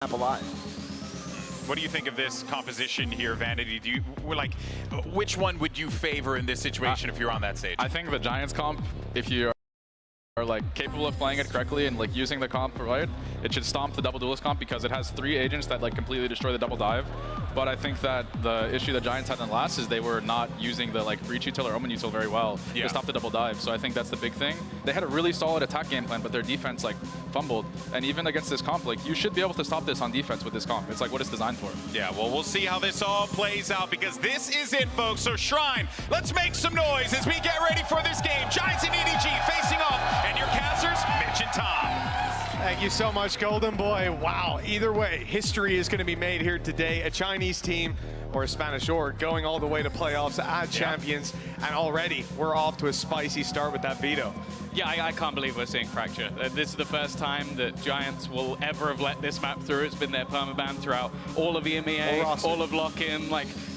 alive. What do you think of this composition here, Vanity? Which one would you favor in this situation if you're on that stage? I think the Giants comp, if you are capable of playing it correctly and using the comp right, it should stomp the double duelist comp because it has 3 agents that completely destroy the double dive. But I think that the issue the Giants had in the last is they were not using the breach util or omen util very well to stop the double dive. So I think that's the big thing. They had a really solid attack game plan, but their defense fumbled. And even against this comp, you should be able to stop this on defense with this comp. It's what it's designed for. Yeah, well, we'll see how this all plays out because this is it, folks. So Shrine, let's make some noise as we get ready for this game. Giants and EDG facing off, and your casters, Mitch and Tom. Thank you so much, Golden Boy. Wow, either way, history is going to be made here today. A Chinese team or a Spanish org going all the way to playoffs as champions, and already we're off to a spicy start with that veto. Yeah, I can't believe we're seeing Fracture. This is the first time that Giants will ever have let this map through. It's been their permaban throughout all of EMEA, all of lock-in.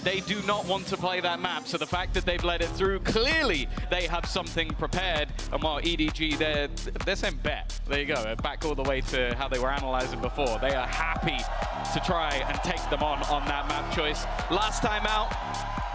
They do not want to play that map, so the fact that they've let it through, clearly they have something prepared. And while EDG, they're saying bet. There you go, back all the way to how they were analyzing before. They are happy to try and take them on that map choice. Last time out,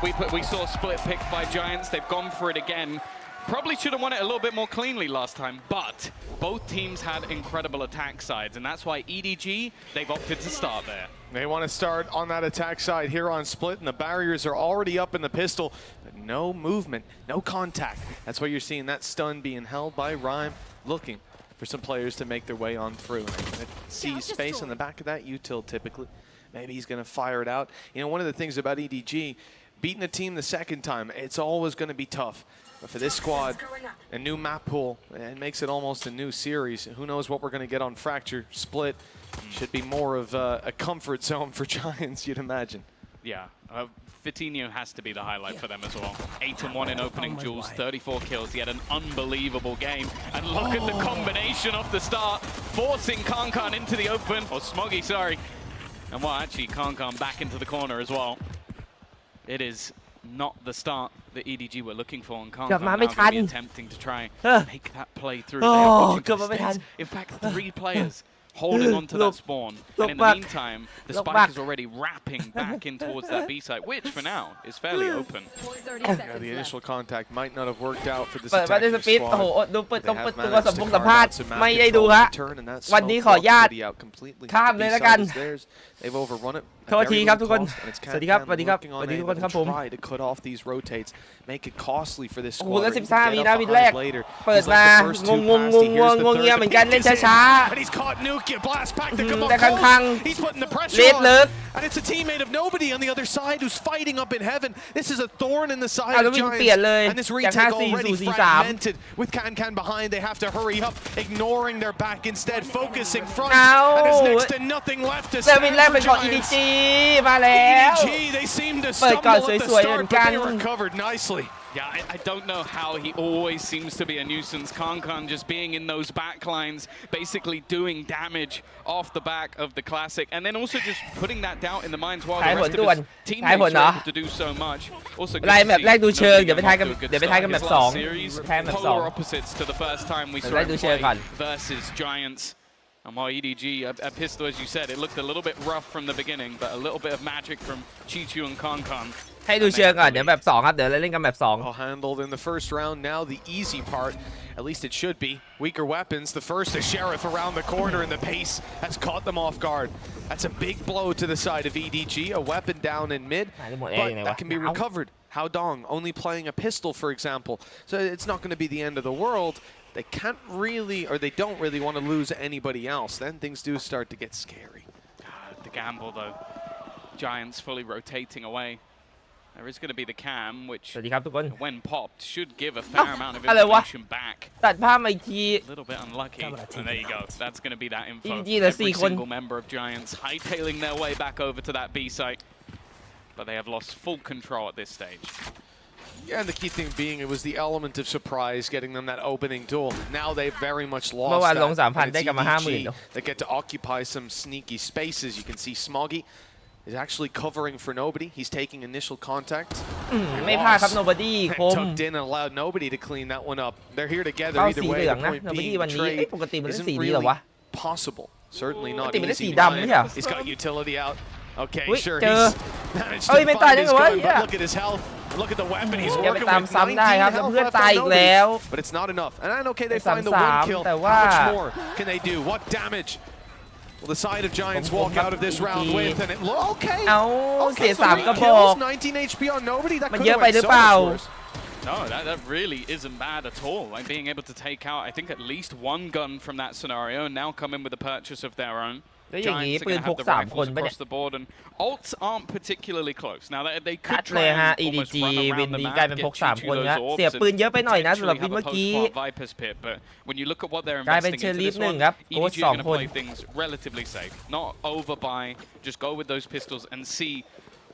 we saw split picked by Giants. They've gone for it again. Probably should have won it a little bit more cleanly last time, but both teams had incredible attack sides, and that's why EDG, they've opted to start there. They want to start on that attack side here on Split, and the barriers are already up in the pistol, but no movement, no contact. That's why you're seeing that stun being held by Rhyme, looking for some players to make their way on through. See space in the back of that util typically. Maybe he's going to fire it out. You know, one of the things about EDG, beating a team the second time, it's always going to be tough. But for this squad, a new map pool, it makes it almost a new series. Who knows what we're going to get on Fracture. Split should be more of a comfort zone for Giants, you'd imagine. Yeah, Vitinho has to be the highlight for them as well. 8-1 in opening duels, 34 kills. He had an unbelievable game. And look at the combination off the start, forcing 𝗟𝗓𝗓 into the open, or Smoggy, sorry. And well, actually, 𝗟𝗓𝗓 back into the corner as well. It is not the start that EDG were looking for, and 𝗟𝗓𝗓 now going to be attempting to try and make that play through. In fact, 3 players holding on to that spawn, and in the meantime, the spike is already wrapping back in towards that B site, which for now is fairly open. Yeah, the initial contact might not have worked out for this เปิดมาด้วยส attacking ปีด โอ้โห squad. ดูเปิด They ตรง have เปิดตัว managed สัม to ภง carve สัมภาษณ์ out some ไม่ map ได้ดู control ฮะ return, and that วันนี้ smoke ขออนุญาต blocked out completely. ข้ามเลย B แล้วกัน side is theirs. They've overrun it. โทษทีครับทุกคน And it's สวัสดีครับ Can สวัสดีครับ working ส on วัสดี A, ทุกคน but ครับผม try to cut off these rotates, make it costly for this โอ้โห squad. แล้ว or even 15 get วิ up นาทีแรก behind later. เปิด He's มา like the first ง two งง pasty. ง Here's the งง third. เงียเหมือนกันเล่นช้า And he's caught Nukia. Blast back to ๆ come แต่ up ข้าง close. He's putting the ๆ pressure เลด on. ลึก And it's a teammate of nobody on the other side who's fighting up in heaven. This is a thorn in the side แล้ว of วิ่งเปลี่ยน Giants. เลย And this จาก retake 5-4 already สู่ 4-3 fragmented. With 𝗟𝗓𝗓 behind, they have to hurry up, ignoring their back instead, focusing front. เอา And there's next to nothing left to เซอร์วิส stand แรก for เป็นของ Giants. EDG มาแล้ว EDG, they seem to เปิดก่อน stumble at the สวยๆเหมือ start, นกั but น they recovered nicely. Yeah, I don't know how he always seems to be a nuisance. 𝗟𝗓𝗓 just being in those back lines, basically doing damage off the back of the Classic, and then also just putting that doubt in the minds while the rest of his teammates are able to do so much. Also, ไล่แบบแรกดูเชิงเดี๋ยวไปทายกันแบบ2 แพ้แบบ polar 2 opposites to the first time we saw ไล่ him ดูเชิง play ก่อน versus Giants. And while EDG, a pistol, as you said, it looked a little bit rough from the beginning, but a little bit of magic from Chichu and 𝗟𝗓𝗓. ให้ดูเชิงก่อนเดี๋ยวแบบ2ครับเดี๋ยวเราเล่นกันแบบ2 All handled in the first round. Now the easy part, at least it should be. Weaker weapons. The first is Sheriff around the corner, and the pace has caught them off guard. That's a big blow to the side of EDG. A weapon down in mid, but that can be recovered. How Dong only playing a pistol, for example. So it's not going to be the end of the world. They can't really, or they don't really want to lose anybody else. Then things do start to get scary. The gamble, though. Giants fully rotating away. There is going to be the cam, which, สวัสดีครับทุกคน when popped, should give a fair amount of อะไรวะ information back. ตัดภาพมาอีกที A little bit unlucky, and there you go. That's going to be that info. EDG เหลือ Every 4 คน single member of Giants hightailing their way back over to that B site, but they have lost full control at this stage. Yeah, and the key thing being it was the element of surprise getting them that opening duel. Now they've very much เมื่อ lost วานลง that. 3,000 And ได้ it's กลับมา 50,000 EDG that get to occupy some sneaky spaces. You can see Smoggy is actually covering for nobody. He's taking initial contact. ไม่พลาดครับ nobody คม Tucked in and allowed nobody to clean that one up. They're here together เป้า either สี way. เหลือง The นะ point nobody being วันนี้ trade ปกติมันเล่น isn't สีนี้เหรอ really วะ possible Certainly not ติมันได้ easy. สีดำไม่ใช่เหรอ He's got utility out. Okay, อุ๊ย sure. เจอ He's managed เอ้ย to ไม่ตาย find ได้ his ไงวะ gun, เนี่ย but look at his health. Look at the weapon he's แกไป working ตาม with. ซ้ำได้ครับ 19 แล้ว health เพื่อน left ตาย on อีก nobody. แล้ว But it's not enough. And okay, they สาม find the สาม one kill. แต่ How ว่า much more can they do? What damage will the side of Giants walk out of this round with? And it okay. เอาเสีย Okay, 3 3 กระบอก kills, 19 HP on nobody. That มัน could เยอะ have ไป went หรือ so เปล่า much worse. No, that really isn't bad at all. Like being able to take out, I think, at least one gun from that scenario, and now come in with a purchase of their own. แล้วอย่างนี้ Giants are ปืน going to พ have ก the 3 คน rifles ปะเนี่ย across the board, and ults aren't particularly close. Now they คั could ดเลย try ฮะ and almost EDG run วิ around น the นี้กลาย map, เป็นพ get ก3 Chichu คน those ฮะ orbs, เสีย and ปืนเยอะไปหน่อยนะสำหรับ potentially วิน have เมื่ a อกี้ post-fire Viper's pit. But when you look at what they're กลายเป็น investing เชอ into รีฟ this 1 one, ครับโค้ช EDG are going 2 to คน play things relatively safe, not overbuy. Just go with those pistols and see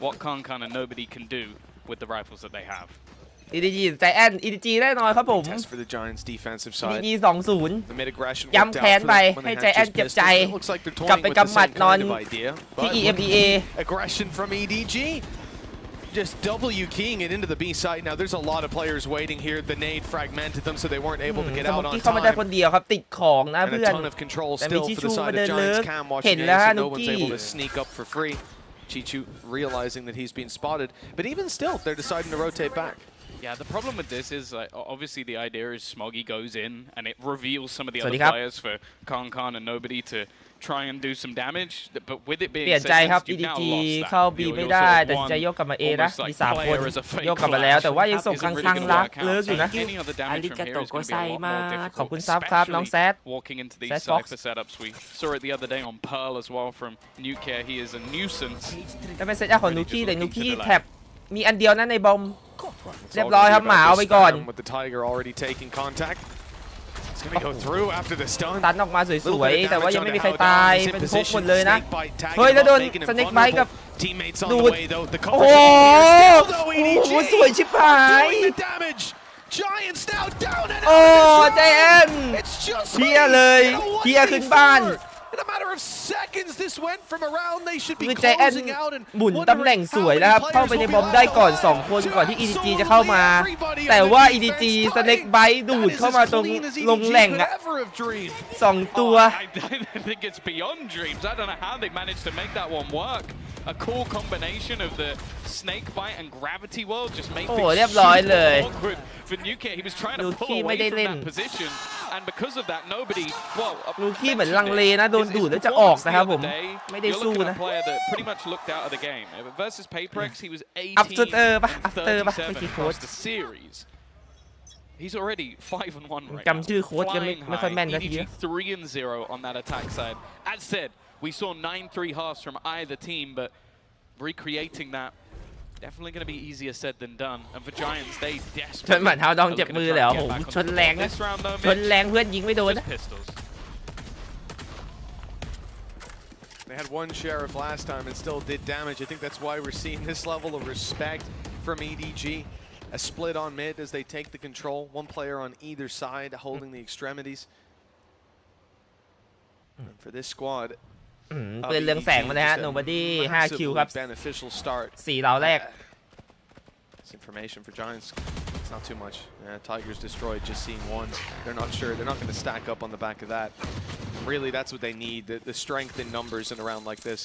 what 𝗟𝗚𝗏 and nobody can do with the rifles that they have. EDG ใจแอน EDG แน่นอนครับผม Test for the Giants' defensive side. EDG 2-0 The mid aggression ย้ำ worked แค้น out for ไป them when ให้ they ใจ had แอน just เจ็บใจ pistols. It looks like they're กลับ toying ไป with the กำหมัด same นอน kind of idea. ที่ But EMEA aggression from EDG. Just W keying it into the B site. Now there's a lot of players waiting here. The nade fragmented them, so they weren't able to get สโม out ก on กี้เข้ามาได้คน time. เดียวครับติดของนะ And เพื่ a อน ton of control แต่มี still ชิ for ชู the มา side เดิ of นเลิก Giants. Cam เห็ watching น A, แล้วฮะ so นุ no ก one's กี้ able to sneak up for free. Chichu realizing that he's being spotted, but even still, they're deciding to rotate back. Yeah, the problem with this is like obviously the idea is Smoggy goes in and it reveals some of the สวั other สดีครับ players for 𝗟𝗏𝗏 and nobody to try and do some damage. But with it เป being ลี่ยนใจครับ seconds, you've now EDG lost that. เข้า B You ไม่ also ได้ have แต่สินใจ one โยกกลับมา A นะ almost มี like 3 คน player as a fake โยกกลับมาแล้ว แต่ว่ายัง flash ส่ง isn't ข้าง really ข้าง gonna รัก work out. เลิกอยู่ So นะ any other damage from here is going to be a lot more difficult, ขอบคุณซับครับน้องแซด especially walking into these Zed Fox cypher setups. We saw it the other day on Pearl as well from Nuclear. He is a nuisance. จะเป็นเซตอัพของนุกี้แต่นุกี้แท็บมีอันเดียวนะในบอม เรียบร้อยครับหมาเอาไปก่อน With the Tiger already taking contact. It's going to go through after the stun. ตันออกมาสวยๆแต่ว่ายังไม่มีใครตายเป็นพกหมดเลยนะเฮ้ยแล้วโดนสเน็กไบต์กับ Teammates on ดู the ด way though. The โอ้โห coverage still though โอ้โห EDG สวยชิบหาย doing the damage. Giants now down and โอ้ out. ใจแอน It's just เฮียเลยเฮียขึ้นบ้าน In a matter of seconds, this went from around. They should คื be อใจแอน closing out and หมุนตำแหน่งสวยแล้วครับเข้าไปในบอมได้ก่อน2 คนก่อนที่ EDG จะเข้ามา แต่ว่า EDG สเน็กไบต์ดูดเข้ามาตรงลงแหล่งอะ2 ตัว I think it's beyond dreams. I don't know how they managed to make that one work. A cool combination of the snake bite and gravity world just made โอ้ things เรียบร้อยเลย super awkward for Nuclear. He was trying to pull Nuki away ไม่ได้ from เล่น that position, and because of that, nobody. Well, ลูกี้เหมือนลังเลนะโดนดูดแล้วจะออกนะครับผมไม่ได้ You're สู้ looking at นะ a player that pretty much looked out of the game. Versus Paperex, he was อัพสเตอร์ปะ 18 อัพสเตอร์ and ปะไม่ใช่ 37 โค้ช across the series. He's already 5-1 right จำชื่อโค้ชกัน Flying ไม่ค่อย high. แม่นนะที EDG 3-0 on that attack side. As said, we saw 9-3 halves from either team, but recreating that definitely going to be easier said than done. And for Giants, they ชนหมัด desperately เท้าดอง are เจ็บ looking มื to อ try เลย and โอ้ get โห back on ชน the แรง board. นะ This round, though, ชนแรงเพื่อนยิงไม่โดน just นะ pistols. They had one sheriff last time and still did damage. I think that's why we're seeing this level of respect from EDG. A split on mid as they take the control. One player on either side holding the extremities. And for this squad, ปืนเรืองแสงมาเลยฮะ nobody 5 คิวครับ beneficial start. 4 ดาวแรก This information for Giants, it's not too much. Tigers destroyed, just seeing one. They're not sure. They're not going to stack up on the back of that. Really, that's what they need, the strength in numbers in a round like this.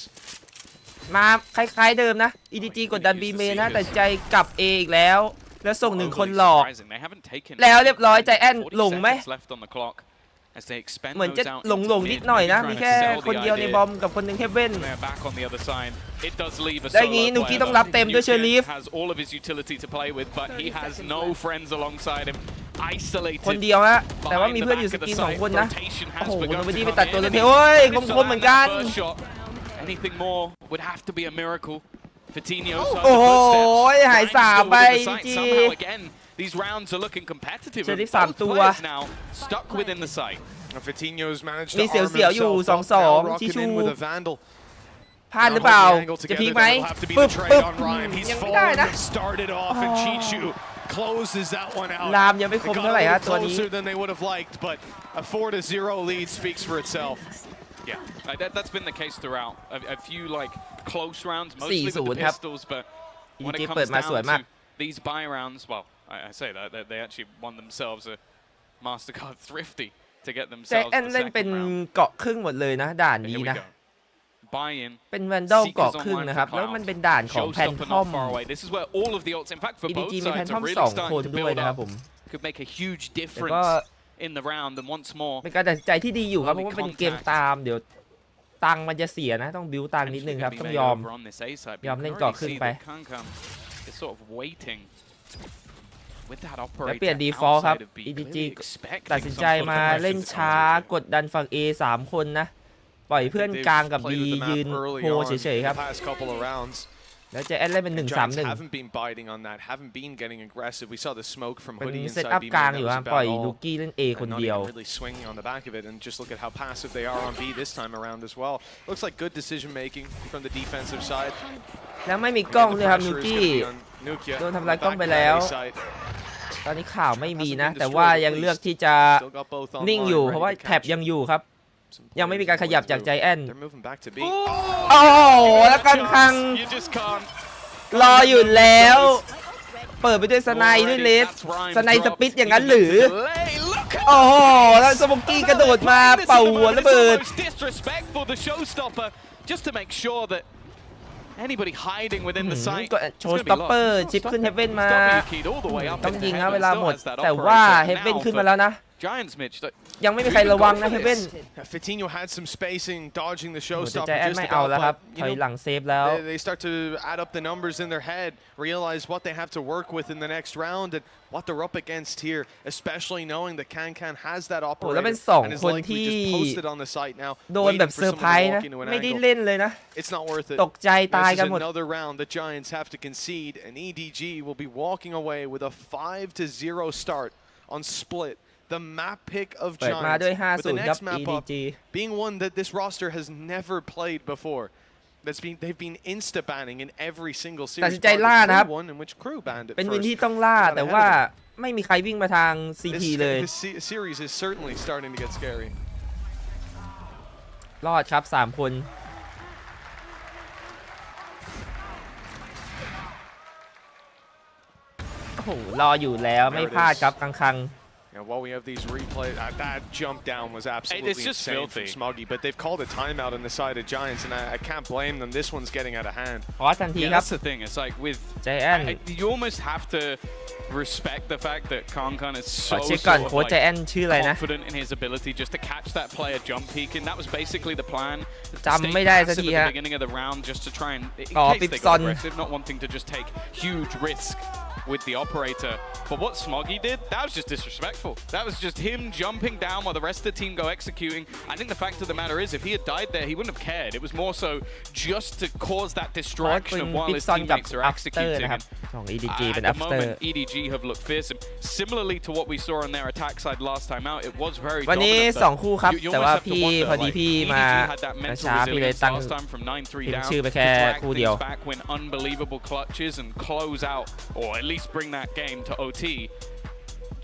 มาคล้ายๆเดิมนะ EDG กดดัน B เมนะแต่ใจกลับ A อีกแล้วแล้วส่ง1 คนหลอก They haven't taken แล้วเรียบร้อยใจแอนหลงไหม 40 left on the clock as they expend เหมือนจะ those out หลง into นิด mid. หน่อยนะ Maybe มี trying แค่ to sell คน the เดียวใน idea. บอมกับคนหนึ่งเฮเว่น They're back on the other side. It does leave a ได้งี้ solo นุกี้ player. ต้องรับเต็มด้วยเชอรีฟ Has all of his utility to play with, but he has no friends alongside him. คน Isolated. เดียวฮะแต่ว่ามีเพื่อนอยู่สกิน2 คนนะ โอ้โหโนบดี้ไปตัดตัวเลยโอ้ยคมๆเหมือนกัน Anything more would have to be a miracle. Fatinho โอ้โหหาย3ไป EDG Somehow again, these rounds are looking competitive. Sheriff and both 3 ตัว players now stuck within the site. Fatinho's managed to มี arm เสียวๆอยู่ himself up, 2-2 now ชิ rocking ชู in with a Vandal. พลาดหรือเปล่า Now holding the angle จะพี together, คไหม that'll have to be ปึ๊ the บ trade ปึ๊บ on Rhyme. He's ยังไม่ได้ fallen นะ and started off, and Chichu closes that one out. รามยังไม่ค They ม got เท่าไหร่ a ฮะ little ตัวนี้ closer than they would have liked, but a 4-0 lead speaks for itself. Yeah, that's been the case throughout. A few like close rounds, mostly with the 4-0 ครับ pistols, but when EDG it เปิด comes มาสวย down มาก to these buy rounds, well, I say that they actually won themselves a MasterCard Thrifty to get แต่ themselves แอน the เล่นเป็น second round. เกาะครึ่งหมดเลยนะด่าน Here นี้ we นะ go. Buy in. เป็นแวนดอลเกาะครึ่งนะครับแล้วมันเป็นด่านของแพน Showstopper ทอ not ม far away. This is where all of the ults, in fact, for both EDG มีแพน sides ทอ are ม really 2 คน starting to ด้วย build นะครับ up. ผม Could make a huge แล้ว difference ก็ in the round. And once more, เป็นการตัดสินใจที่ดีอยู่ครับเพราะว่าเป็นเกมตามเดี๋ยวตังค์มันจะเสียนะต้องบิวตังค์นิดนึงครับต้องยอม ยอมเล่นเกาะครึ่งไป It's sort of waiting with that แล้ว operator เปลี่ยน default ครับ outside of B. EDG Clearly expecting ตัดสิน some ใจ sort of มา aggressive เล่นช้ากดดันฝั่ง A 3 คนนะ ปล่อยเพื่อนกลางกับ B ยืนโฮเฉยๆครับ Past couple of rounds. แล้วจะแอดเล่นเป็น Giants 1-3-1 haven't been biting on that, haven't been getting aggressive. We saw the smoke from เป็น Hoodie เซต inside อัพ B กลาง main. อยู่ That ครับ was ปล่อย about ลู all. กี้เล่น A คน Not เดียว even really swinging on the back of it, and just look at how passive they are on B this time around as well. Looks like good decision making from the defensive side. แล้วไม่มีกล้องด้วยครับ The นู pressure is กี้ gonna be on Nukia โดน on ทำ the ลายกล้อง back ไป of แล้ว that A side. ตอนนี้ข่าวไม่มีนะ แต่ว่ายังเลือกที่จะ Still got both นิ่ง online, อยู่ ready เพราะว่า to แท็บ catch. ยังอยู่ครับ Some ยังไม่มี players การขยับ going จากใจ through. แอน They're moving back to B. โอ้โหแล้วกังคัง You just can't. รออยู่แล้ว เปิดไปด้วยสไนด์ด้วยเลสสไนด์สปิดอย่างนั้นหรือ โอ้โหแล้วสโมกกี้กระโดดมาเป่าหัวระเบิด Disrespectful the showstopper just to make sure that anybody hiding within the site ก็โชว์สต็อปเปอร์ชิปขึ้นเฮเว่นมา ต้องยิงนะเวลาหมด แต่ว่าเฮเว่นขึ้นมาแล้วนะ Giants Mitch ยังไม่มีใครระวังนะเฮเว่น Fitinho had some spacing, dodging the โอ้จะ showstopper ใจแอน just ไม่เอาแล้ว about, ครับ but ถอย you หลั know, งเซฟแล้ว they start to add up the numbers in their head, realize what they have to work with in the next round and what they're up against here, especially knowing that Can has that โอ้แล้ว operator เป็นสอง and is คน likely ที่ just posted on the site now, โดนแบบ waiting เซอ for ร์ไพร someone ส์ to นะ walk into an ไม่ได้ angle. เล่นเลยนะ It's not worth it. ตกใจตาย This กัน is หมด another round the Giants have to concede, and EDG will be walking away with a 5-0 start on Split. The map pick of เปิดมาด้วย Giants, with the 5-0 ครับ next map up EDG being one that this roster has never played before. They've been insta banning in every single ตัด series. สินใจล่านะครับ One in which Crew banned it เป็นวิน first. ที่ต้องล่า แต่ว่าไม่มีใครวิ่งมาทาง CT เลย This series is certainly starting to get scary. รอดครับ 3 คน โอ้โห รออยู่แล้วไม่พลาดครับคัง And while we have these replays, that jump down was absolutely It's just insane from filthy. Smoggy, but they've called a timeout on the side of Giants, and I can't blame them. This one's getting out of hand. พอทันที Yeah, ครับ that's the thing. It's like with ใจแอน you almost have to respect the fact that Kankan is ขอ so เช็คก่อน sort of โค้ชใจแอนชื่ออะไรนะ confident in his ability just to catch that player jump peeking. That was basically the plan. จำไม่ได้สัก Stay ที passive at ฮะ the beginning of the round just to try and in อ๋อ case ปิด they ซอ got น aggressive, not wanting to just take huge risk with the operator. But what Smoggy did, that was just disrespectful. That was just him jumping down while the rest of the team go executing. I think the fact of the matter is, if he had died there, he wouldn't have cared. It was more so just to cause that โค้ชเป็ distraction น of while ปิด his ซอนกับ teammates are อัฟเตอร์ executing. นะครับของ EDG เป็น At อั the ฟเตอร์ moment, EDG have looked fearsome. Similarly to what we saw on their attack side last time out, it was very วันนี้ dominant. But 2 คู่ครับ you แต่ว่า almost have to พี่ wonder, พอดี like, พี่ EDG มา had that mental ช้าพี่เลย resilience ตั้ง last time from 9-3 พิมพ์ down ชื่อไป to แค่ drag คู่เดียว things back, win unbelievable clutches and close out, or at least bring that game to OT.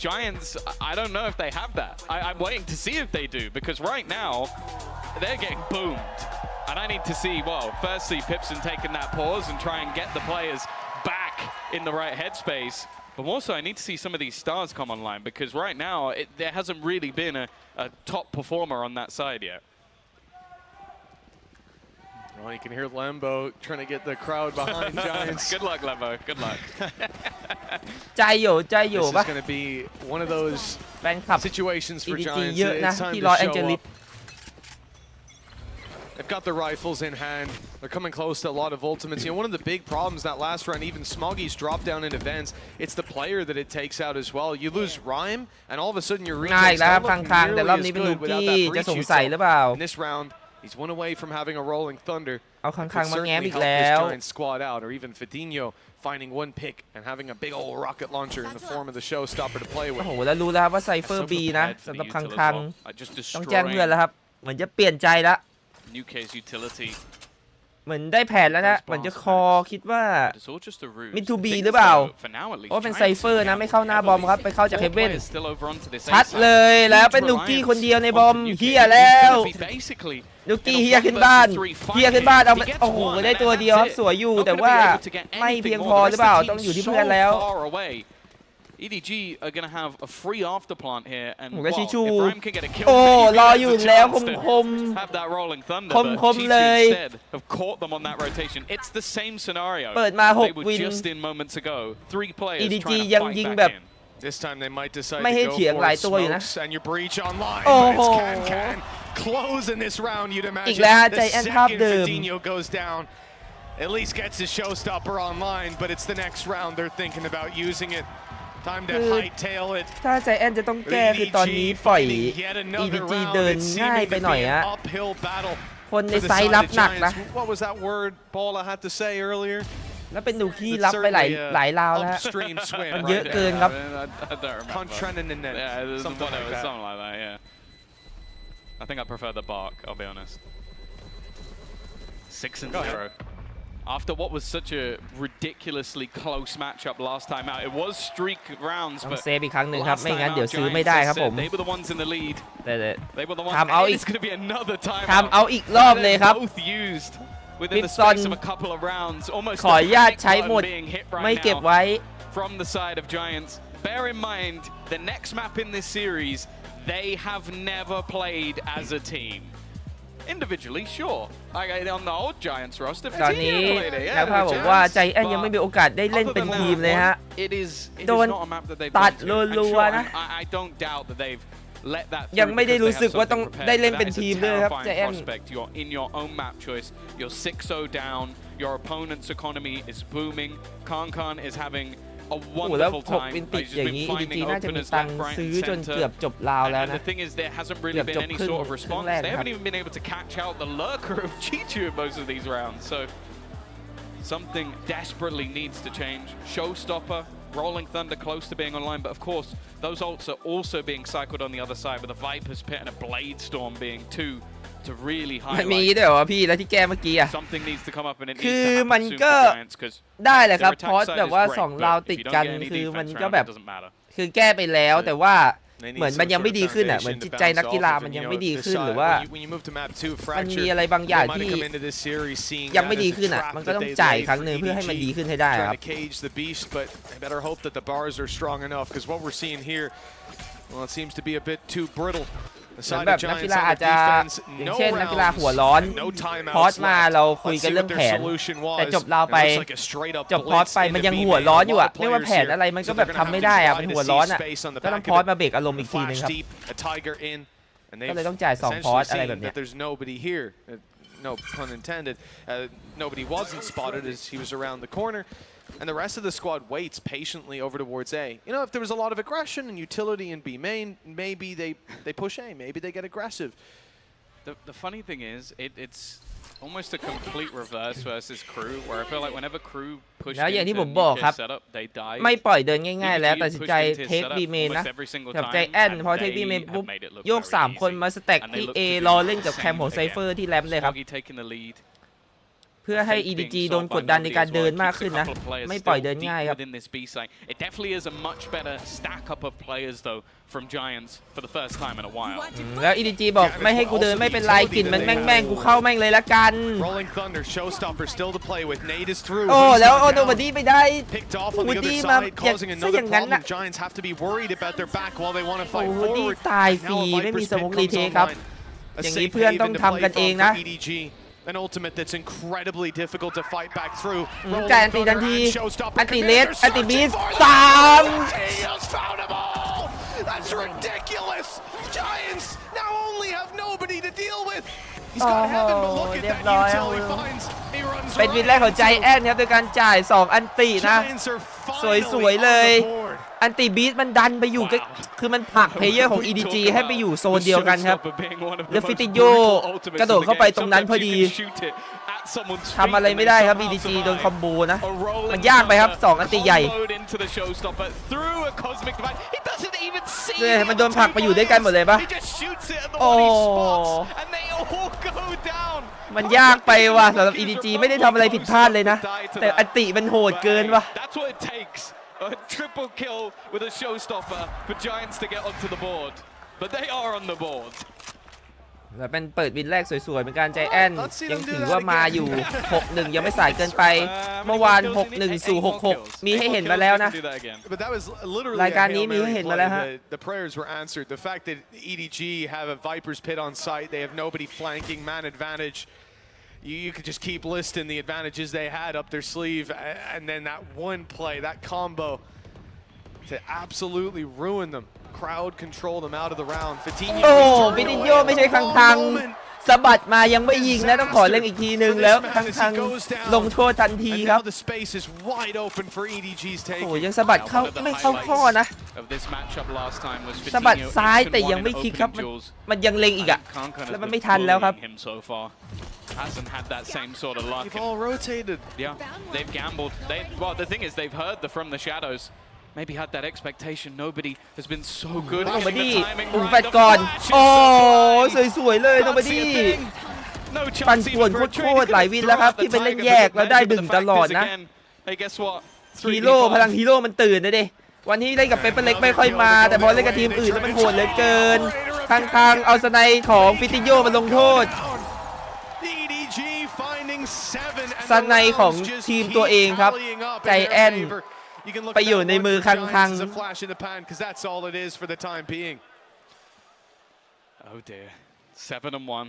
Giants, I don't know if they have that. I'm waiting to see if they do, because right now, they're getting boomed. And I need to see, well, firstly, Pipson taking that pause and try and get the players back in the right headspace. But also, I need to see some of these stars come online, because right now, there hasn't really been a top performer on that side yet. Well, you can hear Lembo trying to get the crowd behind Giants. Good luck, Lembo. Good luck. ใจอยู่ใจอยู่ This ปะ is going to be one of those แฟนคลับ situations for EDG Giants. เยอะนะ It's time ที่ to ลอสแอนเจ show ลิส up. They've got the rifles in hand. They're coming close to a lot of ultimates. You know, one of the big problems that last round, even Smoggy's drop down in events, it's the player that it takes out as well. You lose Rhyme, and all of a sudden your ง่าย rejects แล้วครับ don't look คังๆแต่รอบ nearly นี้ as เป็นลู good without กี้ that จะ breach สง you สัย took. หรือเปล่า In this round, he's one away from having a rolling thunder. เอาคังๆมาแง้ม Certainly อีก help แล้ this ว Giants squad out, or even Fitinho finding one pick and having a big old rocket launcher in the form of the showstopper to play โอ้ with. โหแล้วรู้แล้วครับว่าไซเฟอร์ So บีนะ prepared for สำหรับ the คั util ง as คัง well. Just ต้องแจ้งเพื่อน destroying แล้วครับ เหมือนจะเปลี่ยนใจแล้ว UK's utility. เหมือนได้แผนแล้วนะเหมือนจะคอคิดว่า It's all just a ruse. Mid to B I think หรือเปล่า so, for now at least. เพราะเป็น Giants ไซเฟอร์นะไม่เข้าหน้าบอมครับไปเข้าจากเฮ Four เว่น players still over onto this ชัด A side. เลยแล้วเป็น Huge ลูกี้ reliance คนเดียวในบอม onto UK. เฮียแล้ว He's gonna be basically ลูกี้ in a เฮีย one ขึ้นบ้าน versus three fight เฮียขึ้นบ้านเอา here. ไป He gets โอ้โห one, ได้ and ตัว that's เดียวครับ it. สวยอยู่ Not แต่ gonna ว่า be able to get ไม่เพียง anything พอ more. หรือเปล่า The rest of the ต้องอยู่ที่ team's เพื่อนแล้ว so far away. EDG are going to have a free after plant here, and Well, well, that's Chichu. if Rhyme can get a kill, Oh, maybe rò there's aอยู่แล้ว chance to คม have that rolling thunder, ค but ม Chichu เลย instead have caught them on that rotation. It's the same scenario เปิดมา they 6 were วิน just in moments ago. 3 players EDG trying to ยัง fight ยิง back แบบ in. This time they might decide ไม่ to ให้ go เถียง for หลายตัวอยู่นะ smokes and your breach online, โอ้ but โห it's can close in this round. You'd อีก imagine แล้ว the ใจแอน second ภาพเดิม Fadinho goes down, at least gets his showstopper online, but it's the next round they're thinking about using it. Time to hightail it. ถ้าใจแอนจะต้องแก้คือตอนนี้ปล่อย EDG เดินง่ายไปหน่อยฮะ uphill battle คนใน for the ไซด์ side รับ of หนักนะ Giants. What was that word Paula had to say earlier? แล้วเป็นดูขี้รับไปหลายราวแล้วฮะ Upstream swim. มันเยอะ right เกิน there. ครับ I don't remember. Contraninen. Yeah, Something like that. something like that, yeah. I think I prefer the bark, I'll be honest. 6-0. After what was such a ridiculously close matchup last time out, it was streak rounds, ต้อง but เซฟอีกครั้งหนึ่งครับ last ไม่ time งั้น out, เดี๋ยวซื้อ Giants ไม่ได้ as ครับผม said, they were the ones in the lead. แต่ They were the ones. ทำเอา And อีก it's going to be another time ทำเอาอีกรอบเลยครับ Both used within the Gibson space of a couple of rounds. Almost ขออนุญาตใช้หมด being hit right ไม่เก็บ now ไว้ from the side of Giants. Bear in mind, the next map in this series, they have never played as a team. Individually, sure. Like on the old Giants roster, ตอนนี้ played it, นัก yeah, ภาพ with บอกว่า Giants, ใจแอนยังไม่มีโอกาสได้เล่น other เป็น than ทีม that เลยฮะ one, it is โดน not a map that they've ตัด gone to. And รัว sure, ๆนะ I don't doubt that they've let that ยัง through ไม่ได้ because รู้ they สึก have ว่าต้อง something ได้ prepared. เล่น But เป็น that is ที a มด้วยครับใจแอน terrifying prospect. You're in your own map choice. You're 6-0 down. Your opponent's economy is booming. Khan is having a โอ้โหแล้ว wonderful 6 time. วินติด He's อย่าง been นี้ EDG finding น่าจะมี openers ตัง left, ค์ right, ซื้อ and จน center. เกือบจบราวแล้ว And นะ the thing is, there hasn't really กือบ been จบ any ครึ่ง sort of response. แรก They นะครับ haven't even been able to catch out the lurker of Chichu in most of these rounds. So something desperately needs to change. Showstopper, Rolling Thunder close to being online, but of course, those ults are also being cycled on the other side with a Viper's Pit and a Blade Storm being two to really มันมี highlight. ด้วยเหรอพี่แล้วที่แก้เมื่อกี้อะ Something needs to come up and it คื needs อ to happen มัน soon ก็ for Giants because ได้แหละครับ their เพราะ attack side แบบ is ว่า great, 2 ราว but ติด if you กัน don't get any คือมัน defense ก็ around แบ it, บ it doesn't matter. คือแก้ไปแล้วแต่ว่า They need เหมือน some มันยัง sort ไม่ of ดีขึ้นอ่ะเหมือน foundation จิต to ใจนัก bounce กีฬา off of, มัน and, ยัง you ไม่ know, ดี this ขึ้นห side, รือว่า when you move to map 2, มันมี Fracture, อะไรบางอย่าง they might ที่ have come into this series seeing ยัง that ไม่ as ดี a ขึ้นอ่ะ trap มันก็ that ต้อง they จ่าย laid ครั้ง for หนึ่งเพื่อให้มัน EDG, ดีขึ้นให้ได้ค trying รับ to cage the beast, but they better hope that the bars are strong enough because what we're seeing here, well, it seems to be a bit too brittle. The เหมือน side แบ of บนักกี Giants ฬา on อาจ the จะ defense, อย่าง no เช่นนักกีฬาหัว rounds, ร้อน no พอส timeouts มา left. เราคุย Let's กัน see เรื่อ what ง their แผน solution แต่ was. จบราว It ไป looks like a straight up จบพอส blitz ไปมัน into ยัง B หัว main. ร้อนอยู่ A อะ lot of ไม่ว่า players แผน here. อะไรมันก็ So แบ they're บ gonna ทำ have ไม่ to ได้อะ divide มัน the หัวร้อนอะ space on the ก็ต้อง back พอส end. มาเบรกอารมณ์อีกทีนึง Flash ครับ deep, a Tiger in, and ก็ they've เลยต้องจ่าย2 พอส essentially อะไรแบบ seen เนี้ย that there's nobody here. No pun intended. Nobody wasn't spotted as he was around the corner. And the rest of the squad waits patiently over towards A. You know, if there was a lot of aggression and utility in B main, maybe they push A. Maybe they get aggressive. The funny thing is, it's almost a complete reverse versus crew, where I feel like whenever crew push แล้วอย่างที่ into ผมบอกครับ nuclear setup, they die. ไม่ปล่อยเดินง่ายๆ แล้ว EDG ตัดสิน pushed ใจ into his เทค setup บีเมนนะ almost every single กับ time, ใจแอน and พอเทค they บีเมน have ปุ๊บ made it look โยก very 3 คน easy. มาสแต็ก And they ที่ look A to do รอเล่นกับ the แคม same ของไซเฟอร์ again. ที่แรมเลยครับ Smoggy taking the lead. เพื่อให้ EDG โดนกดดันในการเดินมากขึ้นนะ ไม่ปล่อยเดินง่ายครับ Within this B site, it definitely is a much better stack up of players though from Giants for the first time in a while. แล้ว EDG บอกไม่ให้กูเดินไม่เป็นไรกลิ่นมันแม่งกูเข้าแม่งเลยละกัน Rolling Thunder, Showstopper still to play with. Nate is through. โอ้ He's แล้ว gone โอโน down. บอดี้ไปได้ Picked off on the other Woody side, ma- causing yeah, another อย่างนั้น problem. น่ะ Giants have to be worried about their back while they want to โอ้ fight โหดี forward. ตายฟ Now รี a ไม่มี Viper's ส Pit มุกรี comes เทคครับ online. A อย่างนี้ safe เพื่อนต้อง haven to ทำกัน play เอง from นะ for EDG. An ultimate that's incredibly difficult to fight back through. จ่ายอันตีทันที and Showstopper อันตี command. เลส They're อันตีบีส searching for 3 He has found them all! That's ridiculous! Giants now only have nobody to deal with. He's got heaven, but look at that util he finds. He runs เป็นวินแรกของใจแอนครับโดยการจ่าย 2 อันตีนะ Giants are สวย finally ๆเลย on the board. อันตีบีสมันดันไปอยู่ก็คือมันผลักเพลเยอร์ของ EDG ให้ไปอยู่โซนเดียวกันครับ แล้วฟิติโยกระโดดเข้าไปตรงนั้นพอดีทำอะไรไม่ได้ครับ EDG โดนคอมโบนะ มันยากไปครับ 2 อันตีใหญ่เนี่ยมันโดนผลักไปอยู่ด้วยกันหมดเลยปะโอ้มันยากไปว่ะสำหรับ EDG ไม่ได้ทำอะไรผิดพลาดเลยนะ แต่อันติมันโหดเกินว่ะ A triple kill with a showstopper for Giants to get onto the board. But they are on the board. แล้วเป็นเปิดวินแรกสวยๆเหมือนกันใจแอนยังถือว่ามาอยู่ 6-1 ยังไม่สายเกินไปเมื่อวาน 6-1 สู่ 6-6 มีให้เห็นมาแล้วนะ รายการนี้มีให้เห็นมาแล้วฮะ The prayers were answered. The fact that EDG have a Viper's Pit on site, they have nobody flanking, man advantage. You could just keep listing the advantages they had up their sleeve, and then that one play, that combo, to absolutely ruin them. Crowd control them out of the round. โอ้วินิโยไม่ใช่คังสะบัดมายังไม่ยิงนะต้องขอเล่นอีกทีนึงแล้วคังลงโทษทันทีครับโอ้ยังสะบัดเข้าไม่เข้าข้อนะสะบัดซ้ายแต่ยังไม่คิกครับมันยังเล็งอีกอะแล้วมันไม่ทันแล้วครับ Hasn't had that same sort of luck. They've all rotated. Yeah, they've gambled. Well, the thing is, they've heard from the shadows. Maybe had that expectation. Nobody has been so good at the timing. แฟดก่อนโอ้สวยๆเลยโนบดี้ปั่นป่วนโคตรหลายวินแล้วครับที่ไปเล่นแยกแล้วได้ดึงตลอดนะฮีโร่พลังฮีโร่มันตื่นนะดิวันที่เล่นกับเปเปอร์เล็กไม่ค่อยมาแต่พอเล่นกับทีมอื่นแล้วมันโหดเหลือเกินข้างๆเอาสไนของฟิติโยมาลงโทษสไนของทีมตัวเองครับใจแอนไปอยู่ในมือคังOh dear 7-1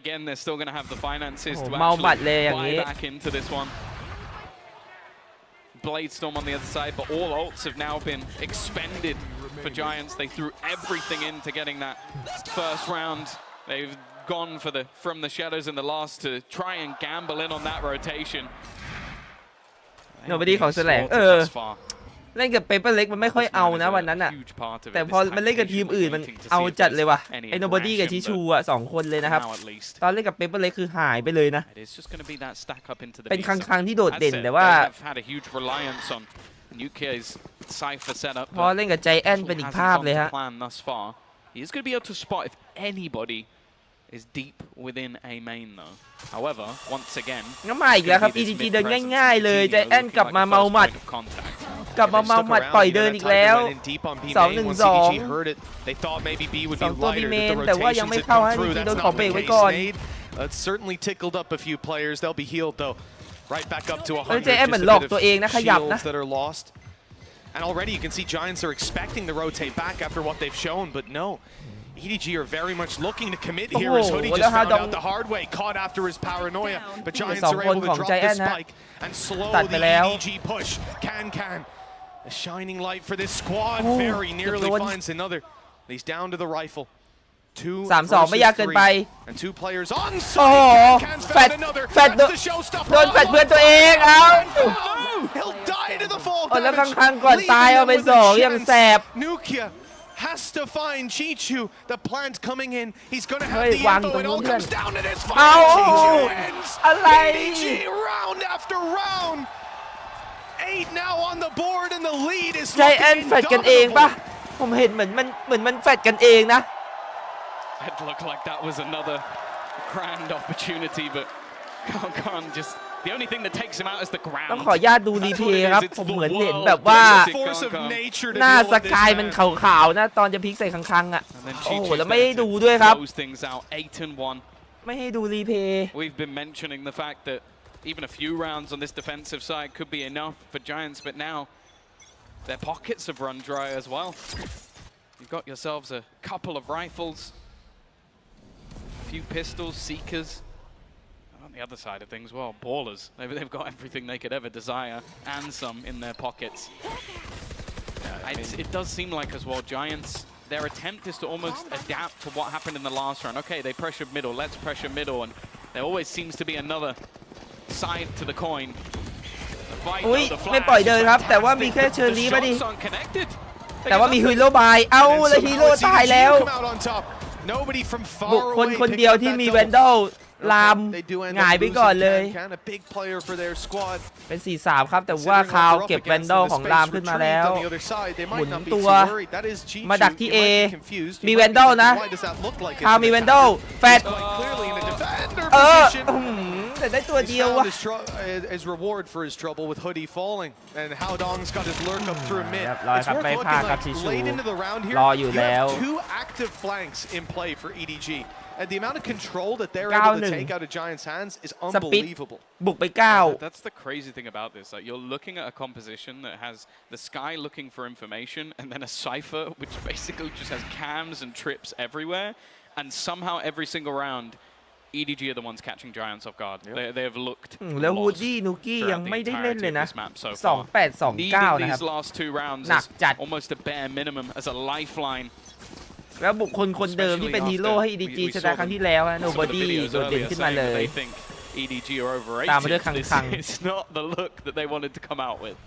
again they're still going to have the finances to เมาหมัดเลย actually อย่าง buy นี้ back into this one Blade Storm on the other side but all ults have now been expended for Giants they threw everything into getting that first round they've gone for from the shadows in the last to try and gamble in on that rotation Nobody ของแสลงเล่นกับเปเปอร์เล็กมันไม่ค่อยเอานะวันนั้นอ่ะแต่พอมันเล่นกับทีมอื่นมันเอาจัดเลยว่ะไอ้โนบอดี้กับชิชูอ่ะ2คนเลยนะครับตอนเล่นกับเปเปอร์เล็กคือหายไปเลยนะเป็นครั้งที่โดดเด่นแต่ว่าพอเล่นกับใจแอนเป็นอีกภาพเลยฮะis deep within a main though. However, once again, งั้นมาอีกแล้วครับ EDG เดินง่ายๆเลยใจแอนกลับมาเมาหมัดปล่อยเดินอีกแล้ว 2-1-2 2 ตัวบีเมนแต่ว่ายังไม่เข้าฮะ EDG โดนขอเบรกไว้ก่อน certainly tickled up a few players. They'll be healed though. Right back up to 100. ใจแอนเหมือนหลอกตัวเองนะขยับนะ that are lost. And already you can see Giants are expecting to rotate back after what they've shown, but no. EDG are very much looking to commit here as Hoodie just found out the hard way, caught after his paranoia. But Giants are able to drop the spike and slow the EDG push. Can. A shining light for this squad. Very nearly finds another. He's down to the rifle. 3-2 ไม่ยากเกินไป And 2 players on โอ้โห แฟดโดนแฟดเพื่อนตัวเองเอา He'll die to the fall. แล้วข้างๆก่อนตายเอาไป2อย่างแสบhas to find Chichu. The plant coming in. He's going to have the info. It all comes down to this fight. Chichu wins. EDG round after round. 8 now on the board and the lead is ใจแอนแฟดกันเองปะผมเห็นเหมือนมันแฟดกันเองนะ It looked like that was another grand opportunity but can't just The only thing that takes him out is the ground. ต้องขออนุญาตดูรีเพย์ครับผมเหมือนเห็นแบบว่าหน้าสกายมันขาวๆนะตอนจะพลิกใส่คังๆอ่ะโอ้โหแล้วไม่ให้ดูด้วยครับไม่ให้ดูรีเพย์ We've been mentioning the fact that even a few rounds on this defensive side could be enough for Giants but now their pockets have run dry as well. You've got yourselves a couple of rifles, a few pistols, seekers. On the other side of things, well, ballers. They've got everything they could ever desire and some in their pockets. It does seem like as well, Giants, their attempt is to almost adapt to what happened in the last round. Okay, they pressured middle, let's pressure middle, and there always seems to be another side to the coin. อุ้ยไม่ปล่อยเดินครับแต่ว่ามีแค่เชอร์รี่มาดิแต่ว่ามีฮีโร่บายเอ้าแล้วฮีโร่ตายแล้วบุคคลคนเดียวที่มีแวนดอลลามหงายไปก่อนเลยเป็น 4-3 ครับแต่ว่าคาวเก็บแวนดอลของลามขึ้นมาแล้วหมุนตัวมาดักที่ A มีแวนดอลนะคาวมีแวนดอลแฟดแต่ได้ตัวเดียววะ His reward for his trouble with Hoodie falling and How Dong's got his lurk up through mid. ครับไม่พลาดครับชิชู Late into the round here, รออยู่แล้ว 2 active flanks in play for EDG. And the amount of control that they're able to take out of Giants' hands is unbelievable. บุกไปThat's the crazy thing about this. Like you're looking at a composition that has the sky looking for information, and then a cipher which basically just has cams and trips everywhere, and somehow every single round, EDG are the ones catching Giants off guard. They have looked. แล้ววูดดี้นูกี้ยังไม่ได้เล่นเลยนะ28-29นะครับ These last 2 rounds is almost a bare minimum as a lifeline. แล้วบุคคลคนเดิมที่เป็นฮีโร่ให้ EDG ชนะครั้งที่แล้วนะ Nobody โดดเด่นขึ้นมาเลย EDG are overrated. ตามมาด้วยคัง It's not the look that they wanted to come out with.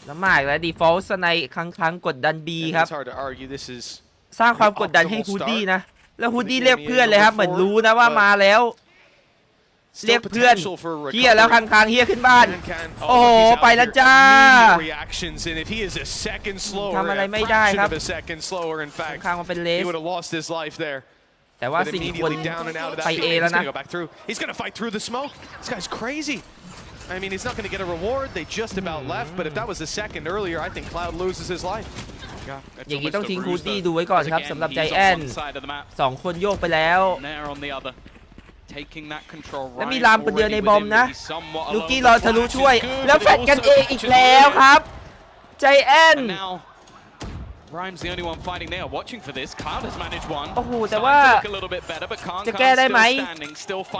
แล้วมาอีกแล้ว Default ในครั้งกดดัน B ครับ It's hard to argue this is สร้างความกดดันให้ฮูดดี้นะแล้วฮูดดี้เรียกเพื่อนเลยครับเหมือนรู้นะว่ามาแล้วเรียกเพื่อนเฮียแล้วค้างเฮียขึ้นบ้านโอ้โหไปแล้วจ้าทำอะไรไม่ได้ครับค้างมาเป็นเลสแต่ว่า4 คนไป A แล้วนะ I mean, he's not going to get a reward. They just about left. But if that was the second earlier, I think Cloud loses his life. อย่างนี้ต้องทิ้งฮูดดี้ดูไว้ก่อนครับสำหรับใจแอน2 คนโยกไปแล้วและมีรามคนเดียวในบอมนะลูกี้รอทะลุช่วยแล้วแฟดกันเองอีกแล้วครับใจแอน Rhyme's the only one fighting there. Watching for this, Cloud has managed one. โอ้โหแต่ว่าจะแก้ได้ไหม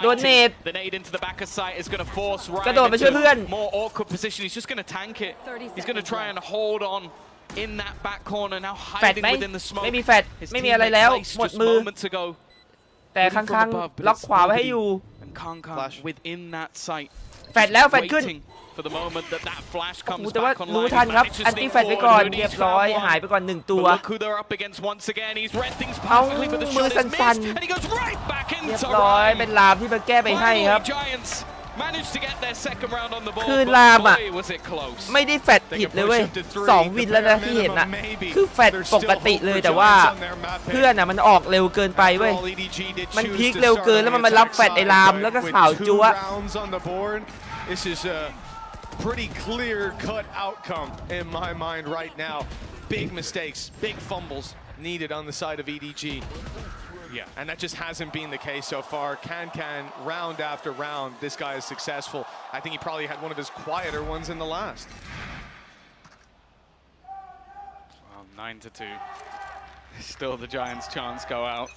โดนเนต The nade into the back of sight is going to force Rhyme กระโดดไปช่วยเพื่อน more awkward position. He's just going to tank it. He's going to try and hold on in that back corner now, hiding within the smoke. ไม่มีแฟดไม่มีอะไรแล้วหมดมือแต่ค้างล็อกขวาไว้ให้อยู่ within that sight แฟดแล้วแฟดขึ้นแต่ว่ารู้ทันครับอันตี้แฟดไปก่อนเรียบร้อยหายไปก่อน1 ตัวเอามือสั่นๆเรียบร้อยเป็นลามที่มาแก้ไปให้ครับคือลามอ่ะไม่ได้แฟดผิดเลยเว้ย2 วินแล้วนะที่เห็นอ่ะคือแฟดปกติเลยแต่ว่าเพื่อนอ่ะมันออกเร็วเกินไปเว้ยมันพลิกเร็วเกินแล้วมันมารับแฟดไอ้ลามแล้วก็ข่าวจั๊วPretty clear-cut outcome in my mind right now. Big mistakes, big fumbles needed on the side of EDG. Yeah, and that just hasn't been the case so far. Can round after round, this guy is successful. I think he probably had one of his quieter ones in the last. Well, 9-2. Still the Giants' chance go out.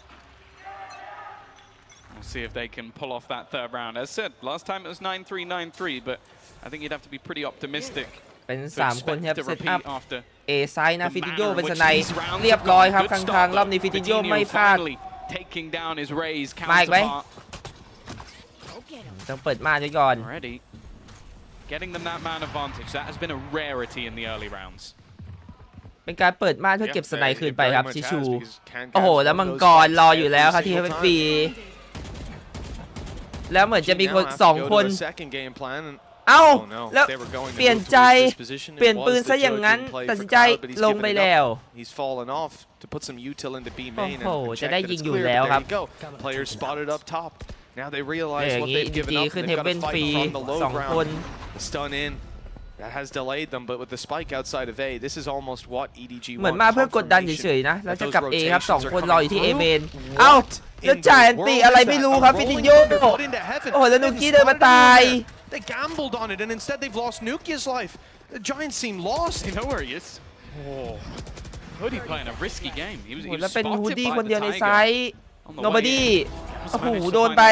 We'll see if they can pull off that 3rd round. As said, last time it was 9-3, 9-3, but I think you'd have to be pretty optimistic. เป็น3 คนครับเซตอัพ A ไซด์นะฟิติโยเป็นสไนเรียบร้อยครับค้างรอบนี้ฟิติโยไม่พลาดมาอีกไหมต้องเปิดม่านไว้ก่อน Getting them that man advantage that has been a rarity in the early rounds. เป็นการเปิดม่านเพื่อเก็บสไนคืนไปครับชิชูโอ้โหแล้วมังกรรออยู่แล้วครับที่เป็นปีแล้วเหมือนจะมีคน2 คนเอ้าแล้วเปลี่ยนใจเปลี่ยนปืนซะอย่างนั้นตัดสินใจลงไปแล้วโอ้โหจะได้ยิงอยู่แล้วครับอย่างนี้ดีขึ้นเฮเว่นฟรี2 คน That has delayed them, but with the spike outside of A, this is almost what EDG wants. เหมือนมาเพื่อกดดันเฉยๆนะแล้วจะกลับ A ครับ2 คนรออยู่ที่ A เมนเอ้าแล้วจ่ายอันตีอะไรไม่รู้ครับฟิติโยโอ้โหแล้วนูกี้เดินมาตาย They gambled on it, and instead they've lost Nukia's life. The Giants seem lost. You know where he is? Oh, Hoodie playing a risky game. He was แล้วเป็นฮูดดี้คนเดียวในไซส์ Nobody โอ้โห โดนไป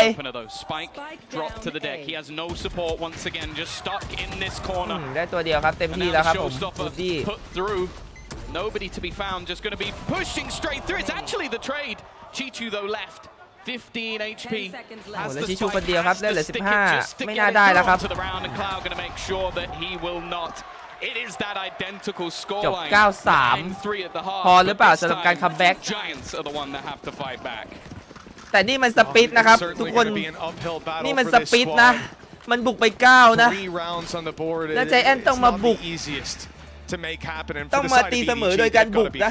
Spike drop to the deck. He has no support once again, just stuck in this corner. ได้ตัวเดียวครับเต็มที่แล้วครับผมฮูดดี้ Put through. Nobody to be found. Just going to be pushing straight through. It's actually the trade. Chichu though left. 15 HP. แล้วชิชูคนเดียวครับได้เหลือ15ไม่น่าได้แล้วครับจบ 9-3 พอหรือเปล่าสำหรับการคัมแบ็กแต่นี่มันสปิดนะครับทุกคนนี่มันสปิดนะมันบุกไป9นะแล้วใจแอนต้องมาบุกต้องมาตีเสมอโดยการบุกนะ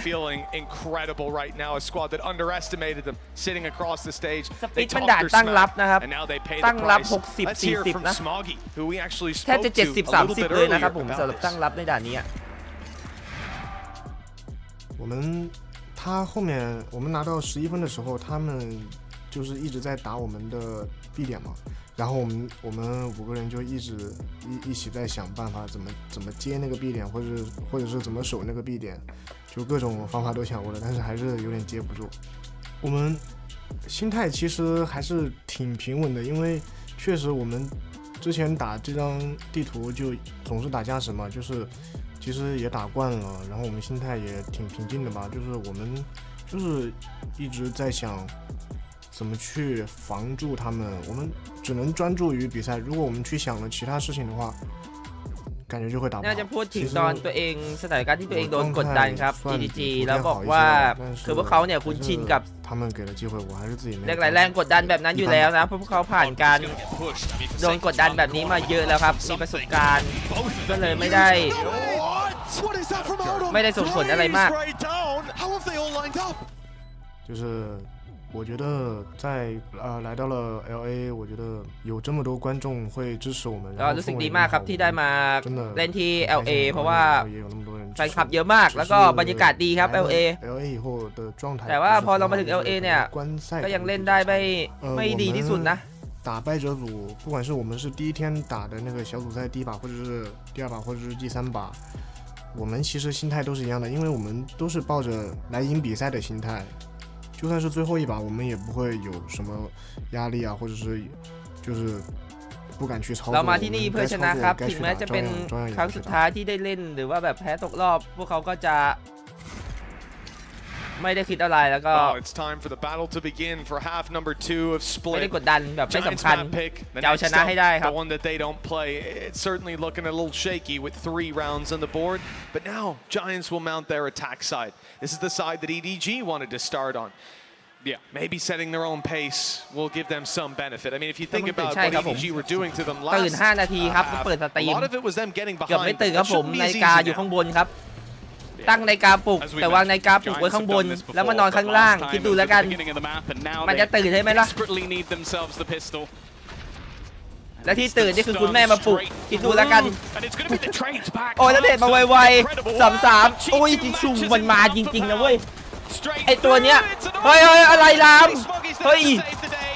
สปิดมันด่านตั้งรับนะครับตั้งรับ 60-40 นะแทบจะ 70-30 เลยนะครับผมสำหรับตั้งรับในด่านนี้我们他后面我们拿到11分的时候，他们就是一直在打我们的 B 点嘛，然后我们5个人就一起在想办法怎么接那个 B 点，或者是怎么守那个 B 点，就各种方法都想过了，但是还是有点接不住。我们心态其实还是挺平稳的，因为确实我们之前打这张地图就总是打加时嘛，就是其实也打惯了，然后我们心态也挺平静的吧，就是我们就是一直在想怎么去防住他们，我们只能专注于比赛，如果我们去想了其他事情的话，感觉就会打不好。 น่าจะพูดถึงตอนตัวเองสถานการณ์ที่ตัวเองโดนกดดันครับ EDG แล้วบอกว่าคือพวกเขาเนี่ยคุ้นชินกับเรียกแรงกดดันแบบนั้นอยู่แล้วนะเพราะพวกเขาผ่านการโดนกดดันแบบนี้มาเยอะแล้วครับมีประสบการณ์ก็เลยไม่ได้ส่งผลอะไรมาก就是我觉得在来到了 LA 我觉得有这么多观众会支持我们 ก็รู้สึกดีมากครับที่ได้มาเล่นที่ LA เพราะว่าแฟนคลับเยอะมากแล้วก็บรรยากาศดีครับ LA แต่ว่าพอเรามาถึง LA เนี่ยก็ยังเล่นได้ไม่ดีที่สุดนะ打败者组不管是我们是第一天打的那个小组赛第一把或者是第二把或者是第3把我们其实心态都是一样的因为我们都是抱着来赢比赛的心态就算是最后一把我们也不会有什么压力啊或者是就是不敢去操作เรามาที่นี่เพื่อชนะครับถึงแม้จะเป็นครั้งสุดท้ายที่ได้เล่นหรือว่าแบบแพ้ตกรอบพวกเขาก็จะไม่ได้คิดอะไรแล้วก็ไม่ได้กดดันแบบไม่สำคัญจะเอาชนะให้ได้ครับ The one that they don't play it's certainly looking a little shaky with 3 rounds on the board but now Giants will mount their attack side this is the side that EDG wanted to start on yeah maybe setting their own pace will give them some benefit I mean if you think about what EDG were doing to them last ตื่น5 นาทีครับเปิดสตรีม a lot of it was them getting เกือบไม่ behind ตื่นครับผมนาฬิกาอยู่ข้างบนครับตั้งนาฬิกาปลุกแต่วางนาฬิกาปลุกไว้ข้างบนแล้วมานอนข้างล่างคิดดูแล้วกันมันจะตื่นใช่ไหมล่ะและที่ตื่นนี่คือคุณแม่มาปลุกคิดดูแล้วกันโอ้ยแล้วเด็ดมาไวๆ3-3โอ้ยจิชูมันมาจริงๆนะเว้ยไอตัวเนี้ยเฮ้ยอะไรลามเฮ้ย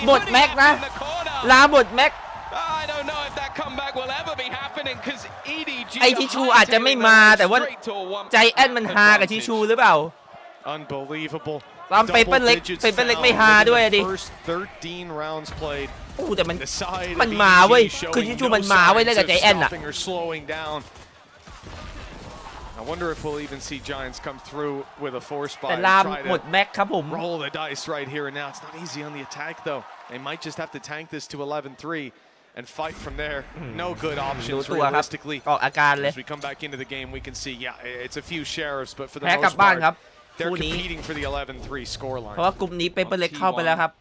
บทแม็กนะลามบทแม็กไอทิชูอาจจะไม่มาแต่ว่าใจแอนมันฮากับทิชูหรือเปล่าตามเปเปอร์เล็กไม่ฮาด้วยดิโอ้แต่มันมาเว้ยคือทิชูมันมาเว้ยเล่นกับใจแอนอะI wonder if we'll even see Giants come through with a force buy แต่ลามหมดแม็กครับผม roll the dice right here and now it's not easy on the attack though they might just have to tank this to 11-3 and fight from there no good options realistically ออกอาการเลย as we come back into the game we can see yeah it's a few sheriffs but for the most part they're competing for the 11-3 scoreline เพราะว่ากลุ่มนี้เปเปอร์เล็กเข้าไปแล้วครับ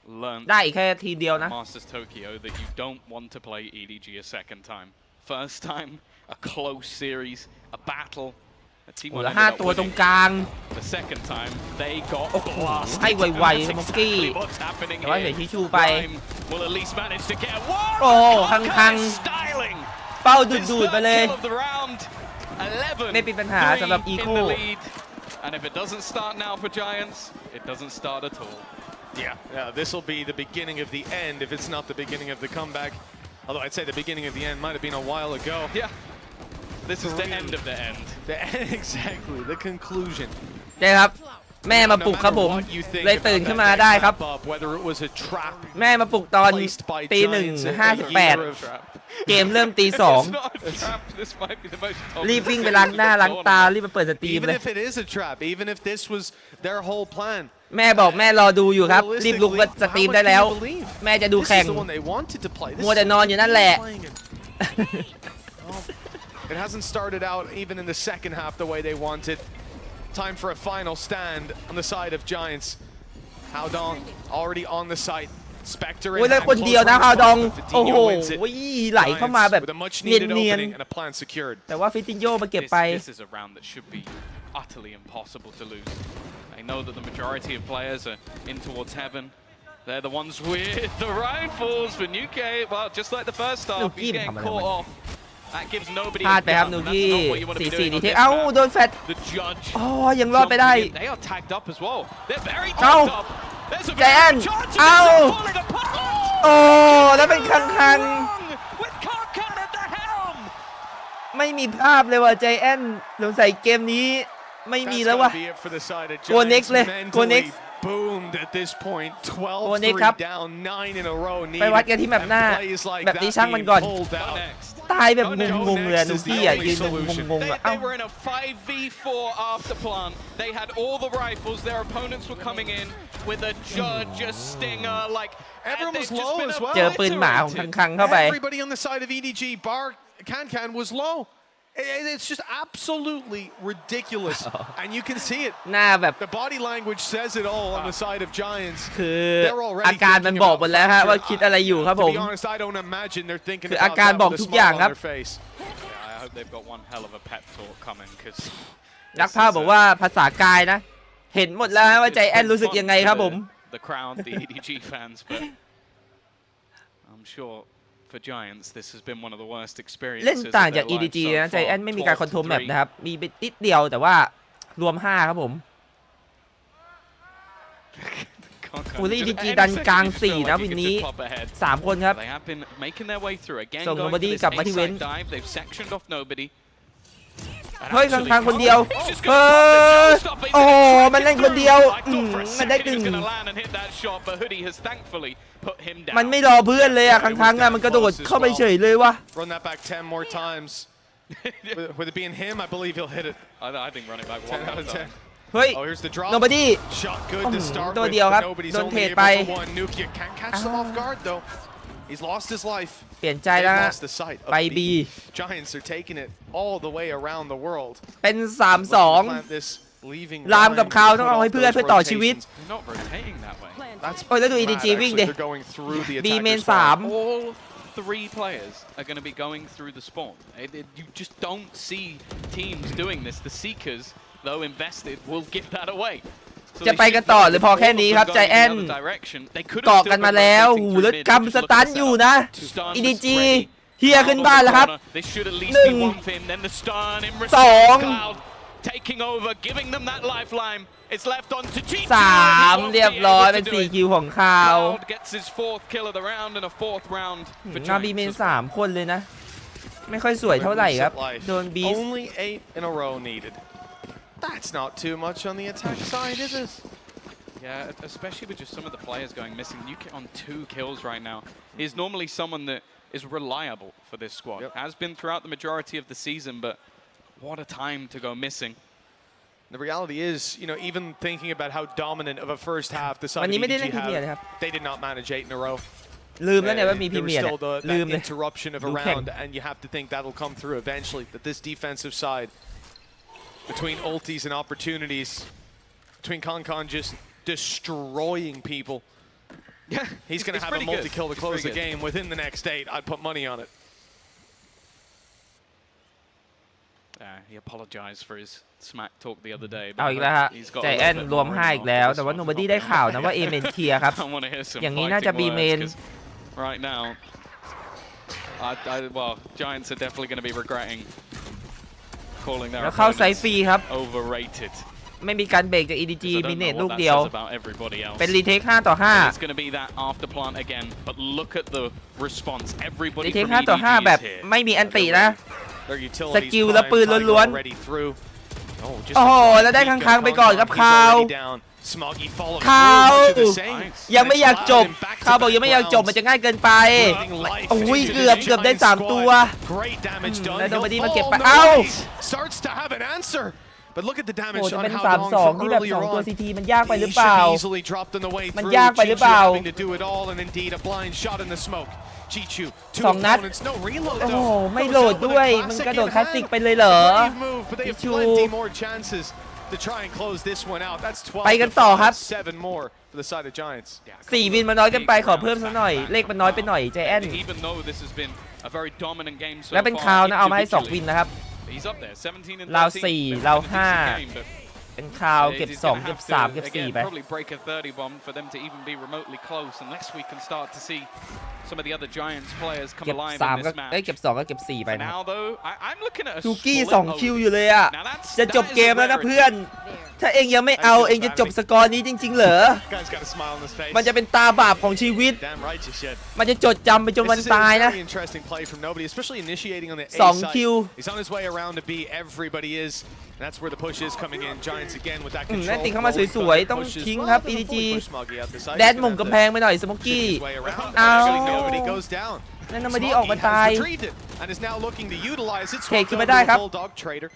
ได้อีกแค่ทีเดียวนะ Masters Tokyo that you don't want to play EDG a second time first time a close series a battleโอ้แล้ว5 ตัวตรงกลางให้ไวๆสโมกกี้แต่ว่าเห็นทิชูไปโอ้คังเป้าดูดไปเลยไม่เป็นปัญหาสำหรับอีโค And if it doesn't start now for Giants, it doesn't start at all. Yeah, this will be the beginning of the end if it's not the beginning of the comeback. Although I'd say the beginning of the end might have been a while ago. Yeah. This is the end of the end. The end, exactly. The conclusion. ใช่ครับแม่มาปลุกครับผมเลยตื่นขึ้นมาได้ครับแม่มาปลุกตอนตี 1:58 เกมเริ่มตี 2 รีบวิ่งไปล้างหน้าล้างตารีบมาเปิดสตรีมเลย Even if this was their whole plan. แม่บอกแม่รอดูอยู่ครับรีบลุกมาสตรีมได้แล้วแม่จะดูแข่งมัวแต่นอนอยู่นั่นแหละ It hasn't started out even in the second half the way they wanted. Time for a final stand on the side of Giants. Hao Dong already on the site. Spectre โอ้ยแล้วคนเดียวนะฮาวดองโอ้โหไหลเข้ามาแบบเนียนๆแต่ว่าฟิตินโยมาเก็บไป This is a round that should be utterly impossible to lose. I know that the majority of players are in towards heaven. They're the ones with the rifles for Nuke. Well, just like the first half, he's getting caught off. That gives nobody พลาด a ไปครับ gun, นู and กี้ that's not what you want to be doing 4-4 ดี on เท this เอ้า map. โดนแฟด The judge อ๋อยังรอดไปได้ jumping in. They are tagged up as well. They're very เอ้า tagged up. There's a ใจแอน very good chance. เอ้า It's falling apart. โอ้แล้วเป็นคัง With Karkan at the helm. ไม่มีภาพเลยว่ะใจแอนสงสัยเกมนี้ไม่มี That's แล้ว gonna วะ be it for the side of โก next เลย Giants. โก next Mentally boomed at this point. โก next ครับ 12-3 down, 9 in a row ไป needed. วัดกันที่แมปหน้า And plays like แบบนี้ that ช่างมัน being ก่อน pulled Go out. next. ตายแบบ Go งงๆเลย next นู is the กี้อ่ะ only ยืน solution. งงๆอ่ะเอ้า They were in a 5v4 after plant. They had all the rifles. Their opponents were coming in with a judge, a stinger, like Everyone and was they've just low been as well. เจอปืนหมาของคังเข้าไป Everybody on the side of EDG, bar Can was low. It's just absolutely ridiculous. And you can see it. หน้าแบบ The body language says it all on the side of Giants. คืออาการมันบอกหมดแล้วฮะว่าคิดอะไรอยู่ครับผ To ม be honest, I don't imagine they're thinking คือ about อาการ that บอก with a ทุกอย่าง smile ค on รับ their face. Yeah, I hope they've got one hell of a pep talk coming because นักภาพบอกว่าภาษากายนะ เห็นหมดแล้วว่าใจแอนรู้สึกยังไงครับผม the crowd, the EDG fans, but I'm sure for Giants this has been one of the worst เล่น experiences ต่าง of จาก their EDG life นะ so ใจแอน far. ไม่มีการคอนโทรลแมป 12-3. นะครับ มีไปนิดเดียวแต่ว่ารวม 5 ครับผม โอ้แล้ว EDG ดันกลาง 4 นะวินนี้ 3 คนครับ They have been making their way through again. ส่ง going Nobody for this กลับมาที่เว้น A-side dive. They've sectioned off Nobody. เฮ้ยข้างๆคนเดียวเฮ้ยโอ้โหมันเล่นคนเดียวมันได้ 1 มันไม่รอเพื่อนเลยอ่ะข้างๆอ่ะมันกระโดดเข้าไปเฉยเลยว่ะ Run that back 10 more times. With it being him, I believe he'll hit it. I think running back 10 out of 10. เฮ้ย Oh, here's the drop. Nobody Shot good to start ตัว with, เดียวครับ but nobody's โดน only เทรด able ไป for one. Nukia can't catch them off guard though. He's lost his life. เปลี่ยนใจ They've แล้วฮะ lost the sight of ไป B Giants are taking it all the way around the world. เป็น Plant 3-2 this, leaving รามกับ Ryan คาว to ต้อง put เอาให้ off เพื่อน those เพื่อต่อชีวิต rotations. They're not rotating that way. That's โอ้ยแล้วดู mad, EDG วิ่ง actually. ดิ They're going through the B main attacker's spawn. 3 All 3 players are going to be going through the spawn. You just don't see teams doing this. The Seekers, though invested, will give that away. จะไปกันต่อหรือพอแค่นี้ครับใจแอนเกาะกันมาแล้วหูแล้วกำสตันอยู่นะ EDG เฮียขึ้นบ้านแล้วครับ 2 taking over, giving them that lifeline. It's left on to G2. 3 เรียบร้อยเป็น 4 คิวของคาว Cloud gets his 4th kill of the round and a 4th round for นาบีเมน Giants. 3 คนเลยนะ ไม่ค่อยสวยเท่าไหร่ครับ โดนบีส Only 8 in a row needed. That's not too much on the attack side, is it? Yeah, especially with just some of the players going missing. Nuke on 2 kills right now is normally someone that is reliable for this squad. Yep. Has been throughout the majority of the season, but what a time to go missing. The reality is, you know, even thinking about how dominant of a first half the side วัน of นี้ไม่ได้ EDG เล่นพรีเมียร์เลยครับ have, they did not manage 8 in a row. ลืมแล้วเนี่ยว่ามีพรี There เมีย was ร์เนี่ย still the, ลืม that เลย interruption of a Luke Heng. round, and you have to think that'll come through eventually. That this defensive side, between ultis and opportunities, between Concon just destroying people. Yeah, He's going to have a multi-kill to close the game within the next 8. I'd put money on it. He apologized for his smack talk the other day. เอาอีกแล้วฮะ He's got ใจ a แอน little bit รวม more 5 in อีก him แล้ว after แต่ this ว่า one. Nobody ได้ข่าวนะว่า A เมนเคลียร์ครับ I want to hear some อย่างนี้น่าจะ B fighting main words, 'cause right now, well, Giants are definitely going to be regretting calling their แล้วเข้าไซ opponents ฟรีครับ overrated. ไม่มีการเบรกจาก EDG I don't มีเน know ตลู what ก that เดียว says about everybody else. เป็นรีเทค5 ต่อ It's going to be that after plant again, but look at the response. 5 Everybody รีเทค from 5 ต่อ EDG 5 แบบ is here. ไม่มีอันตินะ Their utilities สกิลและปืน prime, ล้วน Tiger already through. Oh, just โอ้โห a แล้วได้ Nico ค้างๆไปก่อนครับ Concon, คาว he's already down. Smoggy followed คาว through, much of the same. ยังไม่อยากจบ And back to คาวบอก back ยังไม่อยากจบ rounds. มันจะง่ายเกินไป Breathing life โอ้ย into เกือบ the เกือบได้ Giants 3 ตัว squad. Great damage done. แล้ว Nobody He'll มาเก็บ fall. ไปเอ้า Nobody starts to have an answer. But look at the โอ้ damage จะ on เป็น how Dong 3-2 from ที่แบบ earlier 2 ตัว on. CT มันยากไปหรือ He เปล่า should be easily dropped on the way มัน through. ยากไปหรือเป Chichu ล่า having to do it all, and indeed a blind shot in the smoke. Chichu, 2 2 นัด opponents, no reload โอ้โห though. ไม่ Goes โหลด out with a ด้วย classic มันกระโดด in คลาสสิก hand. ไปเลยเหรอ Brave move, but they have Chichu plenty more chances to try and close this one out. That's 12 ไปกันต่อครับ to 7 more for the side of Giants. 4 วินมันน้อยเกันไปขอเพิ่มสักหน่อย เลขมันน้อยไปหน่อยใจแอน Even though this has been a very dominant game so แล้วเป็น far คาวนะเอามาให้ 2 วิน individually, นะครับ he's up there 17 and ราว 13. 4 They've ราว been in a decent game, but เป็นคาวเก็บ he's 2 gonna เก็บ have to, 3 เก็บ again, 4 ไป probably break a 30 bomb for them to even be remotely close unless we can start to see some of the other Giants players come เก็บ alive 3 in ก็ this match. เก็บ2ก็เก็บ4ไปนะ Now though, I'm looking at a จูกี้ split 2 คิว over. อยู่เลยอ่ะ Now that's จะจบเกมแล้วนะ that is a เพื่อน ถ้าเองยังไม่เอาเองจะจบสกอร์นี้จริงๆเหรอ Guy's got a smile on his face. มันจะเป็นตาบาปของชีวิต Damn right you should. มันจะจดจำไปจนวัน This is ตาย a นะ very interesting play from nobody, especially initiating on the A 2 side. คิว He's on his way around to B. Everybody is. And that's where the push is coming in. Giants again with that นั่น control. ติเข้ามาสวยๆต้องทิ้งครับ EDG แดนมุมกำแพงไปหน่อยสโมกกี้ Ow. เอา Nobody goes down. นั่นนอร์มาดี้ออกมาตาย And is now looking to utilize it. เทขึ้นมาได้ครับ Bulldog trader.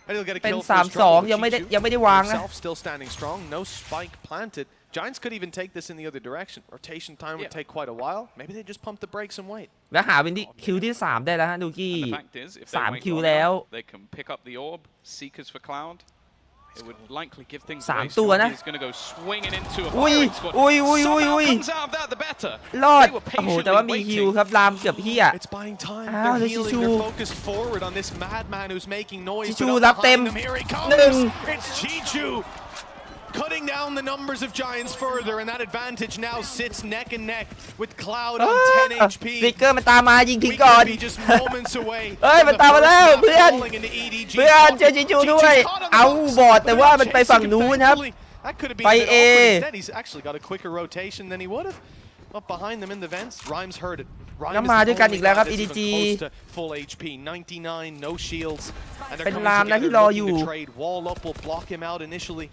And he'll get a เป็น kill for his 3-2 trouble. ยังไม่ได้วางนะ Himself still standing strong. No spike planted. Giants could even take this in the other direction. Rotation time would take quite a while. Maybe they just pump the brakes and wait. แล้วหาเป็นที่คิวที่ 3 ได้แล้วฮะดูกี้ And the fact is, if they 3 wait คิว long แล้ว enough, they can pick up the orb, seekers for Cloud. It would likely give things 3 away. ตัวนะ He's going to go swinging into a อุ้ย firing squad. อุ้ย Somehow comes out of that the better. รอด They were โอ้โหแต่ว่ามี patiently ฮิว waiting. ครับลามเกือบเฮีย It's buying time. Ow, They're this is healing. Chichu. They're focused forward on this madman who's making noise. Chichu but up รับเต็ม behind them. Here he comes. หนึ่ง It's Chichu. Cutting down the numbers of Giants further, and that advantage now sits neck and neck with Cloud on 10 HP. สติกเกอร์มันตามมายิงทิ้ง We ก่อน could be just moments away เอ้ย from มัน the ตามมา first แล้ว map เพื่อน falling into EDG. เพื่อนเจอจิจูด้วย caught on the เอา box, บอดแต่ but ว่า they're มันไปฝั่ง chasing him นู้นครับ thankfully. That could have been ไป a bit A awkward. Instead, he's actually got a quicker rotation than he would have. Up behind them in the vents, Rhymes heard it. Rhymes แล้วมาด้วยกันอีกแล้วครับ is the only EDG guy that's even close to full HP, 99, no shields, and they're เป็น coming รามนะ together ที่รอ looking อยู่ to trade. Wall up will block him out initially.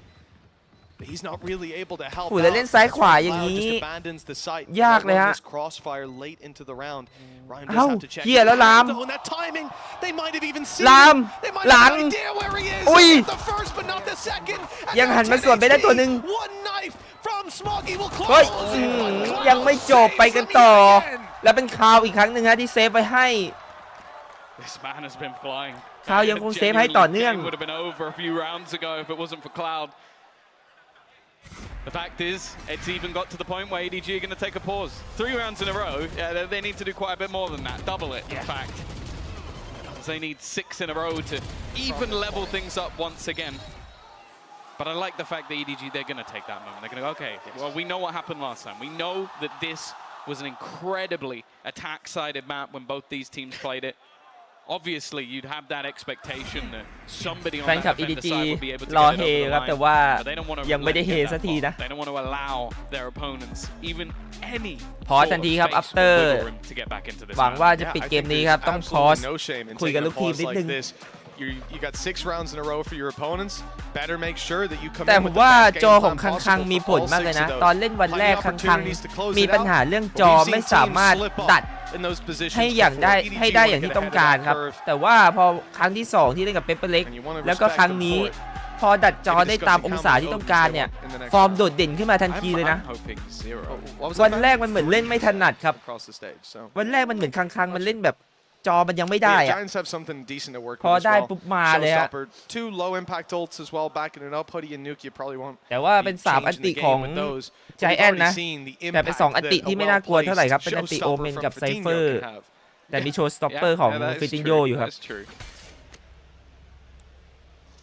But he's not really able to help โอ้ยแล้วเล่น out. ซ้ายขวา Cloud อย่างนี้ just abandons the site. ยากเลยฮะ This crossfire late into the round. Rhyme เอ้า just have to check. เหี้ยแล้วลาม Oh, and that timing, they might have even seen ลาม him. They might หลั have ง an idea where he is. อุ้ย The first but not the second. And ยัง now หันมา 10 สวนไปได้ตัวหนึ่ง One knife from Smoggy will เฮ้ย close. ยังไม่จบไปกันต่อ แล้วเป็นคาวอีกครั้งหนึ่งฮะที่เซฟไว้ให้ This man has been flying. คาวยังคงเซฟให้ต่อเนื่อง Genuinely, game would have been over a few rounds ago if it wasn't for Cloud. The fact is, it's even got to the point where EDG are going to take a pause. 3 rounds in a row, yeah, they need to do quite a bit more than that. Double it, in fact. They need 6 in a row to even level things up once again. But I like the fact that EDG, they're going to take that moment. They're going to go, okay, well, we know what happened last time. We know that this was an incredibly attack-sided map when both these teams played it. Obviously, you'd have that expectation that somebody on แฟนคลับ that defender EDG side would be able to รอ get เฮ it over the ครับ line. แต่ว่า But they don't want to ยังไม่ได้ let เฮ it get สัก that ที far. นะ They don't want to allow their opponents even any พอส sort ทั of นทีครับ space or after wiggle room to get back into this หวัง match. ว่าจะปิดเกมนี้ครับ ต้องพอส No shame in คุยกับ taking ลู a กทีม pause นิดนึง like this. You got 6 rounds in a row for your opponents. Better make sure that you come แต่ in ผ with ม the ว่า best จอ game ของ plan คัง possible มี for ผล all มากเลย 6 นะ of ตอน those. เล่นวันแรก Plenty คัง opportunities to close มี it ปัญ out. หาเรื่อง But จอ we've seen ไม่สามารถ teams slip up ดัด in those positions ให้อย่าง before. ได้ EDG ให้ได้ wanna อย่าง get ที่ต้อง ahead of การ that ครับ curve. แต่ว่าพอครั้งที่ 2 ที่เล่นกับเปเปอร์เล็ก And you wanna แล้วก็ respect ครั้ง them นี้ for it. พอดัดจอได้ตามองศาที่ต้องการเนี่ย ฟอร์มโดดเด่นขึ้นมาทันทีเลยนะ I'm hoping 0. What was วัน that แร back? กมันเหมือนเล่นไม่ถนัดครับ Across the stage. So วันแรกมันเหมือนคังมันเล่นแบบจอมันยังไม่ได้ yeah, อะ Giants have something decent to work พอ with as ได้ well. ปุ๊บมาเลยฮะ Showstopper, 2 low impact ults as well, backing it up. Hoodie and Nuke, you probably won't แต่ว่าเป็น be 3 อัน changing ติ the ของ game with those. But we've Giant already นะ seen the แต่เป็น impact 2 อันติ that ที่ a ไม่น่ากลัวเท่าไหร่ครับ เป็นอัน well-placed ติโอเมน Showstopper กับ from ไซเฟอ Fittinho ร์ can have. แต่มีโชว์สต็อปเปอร์ของ that is ฟิตินโย true. อยู่ครับ That's true.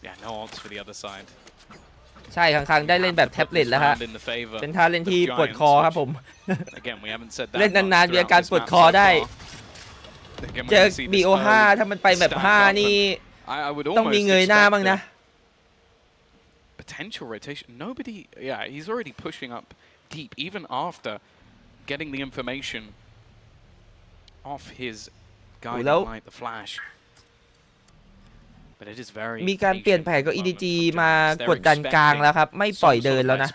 Yeah, no odds for the other side. ใช่คังได้เล่นแบบแท็บเล็ตแล้วฮะ In the favor เป็นท่าเล่นที่ปวดคอครับผม Again, we haven't said that เล่นนานๆ much มีอาการ throughout ปวด this คอ map so ได้ far. Again, we เจอ can see this BO5 code ถ้ามันไปแบบ stack up 5 นี่ and I would ต้องมี almost เงยหน้า expect บ้างนะ the potential rotation. Nobody, yeah, he's already pushing up deep, even after getting the information off his guiding Hello? light, the flash. But it is very มีการเปลี่ยนแผนกับ EDG มากดดันกลางแล้วครับ ไม่ปล่อยเดินแล้วนะ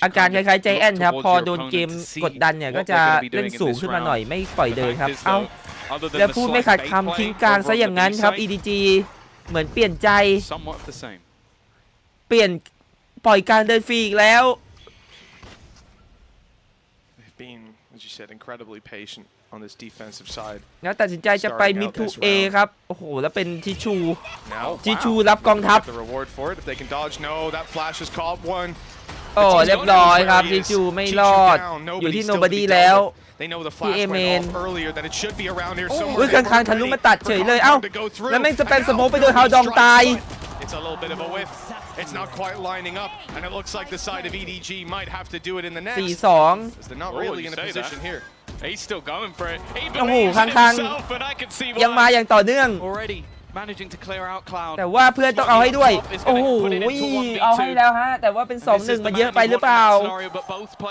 อาการคล้ายๆใจแอนครับ พอโดนเกมกดดันเนี่ยก็จะเล่นสูงขึ้นมาหน่อยไม่ปล่อยเดินครับ เอ้าแล้วพูดไม่ขาดคำทิ้งกลางซะอย่างนั้นครับ EDG เหมือนเปลี่ยนใจ somewhat the same. เปลี่ยนปล่อยการเดินฟรีอีกแล้ว They've been, as you said, incredibly patient on this defensive side. แล้วตัดสินใจจะไปมิดทูเอครับ โอ้โห แล้วเป็นทิชชู Now, ทิชชูรับกองทัพ get the reward for it if they can dodge. No, that flash is caught one. โอ้เรียบร้อยครับทิชชูไม่รอด อยู่ที่โนบอดี้แล้ว They know the flash went off earlier that it should be around here อุ้ย somewhere. ข้างๆทะลุมาตัดเฉยเลย เอ้า แล้วแม่งจะเป็นสโมกไปโดนฮาวดองตาย It's a little bit of a whiff. It's not quite lining up, and it looks like the side of EDG might have to do it in the next. 4-2 As they're not Oh, really you in a say position that. here. He's still going for it. He โอ้โห believes in ข้าง himself, and I can see ๆยังมา why. อย่างต่อเนื่อง Already managing to clear out Cloud. แต่ว่าเพื่อนต้องเอาให้ด้วยโอ้โหเอาให้แล้วฮะแต่ว่าเป็น 2-1 มันเยอะไปหรือเปล่า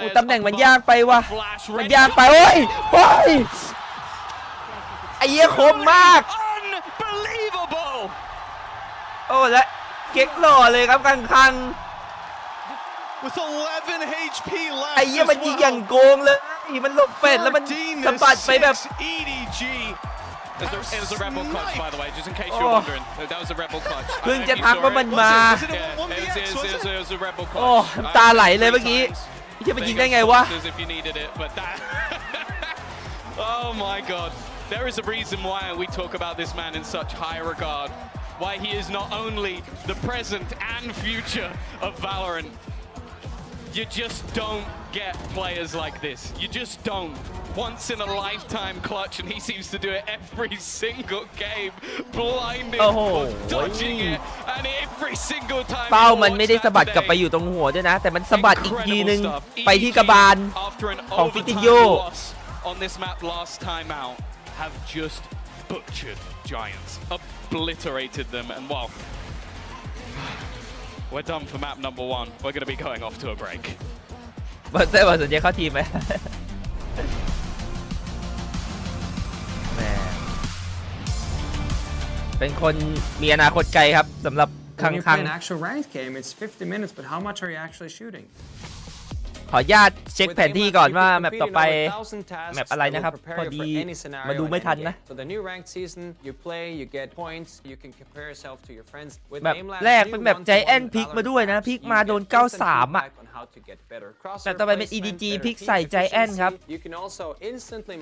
โอ้ตำแหน่งมันยากไปว่ะมันยากไปโอ้ยโอ้ยไอ้เหี้ยคมมาก Unbelievable. โอ้และเก๊กหล่อเลยครับคัง With 11 HP ไอ้ left เหี้ยมันยิงอย่างโกงเลยมันหลบเป็ดแล้วมันสะบัดไปแบบ EDG. It was a rebel clutch, by the way, just in case you're wondering. That was a rebel clutch. เพิ่งจะทักว่ามันมา Yeah, it was a rebel โอ้ clutch. น้ำตาไหลเลยเมื่อกี้เหี้ยมันยิงได้ไงวะ If you needed it, but that. Oh my God. There is a reason why we talk about this man in such high regard. Why he is not only the present and future of Valorant. You just don't get players like this. You just don't. Once in a lifetime clutch, and he seems to do it every single game, blinding, dodging it, and every single time. เป้ามันไม่ได้สะบัดกลับไปอยู่ตรงหัวด้วยนะแต่มันสะบัดอีกทีนึงไปที่กระบาลของฟิติโย On this map last time out, have just butchered Giants, obliterated them, and well, we're done for map number 1. We're going to be going off to a break. บอลเตอร์บอกสนใจเข้าทีมไหมแหมเป็นคนมีอนาคตไกลครับสำหรับคัง an actual ranked game, it's 50 minutes, but how much are you actually shooting? ขออนุญาตเช็คแผนที่ก่อนว่าแมปต่อไปแมปอะไรนะครับพอดีมาดูไม่ทันนะ So the new ranked season, you play, you get points, you can compare yourself to your friends. แบบแรกเป็นแบบใจแอนพลิกมาด้วยนะพลิกมาโดน 93 อ่ะแต่ต่อไปเป็น EDG พลิกใส่ใจแอนครับ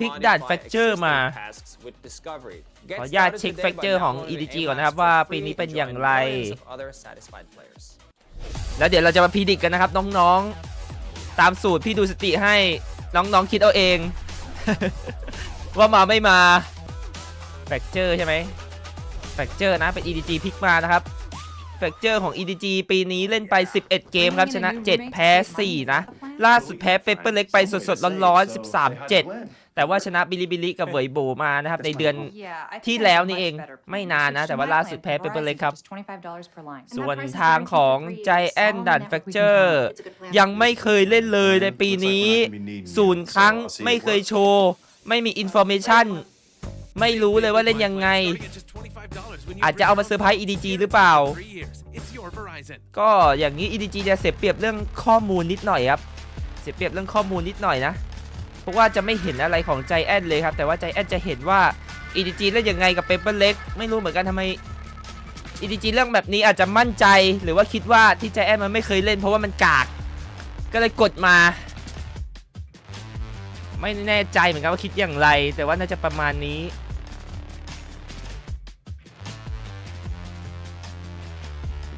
พลิกด่านแฟกเจอร์มาขออนุญาตเช็คแฟกเจอร์ของ EDG ก่อนนะครับว่าปีนี้เป็นอย่างไรแล้วเดี๋ยวเราจะมาพิจิตรกันนะครับน้องๆตามสูตรพี่ดูสติให้น้องๆคิดเอาเอง ว่ามาไม่มาแฟกเจอร์ใช่ไหมแฟกเจอร์นะเป็น EDG พลิกมานะครับแฟกเจอร์ของ EDG ปีนี้เล่นไป11เกมครับชนะ 7 แพ้ 4 นะล่าสุดแพ้เปเปอร์เล็กไปสดๆร้อนๆ 13-7 แต่ว่าชนะบิลิบิลิกับเวยโบมานะครับในเดือนที่แล้วนี่เองไม่นานนะแต่ว่าล่าสุดแพ้เปเปอร์เล็กครับส่วนทางของใจแอนดันแฟกเจอร์ยังไม่เคยเล่นเลยในปีนี้0 ครั้งไม่เคยโชว์ไม่มีอินฟอร์เมชันไม่รู้เลยว่าเล่นยังไงอาจจะเอามาเซอร์ไพรส์ EDG หรือเปล่าก็อย่างนี้ EDG จะเสียเปรียบเรื่องข้อมูลนิดหน่อยครับเสียเปรียบเรื่องข้อมูลนิดหน่อยนะเพราะว่าจะไม่เห็นอะไรของใจแอนเลยครับแต่ว่าใจแอนจะเห็นว่า EDG เล่นยังไงกับเปเปอร์เล็กไม่รู้เหมือนกันทำไม EDG เรื่องแบบนี้อาจจะมั่นใจหรือว่าคิดว่าที่ใจแอนมันไม่เคยเล่นเพราะว่ามันกากก็เลยกดมาไม่แน่ใจเหมือนกันว่าคิดอย่างไรแต่ว่าน่าจะประมาณนี้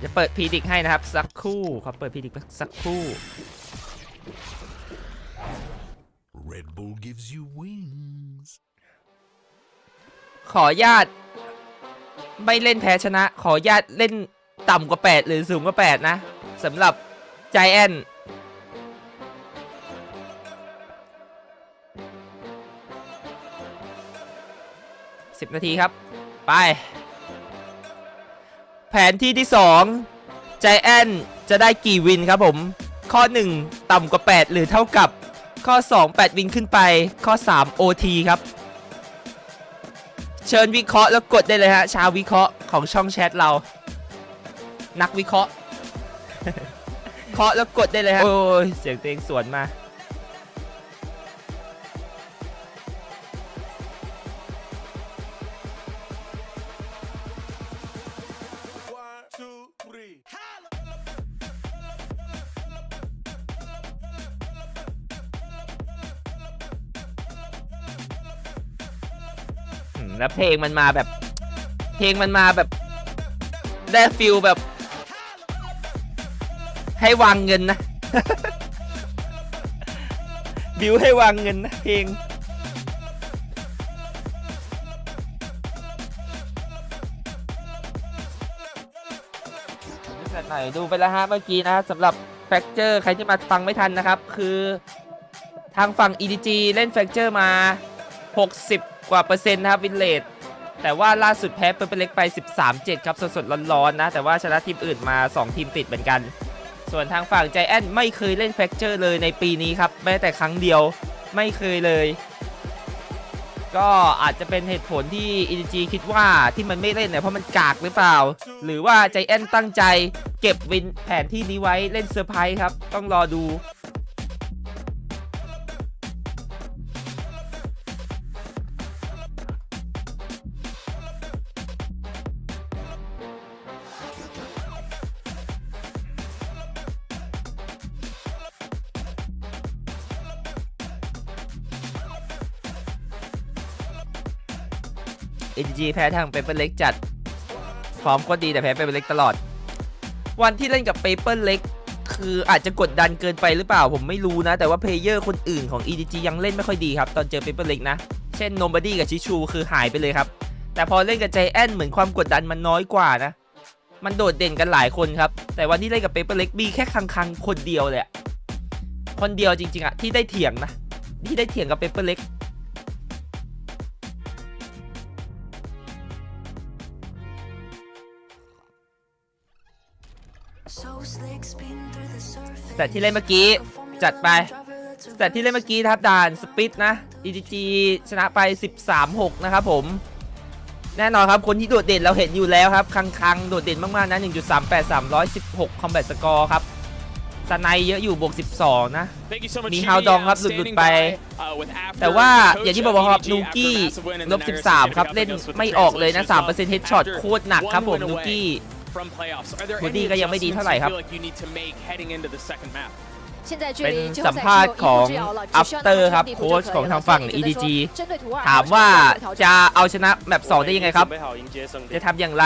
จะเปิดพีดิกให้นะครับสักครู่ขอเปิดพีดิกสักครู่ Red Bull gives you wings. ขอญาตไม่เล่นแพ้ชนะขอญาตเล่นต่ำกว่า8หรือสูงกว่า8นะสำหรับใจแอน10 นาทีครับไปแผนที่ที่2ใจแอนจะได้กี่วินครับผมข้อ1ต่ำกว่า8หรือเท่ากับข้อ2 8วินขึ้นไปข้อ3 OT ครับเชิญวิเคราะห์แล้วกดได้เลยฮะชาววิเคราะห์ของช่องแชทเรานักวิเคราะห์ เคาะแล้วกดได้เลยฮะโอ้ยเสียงตัวเองสวนมาแล้วเพลงมันมาแบบได้ฟิลแบบให้วางเงินนะ บิวให้วางเงินนะเพลงไหนดูไปแล้วฮะเมื่อกี้นะสำหรับแฟกเจอร์ใครที่มาฟังไม่ทันนะครับคือ ทางฝั่ง EDG เล่นแฟกเจอร์มา60กว่า%นะครับวินเลดแต่ว่าล่าสุดแพ้เปเปอร์เล็กไป 13-7 ครับสดๆร้อนๆนะแต่ว่าชนะทีมอื่นมา2ทีมติดเหมือนกันส่วนทางฝั่ง GIA ไม่เคยเล่นแฟกเจอร์เลยในปีนี้ครับแม้แต่ครั้งเดียวไม่เคยเลยก็อาจจะเป็นเหตุผลที่ EDG คิดว่าที่มันไม่เล่นเนี่ยเพราะมันกากหรือเปล่าหรือว่า GIA ตั้งใจเก็บวินแผนที่นี้ไว้เล่นเซอร์ไพรส์ครับต้องรอดูEDG แพ้ทางเปเปอร์เล็กจัดพร้อมก็ดีแต่แพ้เปเปอร์เล็กตลอดวันที่เล่นกับเปเปอร์เล็กคืออาจจะกดดันเกินไปหรือเปล่าผมไม่รู้นะแต่ว่าเพลเยอร์คนอื่นของ EDG ยังเล่นไม่ค่อยดีครับตอนเจอเปเปอร์เล็กนะเช่น Nobody กับชิชูคือหายไปเลยครับแต่พอเล่นกับ GIA เหมือนความกดดันมันน้อยกว่านะมันโดดเด่นกันหลายคนครับแต่วันที่เล่นกับเปเปอร์เล็กมีแค่คังคนเดียวเลยคนเดียวจริงๆอะที่ได้เถียงนะที่ได้เถียงกับเปเปอร์เล็กแต่ที่เล่นเมื่อกี้จัดไปแต่ที่เล่นเมื่อกี้ครับด่านสปิดนะ EDG ชนะไป 13-6 นะครับผมแน่นอนครับคนที่โดดเด่นเราเห็นอยู่แล้วครับคังโดดเด่นมากๆนะ 1.38 316 Combat Score ครับสไนเยอะอยู่บวก 12 นะมีฮาวดองครับหลุดไปแต่ว่าอย่างที่บอกว่าครับนูกี้ลบ 13 ครับเล่นไม่ออกเลยนะ 3% Headshot โคตรหนักครับผมนูกี้บูดี้ก็ยังไม่ดีเท่าไหร่ครับเป็นสัมภาษณ์ของ After ครับโค้ชของทางฝั่ง EDG ถามว่าจะเอาชนะแมป2ได้ยังไงครับจะทำอย่างไร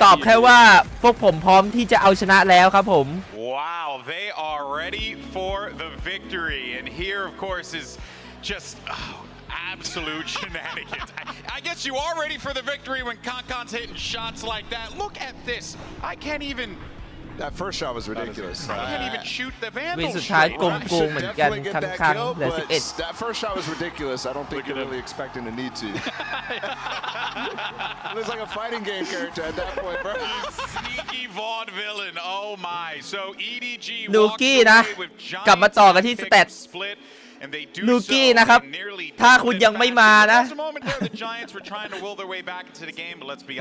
ตอบแค่ว่าพวกผมพร้อมที่จะเอาชนะแล้วครับผม Wow, they are ready for the victory and here of course is just absolute shenanigans. I guess you are ready for the victory when Concon's hitting shots like that. Look at this. I can't even. That first shot was ridiculous. I can't even shoot the Vandal. วินสุดท้ายกลมๆเหมือนกันคังเหลือ11 That first shot was ridiculous. I don't think you're really expecting to need to. It was like a fighting game character at that point, bro. Sneaky Vaughn villain. Oh my. So EDG นูกี้นะกลับมาต่อกันที่สเตตนูกี้นะครับถ้าคุณยังไม่มานะ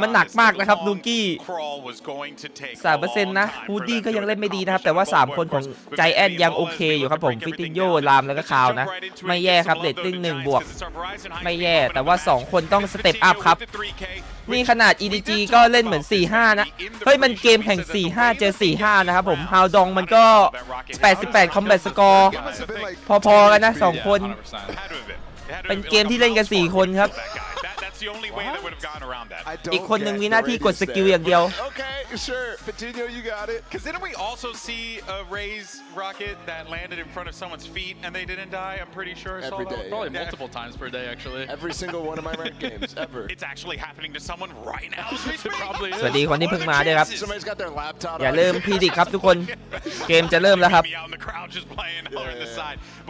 มันหนักมากนะครับนูกี้ 3% นะฮูดดี้ก็ยังเล่นไม่ดีนะครับแต่ว่า3คนของใจแอนยังโอเคอยู่ครับผมฟิตินโยรามแล้วก็คาวนะไม่แย่ครับเรตติ้ง1 บวกไม่แย่แต่ว่า2คนต้องสเต็ปอัพครับนี่ขนาด EDG ก็เล่นเหมือน 4-5 นะเฮ้ยมันเกมแห่ง 4-5 เจอ 4-5 นะครับผมฮาวดองมันก็ 88 Combat Score พอๆกันนะ2 คนเป็นเกมที่เล่นกัน4 คนครับอีกคนหนึ่งมีหน้าที่กดสกิลอย่างเดียว Sure, Coutinho, you got it. Because didn't we also see a Raze rocket that landed in front of someone's feet and they didn't die? I'm pretty sure. Every day. Probably multiple times per day, actually. Every single one of my ranked games, ever. It's actually happening to someone right now. สวัสดีคนที่เพิ่งมาด้วยครับ Somebody's got their laptop. อย่าลืมพีดิกครับทุกคนเกมจะเริ่มแล้วครับ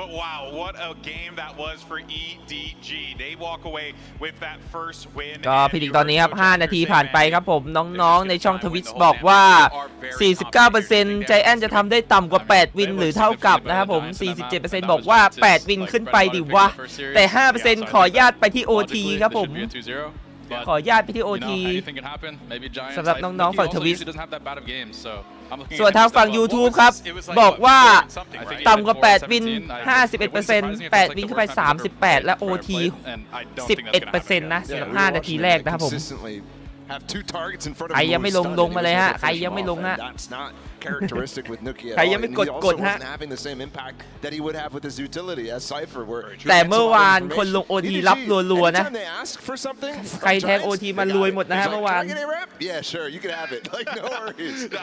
But wow, what a game that was for EDG. They walk away with that first win. ก็พีดิกตอนนี้ครับ5 นาทีผ่านไปครับผมน้องๆในช่องทวิตบอกว่า 49% ใจแอนจะทำได้ต่ำกว่า8 วินหรือเท่ากับนะครับผม 47% บอกว่า8 วินขึ้นไปดิวะแต่ 5% ขอญาตไปที่ OT ครับผมขอญาตไปที่ OT สำหรับน้องๆฝั่งทวิตส่วนทางฝั่ง YouTube ครับบอกว่าต่ำกว่า8 วิน 51% 8 วินขึ้นไป 38 และ OT 11% นะสำหรับ5 นาทีแรกนะครับผม ใครยังไม่ลงมาเลยฮะใครยังไม่ลงฮะใครยังไม่กดฮะแต่เมื่อวานคนลง OT รับรัวๆนะใครแทง OT มันรวยหมดนะฮะเมื่อวาน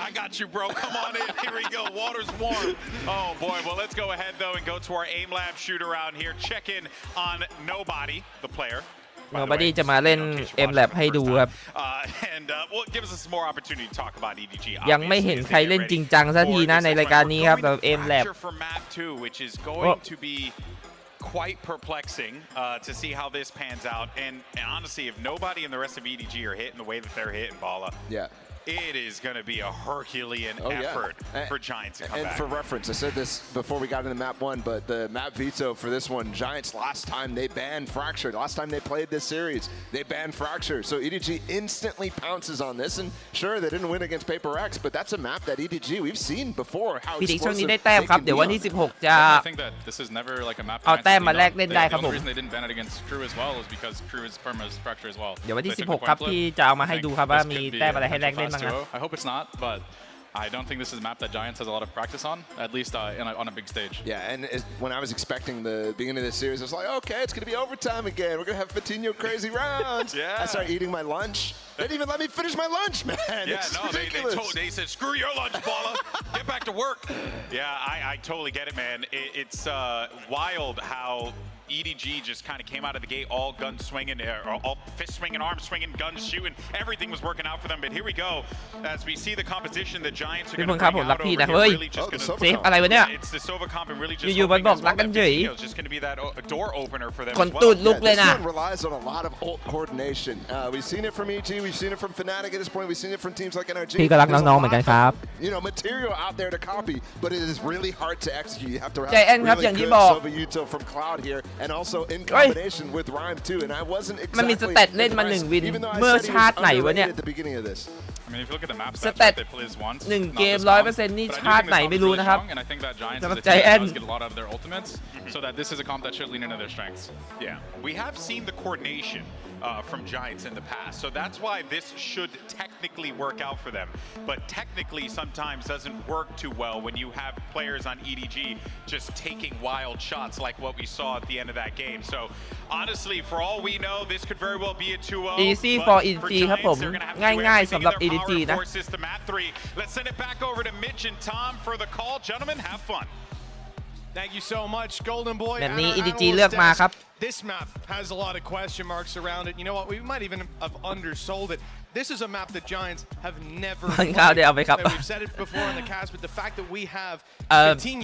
I got you, bro. Come on in. Here we go. Water's warm. Oh boy. Well, let's go ahead though and go to our aim lab shoot around here. Check in on Nobody, the player. Nobody จะมาเล่น M-Lab ให้ดูครับ ยังไม่เห็นใครเล่นจริงจังสักทีนะในรายการนี้ครับแบบ M-Lab quite perplexing to see how this pans out. And honestly, if nobody in the rest of EDG are hitting the way that they're hitting, Bala, it is going to be a Herculean effort for Giants to come back. And for reference, I said this before we got into map 1, but the map veto for this one, Giants last time they banned Fracture. Last time they played this series, they banned Fracture. So EDG instantly pounces on this. And sure, they didn't win against Paper X, but that's a map that EDG, we've seen before how explosive ช่วงนี้ they ได้แต้มครับ can เดี๋ยว be วันที่ on. 16 จะ I think that this is never like a map เอาแต้มมาแลกเล่นได้ครับ the ผ only ม reason they didn't ban it against Crew as well is because Crew is perma Fracture as well. เดี๋ยววันที่ They took the 16 ครับ coin flip. ที่จะเอามาให้ I ดู think ครับว่า this มี could be แต้มอะไร a ให้แลกเล่น potential บ้างนะ fast 2-0. I hope it's not, but I don't think this is a map that Giants has a lot of practice on, at least on a big stage. Yeah, and when I was expecting the beginning of this series, I was like, okay, it's going to be overtime again. We're going to have Fatinho crazy rounds. I started eating my lunch. They didn't even let me finish my lunch, man. Yeah, it's no, ridiculous. they said, screw your lunch, Bala. Get back to work. Yeah, I totally get it, man. It's wild how EDG just kind of came out of the gate all guns swinging, or all fist swinging, arm swinging, guns shooting. Everything was working out for them. But here we go. As we see the composition, the Giants are going to bring out over here. Really just going to เซฟอะไรวะเนี่ย It's the Sova comp and really just อยู่ๆมันบอกรักกันเฉย it's just going to be that door opener for them คน as ตูด well. ลุกเลย This นะ one relies on a lot of ult coordination. We've seen it from EG, we've seen it from Fnatic at this point, we've seen it from teams like NRG. พี่ก็รักน้องๆเหมือนกันครับ You know, material out there to copy, but it is really hard to execute. You have to have Giant ครับ really อย่างที่ good บอก Sova Util from Cloud here, and also in combination with Rhyme too. And I wasn't มันมี exactly สเตตเล่นมา 1 วิน even though I เมื่อ said he ชาติ was ไหนวะเนี่ย underrated at the beginning of this. I mean, if you look at the map Stat stats, they play this once. 1 เกม not this comp. 100% นี่ But I do ชาติ think ไหน this comp ไม่ is รู้ really นะครับ strong, and I think that Giants สำหรับ is a team that Giant does get a lot out of their ultimates, so that this is a comp that should lean into their strengths. Yeah, we have seen the coordination from Giants in the past, so that's why this should technically work out for them. But technically, sometimes doesn't work too well when you have players on EDG just taking wild shots like what we saw at the end of that game. So honestly, for all we know, this could very well be a 2-0. Easy but for for EDG Giants, ครับผม they're gonna have to do ง่ายๆ everything สำหรับ in their EDG power to นะ force this to map 3. Let's send it back over to Mitch and Tom for the call. Gentlemen, have fun. Thank you so much, Golden Boy. แบบนี้ And our EDG analyst เลือกมาครับ desk, This map has a lot of question marks around it. You know what? We might even have undersold it. This is a map that Giants have never ฟังข่าวเดี๋ยวเอาไปครับ played. We've said it before in the cast, but the fact that we have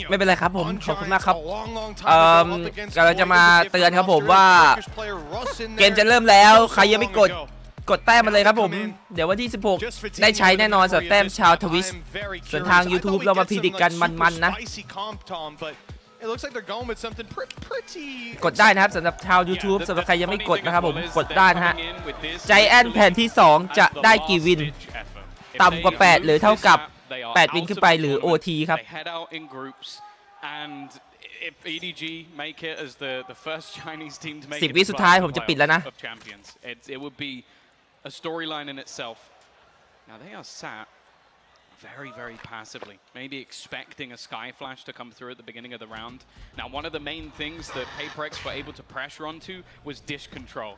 ไม่ Fatinho เป็นไรครับผม on ขอบคุณมาก Giants ครับ a long time ago up against กำลังจะมา Void, เตือนครับผม different ว่า roster, Turkish player Russ in เกม there จะเริ่มแล้ว so ใครยังไม่ long กด ago. กดแต้มมาเลยครับผม เดี๋ยววันที่ Just 16 ได้ใช้แน่นอนสำหรับแต้มชาวทวิช I'm very ส่วน curious. ทาง I YouTube thought เรา we'd มา get พิ some, จิต like, กัน super มันๆนะ spicy comp, Tom, but it looks like they're going with something pretty กดได้นะครับสำหรับชาว YouTube สำหรับใครยังไม่กดนะครับผมกดได้นะฮะ Giant แผ่นที่ 2 จะได้กี่วิน ต่ำกว่า 8 หรือเท่ากับ 8 วินขึ้นไปหรือ OT ครับ They head out in groups, and if EDG make it as the first Chinese team to make 10 it วิ to สุดท้าย the ผมจะปิดแล้วนะ playoff of champions, it would be a storyline in itself. Now they are sat very, very passively, maybe expecting a sky flash to come through at the beginning of the round. Now, one of the main things that Paperex were able to pressure onto was dish control.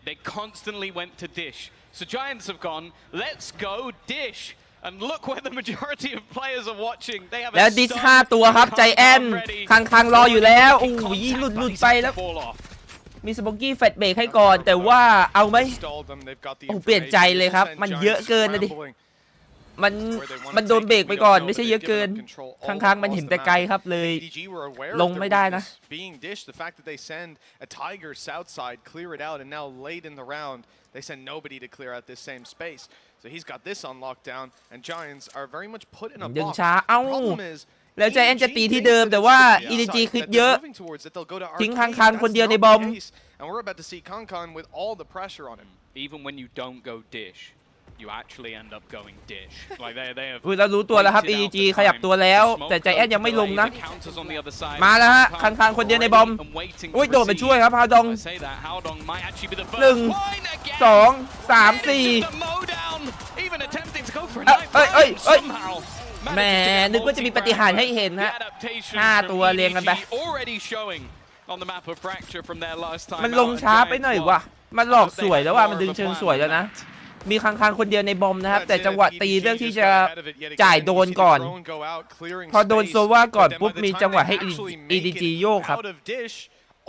They constantly went to dish. So Giants have gone, let's go dish. And look where the majority of players are watching. They have แล้ว a ดิส stun 5 ตัวครับ come Giant ready. ค้างๆรออยู่แล้วโอ้โห Contact, หลุ but ด he's ไป had แล้ว to fall off. มีสโมกี้แฟตเบรกให้ก่อน แต่ว่าเอาไหม stalled them. They've got the โอ้เปลี่ยนใจเลยครับ information. มันเยอะเกินนะดิ Scrambling. มันโดนเบรกไปก่อนไม่ใช่เยอะเกินค้างๆมันเห็นแต่ไกลครับเลย EDG were aware ล of ง their ไม่ได้นะ weakness being dished. The fact that they send a Tiger south side, clear it out, and now late in the round they send nobody to clear out this same space. So he's got this on lockdown, and Giants are very much put in a ดึง box. ช้าเอ้า Problem is แล้ว Giant จะตีที่เดิมแต่ว่า EDG คลิกเยอะ ทิ้งค้างๆคนเดียวในบอม And we're about to see Kankan with all the pressure on him. Even when you don't go dish, you actually end up going dish. Like they have เรารู้ตัวแล้วครับ EDG ขยับตัวแล้ว แต่ Giant ยังไม่ลงนะ counters on the other side. มาแล้วฮะค้างๆคนเดียวในบอม อุ้ยโดดไปช่วยครับฮาดอง I say that Howdong might actually be the first หนึ่ง point again. สองสาม And สี่ it's just a mowdown, even attempting to go for a เอ้ย knife เอ้ย round เอ้ย somehow. แหมนึกว่าจะมีปาฏิหาริย์ให้เห็นฮะ 5 ตัวเรียงกันไป already showing on the map of Fracture from their last time มันลงช้าไปหน่อยว่ะ มันหลอกสวยแล้วว่ะ มันดึงเชิงสวยแล้วนะ มีค้างๆคนเดียวในบอมนะครับ แต่จังหวะตีเลือกที่จะจ่ายโดนก่อน พอโดนโซว่าก่อนปุ๊บมีจังหวะให้ EDG โยกครับ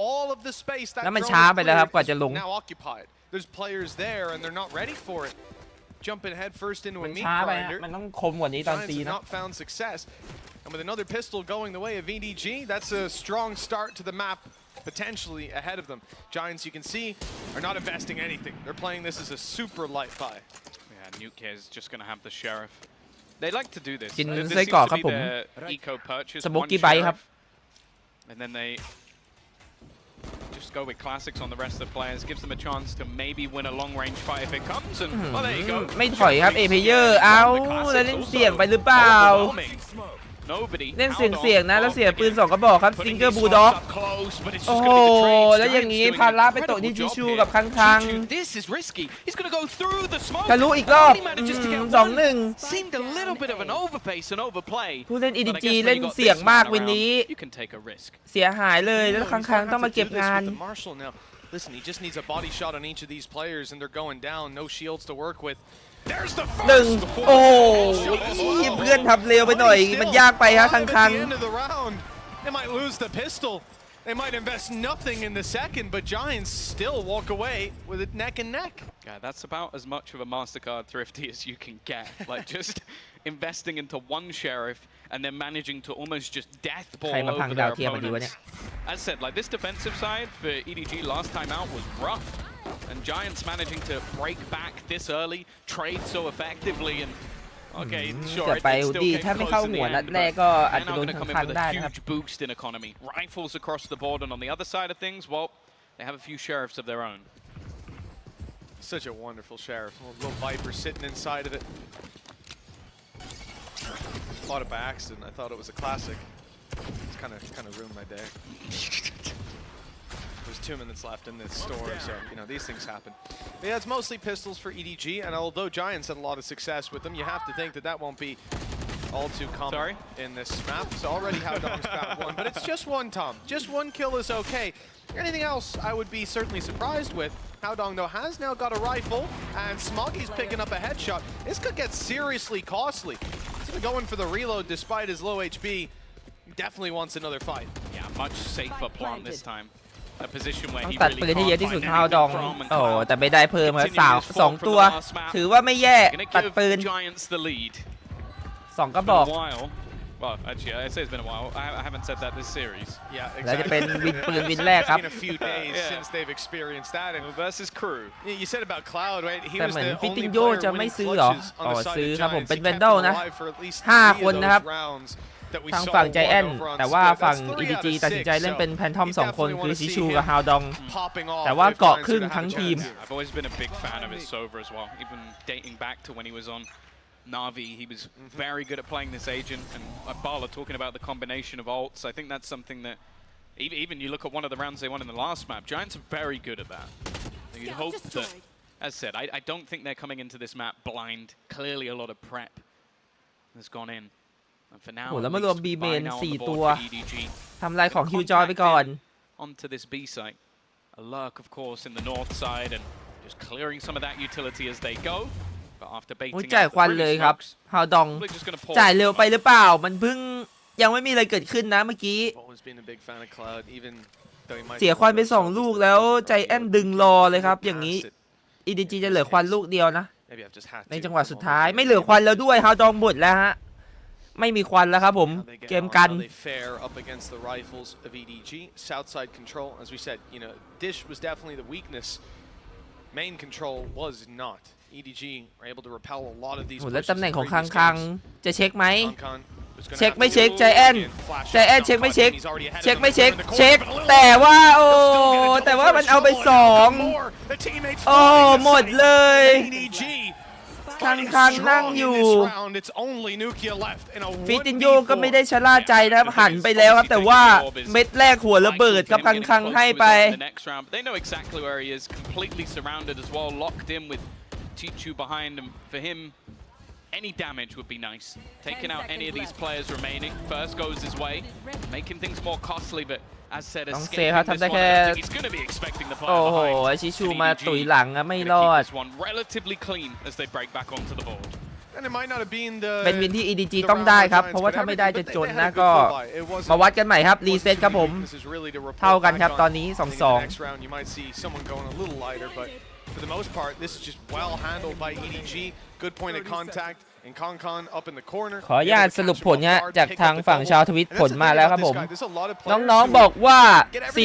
all of the space that แล้วมัน drone ช้า was ไปแล้วครับ cleared กว่าจะลง is now occupied. There's players there and they're not ready for it. Jumping head first into มั a น meat ช้าไปฮะ grinder. มันต้องคมกว่านี้ตอน Giants ตี have นะ not found success. And with another pistol going the way of EDG, that's a strong start to the map, potentially ahead of them. Giants, you can see, are not investing anything. They're playing this as a super light buy. Yeah, Nuke is just going to have the sheriff. They like to do this. กิน This ไส้ seems กรอก to ครับ be ผม their eco purchase. สโมก One กี้ไบต์ครับ sheriff, and then they just go with classics on the rest of the players. Gives them a chance to maybe win a long range fight if it comes. And well, there you go. ไม่ถอยครับเอเพเยอร์เอาแล้วเล่นเสี่ยงไปหรือเปล่า Nobody. เล่นเสี่ยงนะแล้วเสียปืน2กระบอกครับซิงเกิลบูลด็อกโอ้โหแล้วอย่างนี้พาราไปตกที่จิชูกับคัง This is risky. He's going to go through the smoke. ทะลุอีกรอบ 2-1 Seemed a little bit of an overpace and overplay. ผู้เล่น But I EDG guess when เล่น you got เสี่ยง this มาก man วันนี้ around, you can take a risk. เสียหายเลยแล้วคังต้องมาเก็บงาน Marshall now. Listen, he just needs a body shot on each of these players, and they're going down. No shields to work with. There's the หนึ่ง first. โอ้โหเพื่อนทำเร็วไปหน่อยมันยากไปฮะคัง At the end of the round, they might lose the pistol. They might invest nothing in the second, but Giants still walk away with it neck and neck. Yeah, that's about as much of a MasterCard thrifty as you can get. Like just investing into one sheriff and then managing to almost just death ball ใครมาพัง over ดาว their เทียมมาดีวะเนี่ย opponents. As said, like this defensive side for EDG last time out was rough. And Giants managing to break back this early, trade so effectively, and okay, sure, จะ it ไป still ดี came ถ้าไม่ close เข้า in หัว the นัด end, แรก but ก็อาจ they're จะ now โดน going to come in คัง with ได้ a นะครับ huge boost in economy. Rifles across the board, and on the other side of things, well, they have a few sheriffs of their own. Such a wonderful sheriff. Little Viper sitting inside of it. Bought it by accident. I thought it was a classic. It's kind of ruined my day. There's 2 minutes left in this storm, so you know these things happen. But yeah, it's mostly pistols for EDG, and although Giants had a lot of success with them, you have to think that that won't be all too common in this map. So already Howdong's found one, but it's just one, Tom. Just one kill is okay. Anything else I would be certainly surprised with. Howdong, though, has now got a rifle, and Smoggy's picking up a headshot. This could get seriously costly. He's even going for the reload despite his low HP. He definitely wants another fight. Yeah, much safer plant this time. A position where ต้อง he ตัด really ปืนที่เยอะ can't ที่สุด find ฮาวดอง anything from, and โอ้ Cloud แต่ไม่ได้เพิ่มครับ2 ตัว ถือว่าไม่แย่ gonna ตัด give ปืน Giants the lead. 2 กระ Been บอก a while. Well, actually, I say it's been a while. I haven't said that this series. Yeah, แล้วจะ exactly. เป็นวินปืนวินแรกครับ It's been a few days Yeah. since they've experienced that. And Versus crew. you said about Cloud, right? He แต่ was เหมือน the ฟิต only ติงโย player จะไม่ winning ซื้อเหรอ clutches อ๋อ on the side ซื้อ of ครับผม Giants. เป็น He แวน kept ดอล them นะ alive for at least 5 3 คน of นะครับ those rounds that we ทาง saw ฝั่ง one ใจแอน over on แต่ว่า split. ฝั่ง That's 3 EDG out of ตัดสินใจ 6, เล่น so เป็นแพนทอม you 2 คน definitely คือ wanna ชิ see ชูกับ him ฮาวดอง popping off แต่ว่า if เกาะ Giants ครึ่ง were to have ทั้ง a ทีม chance. I've always been a big fan of his Sova as well, even dating back to when he was on Na'Vi. He was very good at playing this agent, and Bala talking about the combination of ults. I think that's something that even you look at one of the rounds they won in the last map, Giants are very good at that. You'd hope that, as said, I don't think they're coming into this map blind. Clearly a lot of prep has gone in. And for now, โห at แล้วมารวม least, B Bye main now on 4 the board ตัว for EDG. ทำลายของคิวจอยไปก่อน Onto this B site. A lurk, of course, in the north side, and just clearing some of that utility as they go. But after โอ้ย baiting จ่าย out ควัน the เลย free ครับ smokes, ฮาวดอง probably just gonna pause. จ่ายเร็วไปหรือเปล่า มันเพิ่งยังไม่มีอะไรเกิดขึ้นนะเมื่อกี้ I've always been a big fan of Cloud, even though he might เสียควันไป2 ลูกแล้วใจแอนดึงรอเลยครับอย่างนี้ EDG จะเหลือควันลูกเดียวนะ Maybe I've just had ใน to จังหวะ for a สุด moment. ท้ายไม่เหลือควันแล้วด้วยฮาวดองหมดแล้วฮะไม่มีควันแล้วครับผม How they get เกม on, กัน how they fare up against the rifles of EDG. Southside control, as we said, you know, Dish was definitely the weakness. Main control was not. EDG were able to repel a lot of these โหแล้ว pushes ตำแหน่ง in ของ previous คัง games. จะเช็คไหม Kankan was gonna เช็ค have ไม่ to เช็ค move ใจแอน in, flash ใจแอน shot, เช็ค not ไม่เช็ค caught him, he's already ahead of เช็ค them, ไม่ but เช็ค they're in the เช็ค corner, but แต่ว่าโอ้ they'll still get a แต่ double ว่า for มัน his เอาไป shoulder. 2 More. The teammates โอ้ flying the หมด site. เลย EDG คัง fighting คังนั่ง strong อ in ยู่ this round. It's only Nukia left in a ฟิตินโย 1v4. ก็ไม่ได้ชะล่าใจนะครับหันไปแล้วครับแต่ว่าเม็ดแรกหัวระเบิดครับคังให้ไป The next round, but they know exactly where he is, completely surrounded as well, locked in with Chichu behind him. For him, any damage would be nice. Taking out any of these players remaining, first goes his way, making things more costly, but as said, ต้องเซ escaping ครับ this ทำได้ one, แค่ I don't think he's going to be expecting the โอ้ player โห behind. ชิชู And มา EDG ตุยหลังอะไม่ gonna รอ keep ด this one relatively clean as they break back onto the board. เป็นวินที่ EDG ต้องได้ครับเพราะว่าถ้าไม่ได้จะจนนะก็มาวัดกันใหม่ครับรีเซ็ตครับผมเท่ากันครับตอนนี้ 2-2 For the most part, this is just well handled by EDG. Good point of contact. And Con up in the corner. ขออนุญาตสรุปผลฮะจากทางฝั่งชาวทวิตผลมาแล้วครับผมน้องๆบอกว่า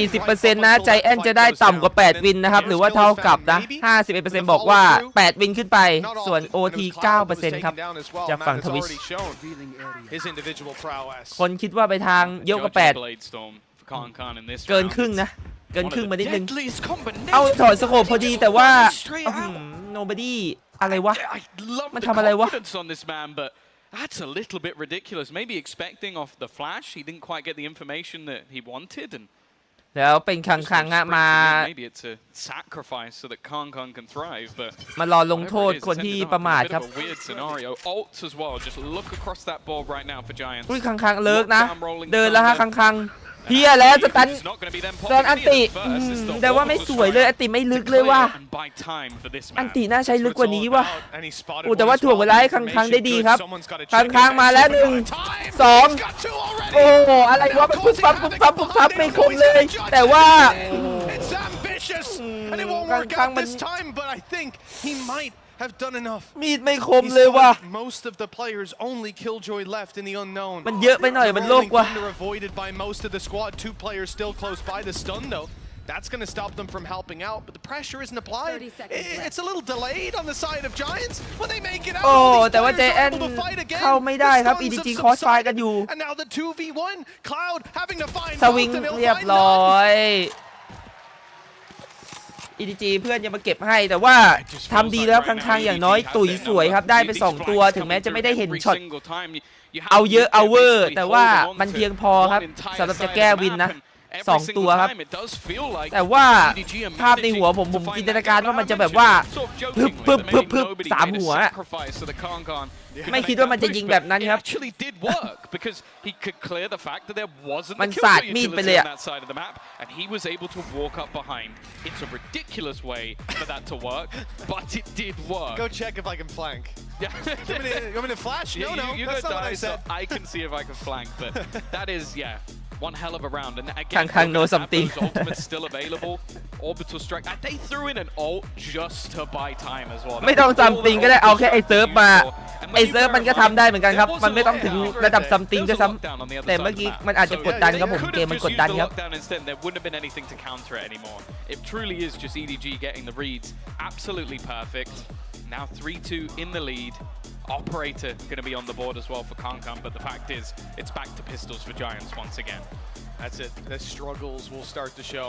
40% นะใจแอนจะได้ต่ำกว่า8วินนะครับหรือว่าเท่ากับนะ 51% บอกว่า8วินขึ้นไปส่วน OT 9% ครับจากฝั่งทวิตคนคิดว่าไปทางเยอะกว่า8เกินครึ่งนะเกินครึ่งมานิดนึงเอาถอดสโคปพอดีแต่ว่า nobody อะไรวะมันทำอะไรวะ That's a little bit ridiculous. Maybe expecting off the flash, he didn't quite get the information that he wanted, and แล้วเป็นครั้งๆมา maybe it's a sacrifice so that Con can thrive. But มารอลงโทษคนที่ประมาทครับ weird scenario. Ults as well. Just look across that board right now for Giants. อุ้ยครั้งๆเลิกนะเดินแล้วฮะครั้งๆเฮียแล้วสตันอันติแต่ว่าไม่สวยเลยอันติไม่ลึกเลยว่ะอันติน่าใช้ลึกกว่านี้ว่ะแต่ว่าถ่วงเวลาให้ครั้งๆได้ดีครับครั้งๆมาแล้ว1 2โอ้โหอะไรวะมันปุ๊บปั๊บไม่คมเลยแต่ว่าครั้งๆมัน have done enough. มีดไม่คมเลยว่ะ Most of the players only Killjoy left in the unknown. มันเยอะไปหน่อยมันโลกว่ะ avoided by most of the squad. 2 players still close by the stun though. That's going to stop them from helping out, but the pressure isn't applied. It's a little delayed on the side of Giants when they make it out. โอ้แต่ว่า JN เข้าไม่ได้ครับ EDG คอสไฟกันอยู่ And now the 2v1 Cloud having to find สวิงเรียบร้อย EDG เพื่อนยังมาเก็บให้แต่ว่าทำดีแล้วครั้งๆอย่างน้อยตุ๋ยสวยครับได้ไป2ตัวถึงแม้จะไม่ได้เห็นช็อตเอาเยอะเอาเวอร์แต่ว่ามันเพียงพอครับสำหรับจะแก้วินนะ2ตัวครับแต่ว่าภาพในหัวผมจินตนาการว่ามันจะแบบว่าพึบ3หัวไม่คิดว่ามันจะยิงแบบนั้นครับมันสาดมีดไปเลยอะ and he was able to walk up behind. It's a ridiculous way for that to work, but it did work. Go check if I can flank. Yeah. You want me to flash? No, you that's go not what I die, said. so I can see if I can flank, but that is, yeah, one hell of a round. And again, Kang know something. Ultimate's still available. Orbital strike. They threw in an ult just to buy time as well. ไม่ต้องซัมติงก็ได้เอาแค่ไอ้เซิร์ฟมาไอ้เซิร์ฟมันก็ทำได้เหมือนกันครับมันไม่ต้องถึงระดับซัมติงด้วยซ้ำแต่เมื่อกี้มันอาจจะกดดันครับผมเกมมันกดดันครับ There wouldn't have been anything to counter it anymore. It truly is just EDG getting the reads absolutely perfect. Now 3-2 in the lead. Operator going to be on the board as well for Kankan, but the fact is it's back to pistols for Giants once again. That's it. The struggles will start to show.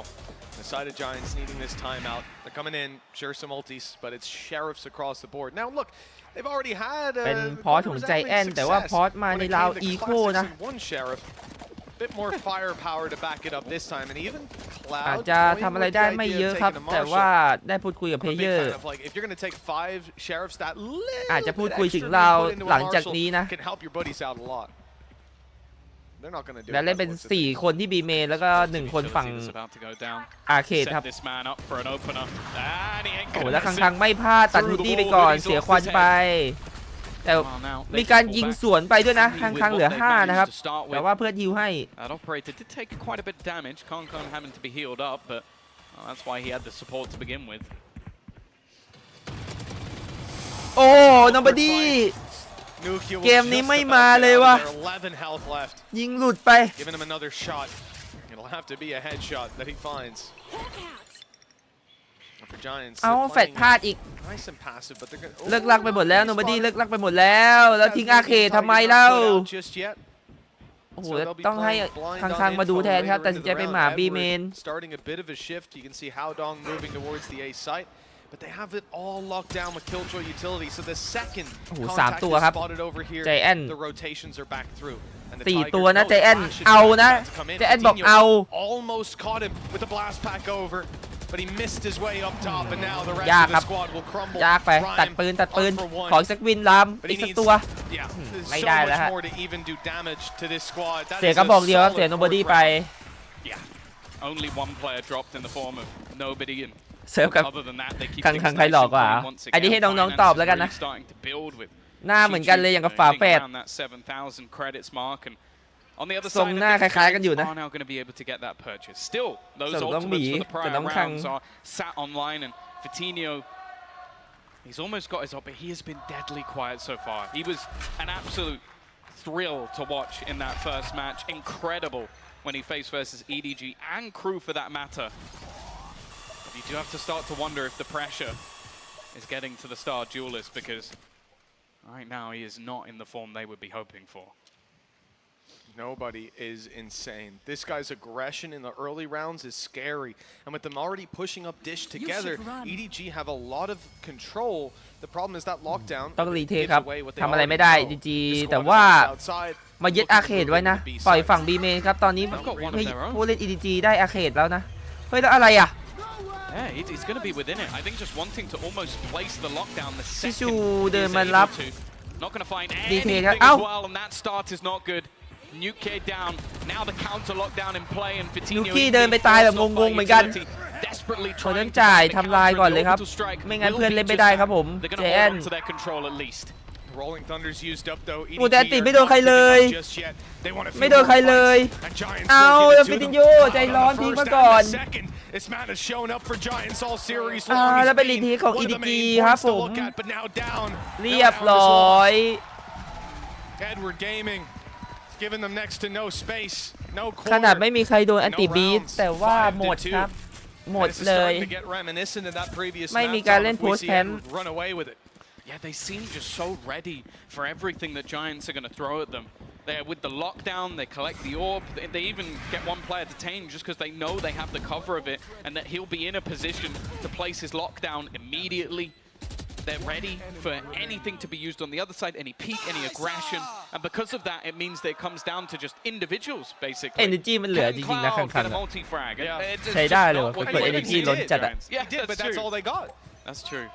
The side of Giants needing this timeout. They're coming in, sure some ultis, but it's sheriffs across the board. Now look, they've already had เป็นพอร์ตของใจแอนแต่ว่าพอร์ตมาในราวอีโคนะ one sheriff. Bit more firepower to back it up this time, and even อาจ Cloud จะทำอะไรได้ไม่เยอะครับแต่ว่าได้พูดคุยกับเพลเยอร์ if you're going to take 5 sheriffs that อาจจะพูดคุยถึงเราหลังจากนี้นะ can help your buddies out a lot. They're not going to do และเล่นเป็น4คนที่บีเมนแล้วก็1คนฝั่งอาร์เคดครับโอ้แล้วครั้งๆไม่พลาดตัดฮูดดี้ไปก่อนเสียควันไปแต่มีการยิงสวนไปด้วยนะครั้งๆเหลือ5นะครับแต่ว่าเพื่อนฮิวให้ That operator did take quite a bit of damage. Kankan having to be healed up, but that's why he had the support to begin with. โอ้ nobody เกมนี้ไม่มาเลยว่ะยิงหลุดไป Giving him another shot. It'll have to be a headshot that he finds. เอาแฟดพลาดอีกเลิกลักไปหมดแล้ว nobody เลิกลักไปหมดแล้วแล้วทิ้งอาร์เคดทำไมเล่าโอ้โหต้องให้คังๆมาดูแทนครับแต่สินใจไปหมาบีเมนBut they have it all locked down with Killjoy utility. So the second contact is spotted over here, the rotations are back through. 4 ตัวนะใจแอนเอานะใจแอนบอกเอา Almost caught him with the blast pack over, but he missed his way up top, and now the rest of the squad will crumble. ยากไปตัดปืนขอสักวินลำอีกสักตัวไม่ได้แล้วฮะเสียกระบอกเดียวครับเสีย nobody ไป Only one player dropped in the form of nobody and เซิร์ฟกับคังใครหลอกกว่าไอ้นี่ให้น้องๆตอบแล้วกันนะ หน้าเหมือนกันเลยอย่างกับฝาแฝด On the other ทรง side, หน้าคล้ายๆกันอยู่นะ are now going to be able to get that purchase. Still, those แต่ต้องหมี ultimates for the แต่ prior ต้องคัง rounds are sat online, and Vitinho, he's almost got his up, but he has been deadly quiet so far. He was an absolute thrill to watch in that first match. Incredible when he faced versus EDG and crew for that matter. But you do have to start to wonder if the pressure is getting to the star duelist, because right now he is not in the form they would be hoping for. Nobody is insane. This guy's aggression in the early rounds is scary. And with them already pushing up Dish together, EDG have a lot of control. The problem is that lockdown ต้องรีเทคครับทำอะไรไม่ได้ EDG แต่ว่ามายึดอาร์เคดไว้นะปล่อยฝั่ง B เมนครับตอนนี้ผู้เล่น EDG ได้อาร์เคดแล้วนะเฮ้ยแล้วอะไรอ่ะ Yeah, he's going to be within it. I think just wanting to almost place the lockdown the second ชิชู he's เดินมารับ able to. Not going to find ดี anything เทครับ as เอ้า well, and that start is not good. Nuke down. Now the counter lockdown in play, and Vitinho ยูกี้เดินไปตายแบบงงๆเหมือนกัน desperately เขาต้อง trying to จ่าย find the ทำลาย counter ก่อน and เลย the ครับ orbital strike ไม่งั้น will เพื่อน be เล่นไม่ just ได้ that. ครับผม They're going เจ to แอ hold น on to their control at least. Rolling Thunder's used up though. โอ้แต่ติไม่โดนใครเลย ไม่โดนใครเลยเอาแล้วฟิตินโยใจร้อนทิ้งมาก่อนแล้วเป็นรีเทคของ EDG ครับผมเรียบร้อย Edward Gaming giving them next to no space, no ขนาด corner, ไม่มีใครโดนแอนติ no บีท rounds, แต่ว่า 5 to หมด 2. ครับหมด This is เลย starting to get reminiscent of that previous ไม่มี map, การ Tom, เล่น if โพ we ส see แพน Edward run away with it. Yeah, they seem just so ready for everything that Giants are going to throw at them. They're with the lockdown, they collect the orb, they even get one player detained just because they know they have the cover of it and that he'll be in a position to place his lockdown immediately. They're ready for anything to be used on the other side, any peak, any aggression, and because of that, it means that it comes down to just individuals, basically. Energy มันเหลือจริงๆนะ Cloud ข้าง get a ๆ multi-frag. It's ใช้ just ได้เลย not ว่ะ what เปิด you Energy expect. ล้นจัดอะ Yeah, He did, but that's all they got. That's true.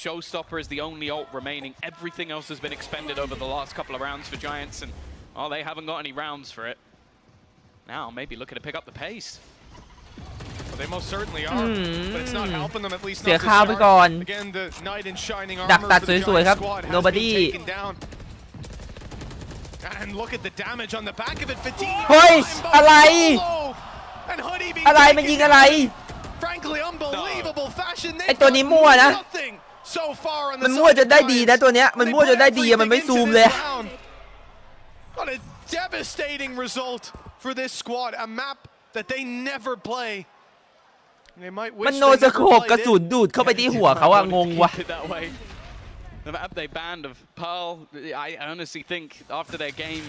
Showstopper is the only ult remaining. Everything else has been expended over the last couple of rounds for Giants, and they haven't got any rounds for it. Now maybe looking to pick up the pace. Well, they most certainly are, but it's not helping them, at least เสีย not ข่าว to ไป start. ก่อน Again, the knight in shining ดัก armor ตัด for the สวยๆ Giant ครับ squad has Nobody been taken down. And look at the damage on the back of it. Vitinho เฮ้ย อะไร and Hoodie being อะไรมันยิงอะไร frankly unbelievable fashion. ไอตัวนี้มั่วนะ Nothing so far on the มันมั่วจนได้ดีนะ Giants. ตัวเนี้ยมันมั่วจนได้ดีอะมันไม่ซูมเลย What a devastating result for this squad. A map that they never play. They might มัน wish โน they ส never โคป played กระสุ it. นดูดเข้าไปที่หัวเขาอะงงว่ะ Keep it that way. The map they banned of Pearl, I honestly think after their game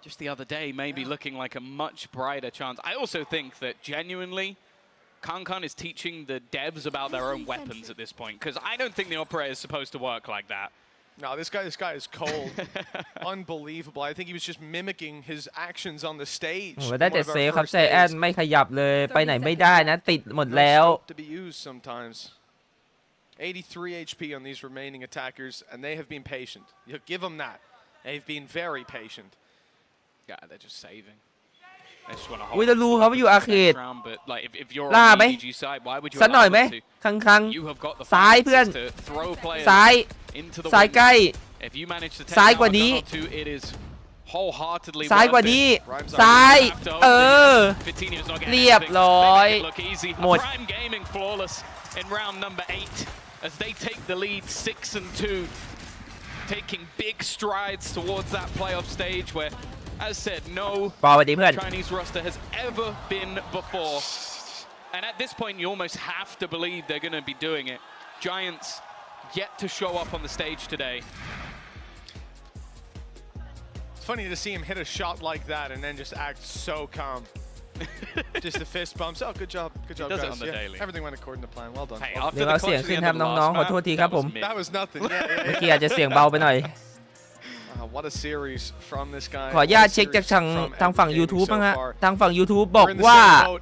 just the other day, maybe looking like a much brighter chance. I also think that genuinely, 𝗟𝗓𝗏 is teaching the devs about their own weapons at this point, because I don't think the operator is supposed to work like that. No, this guy is cold. Unbelievable. I think he was just mimicking his actions on the stage. โอ้ได้ in แต่ one of เซ our ฟครับ first ใจแอน days. ไม่ขยับเลยไปไหนไม่ได้นะติดหมด No แล้ว scope to be used sometimes. 83 HP on these remaining attackers, and they have been patient. You give them that. They've been very patient. Yeah, they're just saving. They just want to อุ้ย hold แล้วรู้เขาอยู่อาร์เคด round, but like if you're ล่า on ไหม the EDG side, why would you สักหน่อย allow ไหม them to? คัง You have got the ซ้ายเพื่อน finances to throw players ซ้าย into the ซ้าย wind. ใกล้ If you manage to take ซ้าย out กว่านี้ another two, it is wholeheartedly ซ้ายกว่า worth นี้ it. ซ้าย เออ Vitinho's not getting เรียบ anything. ร้อย They make it look easy. หมด Prime Gaming flawless in round number 8 as they take the lead 6-2, taking big strides towards that playoff stage where, as said, no ปอสวัสดีเพื่อน Chinese roster has ever been before. And at this point, you almost have to believe they're going to be doing it. Giants yet to show up on the stage today. It's funny to see him hit a shot like that and then just act so calm. Just the fist bumps. Oh, good job, He guys. does it on the Yeah, daily. everything went according to plan. Well done. Hey, Well after เดี๋ยว the เราเสียง clutch at ขึ้น the ค end รับ of the น้อง last ๆขอโทษ map, ทีครับ that ผ was ม mid. That was nothing. Yeah, เมื่อ yeah, กี้อาจจะเสียงเบาไปหน่อย What a series from this guy. ขออนุญาตเช็คจากทางฝั่ง YouTube บ้างฮะทางฝั่ง YouTube บอก We're in the ว่า same boat.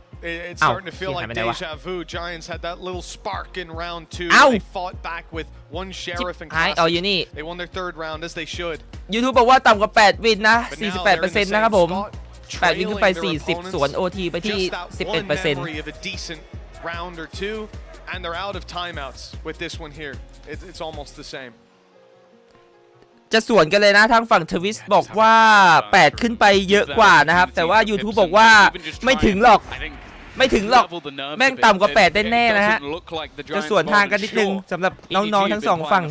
It's Ow. starting to feel like Hãy này deja vu. Giants had that little spark in round 2. Ow. They fought back with one sheriff and หายเอาอยู่ classic. นี่ They won their third round as they should. YouTube บอกว่าต่ำกว่า8วินนะ But now they're in the 48% นะครับผม same spot, 8วินขึ้นไป trailing their 40 สวน OT ไปที่ Just that one 11% memory of a decent round or two, and they're out of timeouts with this one here. It's almost the same. จะสวนกันเลยนะทางฝั่งทวิสบอกว่า8ขึ้นไปเยอะกว่านะครับแต่ว่า YouTube บอกว่าไม่ถึงหรอกแม่งต่ำกว่า8แน่ๆนะฮะจะสวนทางกันนิดนึงสำหรับน้องๆทั้งสองฝั่ง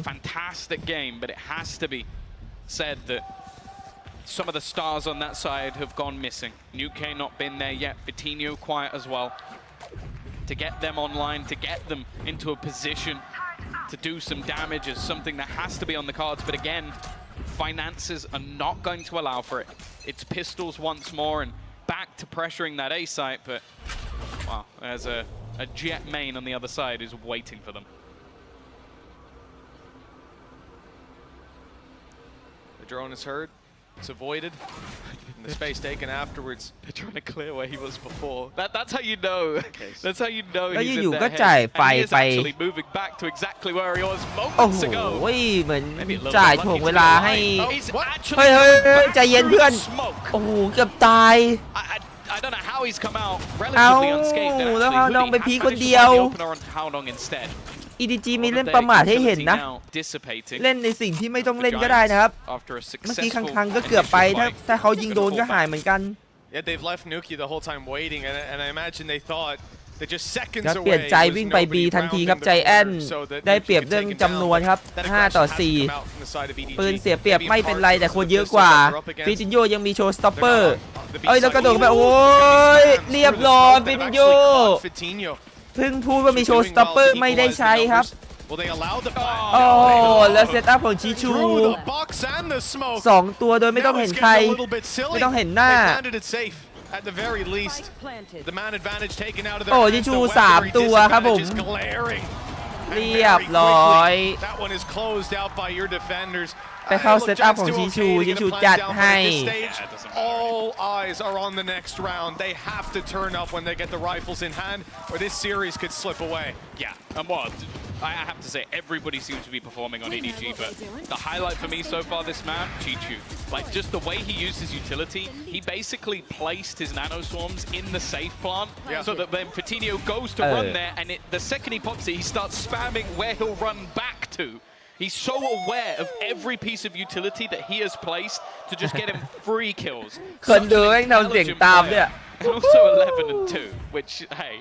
Some of the stars on that side have gone missing. Nuke not been there yet. Vitinho quiet as well. To get them online, to get them into a position to do some damage is something that has to be on the cards. But again, finances are not going to allow for it. It's pistols once more and back to pressuring that A site. But wow, there's a jet main on the other side who's waiting for them. The drone is heard. It's avoided. And the space taken afterwards. They're trying to clear where he was before. That's how you know. That's how you know he's in their head. And he is actually moving back to exactly where he was moments ago. โอ้ยเหมือนจ่ายถ่วงเวลาให้เฮ้ยใจเย็นเพื่อนโอ้โหเกือบตาย I don't know how he's come out relatively unscathed. แล้วฮาวดองไปพีคนเดียว EDG มีเล่นประมาทให้เห็นนะเล่นในสิ่งที่ไม่ต้องเล่นก็ได้นะครับเมื่อกี้คังก็เกือบไปถ้าเขายิงโดนก็หายเหมือนกัน Yeah, they've left Nuki the whole time waiting, and I imagine they thought that just seconds แล้วเปลี่ยนใจวิ่งไป B ทันทีครับใจแอนได้เปรียบเรื่องจำนวนครับ5-4ปืนเสียเปรียบไม่เป็นไรแต่คนเยอะกว่าฟิตินโยยังมีโชว์สต็อปเปอร์เอ้ยแล้วกระโดดไปโอ้ยเรียบร้อยฟิตินโยเพิ่งพูดว่ามีโชว์สต็อปเปอร์ไม่ได้ใช้ครับโอ้แล้วเซตอัพของชิชู2ตัวโดยไม่ต้องเห็นใครไม่ต้องเห็นหน้าโอ้ชิชู3ตัวครับผมเรียบร้อยไปเข้าเซตอัพของชิชูจัดให้ All eyes are on the next round. They have to turn up when they get the rifles in hand, or this series could slip away. Yeah, and what I have to say, everybody seems to be performing on EDG, but the highlight for me so far this map, Chichu. Like, just the way he used his utility, he basically placed his nano swarms in the safe plant, so that when Vitinho goes to run there, and the second he pops it, he starts spamming where he'll run back to. He's so aware of every piece of utility that he has placed to just get him free kills. คนดูแม่งทำเสียงตามเนี่ย And also 11 and 2, which, hey,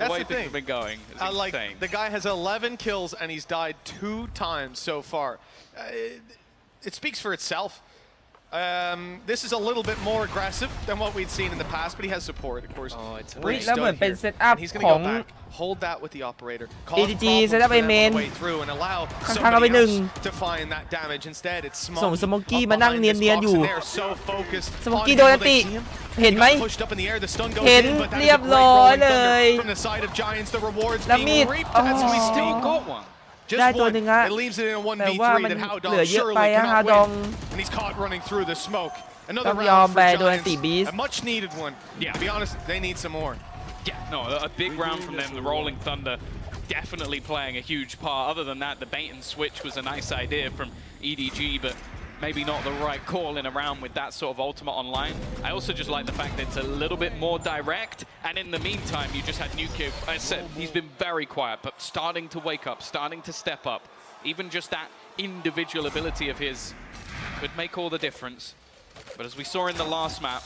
the way things have been going is insane. The guy has 11 kills and he's died 2 times so far. It speaks for itself. This is a little bit more aggressive than what we'd seen in the past, but he has support, of course. Oh, it'sแล้วเหมือนเป็นเซตอัพ He's ข going อง to go back, hold that with the operator. EDG เซตอัพไอเมน and allow ข้างๆเอาไปหนึ่ง to find that damage. Instead, it's small. ส่งสโมกี้มานั่งเนียนๆอยู่ So focused. สโมกี้โดนอันติเห็นไหมเห็นเรียบร้อยเลยแล้วมีดได้ตัวหนึ่งฮะแต่ว่ามันเหลือเยอะไปฮะฮาดองต้องยอมไปโดนอันติบีส To be honest, they need some more. Yeah, no, a big round from them. The Rolling Thunder definitely playing a huge part. Other than that, the bait and switch was a nice idea from EDG, but maybe not the right call in a round with that sort of ultimate online. I also just like the fact that it's a little bit more direct, and in the meantime, you just had Nuke. I said he's been very quiet, but starting to wake up, starting to step up. Even just that individual ability of his could make all the difference. But as we saw in the last map,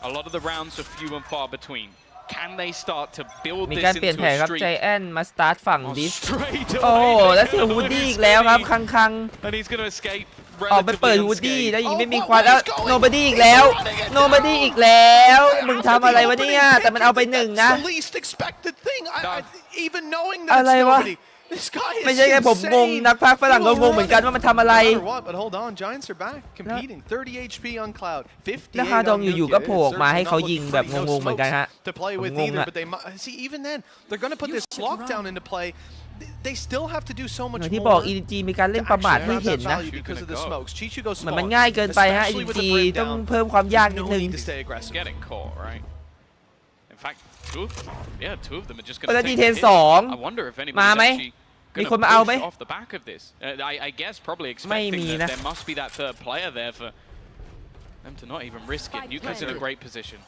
a lot of the rounds are few and far between. Can they start to build มี this การเปลี่ยน into แผน a ครับ streak? ใจแอนมาสตาร์ทฝั่งดิส Straight โอ้ away. แล้วเสียฮูดดี้อีกแล้วครับคัง And he's going to escape ออกไปเปิด relatively ฮูดดี้ unscathed. แล้วยิงไม่มีควันแล้วโนบอดี้อีกแล้วโนบอดี้อีกแล้วมึงทำอะไรวะเนี่ยแต่มันเอาไปหนึ่งนะ The least expected thing. Even knowing อะ that ไร it's วะ nobody. This guy is ไม่ใช่แค่ผมงง insane. นักพากย์ฝรั่งก็งงเหมือนกันว่ามันทำอะไร No matter what, but hold on, Giants are back competing. 30 HP on Cloud, 58 แล้วฮาดอง on อยู่ Nuke. ๆก็โผล่ออกมา It's ให้เขา certainly ยิง not แบบ looking งงๆเหมือนกันฮะ to play ผม with งง either, อะ but they see even then they're going to put this lockdown into play. They still have to do so เหมื much อนที่บอก more. EDG มีการเล่นประมาทให้เห็นนะ Because of the smokes. Chichu goes เหมือน small. มันง่ายเกินไปฮะ Especially with EDG the brim ต้อง down. เพิ่มความยากนิด No นึง need to stay aggressive. Getting caught, right? In fact, two of them are just แล้ going ว to ดี take เท the น hit. สอง I wonder if มา anybody's ไหม actually มี going คน to มาเอาไหม push off the back of this. I guess probably ไม่ expecting มี that นะ there must be that third player there for them to not even risk it. Nuke's in a great position.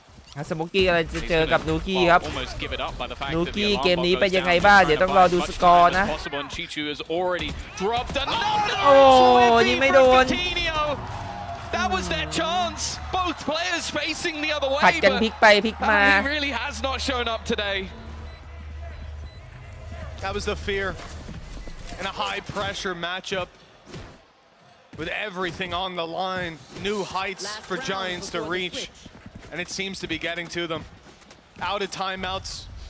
สโมกี้อะไรจะเจอกับนูกี้ครับ Almost give it up by the fact นู that the กี้ alarm เกม bot นี้ goes เป็นยังไง down. บ้าง He's เดี๋ยว trying ต้องรอ to ดู buy ส as กอ much ร์ time นะ as possible, and Chichu has already dropped another. โอ้ยิงไม่โดน Coutinho. That was their chance. Both players facing the other ผัด way, กัน but พลิกไปพลิกมา he really has not shown up today. That was the fear in a high pressure matchup with everything on the line. New heights for Giants to reach, and it seems to be getting to them. Out of timeouts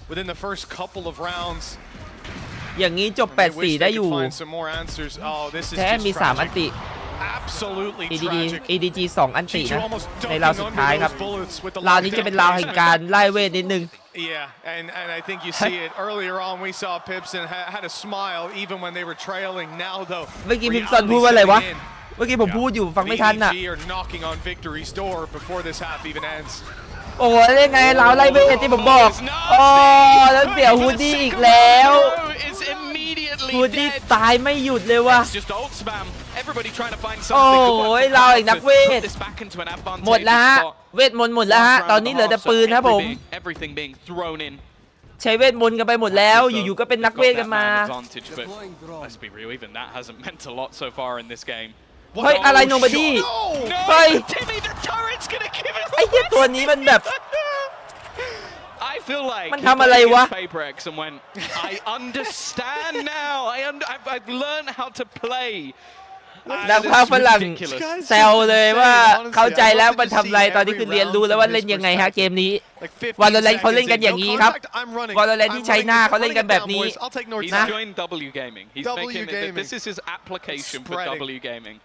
within the first couple of rounds. อย่างนี้จบ And they wish 8-4 they ได้ could อยู่ find some more answers. Oh, this is แท้ just มี 3 อัน tragic. ติ Absolutely EDG tragic. EDG 2 อันติ Chichu นะ almost ในราว ducking สุด under ท้ายครับ those bullets with the ราวนี้จะเป็นราวแห่งการไล่เวทนิดนึง Yeah, and I think you see it earlier on. We saw Pipson had a smile even when they were trailing. Now though, เมื่อกี้พิมพ์ซอนพูดว่าอะไรวะ เมื่อกี้ผมพูดอยู่ฟังไม่ทันน่ะ EDG are knocking on victory's door before this half even ends. โอ้ยได้ไงราวไล่เวทที่ผมบอกโอ้แล้วเสียฮูดดี้อีกแล้วฮูดดี้ตายไม่หยุดเลยว่ะ โอ้ยเราอีกนักเวทหมดแล้วฮะเวทมนต์หมดแล้วฮะตอนนี้เหลือแต่ปืนครับผมใช้เวทมนต์กันไปหมดแล้วอยู่ๆก็เป็นนักเวทกันมา เฮ้ยอะไรโนบอดี้เฮ้ยไอ้เหี้ยตัวนี้มันแบบ I feel like มันทำอะไรวะ Paperex and went, I understand now. I've learned how to play. นักพากย์ฝรั่งแซวเลยว่าเข้าใจแล้วมันทำอะไรตอนนี้คือเรียนรู้แล้วว่าเล่นยังไงฮะเกมนี้วอลเลนเขาเล่นกันอย่างนี้ครับวอลเลนที่ไชน่าเขาเล่นกันแบบนี้ He's joined W Gaming. He's making it, this is his application for W Gaming.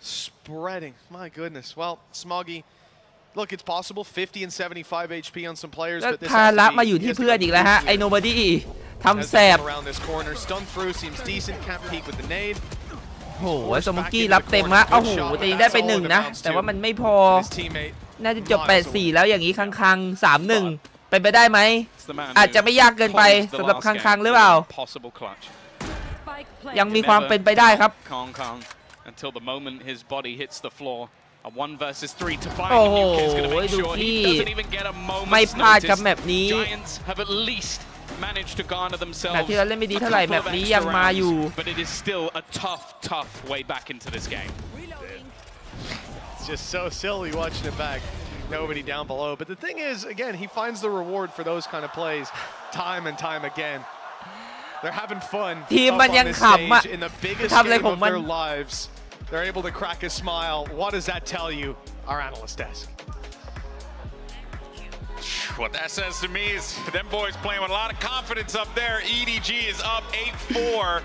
Spreading, my goodness. Well, Smoggy, look, it's possible 50 and 75 HP on some players, แล้ว but this ภา has ระ to มา be อยู่ที่เพื่อนอีกแล้วฮะไอ้โนบอดี้ทำแสบ around this corner. Stun through seems decent. Can't peek with the nade. โอ้โหสโมกี้รับเต็มฮะโอ้โหแต่ยังได้ไป1นะแต่ว่ามันไม่พอ His teammate น่าจะจบ 8-4 แล้วอย่างนี้คังๆ 3-1 เป็นไปได้ไหม It's the man อาจจะไม่ยากเกินไป who สำหรับ lost คั the ง last ๆหรือเปล่า game. Possible clutch. ยังมีความเป็นไปได้ครับ Kong until the moment his body hits the floor. A 1 versus 3 to find. โอ้โห Nuke's gonna make sure he Nuke doesn't even get a ไม่ moment's พลาดครับแม notice. ปนี้ Giants have at least managed to garner themselves แมปที่เราเล่นไม่ดีเท่าไหร่ a couple of แมปนี้ extra ยังมาอยู่ rounds, but it is still a tough way back into this game. It's just so silly watching it back. Nobody down below. But the thing is, again, he finds the reward for those kind of plays time and time again. They're having fun ทีม up มัน on ยัง this ขำอ่ะ stage in the biggest ทำอะไร game ของ of มัน their lives. They're able to crack a smile. What does that tell you? Our analyst desk. What that says to me is them boys playing with a lot of confidence up there. EDG is up 8-4,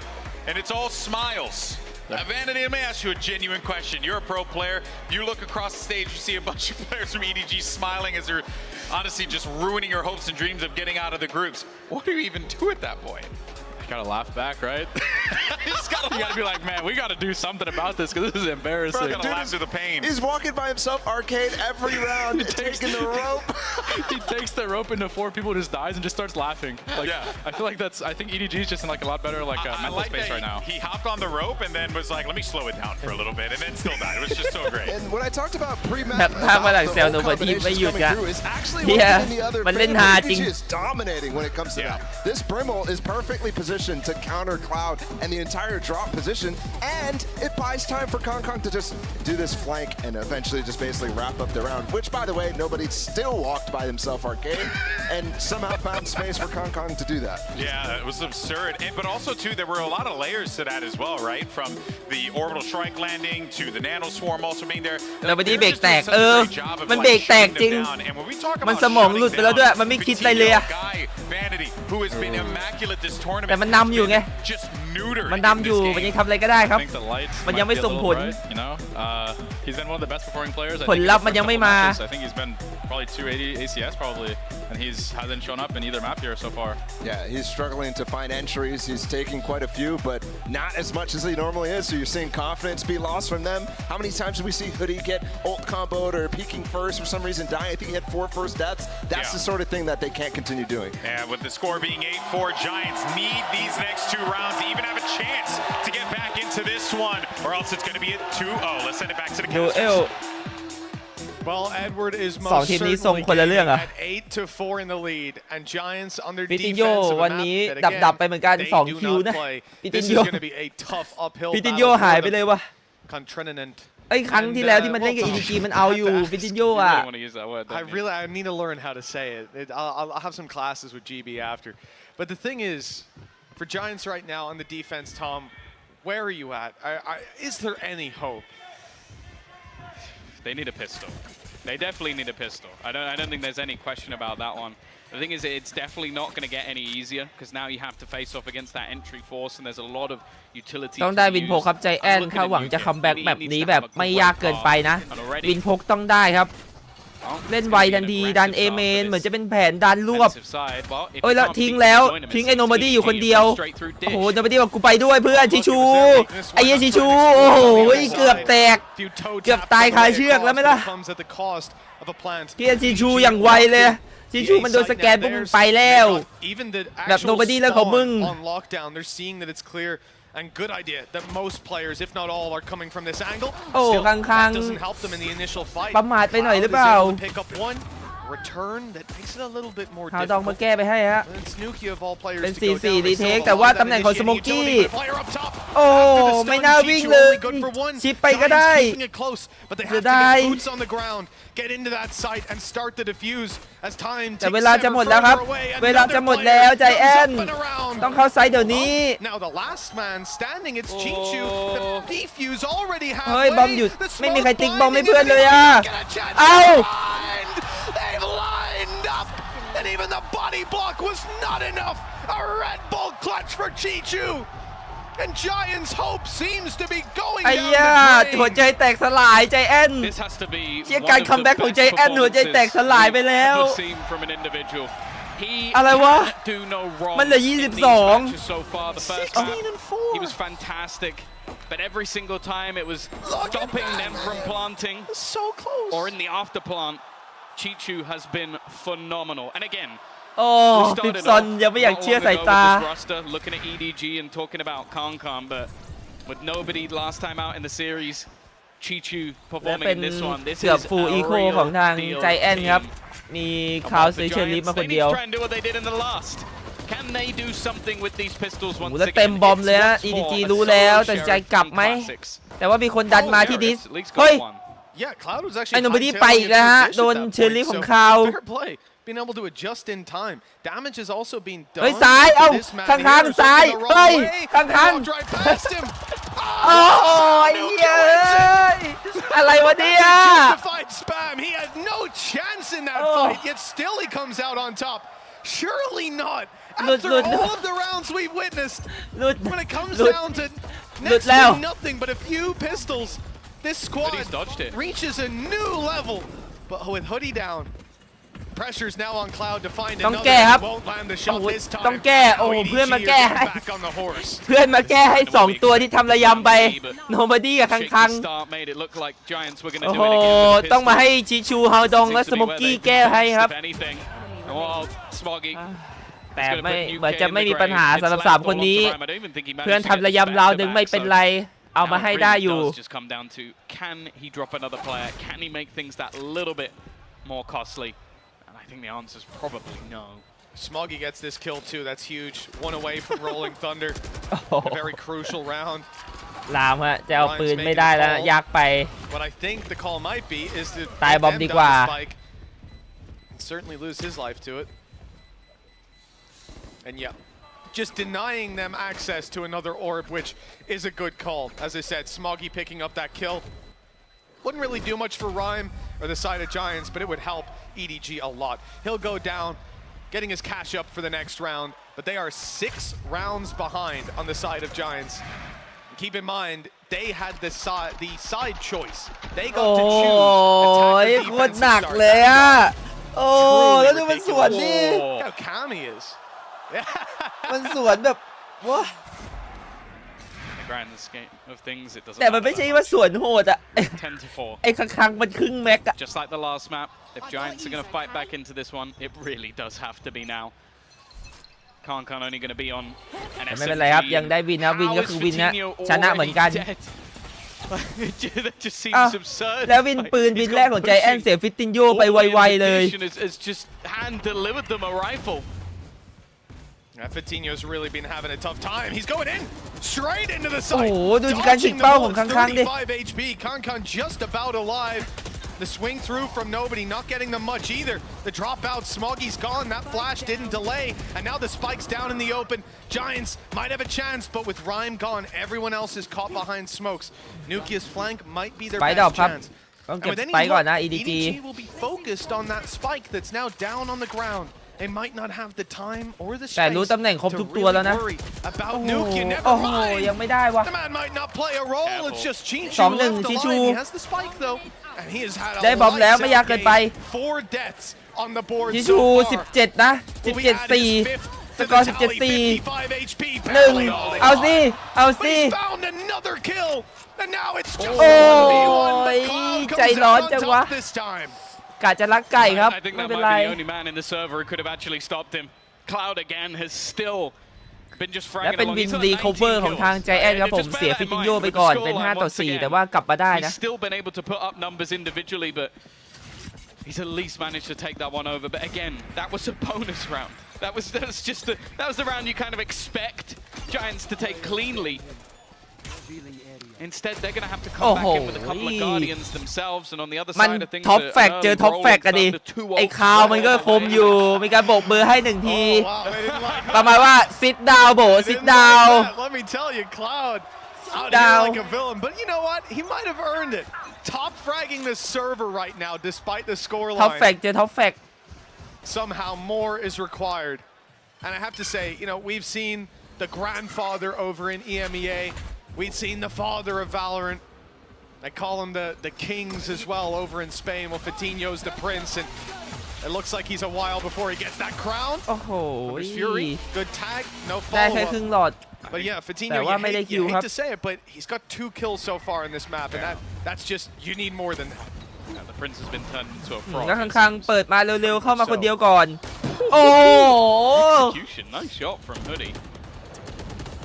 and it's all smiles. Vanity, let me ask you a genuine question. You're a pro player. You look across the stage, you see a bunch of players from EDG smiling as they're honestly just ruining your hopes and dreams of getting out of the groups. What do you even do at that point? You gotta laugh back, right? You gotta be like, man, we gotta do something about this because this is embarrassing. Bro, gotta laugh through the pain. He's walking by himself, arcade every round, taking the rope. He takes the rope into 4 people, just dies, and just starts laughing. Like, Yeah. I feel like I think EDG is just in like a lot better like I mental like space that right now. he hopped on the rope and then was like, let me slow it down for a little bit, and then still died. It was just so great. And when I talked about pre-match, แบบภาคฝรั่งแซวโนบอดี้ไม่หยุดอะ เนี่ยมันเล่นฮาจริง EDG is dominating when it comes to that. This Brimble is perfectly positioned to counter Cloud and the entire drop position, and it buys time for Kong to just do this flank and eventually just basically wrap up the round, which, by the way, nobody still walked by himself arcade and somehow found space for Kong to do that. Yeah, it was absurd. But also, too, there were a lot of layers to that as well, right? From the orbital strike landing to the nano swarm also being there. แล้ววันนี้เบรกแตกมันเบรกแตกจริงมันสมองหลุดไปแล้วด้วยมันไม่คิดอะไรเลยอะ Vanity, who has been immaculate this tournament, แต่มันนำอยู่ไง just neutered มันนำอยู่มันยังทำอะไรก็ได้ครับ I think the lights มันยังไม่ might be a ส่ง little ผล bright, you know. He's been one of the best performing players. I ผล think ลั in พ the ธ์มัน first ยังไม่ couple มา matches. I think he's been probably 280 ACS probably, and hasn't shown up in either map here so far. Yeah, he's struggling to find entries. He's taking quite a few, but not as much as he normally is. So you're seeing confidence be lost from them. How many times do we see Hoodie get ult comboed or peeking first for some reason, dying? I think he had 4 first deaths. That's the sort of thing that they can't continue doing. And with the score being 8-4, Giants need these next 2 rounds to even have a chance to get back into this one, or else it's going to be a 2-0. Let's send it back to the ดูเอ casters. ล Well, Edward is สอง most ทีมนี้ทรง certainly คนละเรื่อง getting อะ at 8-4 in the lead, and Giants on their ฟิตินโย defensive วัน map นี้ that ดับ again ไปเหมือนกัน they 2 do คิว not นะ play. ฟิติน This โย is going to be a tough uphill ฟิตินโย battle หาย for ไป them. เลยวะ Contranant. ไอ้ครั้งที่แล้วที่มันเล่นกับ EDG มันเอาอยู่ฟิตินโย You อ่ะ really want to use that word, don't you? I need to learn how to say it. I'll have some classes with GB after. But the thing is, for Giants right now on the defense, Tom, where are you at? Is there any hope? They need a pistol. They definitely need a pistol. I don't think there's any question about that one. The thing is, it's definitely not going to get any easier because now you have to face off against that entry force, and there's a lot of utility. ต้องได้วินโพครับใจแอนถ้าหวังจะคัมแบ็กแบบนี้แบบไม่ยากเกินไปนะวินโพต้องได้ครับเล่นไวทันทีดันเอเมนเหมือนจะเป็นแผนดันรวบโอ้ยแล้วทิ้งแล้วทิ้งไอ้โนมาดี้อยู่คนเดียวโอ้โหโนมาดี้บอกกูไปด้วยเพื่อนชิชูไอ้เหี้ยชิชูโอ้โหเกือบแตกเกือบตายคาเชือกแล้วไหมล่ะเพี้ยนชิชูอย่างไวเลยชิชูมันโดนสแกนปุ๊บมันไปแล้วแบบโนมาดี้แล้วของมึงAnd good idea that most players, if not all, are coming from this angle. โอ้คัง doesn't help them in the initial fight. ประมาทไปหน่อยหรือเปล่า Pick up one return that makes it a little bit more หาดองมา difficult. แก้ไปให้ฮะ It's Nuki of all players เป็น to go down. 4-4 They รีเท still ค have แต่ all ว่า that ตำแหน่งของส initiating โมกี้ utility, but player up top. โอ้ After the stun, ไม่น่าวิ่ง Chichu เลย only good for one. ชิปไปก็ได้ Giants keeping it close, but they have to เสียดาย get boots on the ground, get into that site, and start the defuse as time แต่ ticks เวลาจะ ever หมดแล้วครับ further away. เวลา Another จะหมด player แล้วใจแอน comes up and around. ต้องเข้าไซด์เดี๋ยวนี้ Now the last man standing, it's Chichu. The defuse already เฮ้ย halfway. บอมหยุด The ไม่มีใคร smoke ติ๊กบอมให้ blinding เพื่อน and เลยอ่ะ get a chance เอ้า to find. They've lined up, and even the body block was not enough. A Red Bull clutch for Chichu. And Giants' hope seems to be going ไอ้ down ย่า the หัว drain. ใจแตกสลายใจแอน This has to be เชี่ย one การ of คัม the แบ็กของ best ใจแอนหัวใจแตกสลายไปแล้ว we've ever seen from an individual. He อะไรวะ can't do no wrong มันเหลือ in these 22 matches so far. The first 16 half, and 4. he was fantastic, but every single time it was stopping them from planting So close. or in the after plant. Chichu has been phenomenal, and again. โอ้ We ปิบ started ซอน off ยังไม่อยาก not เชื่อ long สาย ago ตา with this roster, looking at EDG and talking about Concom, but with nobody last time out in the series, Chichu และ performing เป็น in this one. This เกือบ is ฟูล a อีโค real ของทาง deal ใจแอนครับ team. มี And คาว whilst ซื้ the อเชอร์ลิฟ Giants, มาคน they เดี need ยว to try and do what they did in the last. Can they do something with these pistols โอ้ once โหแล้ว again? เต็มบอม It's เลยฮะ once more EDG a รู้แล้ว solo ตัดสินใจ sheriff กลับ from ไหม Classics. แต่ว่ามีคนดันมาที่ดิส At least เฮ้ย got one. Yeah, Cloud was ไอ้ actually โนบอดี้ hightailing ไปอีกแล้วฮะ into โด a น dish เชอ at ร์ลิฟ that ของ point, เขา so fair play, being able to adjust in time. Damage is also being done. เฮ้ยซ้ายเอ้า to this man ข้าง here, ๆซ้าย looking the wrong เฮ้ย way. ข้าง Walked right past him. ๆโอ้ยเย้ยอะไรวะเนี่ย Justified spam. He had no chance in that fight, yet still he comes out on top. Surely not. After all of the rounds we've witnessed, หลุด when it comes หลุด down to หลุด next แล้ว to nothing but a few pistols, this squad Hoodie's dodged it. reaches a new level. But with Hoodie down, pressure's now on Cloud to find ต้อง another. แก้ครับ He won't land the โอ้ shot โห this time. ต้องแก้โอ้โห EDG เพื่อนมา are แก้ going ให้ back on the horse. เพื่อนมาแก้ให้2ตัวที่ทำระยำไปโนบอดี้กับ Shaky คัง start made it look like Giants were ๆ going โอ้ to โห do it again with the ต้องมา pistol. ให้ชิชูเฮาดงและ Seems ส to be โม where กี้ they've แก้ been ให้ best, ครับ if anything. Well, Smoggy แต่ไม่เหมือนจะไม่มีปัญหาสำหรับ3คนนี้ เพื่อนทำระยำราวหนึ่งไม่เป็นไรเอามาให้ได้อยู่ Now it really does just come down to can he drop another player? Can he make things that little bit more costly? And I think the answer is probably no. Smoggy gets this kill too. That's huge. One away from Rolling Thunder. โอ้โห A very crucial round. ลามฮะจะเอาปืนไม่ได้แล้วยากไป What I think the call might be is to ตายบอม them ดี down กว่า the spike. Certainly lose his life to it. And yeah, just denying them access to another orb, which is a good call. As I said, Smoggy picking up that kill. Wouldn't really do much for Rhyme or the side of Giants, but it would help EDG a lot. He'll go down, getting his cash up for the next round, but they are 6 rounds behind on the side of Giants. And keep in mind, they had the side choice. They โอ้ got to ย choose โค attack ต or รหนัก defense เลยอ่ะ to start. โอ้แล้วดูมันสวนดิ Look how calm he is. มันสวนแบบว้า In the grand scheme of things, it doesn't แต่มัน matter ไม่ใช่ that ว่า much. สวนโหดอ่ะ 10 to 4. ไอ้คังๆมันครึ่งแม็กอะ Just like the last map, if Giants are going to fight back into this one, it really does have to be now. Kankan only going to be on an ไม่เป็นไรครับ ยังได้วินนะ วินก็คือวินนะ ชนะเหมือนกัน That just seems อ้าว absurd. แล้ววินปืนวินแรกของใจแอนเสียฟิตตินโยไปไวๆเลย Has just hand delivered them a rifle. Fitino's really been having a tough time. He's going in straight into the โอ้ site. โหดูการฉีกเป้าของคังๆดิ 35 HP. Kankan just about alive. The swing through from nobody, not getting them much either. The dropout, Smoggy's gone. That flash didn't delay. And now the spike's down in the open. Giants might have a chance, but with Rhyme gone, everyone else is caught behind smokes. Nukia's flank might be their Spike best up,ครับ chance. ต้อง And เก็บ with ส any ไปก่อนนะ luck, EDG EDG will be focused on that spike that's now down on the ground. They might not have the time or the แต่ space รู้ตำแหน่งครบ to ทุกตัวแล้ว really นะ worry about โอ้โห Nukia. โอ้ Never โห mind. ยังไม่ได้วะ The man might not play a role. It's just Chichu 2-1 left Chichu alive. He has the spike though, and he has had a ได้บอมแล้ว lights ไม่ยาก out เกินไป game. 4 deaths on the board ชิ so ชู far. 17 นะ Will we add his 17-4 fifth ส to กอร์ the tally? 17-4 55 HP. หนึ่ง Barely holding เอา on. สิเอา But สิ he's found another kill, and now it's just โอ้ 1v1. ย But Cloud ใจ comes ร้อน out จั on งวะ top this time. กะจะรักไก่ครับ I think ไม่ that เป็น might ไร be the only man in the server who could have actually stopped him. Cloud again has still been just และ fragging เป็น along. วิน He's got รี 19 คเวอร์ของทาง kills. ใจแอนครับผม Just เสีย bear ฟิ that ติ in นโย mind ไป with ก่อน the เป็น scoreline once 5-4 again. แต่ว่ากลับมาได้นะ He's still been able to put up numbers individually, but he's at least managed to take that one over. But again, that was a bonus round. That was the round you kind of expect Giants to take cleanly. Instead, they're going to have to come back in with a couple of Guardians themselves, and on the other มัน side of things, ท็อปแฟกเจอท็อปแฟกกันดิไอ้คาวมันก็คมอยู่มีการโบกมือให้1 ที Oh, wow, they didn't like ประมาณว่าซิดดาวโบ They ซิด didn't ดาว like that. Let me tell you, Cloud out here Down. like a villain. But you know what? He might have earned it. Top fragging the server right now, despite the ท็อปแฟ scoreline. กเจอท็อปแฟก Somehow more is required. And I have to say, you know, we've seen the grandfather over in EMEA. We've seen the father of Valorant. They call him the kings as well over in Spain. Well, Fitino's the prince, and it looks like he's a while before he gets that crown. โอ้โห There's Fury, good tag, no ได้แค่ follow-up. ครึ่งหลอด But yeah, Fitino, แต่ว่าไม่ได้คิว you ครับ hate to say it, but he's got 2 kills so far in this map, and that's just, you need more than that. Yeah, the Prince has been turned into a แล้ว frog. ข้างๆเปิดมาเร็วๆเข้ามาคนเดียวก่อน โอ้โห Execution, nice shot from Hoodie.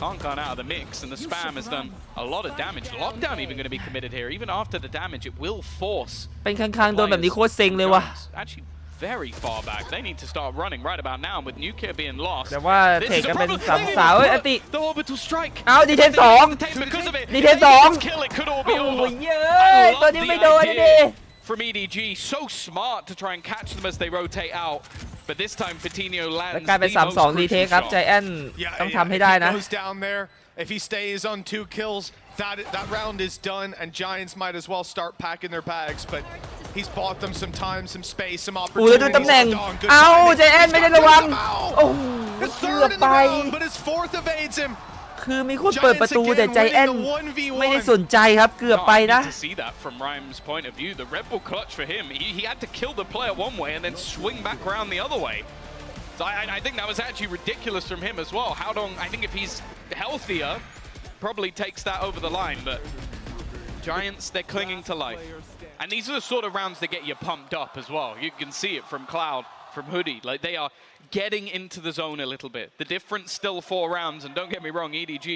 Kankan out of the mix, and the spam has done a lot of damage. Lockdown even going to be committed here. Even after the damage, it will force เป็นข้างๆโดนแบบนี้โคตรเซ็งเลยว่ะ actually very far back. They need to start running right about now. With Nuclear being lost, แต่ว่า this เทค is a ก็เป็น problem. สามสาวเอ้ยอติ The orbital strike. เอาดีเทน They need to 2 take because of it. ดีเทน If they get 2 this kill, it could all โอ้ be โห over. เย้ยตัวนี้ไม่โดนดิ From EDG, so smart to try and catch them as they rotate out. But this time, Fitino แล้ว lands กลายเป็น the most 3-2 รีเทค crucial ครับ ใจ shot. แอนต้องทำให้ได้ If นะ he goes down there, if he stays on 2 kills, that round is done, and Giants might as well start packing their bags. But he's bought them some time, some space, some อู้แล้ว opportunities. ดูตำแหน่ง Oh, good เอ้า timing. ใจแอนไม่ได้ระวัง โอ้โห His เกือบ third in ไป the round, but his 4th evades him. คือมีคนเปิดประตูแต่ใจแอนไม่ได้สนใจครับเกือบไปนะ To see that from Rhyme's point of view, the Red Bull clutch for him, he had to kill the player one way and then swing back around the other way. So I think that was actually ridiculous from him as well. How long? I think if he's healthier, probably takes that over the line. But Giants, they're clinging to life, and these are the sort of rounds that get you pumped up as well. You can see it from Cloud, from Hoodie, like they are getting into the zone a little bit. The difference still 4 rounds, and don't get me wrong, EDG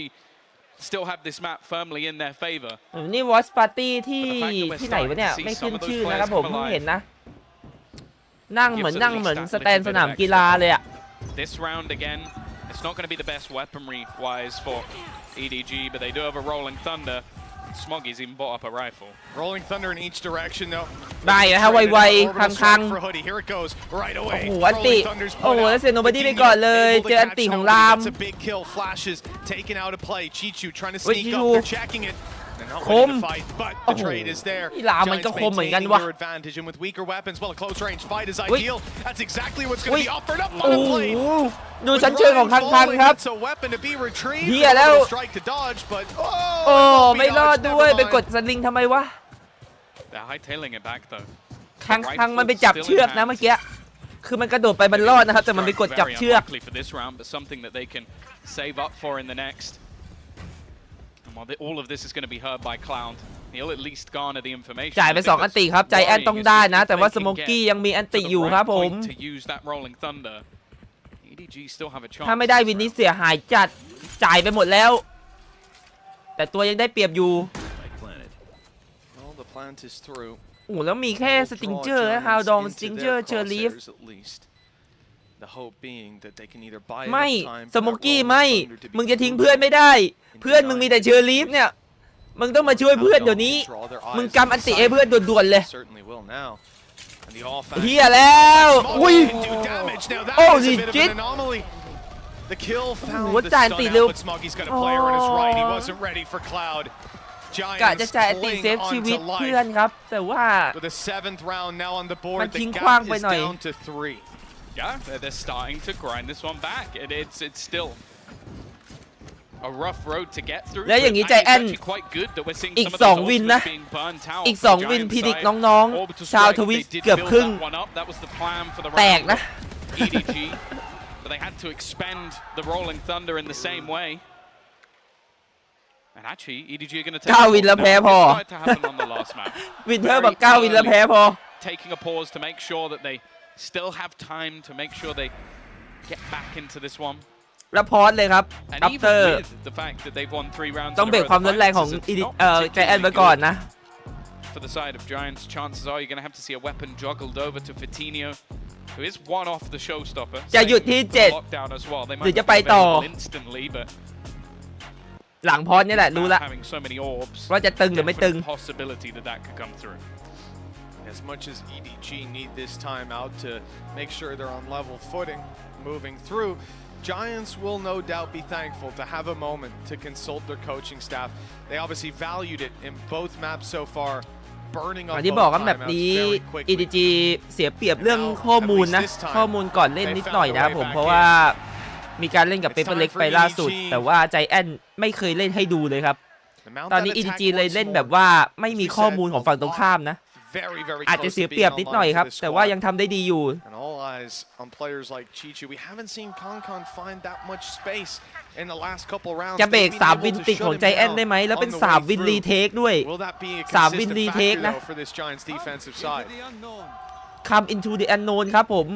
still have this map firmly in their favor. นี่วอชปาร์ตี้ที่ไหนวะเนี่ยไม่ขึ้นชื่อนะครับผมเพิ่งเห็นนะนั่งเหมือนสแตนสนามกีฬาเลยอะ This round again, it's not going to be the best weaponry wise for EDG, but they do have a Rolling Thunder. Smoggy's even bought up a rifle. Rolling Thunder in each direction, though. ได้ฮะไวๆคัง For Hoodie, here it goes right ๆ away. โอ้โหอันติ Rolling Thunder's โอ้ put โห out. แล้วเซนโนบอดี้ไปก่อนเลย Able to เจออัน catch ติของ nobody. ราม That's a big kill. Flashes taken out of play. Chichu trying to Wait, sneak Chichu. up. They're checking it. They're not ค ready ม to fight, but the trade is there. นี่ลามมันก็ Giants คมเหมือนกัน maintaining วะ their advantage, and with weaker weapons, well, a close range fight is อุ๊ย ideal. That's exactly what's going to อุ๊ย be offered up โอ้ on โห the plate. ดูชั้นเชิงของคังครับ It's a weapon to be retrieved. เหี้ยแล้ว Strike to dodge, but โอ้ it won't be ไม่รอด dodged. ด้วย Never ไปกด mind. สลิงทำไมวะ They're hightailing it back though. คังมันไปจับเชือกนะเมื่อกี้คือมันกระโดดไปมันรอดนะครับแต่มันไปกดจับเชือก Very unlikely for this round, but something that they can save up for in the next. And while all of this is going to be heard by Cloud, he'll at least garner the information. จ่ายไป2 อันติครับใจแอนต้องได้นะแต่ว่าสโมกกี้ยังมีอันติอยู่ครับผม To use that Rolling Thunder, EDG still have a chance. ถ้าไม่ได้วินนี้เสียหายจัดจ่ายไปหมดแล้ว แต่ตัวยังได้เปรียบอยู่ plant is through. โอ้แล้วมีแค่สติงเจอร์ฮาวดองสติงเจอร์เชอร์ลีฟ The hope being that they can either buy ไม่ enough time ส for โม that กี้ roll ไม่ of thunder to be มึงจะทิ้งเพื่อนไม่ได้เพื่อนมึงมีแต่เชอร์ลีฟเนี่ยมึงต้องมาช่วยเพื่อนเดี๋ยวนี้มึงกำอันติให้เพื่อนด่วนๆเลย Certainly will now. And the all-fast เฮียแล้วอุ้ย do damage. Now that Oh, is a he bit of did. an anomaly. The kill found What the time stun did out, you- but Smoggy's got a player on his right. He Oh. wasn't ready for Cloud. กะจะ Giants จ่ายอันติ cling เซฟชีวิต onto เพื่อน life. ครับแต่ว่า With a 7th round now on the board, มัน the ทิ้งขว้าง gap ไป is หน่อย down to 3. Yeah, they're starting to grind this one back. It's still a rough road to get through. แล้วอย่างนี้ but ใจแอน it's actually quite good that we're seeing อีก some of those 2 วินนะ ultimates being burnt out อีก from 2 วิน Giants พิดิก side. น้อง Orbital ๆชาว strike, ทวิส they did เกือบ build ครึ่ง that one up. That was the plan for the แตก round นะ of EDG, but they had to expend the rolling thunder in the same way. And actually, EDG are going to take 9 วินแล้วแพ้พอ It started to happen on the last map. วินเทอร์บอก9 วินแล้วแพ้พอ Taking a pause to make sure that they still have time to make sure they get back into this one. แล้วพอสเลยครับ And อัปเตอ even ร์ with the fact that they've won 3 rounds ต้อง in เบร a ก row, ความ the รุนแรงของ finances is not ใจแอน particularly ไว้ก่อน good นะ for the side of Giants. Chances are you're going to have to see a weapon juggled over to Fitinho, who is one off the showstopper. จะหยุดที่ 7 Lockdown as well. They หรือ might จะ not ไป be ต่อ available instantly, but หลังพอสนี่แหละรู้ละ having so many orbs, ว่าจะตึงหรือไม่ตึง definite possibility that that could come through. As much as EDG need this time out to make sure they're on level footing moving through, Giants will no doubt be thankful to have a moment to consult their coaching staff. They obviously valued it in both maps so far, burning อ up ย่างที่บอก both ว่าแบบ timeouts นี้ very quickly. EDG เสียเปรียบเรื่องข้อมูลนะข้อมูลก่อนเล่นนิดหน่อยนะครับผมเพราะว่ามีการเล่นกับเปเปอร์เล็กไปล่าสุดแต่ว่าใจแอนไม่เคยเล่นให้ดูเลยครับ ตอนนี้ EDG เลยเล่นแบบว่าไม่มีข้อมูลของฝั่งตรงข้ามนะ อาจจะเสียเปรียบนิดหน่อยครับแต่ว่ายังทำได้ดีอยู่ And all eyes on players like Chichu. We haven't seen Concon find that much space in the last couple rounds. จะเบรก They've been 3 able วิน to ติด shut ของ him ใจแอน down ได้ไหมแล้วเป็น on the way 3 วิน through. รีเทคด้วย Will that be a 3 วิน consistent รีเทค factor นะ though for this Giants defensive side? Come into the unknown ครับผม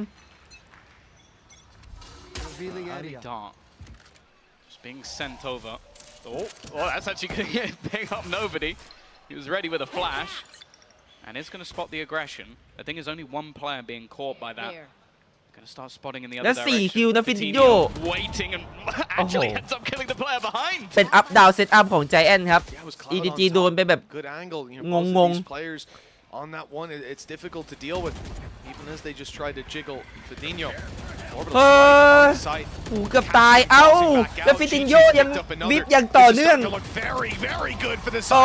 Dart just being sent over. Oh, that's actually going to pick up nobody. He was ready with a flash. And it's going to spot the aggression. I think there's only one player being caught by that. Going to start spotting in the และ other 4 direction. คิวนะฟินโย waiting and actually ends up killing the player behind. เป็นอัพดาวเซตอัพของใจแอนครับ Yeah, it was Cloud on EDG top. โดนไปแบบ Good angle. You know, both of ngong. these players on that one, it's difficult to deal with, even as they just tried to jiggle Fidinho. เฮ้ยหูเกือบตายเอ้าแล้วฟิตินโยยังวิบอย่างต่อเนื่อง โอ้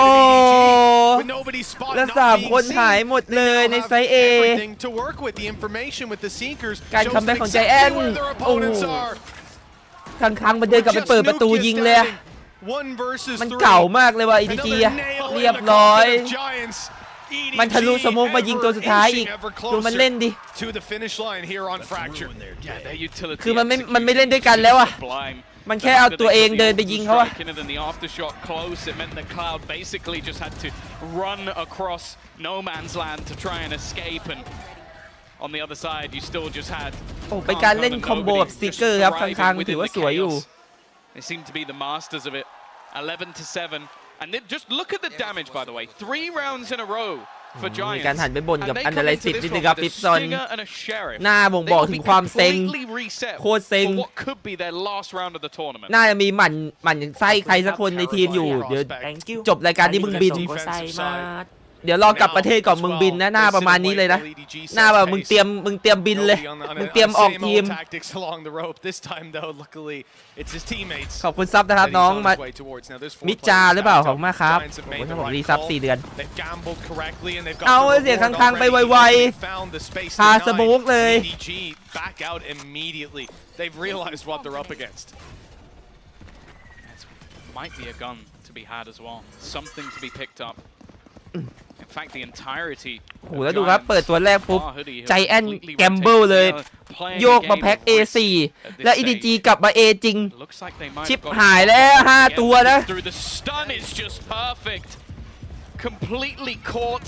แล้ว3 คนหายหมดเลยในไซส์ A การคัมแบ็กของใจแอนโอ้ครั้งๆมันเดินกลับไปเปิดประตูยิงเลยมันเก่ามากเลยว่ะ EDG อะเรียบร้อยมันทะลุสโมกมายิงตัวสุดท้ายอีกดูมันเล่นดิคือมันไม่เล่นด้วยกันแล้วอะมันแค่เอาตัวเองเดินไปยิงเขาอะ It meant that Cloud basically just had to run across no man's land to try and escape, and on the other side you still just had โอ้เป็นการเล่นคอมโบแบบสติกเกอร์ครับครั้งๆถือว่าสวยอยู่ They seem to be the masters of it. 11-7. And just look at the damage, by the way. 3 rounds in a row for Giants. มีการหันไปบ่นกับอันเดอร์ไลซิตนิดนึงครับฟิปซอน Stinger and a Sheriff. หน้าบ่งบอกถึงความเซ็ง Completely reset โคตรเซ็ง for what could be their last round of the tournament. น่าจะมีหมั่นไส้ใครสักคนในทีมอยู่เดี๋ยวจบรายการที่มึงบิน เดี๋ยวรอกลับประเทศก่อนมึงบินนะหน้าประมาณนี้เลยนะหน้าแบบมึงเตรียมบินเลยมึงเตรียมออกทีมขอบคุณซับนะครับน้องมามิจาหรือเปล่าของมาครับผมถ้าผมรีซับ4 เดือนเอาเสียงค้างๆไปไวๆพาสโมกเลย Might be a gun to be had as well. Something to be picked up. In fact, the entirety โหแล้วดูครับเปิดตัวแรกปุ๊บใจแอนแกมเบิลเลยโยกมาแพ็ค A4 แล้ว EDG กลับมา A จริงชิปหายแล้ว5 ตัวนะ The stun is just perfect. Completely caught.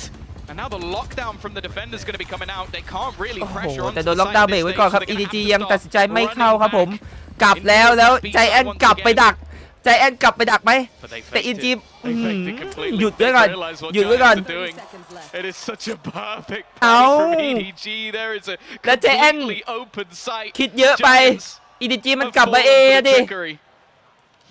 And now the lockdown from the defender is going to be coming out. They can't really โอ้โห pressure on แต่โดนล็อกดาวน์เบรกไว้ก่อนครับ EDG ยังตัดสินใจไม่เข้าครับผมกลับแล้วใจแอนกลับไปดัก ใจแอนกลับไปดักไหม But they แต่ faked อิน it. จี They faked it completely. หยุดไว้ They ก่อน realized what หยุดไว้ก่อน Giants are doing. It is such a perfect เอา play from EDG. There is a แล้วใจแอน completely open sight. คิดเยอะไป Giants อีดีจีมัน have กลับมา fallen เอ for the ดิ trickery.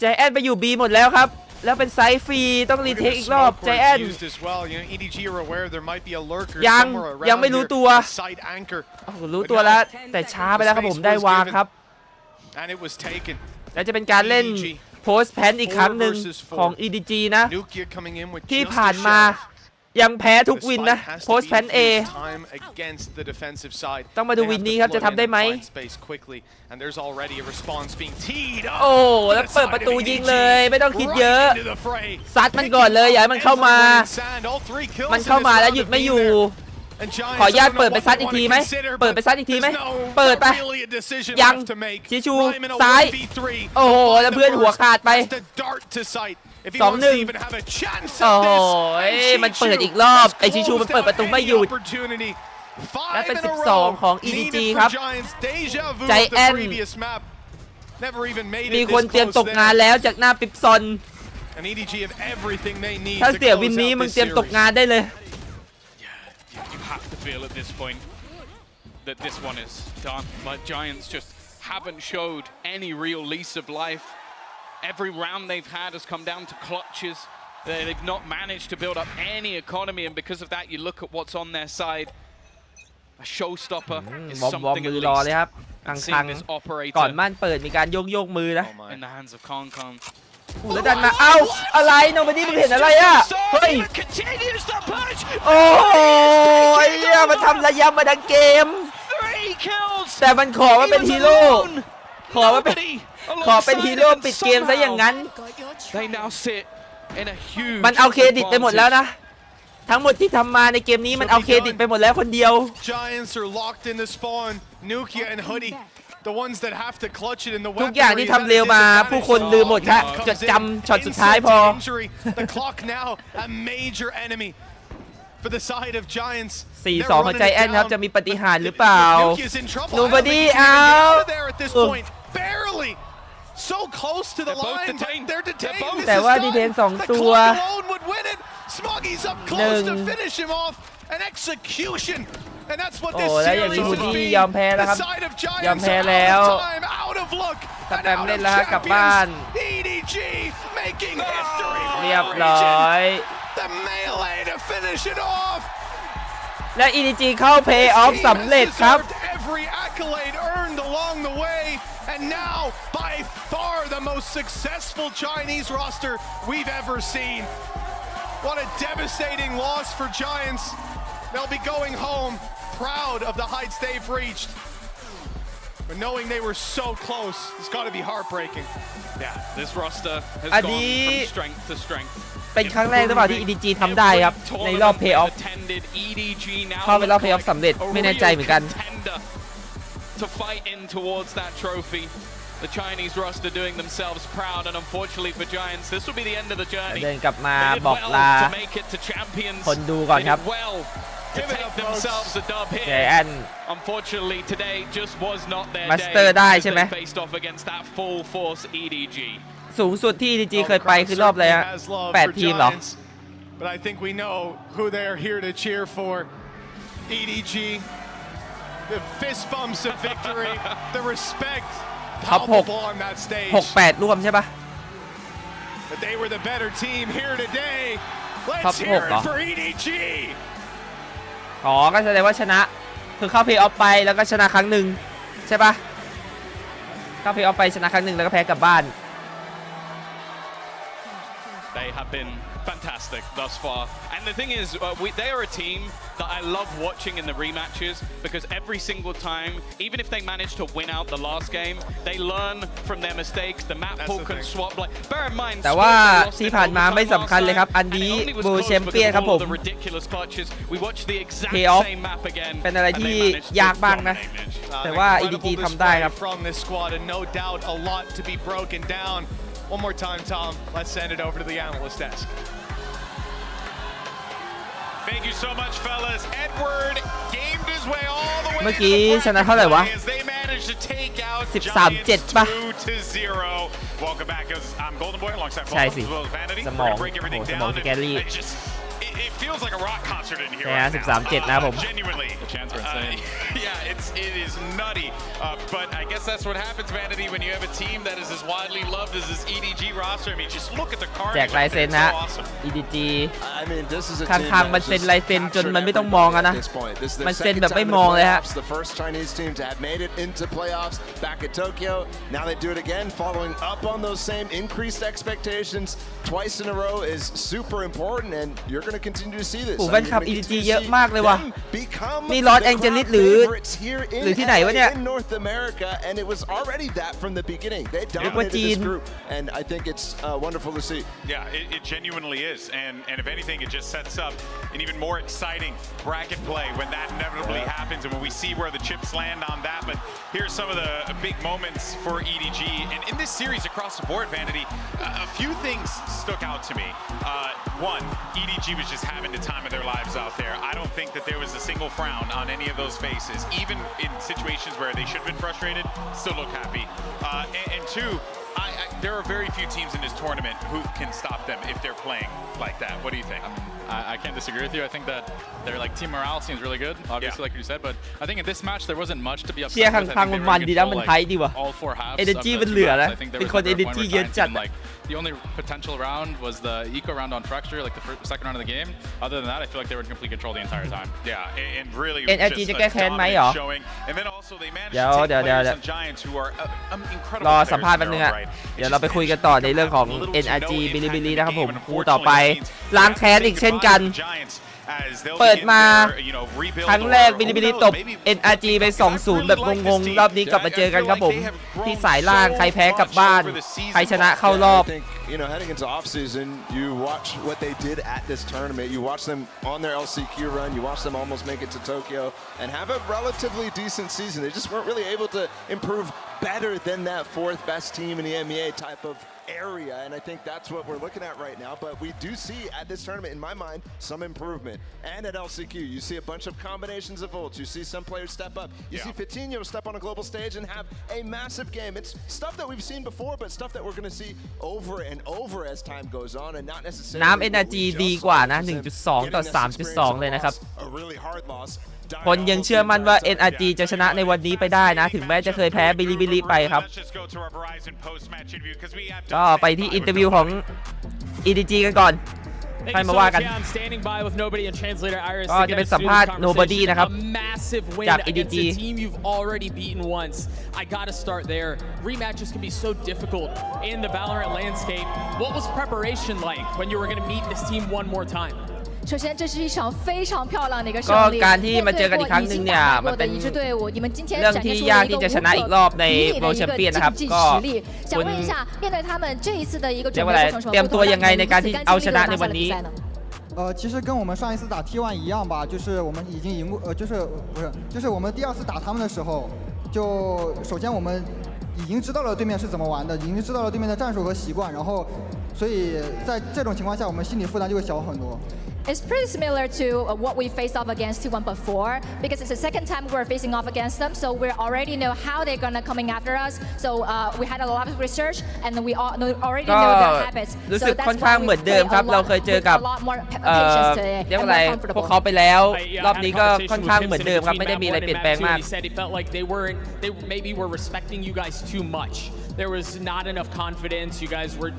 ใจแอนไปอยู่ B หมดแล้วครับ แล้วเป็นไซส์ฟรีต้องรี Look เท at ค the อีกรอบ smoke ใจ where แอน it's used as well. You know, EDG are aware there might be a lurker ยัง somewhere ยัง around ไม่รู้ here, ตัว a side anchor, โอ้โหรู้ตัวแล้วแต่ช้าไปแล้วครับผมได้วางครับ and it was taken. และจะเป็นการเล่นโพสแพนอีกครั้งหนึ่งของ EDG นะ Nukia coming in with ที่ just ผ่าน a มา sheriff. ยังแพ้ทุก The วิน spike นะ has to โพส be แพน A fused time against the defensive side. ต้องมาดู They have วิน to นี้ครับ flood จะทำได้ in ไหม and find space quickly, and there's already a response being teed up โอ้ to แล้ว the เปิด side ประตู of ยิง EDG. เลยไม่ต้องคิดเยอะ Right into the fray. ซัดมันก่อนเลยอย่าให้มันเข้ามา Everyone in sand. All 3 kills มัน in เข้า this มาแล้ว round หยุด have ไม่ been อยู่ there. And Giants ขออนุญาต don't know เปิดไป what ซัด they อีก want ที to ไหม consider, เปิดไป but ซัดอีกทีไหม there's no เปิดไป really a decision ยัง left to make. ชิชู Rhyme in a ซ้าย 1v3. โอ้โห Find แล้ว the เพื่อนหัว burst. ขาดไป Has to dart to sight. If he 2-1 wants to even have a chance โอ้ at โห this. มันเปิดอีกรอบ ไอชิชูมันเปิดประตูไม่หยุด และเป็น 5 in a 12 row ของ EDG needed ครับ for Giants. Deja vu ใจ of the แอน previous map. Never even made it มี this คนเตรียม close ตกงาน there. แล้วจากหน้าปิปซอน And EDG have everything they need ถ้า to เสียวิน close นี้ out มึง this เตรียมตก series. งานได้เลย You have to feel at this point that this one is done. Like Giants just haven't showed any real lease of life. Every round they've had has come down to clutches. They've not managed to build up any economy, and because of that, you look at what's on their side. A showstopper is วอร์ม something มื at อรอเลย least. ครับกลาง And ๆ seeing this ก่อน operator ม่านเปิดมีการโยกมือนะ in the hands of Kong Kong. แล้วดันมาเอ้าอะไรโนบัดดี้มึงเห็นอะไรอ่ะเฮ้ย Continues the push. โอ้ยมันทำระยะมาทั้งเกม 3 kills. แต่มันขอว่าเป็นฮีโร่ขอว่าเป็น ขอเป็นฮีโร่ปิดเกมซะอย่างนั้น They now sit in a huge มันเอาเครดิตไปหมดแล้วนะ ทั้งหมดที่ทำมาในเกมนี้มันเอาเครดิตไปหมดแล้วคนเดียว Giants are locked in the spawn. Nukia and Hoodie, the ones that have to clutch it in the ทุกอย่างที่ทำเร็วมาผู้คนลืมหมดครับจดจำช็อตสุดท้ายพอ The clock now a major enemy for the side of Giants. 4-2 ของใจแอนครับจะมีปาฏิหาริย์หรือเปล่า Nukia's in trouble. Nobody I don't think he can get out. out of there at this point. Barely. So close to the They're both line, but detained. they're They're detained. both- This แต่ is ว่า done. ดีเทนสอง The ตัว clock alone would win it. Smoggy's up close to 1 finish him off. An execution. And that's what โอ้ this แล้วอย่าง series นี้ฮู has ดี้ been. ยอมแพ้แล้วครับ The side of Giants ยอมแพ้ are แล้ว out of time, out of luck, ส and แปม out เล่น of แล้วครับกลับบ้าน champions. EDG making history for เรียบ our ร้อย region. The melee to finish it off. และ EDG เข้าเพย์ออฟ Team สำเร็จ has ครับ deserved every accolade earned along the way, and now by far the most successful Chinese roster we've ever seen. What a devastating loss for Giants. They'll be going home proud of the heights they've reached. But knowing they were so close, it's got to be heartbreaking. Yeah, this roster has อัน gone นี้ from strength to strength. เป็นครั้งแรกหรือเปล่าที่ EDG ทำได้ครับในรอบ เพย์ออฟ เข้าไปรอบ play-off สำเร็จไม่แน่ใจเหมือนกัน To fight in towards that trophy. The Chinese roster doing themselves proud, and unfortunately for Giants, this will be the end of the journey. เดินกลับมา They did บอก well ลา to make it to champions. คนดูก่อน They ครับ did well to take themselves a dub ใจ here. แอน Unfortunately, today just was not their Master day ได้ as ใช่ไหม they faced off against that full force EDG. สูงสุดที่ EDG เคยไปคือรอบอะไรฮะ 8 ทีมเหรอ But I think we know who they are here to cheer for. EDG, the fist bumps of victory, the respect palpable on that stage. 6-8 ร่วมใช่ปะ But they were the better team here today. Top Let's hear 6เหรอ it for EDG. อ๋อก็แสดงว่าชนะคือเข้าเพย์ออฟไปแล้วก็ชนะครั้งหนึ่งใช่ปะเข้าเพย์ออฟไปชนะครั้งหนึ่งแล้วก็แพ้กลับบ้าน They have been fantastic thus far. And the thing is, they are a team that I love watching in the rematches because every single time, even if they manage to win out the last game, they learn from their mistakes. The map pool can swap. Like, bear in mind, แต่ว่าที่ผ่านมาไม่สำคัญเลยครับอันนี้บูแชมเปี้ยนครับผม ridiculous clutches. We watched the exact Play-off same map again. เป็นอะไรที่ยากบ้างนะ แต่ว่า EDG ทำได้ครับ From this squad, and no doubt a lot to be broken down. One more time, Tom. Let's send it over to the analyst desk. Thank you so much, fellas. Edward gamed his way all the way เมื่อกี้ชนะเท่าไหร่วะ as they managed managed to take out 13-7 ป่ะ 2-0. Welcome back, I'm Golden Boy alongside ใช่สิ Vanity. สมอง Break everything สมอง down. สแกลลี่ It feels like a rock concert in here นะ right now. 13-7 นะครับผม Genuinely. The chants are insane. Yeah, it is nutty. But I guess that's what happens, Vanity, when you have a team that is as widely loved as this EDG roster. I mean, just look at the carnage. แจกลายเซ็น It's นะ so awesome. EDG I mean, this is a ข้ team างๆ that มันเซ็น just ลายเซ็นจน captured มันไม่ต้องมองอะนะ everybody at this point. This is their มันเซ็น second แบบ time ไม่ in the มองเลยฮะ playoffs. The first Chinese team to have made it into playoffs back at Tokyo. Now they do it again, following up on those same increased expectations twice in a row is super important, and you're going to continue to see this. โอ้ I แฟ mean, นคลับ you're gonna EDG continue to เยอะ see มากเลยว่ะ them become นี่ลอส the แองเจลิส crowd หรือ favorites here in หรือที่ไหนวะเนี่ย LA, in North America, and it was already that from the beginning. They นึกว่า dominated จีน this group, and I think it's wonderful to see. Yeah, it genuinely is. And if anything, it just sets up an even more exciting bracket play when that inevitably happens and when we see where the chips land on that. But here's some of the big moments for EDG. And in this series across the board, Vanity, a few things stuck out to me. One, EDG was just having the time of their lives out there. I don't think that there was a single frown on any of those faces. Even in situations where they should have been frustrated, still look happy. And two, there are very few teams in this tournament who can stop them if they're playing like that. What do you think? I can't disagree with you. I think that their like team morale seems really good, obviously, like you said. But I think in this match there wasn't much to be upset เชียร์ with. I think ข้าง they ๆ were มัน in ดีนะ control, มัน like, ไทยดีว่ะ all four halves. Energy of the มัน two เหลือ rounds. นะ I think there เป็น was คน never a point energy where เยอะ Giants จัด been, like the only potential round was the eco round on Fracture, like the second round of the game. Other than that, I feel like they were in complete control the entire time. Yeah, and really NRG just จะ a แก้แค้นไหมเหรอ dominant showing. And then also they managed เดี๋ยว to take เดี๋ยว players on Giants who are incredible รอ players สัมภาษณ์ in แป๊บนึง their อะ own right. เดี๋ยวเราไปคุยกันต่อในเรื่องของ NRG บิลิบิลินะครับผมคู่ต่อไปล้างแค้นอีกเช่นกัน เปิดมาครั้งแรกบิลิบิลิตบ NRG ไป 2-0 แบบงงๆ รอบนี้กลับมาเจอกันครับผม ที่สายล่างใครแพ้กลับบ้าน ใครชนะเข้ารอบ I think, heading into offseason, you watch what they did at this tournament. You watch them on their LCQ run. You watch them almost make it to Tokyo and have a relatively decent season. They just weren't really able to improve better than that fourth best team in the MEA type of area, and I think that's what we're looking at right now. But we do see at this tournament, in my mind, some improvement. And at LCQ, you see a bunch of combinations of ults. You see some players step up. You see Fitinho step on a global stage and have a massive game. It's stuff that we've seen before, but stuff that we're going to see over and over as time goes on, and not necessarily น้ำ NRG ดีกว่านะ 1.2 ต่อ 3.2 เลยนะครับ a really hard loss. คนยังเชื่อมั่นว่า NRG จะชนะในวันนี้ไปได้นะ ถึงแม้จะเคยแพ้บิลิบิลิไปครับ ก็ไปที่อินเตอร์วิวของ EDG กันก่อน Thank ให้ you มา so ว่า much. กัน Yeah, I'm standing by with nobody and translator Iris. ก็จะเป็นสัมภาษณ์ Nobody นะครับ A massive win จาก against EDG a team you've already beaten once. I gotta start there. Rematches can be so difficult in the Valorant landscape. What was preparation like when you were gonna meet this team one more time? 首先，这是一场非常漂亮的一个胜利。 การที่มาเจอกันอีกครั้งหนึ่งเนี่ยมันเป็น 你们今天 เรื่อง 展 ที่ 现出 ยา 了 ก 一个 ที่ 无 จะชนะอีกรอบใน 可比拟 World 的一 Champion 个 นะครับ 竞技 ก็ 实力。想问一下，面对他们这一次的一个准备过程， เตรียมตัวยังไงในการที่เอาชนะในวันนี้ 其实跟我们上一次打 T1 一样吧，就是我们已经赢过，就是我们第二次打他们的时候，就首先我们已经知道了对面是怎么玩的，已经知道了对面的战术和习惯，然后所以在这种情况下，我们心理负担就会小很多。It's pretty similar to what we faced off against T1 before, because it's the second time we're facing off against them, so we already know how they're gonna coming after us. So we had a lot of research, and we already know their habits. รู้สึกค่อนข้างเหมือนเดิมครับเราเคยเจอกับเรียกว่าอะไรพวกเขาไปแล้ว รอบนี้ก็ค่อนข้างเหมือนเดิมครับไม่ได้มีอะไรเปลี่ยนแปลงมาก He said he felt like they maybe were respecting you guys too much. There was not enough confidence.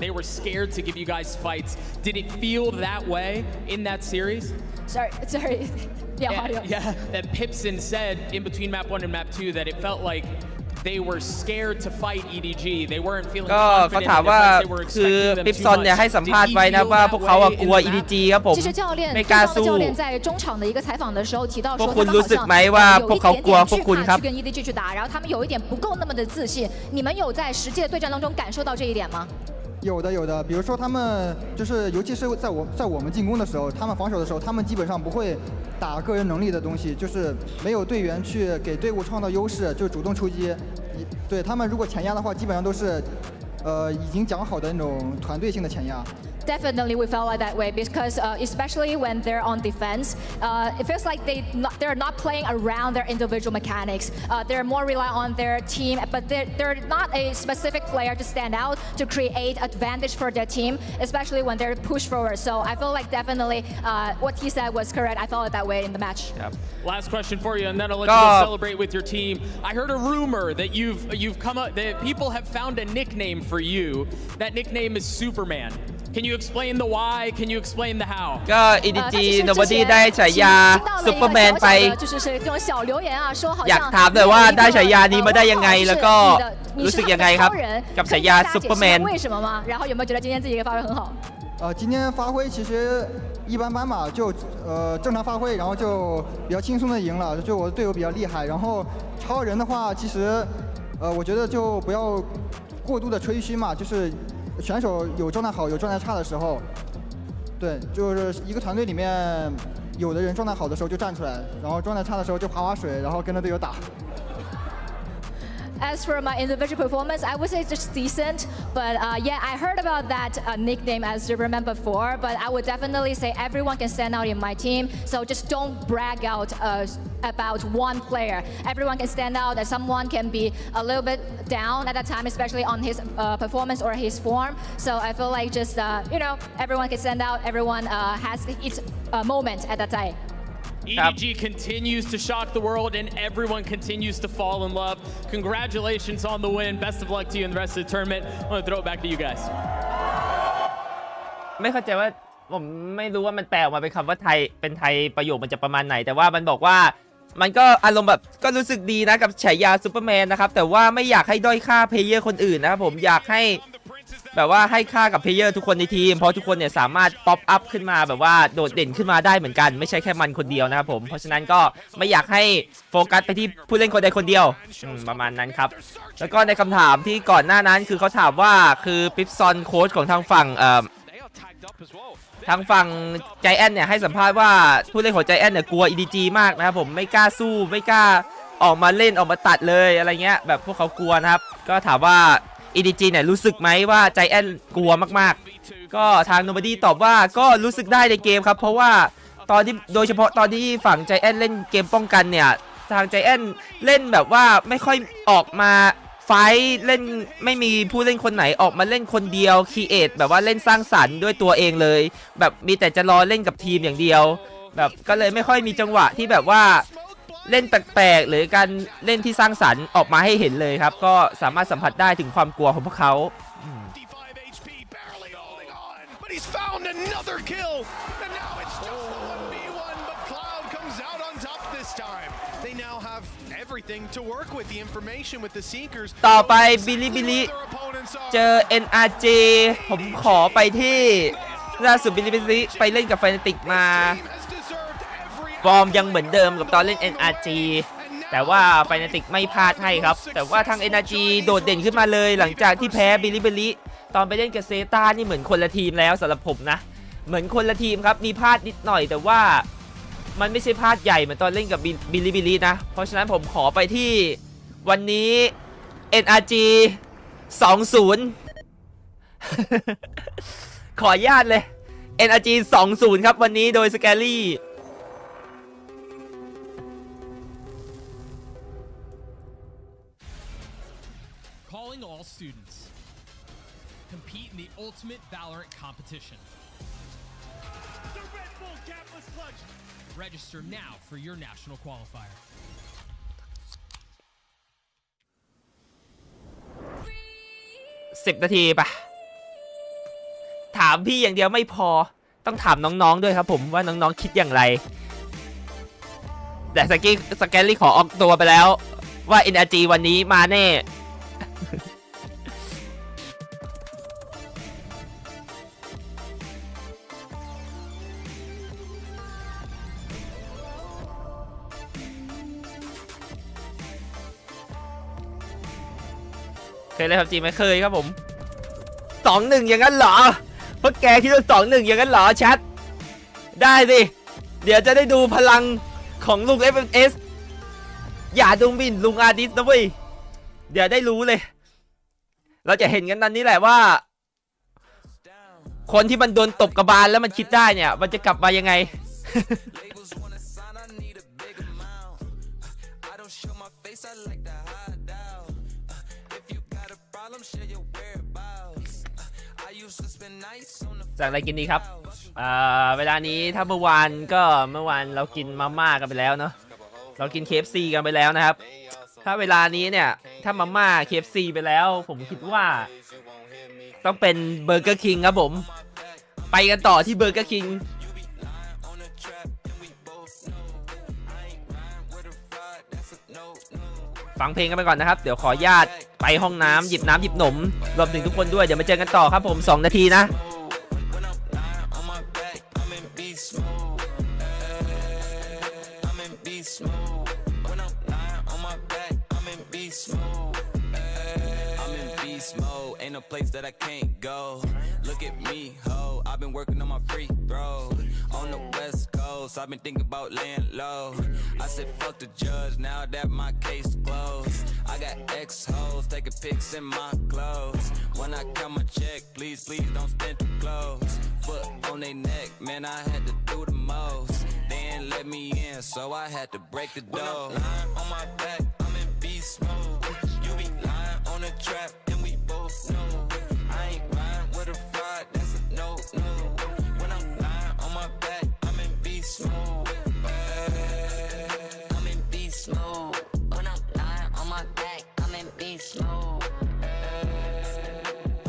They were scared to give you guys fights. Did it feel that way in that series? Sorry. Yeah. That Pipson said in between map 1 and map 2 that it felt like they were scared to fight EDG. They weren't feeling ก็เขา confident ถาม in their ว่า fights. They were คือ expecting them ปิป too ซอนเนี่ย much. ให้สัมภาษ Did ณ์ he ไว้นะ feel ว่า that พวกเขา way กลัว in the map? EDG ครับผม 其实教练， ไม่ 对 กล้า 方的 สู้ 教练在中场的一个采访的时候提到 พว 说， กคุณ 他们 รู้ 好 สึก 像 ไหมว่าพ 有 ว 一 กเขา 点 กลัว 点 พวก 惧 คุณ 怕 ครับ 去跟 EDG 去打，然后他们有一点不够那么的自信。你们有在实际的对战当中感受到这一点吗？有的，比如说他们就是，尤其是在我们进攻的时候，他们防守的时候，他们基本上不会打个人能力的东西，就是没有队员去给队伍创造优势，就主动出击。对他们如果前压的话，基本上都是已经讲好的那种团队性的前压。definitely we felt like that way because especially when they're on defense, it feels like they're not playing around their individual mechanics. They're more reliant on their team, but they're not a specific player to stand out to create advantage for their team, especially when they're pushed forward. So I feel like definitely what he said was correct. I felt it that way in the match. Last question for you, and then I'll let you go celebrate with your team. I heard a rumor that you've come up that people have found a nickname for you. That nickname is Superman. Can you explain the why? Can you explain the how? ก็ EDG Nobody ได้ฉายาซุปเปอร์แมนไปอยากถามเลยว่าได้ฉายานี้มาได้ยังไงแล้วก็รู้สึกยังไงครับกับฉายาซุปเปอร์แมน今天发挥其实一般般吧，就正常发挥，然后就比较轻松的赢了。就我的队友比较厉害，然后超人的话，其实我觉得就不要过度的吹嘘嘛，就是选手有状态好有状态差的时候，对，就是一个团队里面有的人状态好的时候就站出来，然后状态差的时候就划水，然后跟着队友打。As for my individual performance, I would say just decent. But yeah, I heard about that nickname as Superman before. But I would definitely say everyone can stand out in my team. So just don't brag out about one player. Everyone can stand out. And someone can be a little bit down at that time, especially on his performance or his form. So I feel like just everyone can stand out. Everyone has its moment at that time. EDG continues to shock the world and everyone continues to fall in love. Congratulations on the win. Best of luck to you in the rest of the tournament. I want to throw it back to you guys. ไม่เข้าใจว่าผมไม่รู้ว่ามันแปลออกมาเป็นคำว่าไทยเป็นไทยประโยคมันจะประมาณไหนแต่ว่ามันบอกว่ามันก็อารมณ์แบบก็รู้สึกดีนะกับฉายาซูเปอร์แมนนะครับแต่ว่าไม่อยากให้ด้อยค่าเพลเยอร์คนอื่นนะครับผมอยากให้แบบว่าให้ค่ากับเพลเยอร์ทุกคนในทีมเพราะทุกคนเนี่ยสามารถป๊อปอัพขึ้นมาแบบว่าโดดเด่นขึ้นมาได้เหมือนกันไม่ใช่แค่มันคนเดียวนะครับผมเพราะฉะนั้นก็ไม่อยากให้โฟกัสไปที่ผู้เล่นคนใดคนเดียวประมาณนั้นครับแล้วก็ในคำถามที่ก่อนหน้านั้นคือเขาถามว่าคือปิปซอนโค้ชของทางฝั่งใจแอนเนี่ยให้สัมภาษณ์ว่าผู้เล่นของใจแอนเนี่ยกลัว EDG มากนะครับผมไม่กล้าสู้ไม่กล้าออกมาเล่นออกมาตัดเลยอะไรเงี้ยแบบพวกเขากลัวนะครับก็ถามว่า EDG เนี่ยรู้สึกไหมว่าใจแอนกลัวมากๆก็ทาง Nobody ตอบว่าก็รู้สึกได้ในเกมครับเพราะว่าตอนที่โดยเฉพาะตอนที่ฝั่งใจแอนเล่นเกมป้องกันเนี่ยทางใจแอนเล่นแบบว่าไม่ค่อยออกมาไฟเล่นไม่มีผู้เล่นคนไหนออกมาเล่นคนเดียวครีเอทแบบว่าเล่นสร้างสรรค์ด้วยตัวเองเลยแบบมีแต่จะรอเล่นกับทีมอย่างเดียวแบบก็เลยไม่ค่อยมีจังหวะที่แบบว่าเล่นแปลกๆหรือการเล่นที่สร้างสรรค์ออกมาให้เห็นเลยครับก็สามารถสัมผัสได้ถึงความกลัวของพวกเขาต่อไปบิลลี่เจอ NRG ผมขอไปที่ล่าสุดบิลลี่ไปเล่นกับแฟนติกมาฟอร์มยังเหมือนเดิมกับตอนเล่น NRG แต่ว่าไฟนาติกไม่พลาดให้ครับแต่ว่าทาง NRG โดดเด่นขึ้นมาเลยหลังจากที่แพ้บิลลี่ตอนไปเล่นกับเซต้านี่เหมือนคนละทีมแล้วสำหรับผมนะเหมือนคนละทีมครับมีพลาดนิดหน่อยแต่ว่ามันไม่ใช่พลาดใหญ่เหมือนตอนเล่นกับบิลลี่นะเพราะฉะนั้นผมขอไปที่วันนี้ NRG 20 ขออนุญาตเลย NRG 20 ครับวันนี้โดย sScary Calling all students. Compete in the ultimate Valorant competition. The Red Bull Campus Clutch. Register now for your national qualifier. 10 นาทีปะถามพี่อย่างเดียวไม่พอต้องถามน้องๆด้วยครับผมว่าน้องๆคิดอย่างไรแต่sScaryขอออกตัวไปแล้วว่า NRG วันนี้มาแน่เคยเล่นPUBGไหมเคยครับผม 2-1 อย่างนั้นเหรอพวกแกคิดว่า 2-1 อย่างนั้นเหรอแชทได้สิเดี๋ยวจะได้ดูพลังของลุง FMS อย่าดูหมิ่นลุงอาร์ดิสนะเว้ยเดี๋ยวได้รู้เลยเราจะเห็นกันตอนนี้แหละว่า คนที่มันโดนตบกระบาลแล้วมันคิดได้เนี่ยมันจะกลับมายังไง จากอะไรกินดีครับเวลานี้ถ้าเมื่อวานเรากินมาม่ากันไปแล้วเนาะเรากิน KFC กันไปแล้วนะครับถ้าเวลานี้เนี่ยถ้ามาม่า KFC ไปแล้วผมคิดว่าต้องเป็นเบอร์เกอร์คิงครับผมไปกันต่อที่เบอร์เกอร์คิงฟังเพลงกันไปก่อนนะครับเดี๋ยวขออนุญาตไปห้องน้ำหยิบน้ำหยิบหนมรวมถึงทุกคนด้วยเดี๋ยวมาเจอกันต่อครับผม2 นาทีนะAin't no place that I can't go. Look at me, ho. I've been working on my free throw. On the West Coast, I've been thinking about laying low. I said, fuck the judge, now that my case closed. I got ex-hoes taking pics in my clothes. When I count my check, please, please don't spend too close. Foot on their neck, man, I had to do the most. They ain't let me in, so I had to break the door. When I'm lying on my back, I'm in beast mode. You be lying on the trap. No, I ain't riding with a ride, that's a no. When I'm lying on my back, I'm in beast mode. I'm in beast mode. When I'm lying on my back, I'm in beast mode.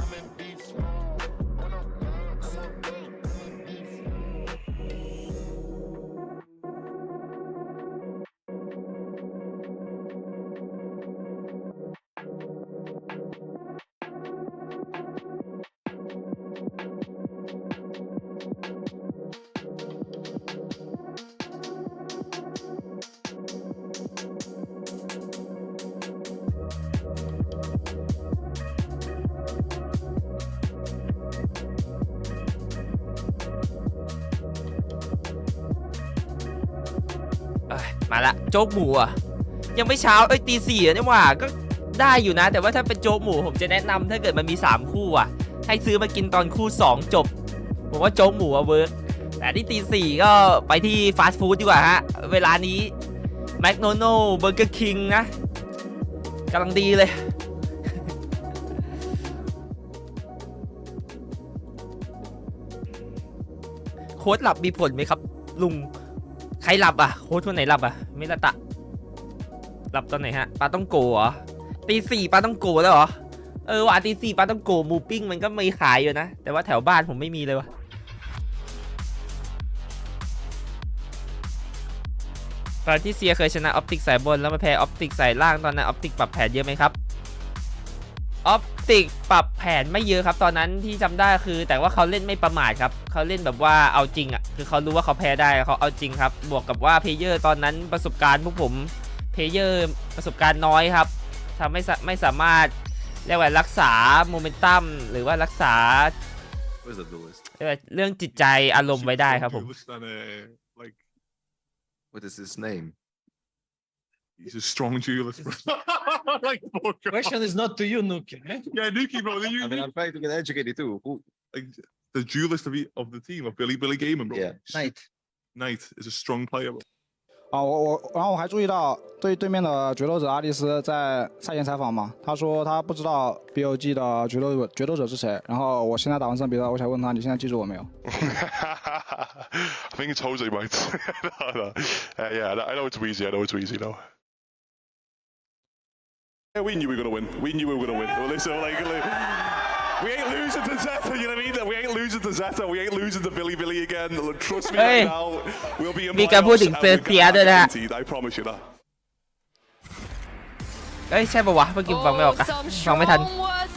I'm in beast mode. When I'm lying on my back, I'm in beastมาละโจ๊กหมูอ่ะยังไม่เช้าตีสี่นี่หว่าก็ได้อยู่นะแต่ว่าถ้าเป็นโจ๊กหมูผมจะแนะนำถ้าเกิดมันมี3คู่อ่ะให้ซื้อมากินตอนคู่2จบผมว่าโจ๊กหมูเวิร์กแต่ที่ตีสี่ก็ไปที่ฟาสต์ฟู้ดดีกว่าฮะเวลานี้แมคโดนัลด์เบอร์เกอร์คิงนะกำลังดีเลยโค้ดหลับมีผลไหมครับลุงใครหลับอ่ะโค้ชคนไหนหลับอ่ะมินาตะหลับตอนไหนฮะปาต้องโกเหรอตีสี่ปาต้องโกแล้วเหรอว่ะตีสี่ปาต้องโกหมูปิ้งมันก็มีขายอยู่นะแต่ว่าแถวบ้านผมไม่มีเลยวะตอนที่เซียเคยชนะออปติกสายบนแล้วมาแพ้ออปติกสายล่างตอนนั้นออปติกปรับแผนเยอะไหมครับออปติกปรับแผนไม่เยอะครับตอนนั้นที่จำได้คือแต่ว่าเขาเล่นไม่ประมาทครับเขาเล่นแบบว่าเอาจริงอ่ะคือเขารู้ว่าเขาแพ้ได้เขาเอาจริงครับบวกกับว่าเพลเยอร์ตอนนั้นประสบการณ์พวกผมเพลเยอร์ประสบการณ์น้อยครับทำให้ไม่สามารถเรียกว่ารักษาโมเมนตัมหรือว่ารักษาเรื่องจิตใจอารมณ์ไว้ได้ครับผม What is his name? He's a strong duelist. Like, question is not to you, Nuki. Yeah, Nuki, bro. I mean, I'm trying to get educated too. Who, like, the duelist of the team of BLGvsNRG, bro. Yeah. Knight is a strong player. 然后我还注意到对面的决斗者阿丽丝在赛前采访嘛，他说他不知道 BLG 的决斗者是谁。然后我现在打完这场比赛，我想问他，你现在记住我没有 I think it's Jose, mate. Yeah, I know it's Weezy. I know it's Weezy now. Yeah, we knew we were gonna win. We knew we were gonna win. Well, listen, we ain't losing to Zeta, you know what I mean? We ain't losing to Zeta. We ain't losing to Billy again. Trust me right now. We'll be in playoffs and we're guaranteed. I promise you that. ใช่ป่าววะเมื่อกี้ฟังไม่ออกอะฟังไม่ทัน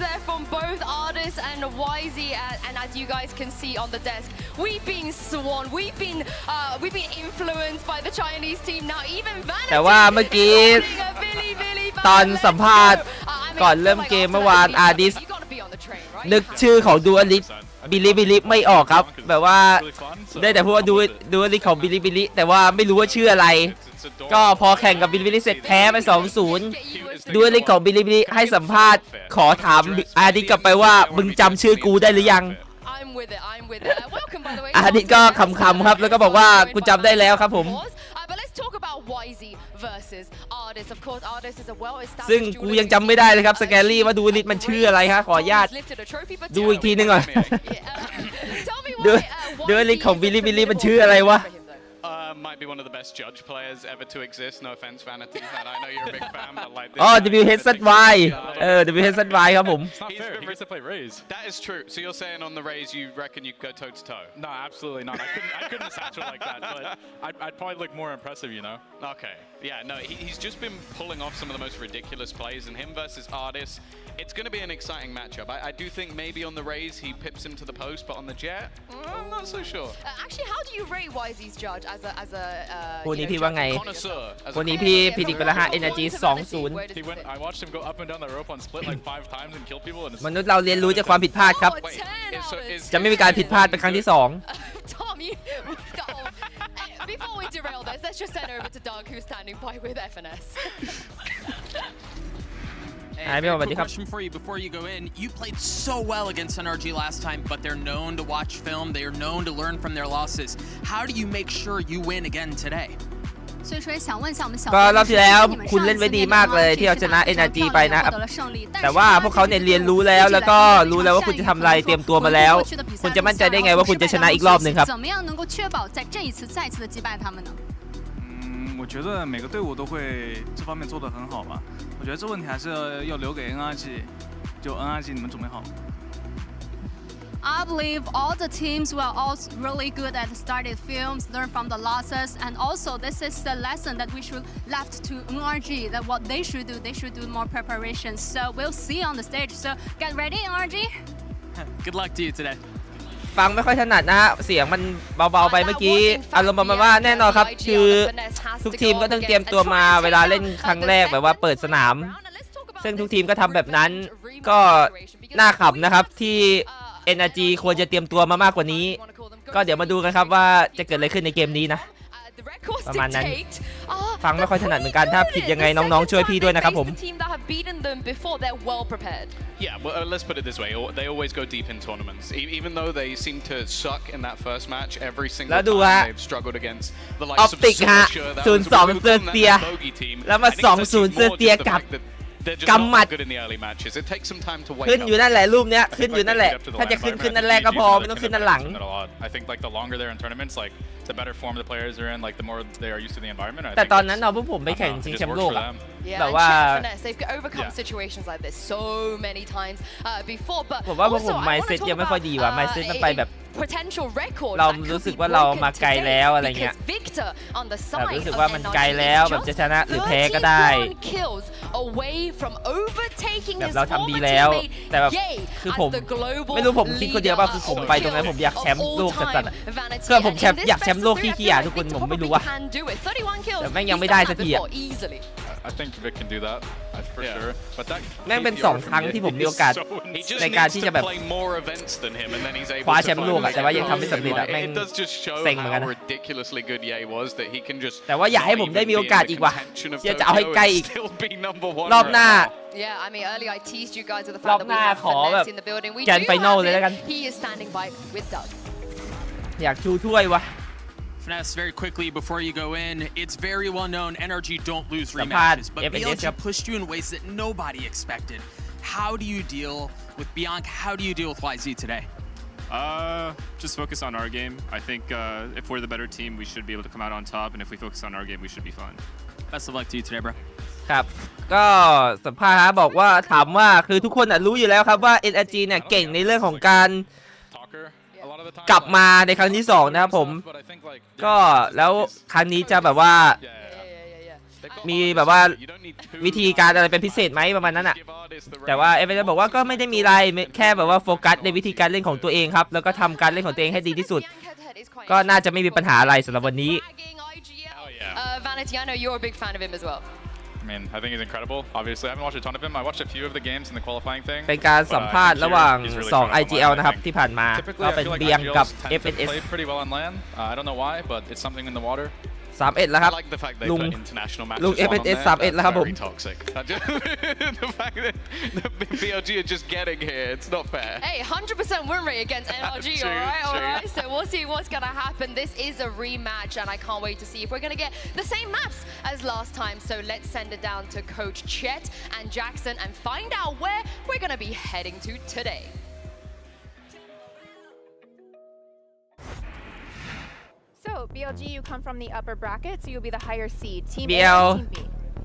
there from both Artist and YZ, and as you guys can see on the desk, we've been sworn, we've been influenced by the Chinese team. Now even Vanity แต่ว่าเมื่อกี้ตอนสัมภาษณ์ก่อนเริ่มเกมเมื่อวานอาร์ดิสนึกชื่อของดูอลิสบิลิไม่ออกครับแบบว่าได้แต่พูดว่าดูอลิสของบิลิแต่ว่าไม่รู้ว่าชื่ออะไรก็พอแข่งกับบิลิเสร็จแพ้ไป 2-0 ดูอลิสของบิลิให้สัมภาษณ์ขอถามอาร์ดิสกลับไปว่ามึงจำชื่อกูได้หรือยัง I'm with it. I'm with it. Welcome, by the way. อันนี้ก็ขำๆครับแล้วก็บอกว่ากูจำได้แล้วครับผม But let's talk about YZ versus Ardis. Of course, Ardis is a well-established. ซึ่งกูยังจำไม่ได้เลยครับสแกลลี่ว่าดูลิสมันชื่ออะไรฮะขออนุญาตดูอีกทีนึงก่อนดูลิสของบิลลี่มันชื่ออะไรวะ Might be one of the best judge players ever to exist. No offense, Vanity. And I know you're a big fan, but like this. อ๋อ WHZY WHZY ครับผม It's not fair. He gets to play Raze. That is true. So you're saying on the Raze, you reckon you'd go toe to toe? No, absolutely not. I couldn't satchel like that, but I'd probably look more impressive, you know. Okay. Yeah. No, he's just been pulling off some of the most ridiculous plays, and him versus Ardis. It's going to be an exciting matchup. I do think maybe on the Raze he pips him to the post, but on the Jet, I'm not so sure. Actually, how do you rate YZ's judge as a คู่นี้พี่ว่าไง Connoisseur. คู่นี้พี่พิจิกไปแล้วฮะ Energy 2-0 I watched him go up and down the rope on split like 5 times and kill people. มนุษย์เราเรียนรู้จากความผิดพลาดครับ จะไม่มีการผิดพลาดเป็นครั้งที่2 Tom, before we derail this, let's just send over to Doug, who's standing by with FNS. Hey, very quick question for you before you go in. You played so well against NRG last time, but they're known to watch film. They are known to learn from their losses. How do you make sure you win again today? ก็รอบที่แล้วคุณเล่นไว้ดีมากเลยที่เอาชนะ NRG ไปนะครับแต่ว่าพวกเขาเนี่ยเรียนรู้แล้วก็รู้แล้วว่าคุณจะทำอะไรเตรียมตัวมาแล้วคุณจะมั่นใจได้ไงว่าคุณจะชนะอีกรอบหนึ่งครับ我觉得每个队伍都会这方面做得很好吧。我觉得这问题还是要留给 NRG， 就 NRG 你们准备好了？ I believe all the teams were all really good at started films, learn from the losses, and also this is the lesson that we should left to NRG, that what they should do more preparation. So we'll see on the stage. So get ready, NRG. Good luck to you today. ฟังไม่ค่อยถนัดนะฮะเสียงมันเบาๆไปเมื่อกี้อารมณ์ประมาณว่าแน่นอนครับคือทุกทีมก็ต้องเตรียมตัวมาเวลาเล่นครั้งแรกแบบว่าเปิดสนามซึ่งทุกทีมก็ทำแบบนั้นก็น่าขำนะครับที่ NRG ควรจะเตรียมตัวมามากกว่านี้ก็เดี๋ยวมาดูกันครับว่าจะเกิดอะไรขึ้นในเกมนี้นะประมาณนั้นฟังไม่ค่อยถนัดเหมือนกันถ้าผิดยังไงน้องๆช่วยพี่ด้วยนะครับผม Yeah, well, let's put it this way. They always go deep in tournaments. Even though they seem to suck in that first match, every single time they've struggled against the likes of Soulsure, that was the bogey team. แล้วมา 2-0 เซอร์เตียกับกำหมัดขึ้นอยู่นั่นแหละรูปเนี้ยขึ้นอยู่นั่นแหละถ้าจะขึ้นนั่นแรกก็พอไม่ต้องขึ้นนั่นหลัง I think like the longer they're in tournaments, like the better form the players are in, like the more they are used to the environment. แต่ตอนนั้นเราพวกผมไปแข่งชิงแชมป์โลกแบบว่า they've overcome situations like this so many times before. But ผมว่าพวกผม mindset ยังไม่ค่อยดีว่ะ mindset มันไปแบบเรารู้สึกว่าเรามาไกลแล้วอะไรเงี้ยแบบรู้สึกว่ามันไกลแล้วแบบจะชนะหรือแพ้ก็ได้แบบเราทำดีแล้วแต่แบบคือผมไม่รู้ผมคิดคนเดียวป่ะคือผมไปตรงนั้นผมอยากแชมป์โลกสัสๆเพื่อผมอยากแชมป์โลกที่ขี้ทุกคนผมไม่รู้ว่าแต่แม่งยังไม่ได้สักทีอ่ะ I think Vic can do that for sure. But that แม่งเป็น2 ครั้งที่ผมมีโอกาสในการที่จะแบบคว้าแชมป์โลกอะแต่ว่ายังทำไม่สำเร็จอะแม่งเซ็งเหมือนกันนะแต่ว่าอยากให้ผมได้มีโอกาสอีกว่ะจะเอาให้ใกล้อีกรอบหน้า Yeah, I mean, earlier I teased you guys with the รอ fact บ that ห we น้า have ขอแบบ finesse in the building. We แกน do ไฟนอล have เลยแล้วกัน finesse. He is standing by with Doug. อยากชูถ้วยวะ Finesse, very quickly before you go in, it's very well known NRG don't lose rematches, but BLG pushed you in ways that nobody expected. How do you deal with Bianca? How do you deal with YZ today? Just focus on our game. I think if we're the better team, we should be able to come out on top, and if we focus on our game, we should be fine. Best of luck to you today, bro. ครับก็สัมภาษณ์บอกว่าถามว่าคือทุกคนรู้อยู่แล้วครับว่า NRG เนี่ยเก่งในเรื่องของการกลับมาในครั้งที่2นะครับผมก็แล้วครั้งนี้จะแบบว่ามีแบบว่าวิธีการอะไรเป็นพิเศษไหมประมาณนั้นอ่ะแต่ว่าเอเวนบอกว่าก็ไม่ได้มีอะไรแค่แบบว่าโฟกัสในวิธีการเล่นของตัวเองครับแล้วก็ทำการเล่นของตัวเองให้ดีที่สุดก็น่าจะไม่มีปัญหาอะไรสำหรับวันนี้ Vanity, I know you're a big fan of him as well. I mean, I think he's incredible. Obviously, I haven't watched a ton of him. I watched a few of the games in the qualifying thing. เป็นการสัมภาษณ์ระหว่าง2 IGL นะครับที่ผ่านมาก็เป็นเบียงกับ FNS played pretty well on land. I don't know why, but it's something in the water. 3-1 แล้วครับลุง FNS 3-1 แล้วครับผม BLG are just getting here. It's not fair. Hey, 100% win rate against NRG, True, all right? true. So we'll see what's going to happen. This is a rematch, and I can't wait to see if we're going to get the same maps as last time. So let's send it down to Coach Chet and Jackson and find out where we're going to be heading to today. So, BLG, you come from the upper bracket, so you'll be the higher seed. Team A BL or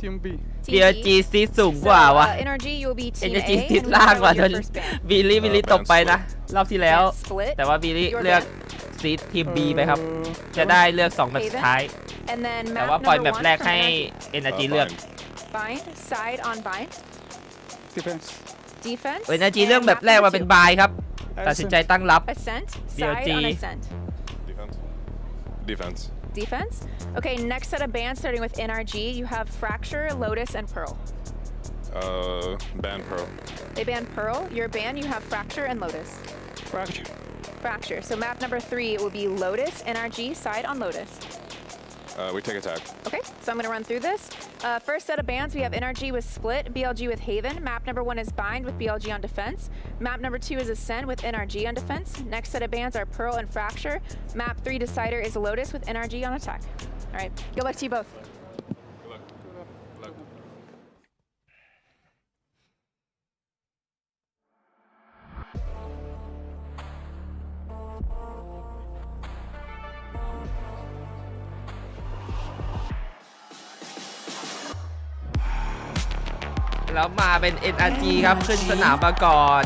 Team B? BLG ซีดสูงกว่าวะ NRG, you'll be Team A, NRG and ซีด we'll ล่าง start กว่า with โด your น first ban. บิลลี่ตกไปนะรอบที่แล้ว Split. แต่ว่าบิลลี่ Your เลือก ban. ซีดทีม B ไปครับ จะได้เลือก2แบบสุดท้าย And then แต่ map ว่าปล่อย number แบบ one แรก from ให้ NRG. NRG เลือก Bind, side on bind. Defense. Defense. NRG เลือก and แบบ map แรก number มาเป็น two. บายครับ ตัดสินใจตั้งรับ Ascent, BLG side on ascent. Defense. Defense. Defense. Okay, next set of bands starting with NRG, you have Fracture, Lotus, and Pearl. Ban Pearl. They ban Pearl. Your ban, you have Fracture and Lotus. Fracture. Fracture. So map number 3, it will be Lotus, NRG, side on Lotus. We take attack. Okay, so I'm going to run through this. First set of bans, we have NRG with Split, BLG with Haven. Map number 1 is Bind with BLG on defense. Map number 2 is Ascend with NRG on defense. Next set of bans are Pearl and Fracture. Map 3 Decider is Lotus with NRG on attack. All right, good luck to you both. Good luck. แล้วมาเป็น NRG ครับขึ้นสนามมาก่อน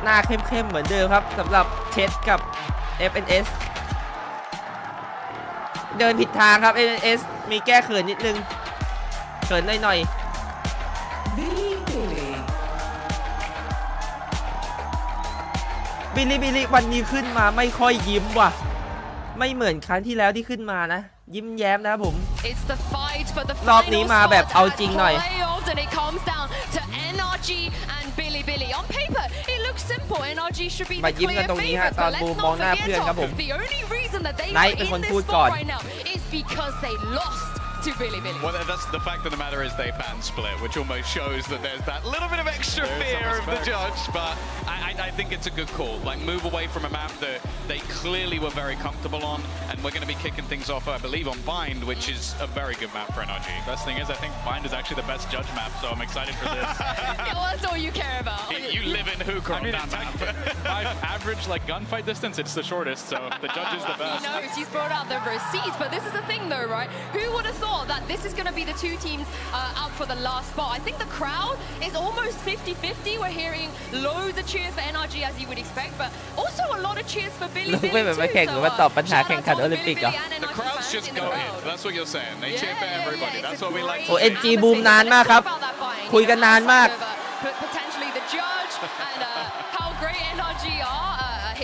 หน้าเข้มๆเหมือนเดิมครับสำหรับเชดกับ FNS เดินผิดทางครับ FNS มีแก้เขินนิดนึงเขินหน่อยๆบิลลี่วันนี้ขึ้นมาไม่ค่อยยิ้มว่ะไม่เหมือนครั้งที่แล้วที่ขึ้นมานะยิ้มแย้มนะครับผม รอบนี้มาแบบเอาจริงหน่อย And it comes down to NRG and Billy. On paper, it looks simple. NRG should be the clear favorite, but let's not forget the only reason that they are in this spot right now is because they lost to Billy. Well, that's the fact of the matter is they ban Split, which almost shows that there's that little bit of extra fear of the judge, but I think it's a good call. Like, move away from a map that they clearly were very comfortable on, and we're going to be kicking things off, I believe, on Bind, which is a very good map for NRG. Best thing is, I think Bind is actually the best judge map, so I'm excited for this. Well, that's all you care about. You live in hookah on that map. By average, like, gunfight distance, it's the shortest, so the judge is the best. He knows, he's brought out the receipts, but this is the thing though, right? Who would have thought that this is going to be the two teams out for the last spot? I think the crowd is almost 50-50. We're hearing loads of cheers for NRG as you would expect, but also a lot of cheers for Billy too. มาตอบปัญหาแข่งขันโอลิมปิกเหรอ The crowd's just go in. That's what you're saying. They cheer for everybody. That's what we like. โอ้ NG บูมนานมากครับคุยกันนานมาก Potentially the judge and how great NRG are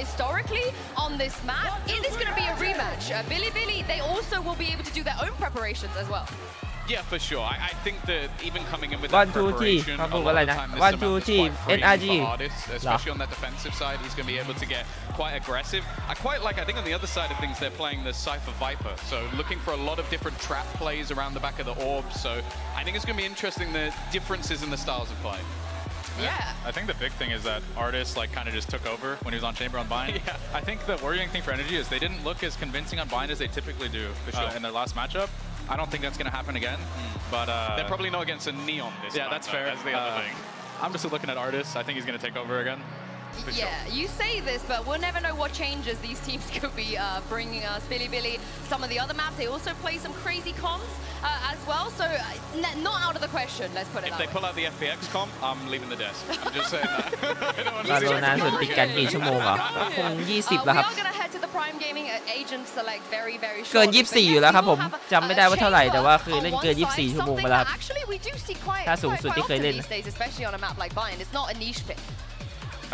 historically on this map. It is going to be a rematch. Billy, they also will be able to do their own preparations as well. Yeah, for sure. I think that even coming in with One, that two, three. preparation, Come a on, lot of Valena. the time this One, is a two, map that's three. quite free NRG. for artists, especially on that defensive side. He's going to be able to get quite aggressive. I quite like, I think on the other side of things, they're playing the Cypher Viper. So looking for a lot of different trap plays around the back of the orb. So I think it's going to be interesting, the differences in the styles of play. Yeah. I think the big thing is that Artis like kind of just took over when he was on Chamber on Bind. Yeah. I think the worrying thing for Energy is they didn't look as convincing on Bind as they typically do in their last matchup. I don't think that's going to happen again, but they're probably not against a Neon this time. Yeah, that's fair. That's the other thing. I'm just looking at Artis. I think he's going to take over again. Yeah, you say this, but we'll never know what changes these teams could be bringing us. Billy, some of the other maps, they also play some crazy comms as well, so not out of the question, let's put it that way. If they pull out the FPX comp, I'm leaving the desk. I'm just saying that. บาโลนานสุดติดกันกี่ชั่วโมงเหรอคง20แล้วครับ We are going to head to the Prime Gaming agent select very short. เกิน24อยู่แล้วครับผมจำไม่ได้ว่าเท่าไหร่แต่ว่าคือเล่นเกิน24ชั่วโมงไปแล้วครับ Actually, we do see quite ถ้าสูงสุดที่เคย often เล่น these days, especially on a map like Bind. It's not a niche pick.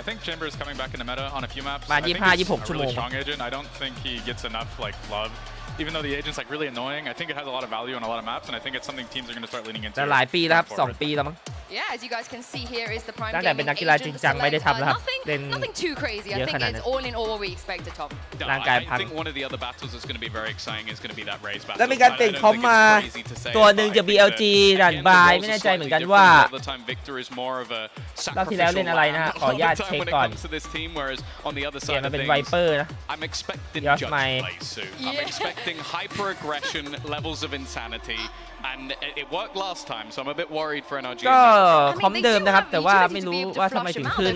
I think Chamber is coming back in the meta on a few maps. มา I think 25 he's 26 a ชั่วโม really ง strong agent. I don't think he gets enough like love. Even though the agent's like really annoying, I think it has a lot of value on a lot of maps, and I think it's something teams are going to start leaning into. แต่หลายปีแล้วครับ going forward. 2 ปีแล้วมั้ง Yeah, as you guys can see here is the prime ตั้งแต่เป็นนักกีฬาจริงจังไม่ได้ทำแล้วครับเล่น nothing too crazy. I think it's all in all what we expected, Tom. ร่างกายพัง I think one of the other battles that's going to be very exciting is going to be that race battle. แล้วมีการเปลี่ยนคอมมาตัวหนึ่งจะ BLG ด่านบายไม่แน่ใจเหมือนกันว่ารอบที่แล้วเล่นอะไรนะขออนุญาตเช็คก่อนเปลี่ยนมาเป็นไวเปอร์นะ I'm expecting Just Judge my play soon. I'm expecting hyper aggression, levels of insanity, and it worked last time, so I'm a bit worried for NRG. ก็คอมเดิมนะครับแต่ว่าไม่รู้ว่าทำไมถึงขึ้น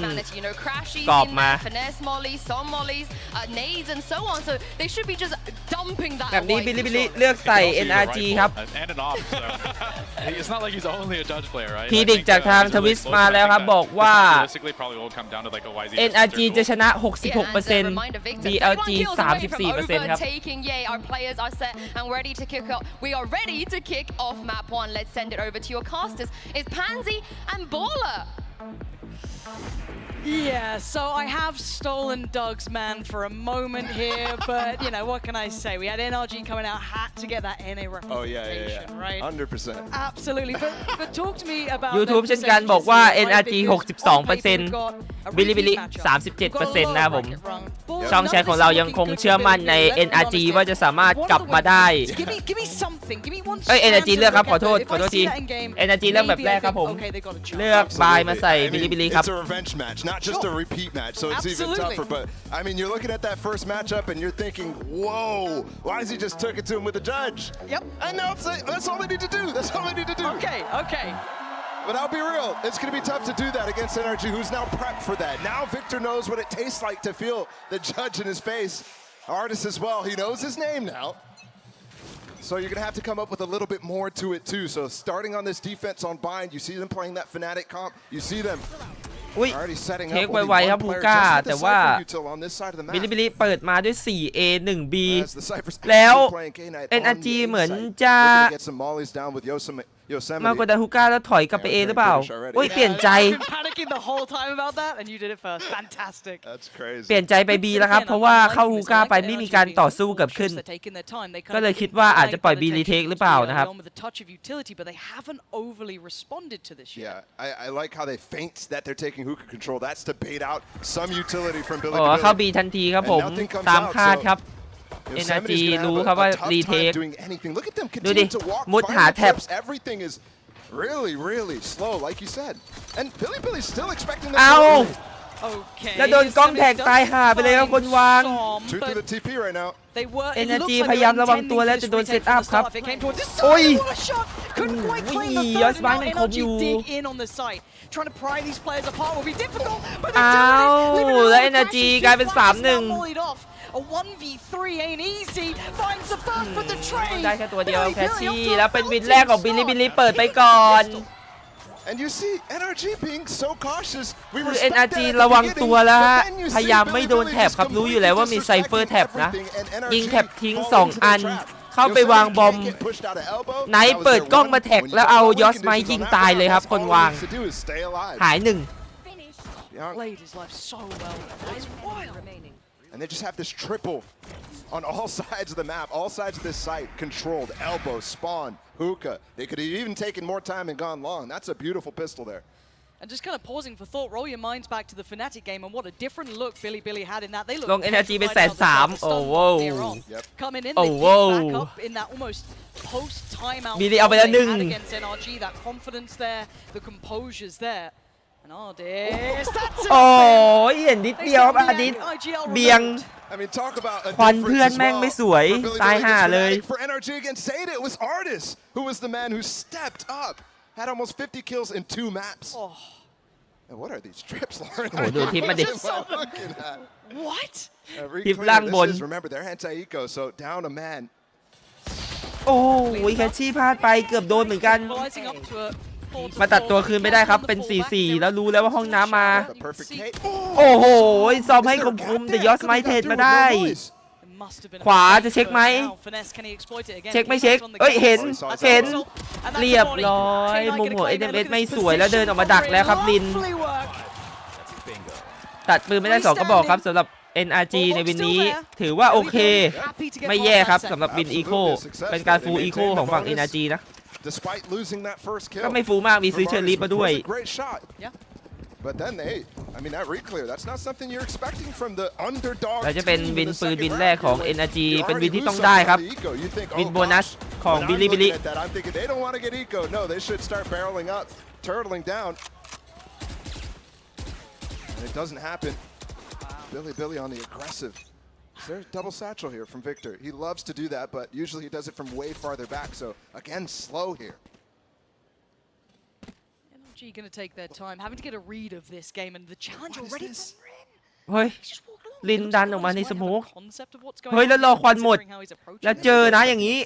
กรอบมา finesse mollies, some mollies, nades, and so on. So they should be just dumping that. แบบนี้บิลลี่เลือกใส่ NRG ครับ And an off, so it's not like he's only a Judge player, right? พีดิกจากทางทวิสมาแล้วครับบอกว่า probably will come down to like a YZ. NRG จะชนะ 66% BLG 34% ครับ Yeah, our players are set and ready to kick off. We are ready to kick off map 1. Let's send it over to your casters. It's Pansy and Baller. Yeah, so I have stolen Doug's man for a moment here, but you know, what can I say? We had NRG coming out, had to get that NA representation, right? 100%. Absolutely. But talk to me about YouTube เช่นกันบอกว่า NRG 62% บิลลี่37% นะครับผมช่องแชทของเรายังคงเชื่อมั่นใน NRG ว่าจะสามารถกลับมาได้ Give me something. Give me one. NRG เลือกครับขอโทษที NRG เลือกแบบแรกครับผมเลือกบายมาใส่บิลลี่ครับ It's a revenge match, not just a repeat match, so it's even tougher. But I mean, you're looking at that first matchup and you're thinking, whoa, why is he just took it to him with a judge? Yep. And now that's all they need to do. That's all they need to do. Okay. But I'll be real, it's going to be tough to do that against NRG, who's now prepped for that. Now Victor knows what it tastes like to feel the judge in his face. Artist as well, he knows his name now. So you're going to have to come up with a little bit more to it too. So starting on this defense on bind, you see them playing that Fnatic comp, you see them อุ้ยเทคไวๆครับฮูก้าแต่ว่าบิลลี่เปิดมาด้วย 4A 1B แล้ว NRG เหมือนจะมากดดันฮูก้าแล้วถอยกลับไป A หรือเปล่าอุ้ยเปลี่ยนใจเปลี่ยนใจไป B แล้วครับเพราะว่าเข้าฮูก้าไปไม่มีการต่อสู้เกิดขึ้นก็เลยคิดว่าอาจจะปล่อย B รีเทคหรือเปล่านะครับ I like how they feint that they're taking hookah control. That's to bait out some utility from Billy. เข้า B ทันทีครับผมตามคาดครับ NRG รู้ครับว่ารีเทคดูดิมุดหาแท็บ Everything is really slow, like you said. And Billy's still expecting them. เอาแล้วโดนกล้องแท็กตายห่าไปเลยครับคนวาง Two through the TP right now. NRG พยายามระวังตัวแล้วจะโดนเซตอัพครับโอ้ยยอสไบมันครบอยู่อ้าวแล้ว NRG กลายเป็น 3-1 A 1v3 ain't easy. Finds the first with the trade. ได้แค่ตัวเดียวแคชชี่แล้วเป็นวินแรกของบิลลี่เปิดไปก่อน And you see NRG being so cautious. คือ NRG ระวังตัวแล้วฮะพยายามไม่โดนแท็บครับรู้อยู่แล้วว่ามีไซเฟอร์แท็บนะยิงแท็บทิ้ง2 อันเข้าไปวางบอมไนท์เปิดกล้องมาแท็กแล้วเอายอสไมค์ยิงตายเลยครับคนวางหาย1 And they just have this triple on all sides of the map, all sides of this site, controlled, elbow, spawn, hookah. They could have even taken more time and gone long. That's a beautiful pistol there. And just kind of pausing for thought, roll your minds back to the Fnatic game and what a different look Billy had in that. They look ลง NRG ไป130,000โอ้โห Coming in, โอ้ they โห pick back up in that almost post timeout บิลลี่เอาไปแล้ว they had 1 against NRG. That confidence there, the composure's there. And Ardis, โอ้ยเห็นนิดเดียวครับอาดิษเบียง I mean, talk about a ควันเพื่อนแม่งไม่สวยตายห่าเลย For NRG against Zeta, it was Artis who was the man who stepped up, had almost 50 kills in 2 maps. And what are these trips, Lauren? โอ้ดูทิปมาดิ What? ทิปล่างบน Remember, they're anti-eco, so down a man. โอ้ยแคชชี่พลาดไปเกือบโดนเหมือนกันมาตัดตัวคืนไม่ได้ครับเป็น 4-4 แล้วรู้แล้วว่าห้องน้ำมาโอ้โหซ้อมให้คมๆแต่ยอสไมค์เทรดมาได้ขวาจะเช็คไหมเช็คไม่เช็คเอ้ยเห็นเรียบร้อยมุมหัว SMS ไม่สวยแล้วเดินออกมาดักแล้วครับลินตัดปืนไม่ได้2 กระบอกครับสำหรับ NRG ในวินนี้ถือว่าโอเคไม่แย่ครับสำหรับวินอีโคเป็นการฟูลอีโคของฝั่ง NRG นะ despite losing that first kill. ก็ไม่ฟูมากมีซื้อเชอร์ลีฟมาด้วย Great shot. But then I mean that re-clear, that's not something you're expecting from the underdog. และจะเป็นวินปืนวินแรกของ NRG เป็นวินที่ต้องได้ครับวินโบนัสของบิลลี่ I'm thinking they don't want to get eco. No, they should start barreling up, turtling down. And it doesn't happen. Billy on the aggressive. Is there a double satchel here from Victor? He loves to do that, but usually he does it from way farther back. So again, slow here. NRG going to take their time, having to get a read of this game, and the challenge already. เฮ้ยลินดันออกมาในสโมกเฮ้ยแล้วรอควันหมดแล้วเจอนะอย่างนี้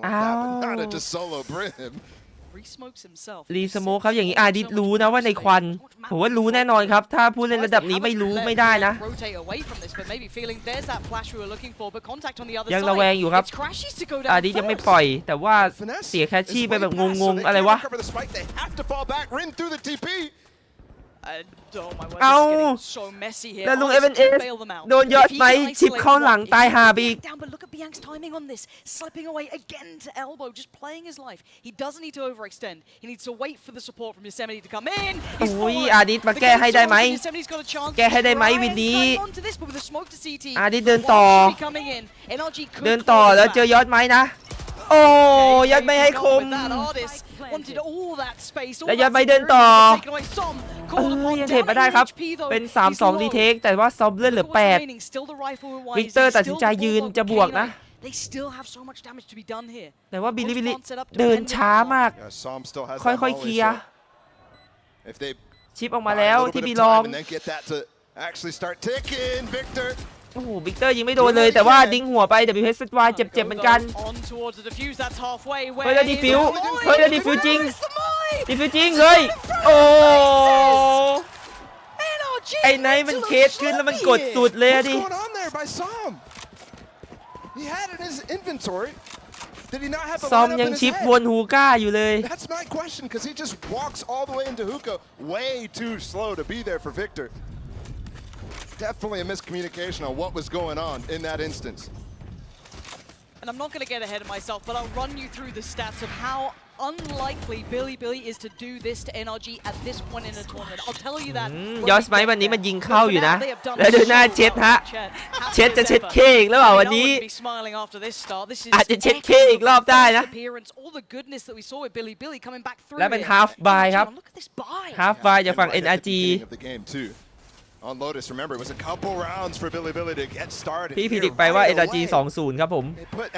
อ้าวรีสโมกครับอย่างนี้อาดิสรู้นะว่าในควันผมว่ารู้แน่นอนครับถ้าผู้เล่นระดับนี้ไม่รู้ไม่ได้นะยังระแวงอยู่ครับอาดิสยังไม่ปล่อยแต่ว่าเสียแคชชี่ไปแบบงงๆอะไรวะเอาแล้วลุงFNS โดนยอดไหมชิปเข้าหลังตายหาไปอีกอุ้ยอาดิสมาแก้ให้ได้ไหมแก้ให้ได้ไหมวินนี้อาดิสเดินต่อแล้วเจอยอดไหมนะโอ้ยอดไหมให้คมแล้วยอดไหมเดินต่อยังเทปมาได้ครับเป็น 3-2 ดีเทคแต่ว่าซอมเลื่อนเหลือ 8วิกเตอร์ตัดสินใจยืนจะบวกนะแต่ว่าบิลลี่เดินช้ามากค่อยๆเคลียร์ชิปออกมาแล้วที่บีลองโอ้โหวิกเตอร์ยิงไม่โดนเลยแต่ว่าดิ้งหัวไป WHY เจ็บเหมือนกันเฮ้ยแล้วดีฟิวจริงเฮ้ยโอ้ไอ้ไนท์มันเคสขึ้นแล้วมันกดสุดเลยดิซอมยังชิปวนฮูก้าอยู่เลย That's my question because he just walks all the way into hookah way too slow to be there for Victor. Definitely a miscommunication on what was going on in that instance. And I'm not going to get ahead of myself, but I'll run you through the stats of how unlikely Billy is to do this to NRG at this point in the tournament. I'll tell you that. ยอสไหมวันนี้มันยิงเข้าอยู่นะแล้วดูหน้าเช็ดฮะเช็ดจะเช็ดเคอีกหรือเปล่าวันนี้อาจจะเช็ดเคอีกรอบได้นะและเป็น half buy ครับ half buy จากฝั่ง NRG On Lotus, remember, it was a couple rounds for Billy to get started. พี่พิจิกไปว่า NRG 2-0 ครับผม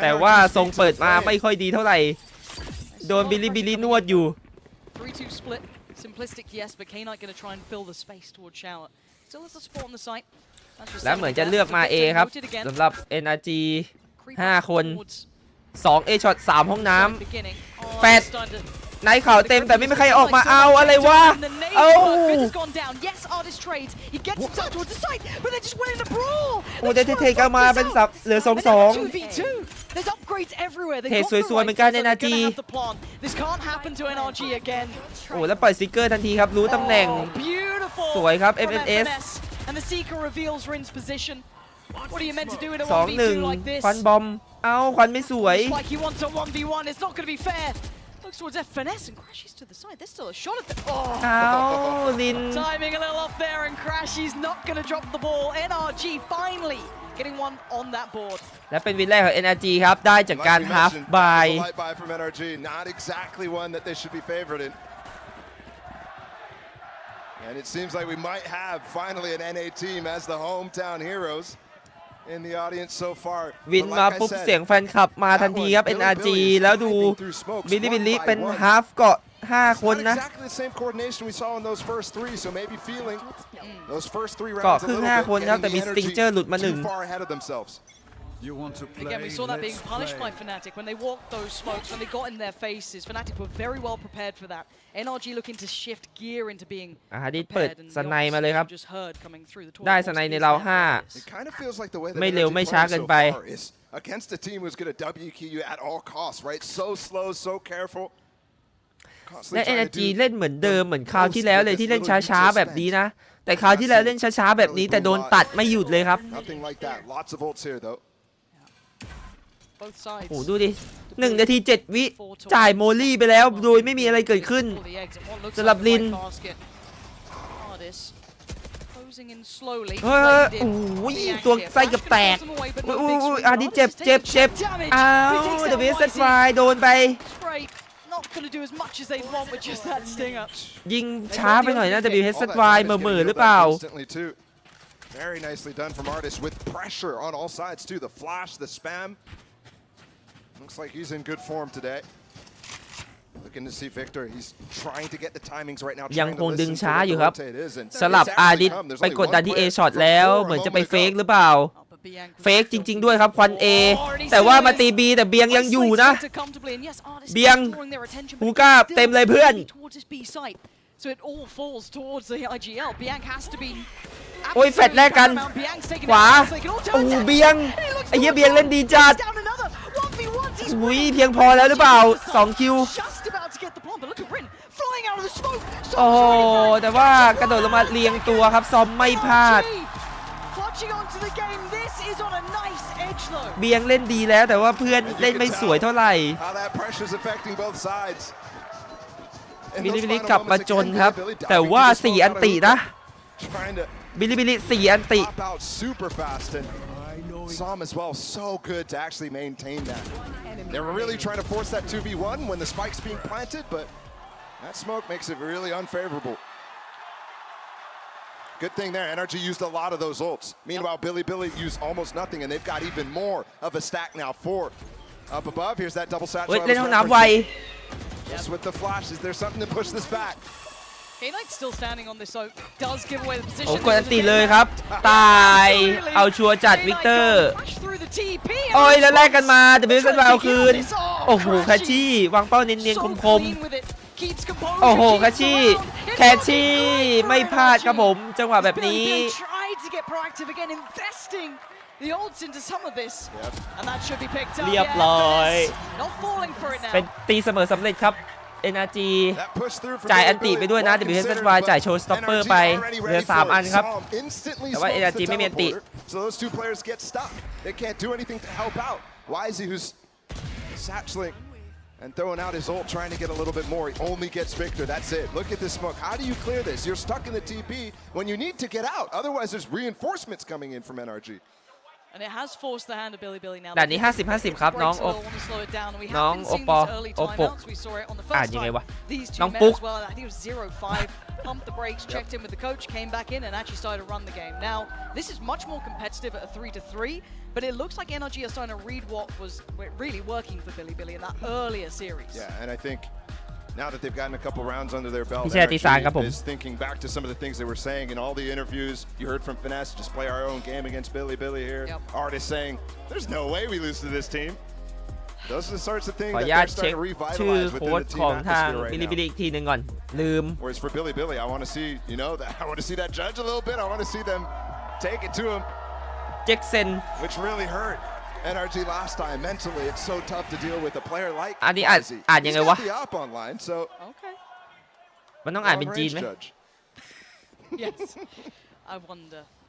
แต่ว่าทรงเปิดมาไม่ค่อยดีเท่าไหร่โดนบิลลี่นวดอยู่ 3-2 split. Simplistic, yes, but K-Knight going to try and fill the space towards Shower. Still has the support on the site. และเหมือนจะเลือกมา A ครับสำหรับ NRG 5 คน2 Aช็อต3ห้องน้ำแฟดในข่าวเต็มแต่ไม่มีใครออกมาเอาอะไรวะเอาโอ้ได้เทกันมาเป็นสับเหลือ 2-2 เทสวยๆเหมือนกัน NRG โอ้แล้วปล่อยสติกเกอร์ทันทีครับรู้ตำแหน่งสวยครับ FNS 2-1 ควันบอมเอาควันไม่สวยLooks towards FNS and crashes to the side. There's still a shot at the. Timing a little off there and crashes. Not going to drop the ball. NRG finally getting one on that board. และเป็นวินแรกของ NRG ครับได้จากการ half buy. From NRG, not exactly one that they should be favored in. And it seems like we might have finally an NA team as the hometown heroes.In the audience so far. วินมาปุ๊บเสียงแฟนคลับมาทันทีครับ NRG แล้วดูบิลลี่เป็น half เกาะ5 คนนะเกาะครึ่ง5 คนครับแต่มีสติงเจอร์หลุดมา1 Again, we saw that being punished by Fnatic when they walked those smokes, when they got in their faces. Fnatic were very well prepared for that. NRG looking to shift gear into being ดิเปิดสไนมาเลยครับได้สไนในเรา5ไม่เร็วไม่ช้าเกินไป Against a team who's going to WQ you at all costs, right? So slow, so careful. และ NRG เล่นเหมือนเดิมเหมือนคราวที่แล้วเลยที่เล่นช้าๆแบบนี้นะแต่คราวที่แล้วเล่นช้าๆแบบนี้แต่โดนตัดไม่หยุดเลยครับ both sides. โอ้ดูดิ1 นาที 7 วิจ่ายโมลี่ไปแล้วโดยไม่มีอะไรเกิดขึ้นสำหรับลินเฮ้ยโอ้ยตัวไส้กับแตกอุ้ยอันนี้เจ็บอ้าวเดวิสเซตไฟโดนไปยิงช้าไปหน่อยนะ WSY เหม่อหรือเปล่า Very nicely done from Artis with pressure on all sides too. The flash, the spam. Looks like he's in good form today. Looking to see Victor. He's trying to get the timings right now. ยังคงดึงช้าอยู่ครับสลับอาดิสไปกดดันที่ A ช็อตแล้วเหมือนจะไปเฟกหรือเปล่าเฟกจริงๆด้วยครับควัน A แต่ว่ามาตี B แต่เบียงยังอยู่นะเบียงฮูก้าเต็มเลยเพื่อน So it all falls towards the IGL. Bianc has to be โอ้ยแฟดแรกกันขวาโอ้เบียงไอ้เหี้ยเบียงเล่นดีจัดอุ้ยเพียงพอแล้วหรือเปล่า2 คิวโอ้แต่ว่ากระโดดลงมาเรียงตัวครับซอมไม่พลาดเบียงเล่นดีแล้วแต่ว่าเพื่อนเล่นไม่สวยเท่าไหร่บิลิกลับมาจนครับแต่ว่า4 อันตินะบิลิ4 อันติ Som as well, so good to actually maintain that. They were really trying to force that 2v1 when the spike's being planted, but that smoke makes it really unfavorable. Good thing there, NRG used a lot of those ults. Meanwhile, Billy used almost nothing, and they've got even more of a stack now. 4 up above, here's that double satchel. Just with the flash, is there something to push this back? K-Knight's still standing on this, so does give away the position. โอ้กดอันติเลยครับตายเอาชัวร์จัดวิกเตอร์โอ้ยแล้วแลกกันมาแต่เบลซันมาเอาคืนโอ้โหคาชิวางเป้าเนียนๆคมๆโอ้โหคาชิแคชชี่ไม่พลาดครับผมจังหวะแบบนี้ The odds into some of this, and that should be picked up. เรียบร้อย Not falling for it now. เป็นตีเสมอสำเร็จครับ NRG จ่ายอันติไปด้วยนะ WSY จ่ายโชว์สต็อปเปอร์ไปเหลือ3 อันครับแต่ว่า NRG ไม่มีอันติ So those 2 players get stuck. They can't do anything to help out. Wisey, who's satcheling and throwing out his ult, trying to get a little bit more. He only gets Victor. That's it. Look at this smoke. How do you clear this? You're stuck in the TP when you need to get out. Otherwise, there's reinforcements coming in from NRG. And it has forced the hand of Billy now. ด่านนี้ 50-50 ครับน้องโอปอโอปกยังไงวะน้องปุ๊ก Pumped the brakes, checked in with the coach, came back in and actually started to run the game. Now, this is much more competitive at a 3-3, but it looks like NRG are starting to read what was really working for Billy in that earlier series. Yeah, and I think now that they've gotten a couple rounds under their belt, NRG is thinking back to some of the things they were saying in all the interviews. You heard from Finesse, just play our own game against Billy here. Artist saying, there's no way we lose to this team. Those are the sorts of things that they're starting to revitalize within the team atmosphere right now. อีกทีนึงก่อนลืม Whereas for Billy, I want to see, you know, I want to see that judge a little bit. I want to see them take it to him. Jackson, which really hurt NRG last time mentally. It's so tough to deal with a player like อันนี้อ่านยังไงวะ He's got the op online, so มันต้องอ่านเป็นจีนไหม Yes.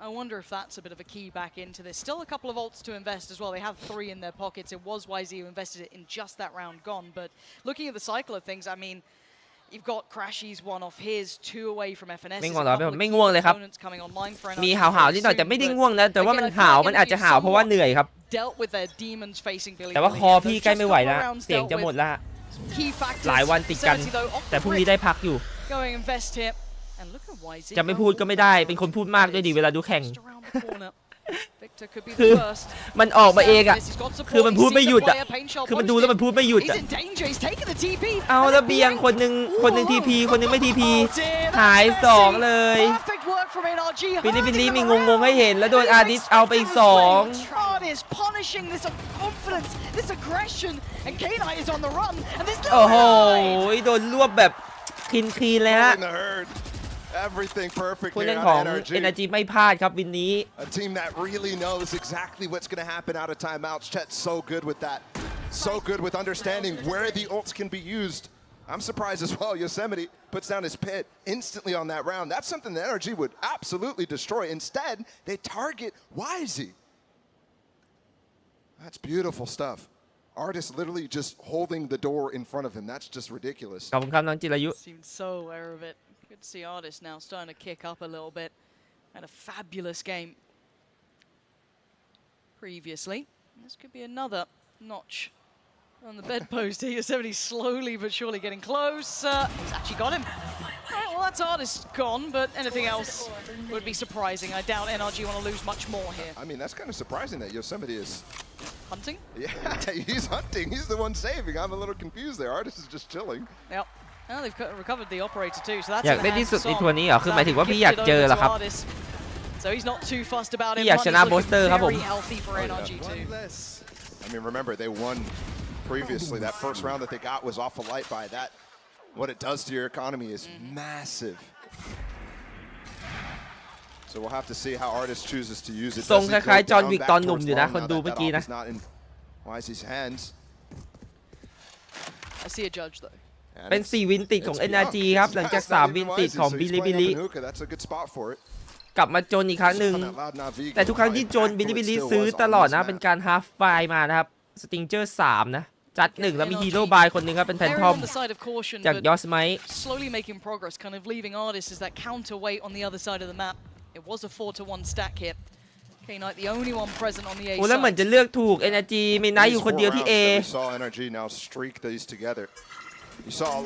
I wonder if that's a bit of a key back into this. Still a couple of ults to invest as well. They have 3 in their pockets. It was YZ who invested it in just that round gone. But looking at the cycle of things, I mean, you've got Crashy's 1 off his, 2 away from FNS. ไม่ง่วงหรอไม่ง่วงเลยครับมีหาวๆนิดหน่อยแต่ไม่ได้ง่วงนะแต่ว่ามันอาจจะหาวเพราะว่าเหนื่อยครับแต่ว่าคอพี่ใกล้ไม่ไหวแล้วเสียงจะหมดแล้วหลายวันติดกันแต่พรุ่งนี้ได้พักอยู่จะไม่พูดก็ไม่ได้เป็นคนพูดมากด้วยดิเวลาดูแข่งคือมันออกมาเองอ่ะคือมันพูดไม่หยุดอ่ะคือมันดูแล้วมันพูดไม่หยุดอ่ะเอาแล้วเบียงคนหนึ่งทีพีคนหนึ่งไม่ทีพีหาย2เลยฟิลิปมีงงให้เห็นแล้วโดนอาดิสเอาไปอีก2โอ้โหโดนรวบแบบคลีนเลยฮะEverything perfect ผู้ here เล่น on ของ NRG. NRG ไม่พลาดครับวินนี้ A team that really knows exactly what's going to happen out of timeouts. Chet's so good with that. So good with understanding where the ults can be used. I'm surprised as well. Yosemite puts down his pit instantly on that round. That's something that NRG would absolutely destroy. Instead, they target YZ. That's beautiful stuff. Artist literally just holding the door in front of him. That's just ridiculous. ขอบคุณครับน้องจิรายุ Seems so aware of it. Good to see Artist now starting to kick up a little bit. Had a fabulous game previously. This could be another notch on the bedpost here. Yosemite slowly but surely getting close. He's actually got him. Right, well, that's Artist gone, but anything else would be surprising. I doubt NRG want to lose much more here. I mean, that's kind of surprising that Yosemite is hunting. Yeah, he's hunting. He's the one saving. I'm a little confused there. Artist is just chilling. Yep. Well, they've recovered the operator too, so that's อยากได้ที่สุดในทัวร์นี้เหรอคือหมายถึงว่าพี่อยากเจอเหรอครับ So he's not too fussed about it. พี่อยากชนะโบสเตอร์ครับผม Very healthy for NRG too. I mean, remember, they won previously. That first round that they got was off a light by that. What it does to your economy is massive. So we'll have to see how Artist chooses to use it. ทรงคล้ายๆจอห์นวิกตอนหนุ่มอยู่นะคนดูเมื่อกี้นะ Wisey's hands. I see a judge though. เป็น4วินติดของ NRG ครับหลังจาก3วินติดของบิลิบิลิกลับมาโจนอีกครั้งหนึ่งแต่ทุกครั้งที่โจนบิลิบิลิซื้อตลอดนะเป็นการฮาล์ฟบายมานะครับสติงเจอร์3นะจัด1แล้วมีฮีโร่บายคนหนึ่งครับเป็นแพนทอมจากยอสไมท์ Slowly making progress, kind of leaving Artist as that counterweight on the other side of the map. It was a 4-1 stack here. K-Knight the only one present on the A โอ้แล้วเหมือนจะเลือกถูก NRG มีไนท์อยู่คนเดียวที่ A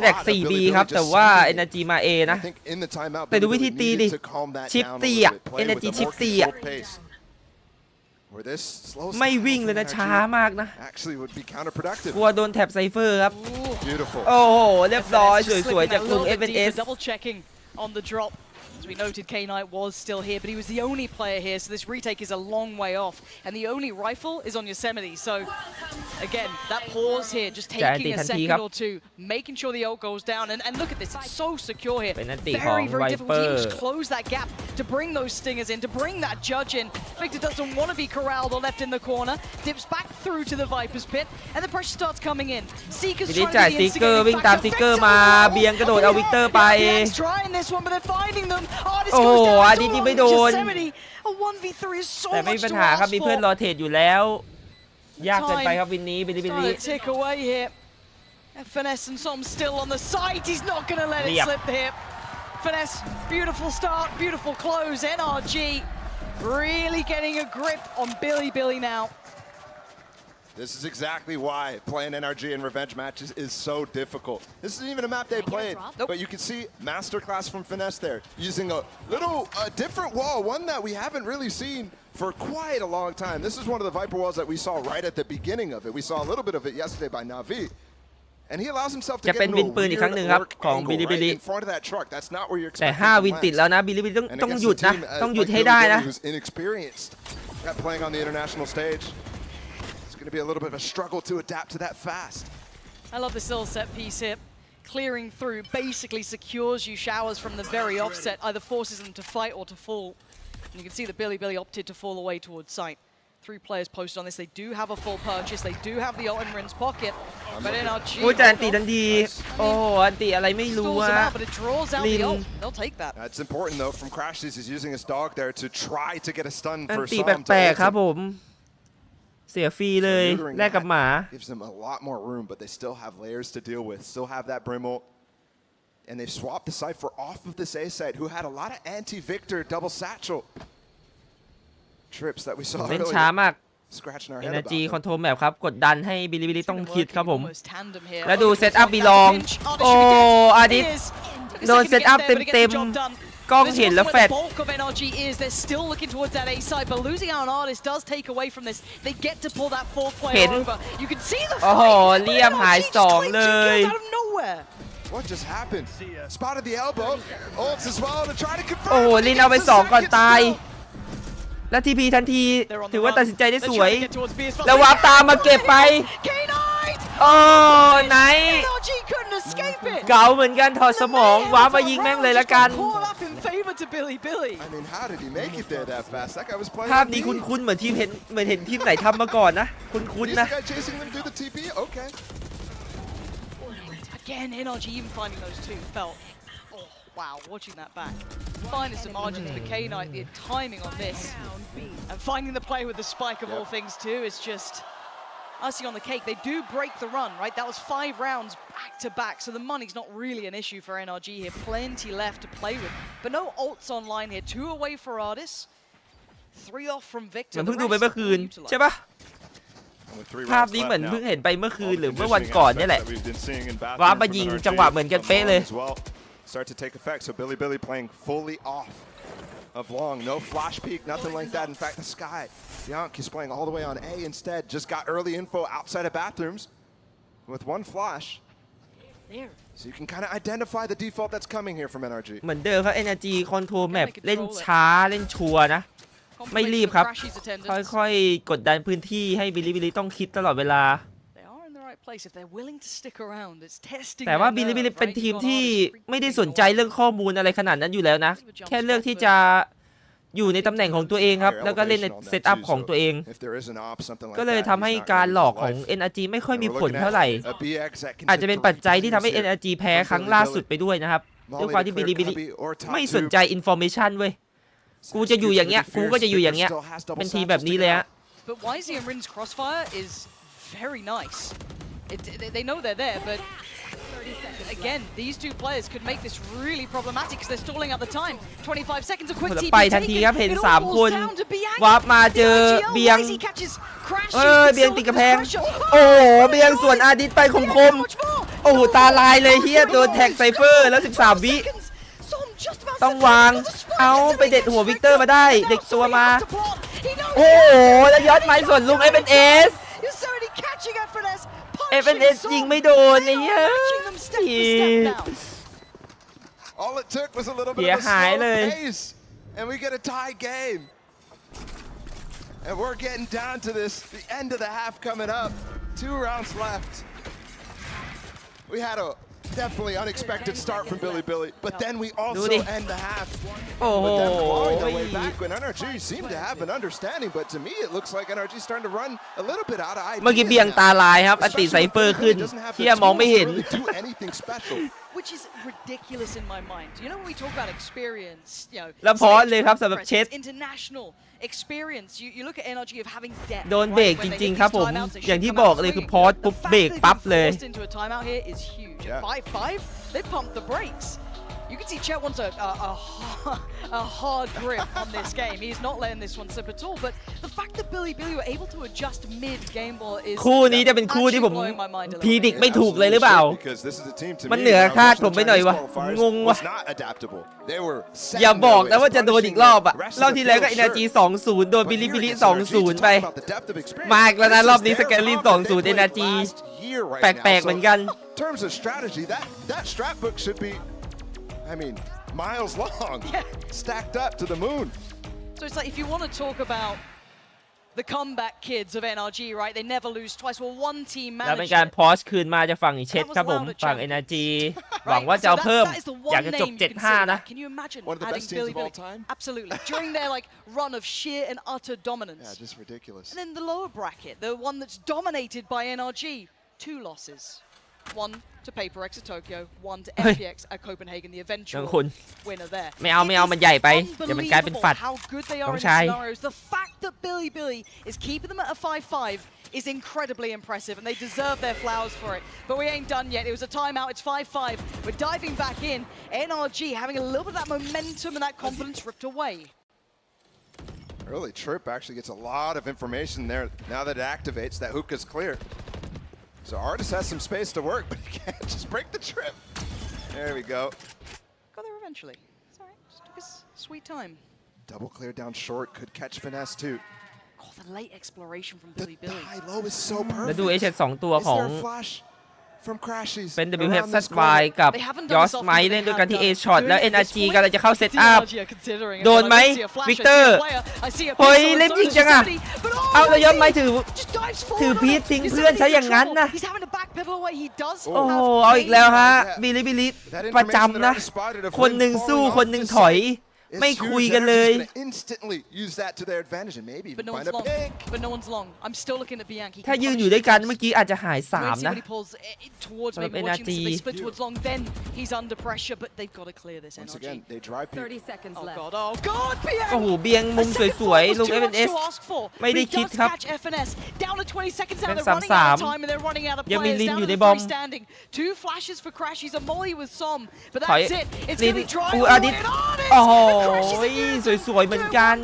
แรก 4B ครับแต่ว่า NRG มา A นะแต่ดูวิธีตีดิชิปตีอ่ะ NRG ชิปตีอ่ะไม่วิ่งเลยนะช้ามากนะกลัวโดนแท็บไซเฟอร์ครับโอ้โหเรียบร้อยสวยๆจากลุง FNS As we noted, K-Knight was still here, but he was the only player here, so this retake is a long way off. And the only rifle is on Yosemite, so again, that pause here, just taking a second or two, making sure the ult goes down. And look at this, it's so secure here. Very, very difficult to just close that gap, to bring those stingers in, to bring that judge in. Victor doesn't want to be corralled or left in the corner, dips back through to the Viper's pit, and the pressure starts coming in. Seeker's trying to be the instigator. วิ่งตามซิกเกอร์มาเบียงกระโดดเอาวิกเตอร์ไป trying this one, but they're finding them. โอ้โหอันนี้ที่ไม่โดน A 1v3 is so แต่ไม่มี much ปัญ to หาครับ ask มีเพื่อน for. รอเทรดอยู่แล้วยากเกินไปครับวินนี้บิลิบิลิ Starting to tick away here. Finesse and Som still on the side. He's not going to let it slip here. Finesse, beautiful start, beautiful close. NRG really getting a grip on Billy now. This is exactly why playing NRG in revenge matches is so difficult. This isn't even a map they played, but you can see masterclass from Finesse there, using a little different wall, one that we haven't really seen for quite a long time. This is one of the Viper walls that we saw right at the beginning of it. We saw a little bit of it yesterday by Na'Vi. And he allows himself to get into a weird work angle right in front of that truck. That's not where you're expecting to 5 วินติดแล้วนะบิลิบิลิต้องหยุดนะต้องหยุดให้ได้นะ Who's inexperienced at playing on the international stage. Going to be a little bit of a struggle to adapt to that fast. I love this little set piece here. Clearing through basically secures you showers from the very offset, either forces them to fight or to fall. And you can see that Billy opted to fall away towards site. 3 players posted on this. They do have a full purchase. They do have the ult in Rin's pocket. But NRG... โอ้จะอันติทันทีโอ้อันติอะไรไม่รู้อะ but it draws out the ult. They'll take that. That's important though from Crashes. He's using his dog there to try to get a stun อัน for ติ Som. แปลกๆครับผมเสียฟรีเลยแลกกับหมา Gives them a lot more room, but they still have layers to deal with. Still have that Brim ult. And they've swapped the Cypher off of this A side, who had a lot of anti-Victor double satchel trips that we saw เป็น earlier. ช้ามาก Scratching our head NRG about คอนโทรลแมปครับกดดันให้บิลิบิลิต้องคิดครับผม Almost tandem here. แล้วดูเซตอัพบีลองโอ้อาดิสโดนเซตอัพเต็มๆกล้องเห็นแล้วแฟด bulk of NRG is they're still looking towards that A side, but losing out on Artist does take away from this. They get to pull that 4th player over. You can see the โอ้โหเลี่ยมหาย2เลย out of nowhere. What just happened? Spotted the elbow. Ults as well to try to confirm. โอ้โหลินเอาไป2ก่อนตายแล้วทีพีทันทีถือว่าตัดสินใจได้สวยแล้ววาร์ปตามมาเก็บไปโอ้ไหนเก๋าเหมือนกันถอดสมองวาร์ปมายิงแม่งเลยละกัน I mean, how did he make it there that fast? That guy was playing. ภาพนี้คุ้นๆเหมือนทีมเห็นทีมไหนทำมาก่อนนะคุ้นๆนะ Chasing them through the TP. Okay. Again, NRG even finding those 2 felt. Oh, wow, watching that back. Finding some margins for K-Knight, the timing on this. And finding the play with the spike of all things too is just icing on the cake. They do break the run, right? That was 5 rounds back to back, so the money's not really an issue for NRG here. Plenty left to play with, but no ults online here. 2 away for Ardis, 3 off from Victor. มันเพิ่งดูไปเมื่อคืนใช่ปะภาพนี้เหมือนเพิ่งเห็นไปเมื่อคืนหรือเมื่อวันก่อนนี่แหละว้ามายิงจังหวะเหมือนกันเป๊ะเลย Start to take effect. So Billy playing fully off of long. No flash peek, nothing like that. In fact, the Sky, 𝗟𝗚𝗞𝗧𝗢 is playing all the way on A instead. Just got early info outside of bathrooms with 1 flash. So you can kind of identify the default that's coming here from NRG. เหมือนเดิมครับ NRG คอนโทรลแมปเล่นช้าเล่นชัวร์นะไม่รีบครับค่อยๆกดดันพื้นที่ให้บิลลี่ต้องคิดตลอดเวลาแต่ว่าบิลลี่เป็นทีมที่ไม่ได้สนใจเรื่องข้อมูลอะไรขนาดนั้นอยู่แล้วนะแค่เลือกที่จะอยู่ในตำแหน่งของตัวเองครับแล้วก็เล่นในเซตอัพของตัวเองก็เลยทำให้การหลอกของ NRG ไม่ค่อยมีผลเท่าไหร่อาจจะเป็นปัจจัยที่ทำให้ NRG แพ้ครั้งล่าสุดไปด้วยนะครับด้วยความที่บิลลี่ไม่สนใจอินฟอร์เมชันเว้ยกูจะอยู่อย่างเงี้ยกูก็จะอยู่อย่างเงี้ยเป็นทีมแบบนี้เลยฮะ But YZ and Rin's crossfire is very nice. They know they're there, but again, these 2 players could make this really problematic because they're stalling out the time. 25 seconds, a quick TP ไปทันทีครับเห็น3 คนวาร์ปมาเจอเบียงเบียงติดกระแพงโอ้โหเบียงส่วนอาดิตไปคมโอ้โหตาลายเลยเฮียโดนแท็กไซเฟอร์แล้ว13 วิต้องวางเอาไปเด็ดหัววิกเตอร์มาได้เด็กตัวมาโอ้โหแล้วยอดไม้ส่วนลุงFNS ยิงไม่โดนไอ้เหี้ย All it took was a little bit of a slow pace and we get a tie game and we're getting down to this the end of the half coming up 2 rounds left we had a definitely unexpected start from Billy but then we also end the half but then clawing their way back when NRG seemed to have an understanding but to me it looks like NRG is starting to run a little bit out of ideas เมื่อกี้เบียงตาลายครับอันติไซเฟอร์ขึ้นเที่ยมองไม่เห็น Which is ridiculous in my mind. You know when we talk about experience, you know, แล้วพอเลยครับสำหรับเชส international experience. You look at NRG of having depth. โดนเบรกจริงๆครับผมอย่างที่บอกเลยคือพอสปุ๊บเบรกปั๊บเลย into a timeout here is huge. At 5-5, they pumped the brakes. You can see Chet wants a hard grip on this game. He's not letting this one slip at all. But the fact that Billy were able to adjust mid-game ball is คู่นี้จะเป็นคู่ที่ผมพีดิกไม่ถูกเลยหรือเปล่ามันเหนือคาดผมไปหน่อยวะงงวะอย่าบอกนะว่าจะโดนอีกรอบอะรอบที่แล้วก็ NRG 2-0 โดนบิลลี่2-0 ไปมาอีกแล้วนะรอบนี้ sScary 2-0 NRG แปลกๆเหมือนกัน terms of strategy that strat book should be I mean, miles long, stacked up to the moon. So it's like if you want to talk about the comeback kids of NRG, right? They never lose twice. Well, 1 team แล้ว managed. เป็นการพอสคืนมาจะฝั่งเช็ดครับผมฝั่ง NRG หวังว่าจะเอาเพิ่มอยากจะจบ 7-5 นะ Can you imagine adding Billy? Absolutely. During their like run of sheer and utter dominance. Yeah, just ridiculous. And then the lower bracket, the one that's dominated by NRG, 2 losses. 1 to PaperX at Tokyo, 1 to FPX at Copenhagen, the eventual winner there. ไม่เอามันใหญ่ไปเดี๋ยวมันกลายเป็นฝัด How good they are in scenarios. The fact that Billy is keeping them at a 5-5 is incredibly impressive, and they deserve their flowers for it. But we ain't done yet. It was a timeout. It's 5-5. We're diving back in. NRG having a little bit of that momentum and that confidence ripped away. Early trip actually gets a lot of information there. Now that it activates, that hookah's clear. So Ardis has some space to work, but he can't just break the trip. There we go. Got there eventually. It's all right. Just took his sweet time. Double clear down short. Could catch finesse too. Oh, the late exploration from Billy. The high low is so perfect. แล้วดู2 ตัวของ Is there a flash from Crashies เป็น WSY กับยอสไมท์เล่นด้วยกันที่ Aช็อตแล้ว NRG กำลังจะเข้าเซตอัพโดนไหมวิกเตอร์เฮ้ยเล่นจริงจังอะเอาแล้วยอสไมท์ถือพีททิ้งเพื่อนใช้อย่างนั้นนะโอ้โหเอาอีกแล้วฮะบิลลี่ประจำนะคนหนึ่งสู้คนหนึ่งถอย ไม่คุยกันเลย instantly use that to their advantage and maybe But no find one's a long. pick. But no one's long. I'm still looking at Bianchi. ถ้ายืนอยู่ด้วยกันเมื่อกี้อาจจะหาย3นะ When he pulls towards maybe NRG. watching this, they split towards long, then he's under pressure, but they've got to clear this Once NRG. again, they drive people. 30 seconds left. Oh God, Bianchi! โอ้โหเบียงมุมสวยๆลูก FNS ไม่ได้คิดครับ FNS down to 20 seconds now. เป็น They're running out of 3-3 time and they're running out of ยังมี players ลิน down อยู่ to ใน the บอม three standing. 2 flashes for Crash. He's a molly with Som, but ถอย that's it. It's ลิน going to be dry. อูอาดิตโอ้โหสวยๆเหมือนกัน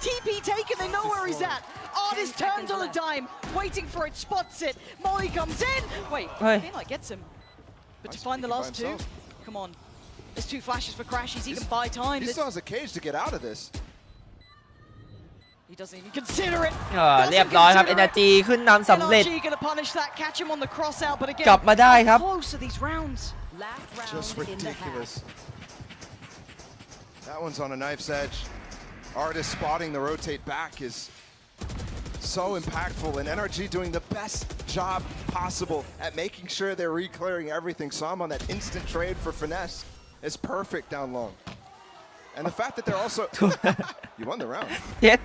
TP taken, they know where he's at. Artist turns on a dime, waiting for it, spots it. Molly comes in. Wait, Daylight gets him. But to find the last two, come on. There's 2 flashes for Crash. He can buy time. He still has a cage to get out of this. He doesn't even consider it. เรียบร้อยครับ NRG ขึ้นนำสำเร็จ NRG gonna punish that, catch him on the cross out, but again, กลับมาได้ครับ how close are these rounds? Just ridiculous. That one's on a knife's edge. Artist spotting the rotate back is so impactful, and NRG doing the best job possible at making sure they're re-clearing everything. Som on that instant trade for finesse is perfect down long. And the fact that they're also you won the round. เท็ด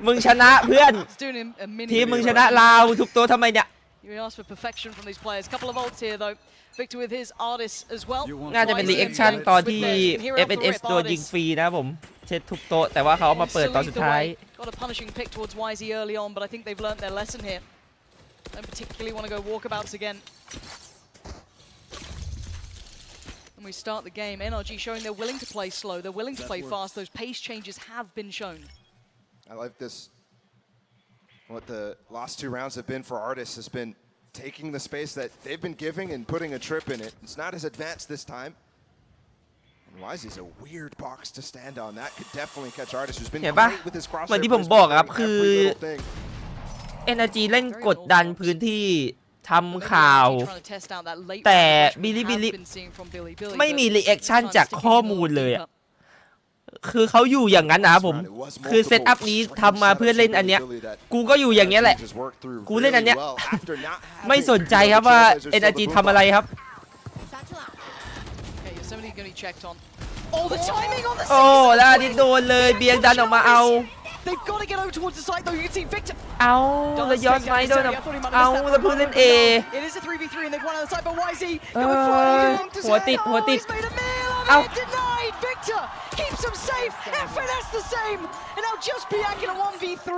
มึงชนะเพื่อน He's doing a mini ทีมมึงชนะลาวทุกตัวทำไมเนี่ย You ask for perfection from these players. Couple of ults here though. Victor with his artists as well. น่าจะเป็นรีแอคชั่นตอนที่ FNS โดนยิงฟรีนะผมเช็ดทุกโต๊ะแต่ว่าเขาเอามาเปิดตอนสุดท้าย Got a punishing pick towards YZ early on, but I think they've learnt their lesson here. Don't particularly want to go walkabouts again. And we start the game. NRG showing they're willing to play slow. They're willing to play fast. Those pace changes have been shown. I like this. What the last 2 rounds have been for Artists has been taking the space that they've been giving and putting a trip in it. It's not as advanced this time. And Wisey's a weird box to stand on. That could definitely catch Artists, who's been great with his เหมือน crosshair. ที่ผมบอกครับคือ NRG เล่นกดดันพื้นที่ทำข่าวแต่บิลลี่ไม่มีรีแอคชั่นจากข้อมูลเลยอ่ะคือเขาอยู่อย่างนั้นนะครับผมคือเซตอัพนี้ทำมาเพื่อเล่นอันเนี้ยกูก็อยู่อย่างเงี้ยแหละกูเล่นอันเนี้ยไม่สนใจครับว่า NRG ทำอะไรครับโอ้แล้วอันนี้โดนเลยเบียงดันออกมาเอา They've got to get over towards the side though. You can see Victor. เอาแล้วย้อนไม้โดนเอาแล้วพูดเล่น A. It is a 3v3 and they've won on the side, but YZ หัวติด เอา denied. Victor keeps him safe. FNS the same. And now just Bianchi in a 1v3.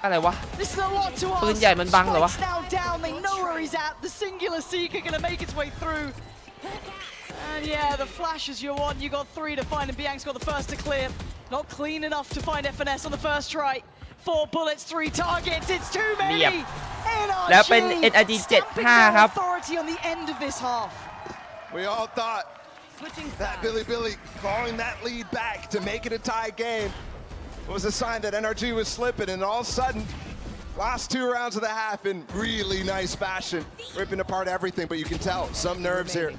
อะไรวะ This is a lot to ask. ปืนใหญ่มันบังเหรอวะ Spike's now down. They know where he's at. The singular Seeker gonna make its way through. And yeah, the flash is your one. You got 3 to find, and Bianchi's got the first to clear. Not clean enough to find FNS on the first try. 4 bullets, 3 targets. It's too many. NRG แล้วเป็น NRG 7-5 ครับ authority on the end of this half. We all thought that Billy clawing that lead back to make it a tie game was a sign that NRG was slipping, and all of a sudden, last 2 rounds of the half in really nice fashion, ripping apart everything, but you can tell some nerves here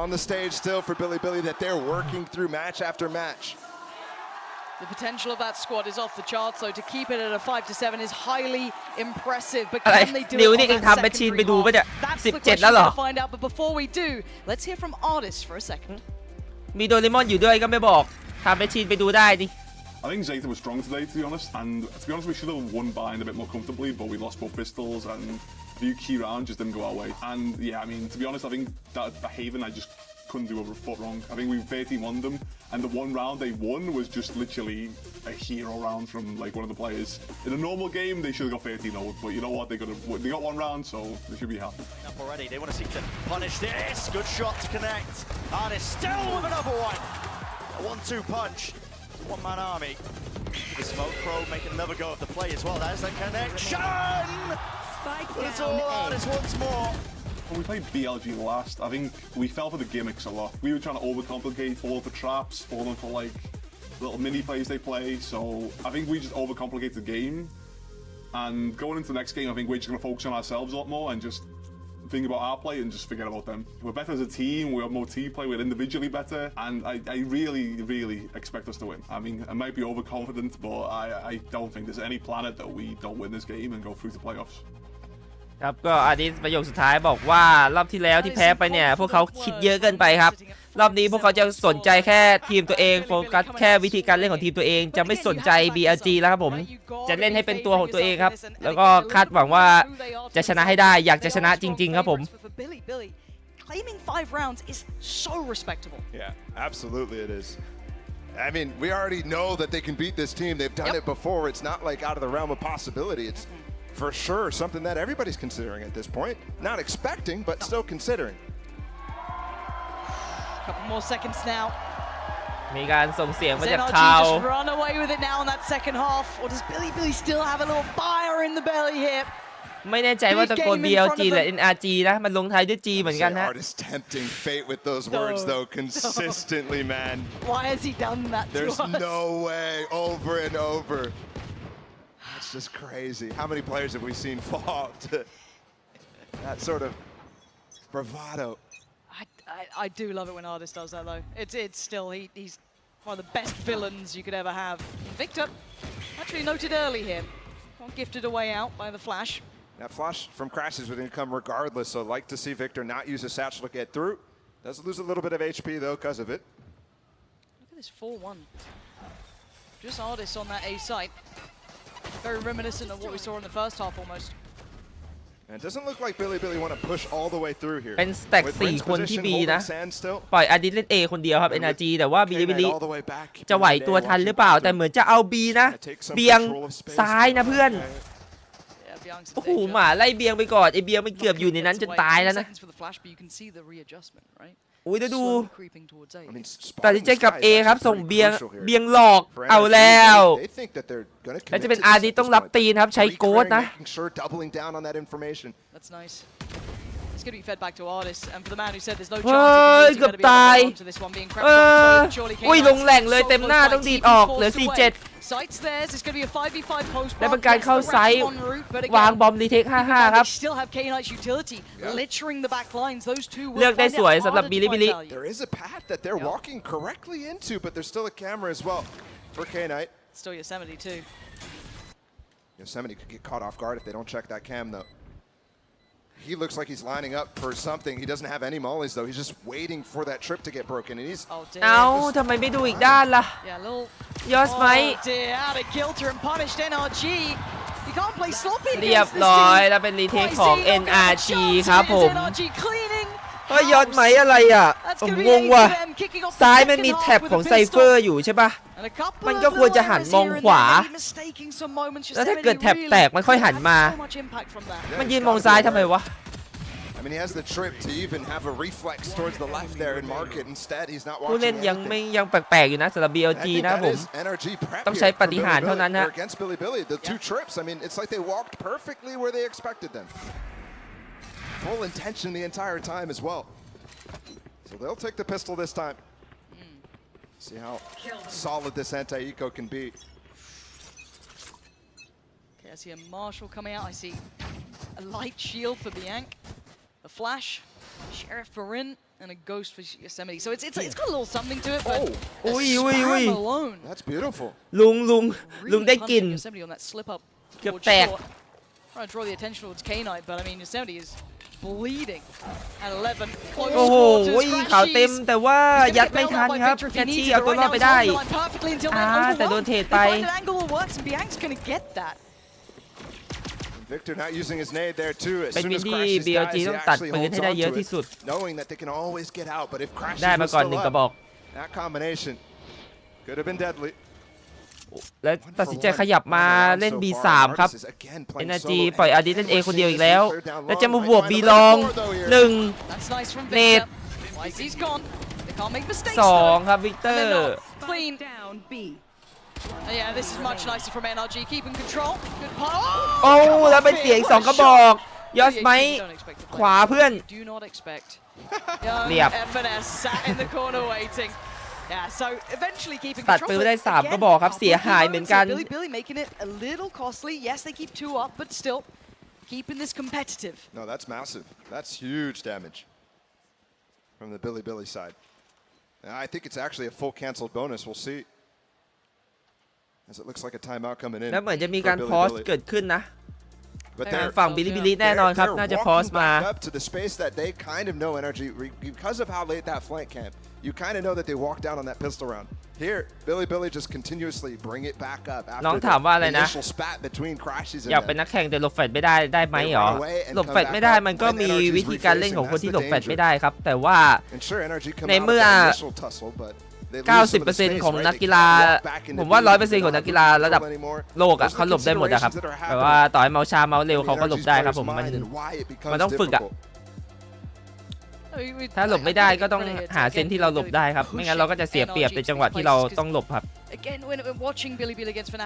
on the stage still for Billy that they're working through match after match. The potential of that squad is off the charts, so to keep it at a 5-7 is highly impressive. But can they do it on that secondary half? That's the question to find out. But before we do, let's hear from Artists for a second. มีโดเรมอนอยู่ด้วยก็ไม่บอกทำแมชชีนไปดูได้ดิ I think Zeta was strong today, to be honest. And to be honest, we should have won bind a bit more comfortably, but we lost both pistols and a few key rounds just didn't go our way. And yeah, I mean, to be honest, I think that Haven, I just couldn't do a foot wrong. I think we 13-1 them, and the 1 round they won was just literally a hero round from like one of the players. In a normal game, they should have got 13-0, but you know what? They got 1 round, so they should be happy. Up already, they want to seek to punish this. Good shot to connect. Artist still with another one. A 1-2 punch. 1-man army. The smoke probe making another go of the play as well. There's the connection. But it's all Artist once more. When we played BLG last, I think we fell for the gimmicks a lot. We were trying to overcomplicate, fall for traps, falling for like little mini plays they play. So I think we just overcomplicate the game. And going into the next game, I think we're just going to focus on ourselves a lot more and just think about our play and just forget about them. We're better as a team, we have more team play, we're individually better, and I really expect us to win. I mean, I might be overconfident, but I don't think there's any planet that we don't win this game and go through to playoffs. ครับก็อาดิสประโยคสุดท้ายบอกว่ารอบที่แล้วที่แพ้ไปเนี่ยพวกเขาคิดเยอะเกินไปครับรอบนี้พวกเขาจะสนใจแค่ทีมตัวเองโฟกัสแค่วิธีการเล่นของทีมตัวเองจะไม่สนใจ BLG แล้วครับผมจะเล่นให้เป็นตัวของตัวเองครับแล้วก็คาดหวังว่าจะชนะให้ได้อยากจะชนะจริงๆครับผม Claiming 5 rounds is so respectable. Yeah, absolutely it is. I mean, we already know that they can beat this team. They've done it before. It's not like out of the realm of possibility. It's for sure something that everybody's considering at this point. Not expecting, but still considering. Couple more seconds now. มีการส่งเสียงมาจาก NRG ข่าว just run away with it now in that second half. Or does Billy still have a little fire in the belly here? ไม่แน่ใจว่าตะโกน BLG หรือ NRG นะมันลงท้ายด้วย G เหมือนกันฮะ Artist tempting fate with those words though consistently, man. Why has he done that to us? There's no way, over and over. That's just crazy. How many players have we seen fall to that sort of bravado? I do love it when Artist does that though. It's still he's one of the best villains you could ever have. Victor actually noted early here. Got gifted away out by the flash. That flash from crashes would come regardless, so like to see Victor not use a satchel to get through. Does lose a little bit of HP though because of it. Look at this 4-1. Just Artist on that A site. Very reminiscent of what we saw in the first half almost. And it doesn't look like Billy want to push all the way through here. เป็นสแต็ก4 คนที่ B นะปล่อยอาดิสเล่น A คนเดียวครับ NRG แต่ว่าบิลิจะไหวตัวทันหรือเปล่าแต่เหมือนจะเอา B นะเบียงซ้ายนะเพื่อนโอ้โหหมาไล่เบียงไปก่อนไอเบียงมันเกือบอยู่ในนั้นจนตายแล้วนะอุ้ยดูตัดสินใจกับ A ครับส่งเบียงหลอกเอาแล้วแล้วจะเป็นอาดิสต้องรับตีนครับใช้โกดนะ It's going to be fed back to Artist, and for the man who said there's no chance he's going to be able to this one being crept on, surely K9 ลงแหล่งเลยเต็มหน้าต้องดีดออกเหลือ 47 Sights theirs, it's going to be a 5v5 post และเป็นการเข้าไซต์วางบอมรีเทค 55 ครับ still have K9's utility littering the back lines. Those two เลือกได้สวยสำหรับบิลิ There is a path that they're walking correctly into, but there's still a camera as well for K9. Still Yosemite too. Yosemite could get caught off guard if they don't check that cam though. He looks like he's lining up for something. He doesn't have any mollies though. He's just waiting for that trip to get broken. And he's ทำไมไม่ดูอีกด้านล่ะยอสไหม out of kilter and punished NRG. You can't play sloppy. เรียบร้อยแล้วเป็นรีเทคของ NRG ครับผมเฮ้ยยอดไหมอะไรอ่ะผมงงว่ะซ้ายมันมีแท็บของไซเฟอร์อยู่ใช่ปะมันก็ควรจะหันมองขวาแล้วถ้าเกิดแท็บแตกมันค่อยหันมามันยืนมองซ้ายทำไมวะ I mean, he has the trip to even have a reflex towards the left there and mark it. Instead, he's not watching. ผู้เล่นยังแปลกๆอยู่นะสำหรับ BLG นะผมต้องใช้ปฏิหารย์เท่านั้นฮะ Against Billy, the two trips. I mean, it's like they walked perfectly where they expected them. Full intention the entire time as well. So they'll take the pistol this time. See how solid this anti-eco can be. Okay, I see a Marshall coming out. I see a light shield for Bianc, a flash, Sheriff for Rin, and a ghost for Yosemite. So it's got a little something to it, but Sparrow alone. That's beautiful. ลุงได้กลิ่น Yosemite on that slip up. เกือบแตก Trying to draw the attention towards K9, but I mean Yosemite is bleeding at 11. โอ้โหขาวเต็มแต่ว่ายัดไม่ทันครับแคชชี่เอาตัวรอดไปได้แต่โดนเทรดไป Victor not using his nade there too. As เป็น soon วิ as นที่ Crash is down, BLG he ต้องตัด actually ปืน holds ให้ได้เยอะ onto ที่สุด it, knowing that they can always get out. But if Crash ได้มาก่อน1 กระบอก that combination could have been deadly. และตัดสินใจขยับมาเล่น B3 ครับ NRG ปล่อยอาดิสเล่น A คนเดียวอีกแล้วแล้วจะมาบวก B ลอง1เนต2ครับวิกเตอร์ Yeah, this is much nicer from NRG, keeping control. Good pass. โอ้แล้วเป็นเสียง2 กระบอกยอสไหมขวาเพื่อน Do not expect. เรียบ FNS sat in the corner waiting. Yeah, so eventually keeping ตัด control. ปืนได้3 กระบอกครับเสียหายเหมือนกัน Billy making it a little costly. Yes, they keep 2 up, but still keeping this competitive. No, that's massive. That's huge damage from the Billy side. And I think it's actually a full canceled bonus. We'll see. As it looks like a timeout coming in. แล้วเหมือนจะมีการพอสเกิดขึ้นนะ ฝั่งบิลลี่แน่นอนครับน่าจะพอสมา up to the space that they kind of know energy because of how late that flank came. You kind of know that they walked down on that pistol round. Here, Billy just continuously bring it back up น้องถามว่าอะไรนะ initial spat between crashes. อยากเป็นนักแข่งแต่หลบแฟลชไม่ได้ไหมหรอหลบแฟลชไม่ได้มันก็มีวิธีการเล่นของคนที่หลบแฟลชไม่ได้ครับแต่ว่าในเมื่อ 90% ของนักกีฬาผมว่า 100% ของนักกีฬาระดับโลกอ่ะเขาหลบได้หมดอะครับแต่ว่าต่อให้เมาช้าเมาเร็วเขาก็หลบได้ครับผมมันต้องฝึกอ่ะถ้าหลบไม่ได้ก็ต้องหาเซนที่เราหลบได้ครับไม่งั้นเราก็จะเสียเปรียบในจังหวะที่เราต้องหลบครับ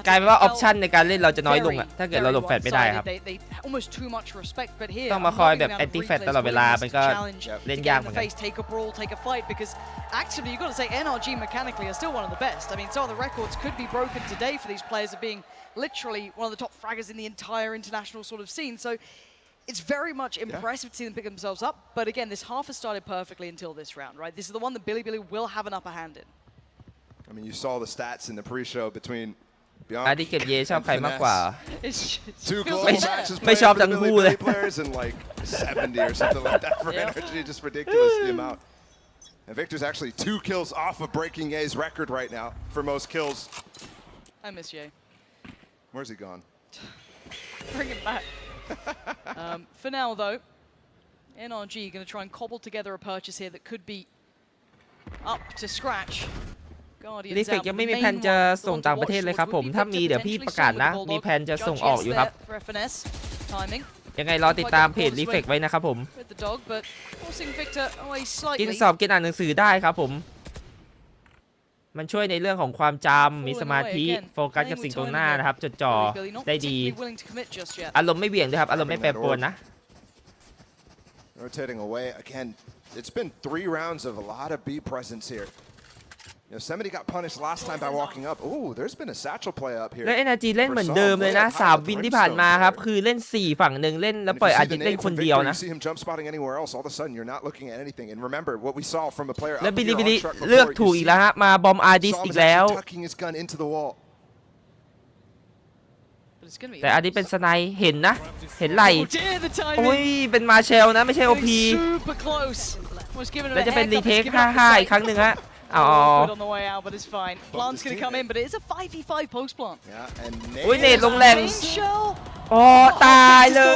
กลายเป็นว่าออปชั่นในการเล่นเราจะน้อยลงอ่ะถ้าเกิดเราหลบแฟลชไม่ได้ครับต้องมาคอยแบบแอนตี้แฟลชตลอดเวลามันก็เล่นยากเหมือนกัน Actually, you've got to say NRG mechanically are still one of the best. I mean, some of the records could be broken today for these players of being literally one of the top fraggers in the entire international sort of scene. So it's very much impressive to see them pick themselves up. But again, this half has started perfectly until this round, right? This is the one that Billy will have an upper hand in. I mean, you saw the stats in the pre-show between Bianca อาร์ดิเกตเย่ชอบใครมากกว่า two global matches ไม่ชอบทั้งคู่เลย players and like 70 or something like that for energy. Just ridiculous the amount. And Victor's actually 2 kills off of breaking Ye's record right now for most kills. I miss Ye. Where's he gone? Bring him back. For now, though, NRG going to try and cobble together a purchase here that could be up to scratch. รีเฟกยังไม่มีแผนจะส่งต่างประเทศเลยครับผมถ้ามีเดี๋ยวพี่ประกาศนะมีแผนจะส่งออกอยู่ครับยังไงรอติดตามเพจรีเฟกไว้นะครับผมกินสอบกินอ่านหนังสือได้ครับผมมันช่วยในเรื่องของความจำมีสมาธิโฟกัสกับสิ่งตรงหน้านะครับจดจ่อได้ดีอารมณ์ไม่เบี่ยงด้วยครับอารมณ์ไม่แปรปรวนนะ Rotating away again. It's been 3 rounds of a lot of B presence here. Yosemite got punished last time by walking up. Ooh, there's been a satchel play up here. และ NRG เล่นเหมือนเดิมเลยนะ3วินที่ผ่านมาครับคือเล่น4ฝั่งหนึ่งเล่นแล้วปล่อยอาร์ดิเล่นคนเดียวนะ See him jump spotting anywhere else. All of a sudden, you're not looking at anything. And remember what we saw from a player. และบิลลี่เลือกถูกอีกแล้วฮะมาบอมอาร์ดิสอีกแล้วแต่อาร์ดิเป็นสไนเห็นนะเห็นไหลโอ้ยเป็นมาเชลนะไม่ใช่โอพีแล้วจะเป็นรีเทค5-5อีกครั้งหนึ่งฮะอ๋ออุ้ยเนตลงแรงโอ้ตายเลย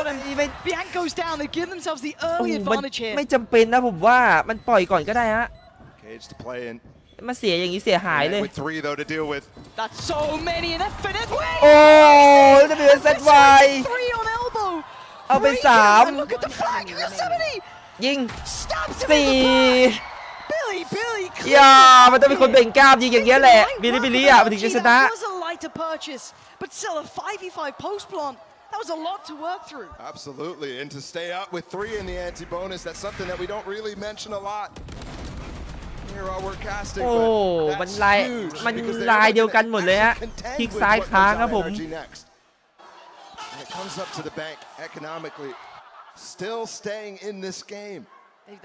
ไม่จำเป็นนะผมว่ามันปล่อยก่อนก็ได้ฮะมาเสียอย่างนี้เสียหายเลยโอ้WSNY เอาไป3ยิง4อย่ามันต้องเป็นคนเบ่งกล้ามยิงอย่างเงี้ยแหละบิลลี่อ่ะมันถึงจะชนะ That was a lot to work through. Absolutely, and to stay up with 3 in the anti-bonus, that's something that we don't really mention a lot. Here while we're casting, โอ้มันลายเดียวกันหมดเลยฮะคลิกซ้ายค้างครับผม It comes up to the bank economically, still staying in this game.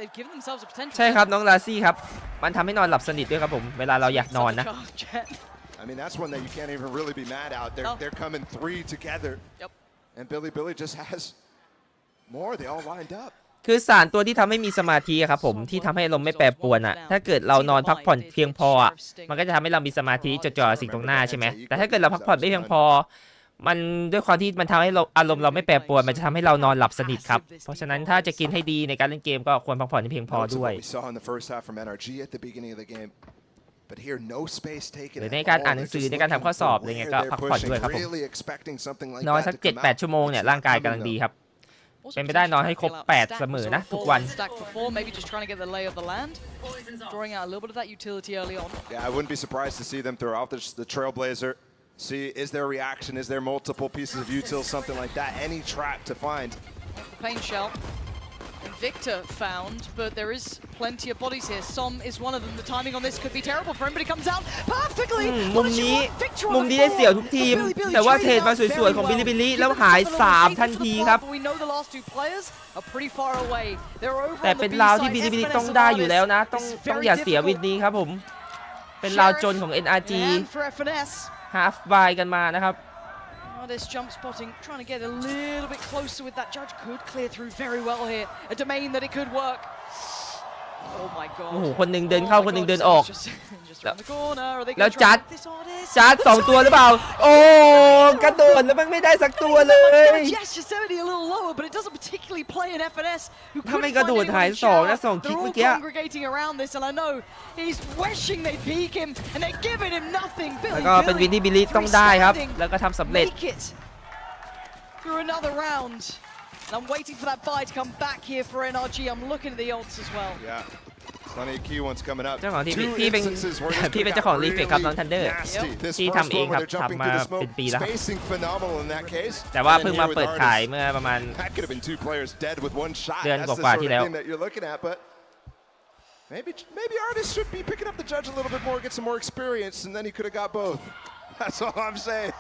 They've given themselves a potential. ใช่ครับน้องลาซี่ครับมันทำให้นอนหลับสนิทด้วยครับผมเวลาเราอยากนอนนะ I mean that's one that you can't even really be mad out. They're coming 3 together. Yep. And Billy just has more. They all lined up. คือสารตัวที่ทำให้มีสมาธิครับผมที่ทำให้ลมไม่แปรปรวนอ่ะถ้าเกิดเรานอนพักผ่อนเพียงพออ่ะมันก็จะทำให้เรามีสมาธิจดจ่อสิ่งตรงหน้าใช่ไหมแต่ถ้าเกิดเราพักผ่อนไม่เพียงพอมันด้วยความที่มันทำให้อารมณ์เราไม่แปรปรวนมันจะทำให้เรานอนหลับสนิทครับเพราะฉะนั้นถ้าจะกินให้ดีในการเล่นเกมก็ควรพักผ่อนให้เพียงพอด้วยหรือในการอ่านหนังสือในการทำข้อสอบอะไรเงี้ยก็พักผ่อนด้วยครับผมนอนสัก 7-8 ชั่วโมงเนี่ยร่างกายกำลังดีครับเป็นไปได้นอนให้ครบ8เสมอนะทุกวัน Yeah, I wouldn't be surprised to see them throw out the Trailblazer. See, is there a reaction? Is there multiple pieces of util, something like that? Any trap to find. The pain shell. Victor found, but there is plenty of bodies here. Som is one of them. The timing on this could be terrible for him, but he comes out perfectly. มุมนี้ได้เสี่ยวทุกทีมแต่ว่าเทรดมาสวยๆของบิลลี่แล้วหาย3ทันทีครับแต่เป็นราวที่บิลลี่ต้องได้อยู่แล้วนะต้องอย่าเสียวินนี้ครับผมเป็นราวจนของ NRGฮาฟบายกันมานะครับ Artist jump spotting, trying to get a little bit closer with that judge. Could clear through very well here. A domain that it could work. Oh my god. โอ้โหคนหนึ่งเดินเข้าคนหนึ่งเดินออก Just around the corner. Are they แล้ว gonna จั try ด to this artist? จัด2ตัวหรือเปล่าโอ้กระโดดแล้วมันไม่ได้สักตัวเลย Yes, Yosemite a little lower, but it doesn't particularly play in FNS. ถ้าไม่กระโดดหาย2นะ2คลิก They're เมื่ all อกี้ congregating around this, and I know he's wishing they peek him, and they're giving him nothing. แล้ว Billy ก็เป็นวินที่บิลลี่ต้องได้ครับแล้วก็ทำสำเร็จ Make it through another round. And I'm waiting for that buy to come back here for NRG. I'm looking at the odds as well. Yeah. Plenty of key ones coming up. เจ้าของทีมพี่เป็นเจ้าของรีเฟกครับน้องทันเดอร์ที่ทำเองครับทำมาเป็นปีแล้วครับแต่ว่าเพิ่งมาเปิดขายเมื่อประมาณเดือนกว่าๆที่แล้ว Maybe Artist should be picking up the judge a little bit more, get some more experience, and then he could have got both. That's all I'm saying.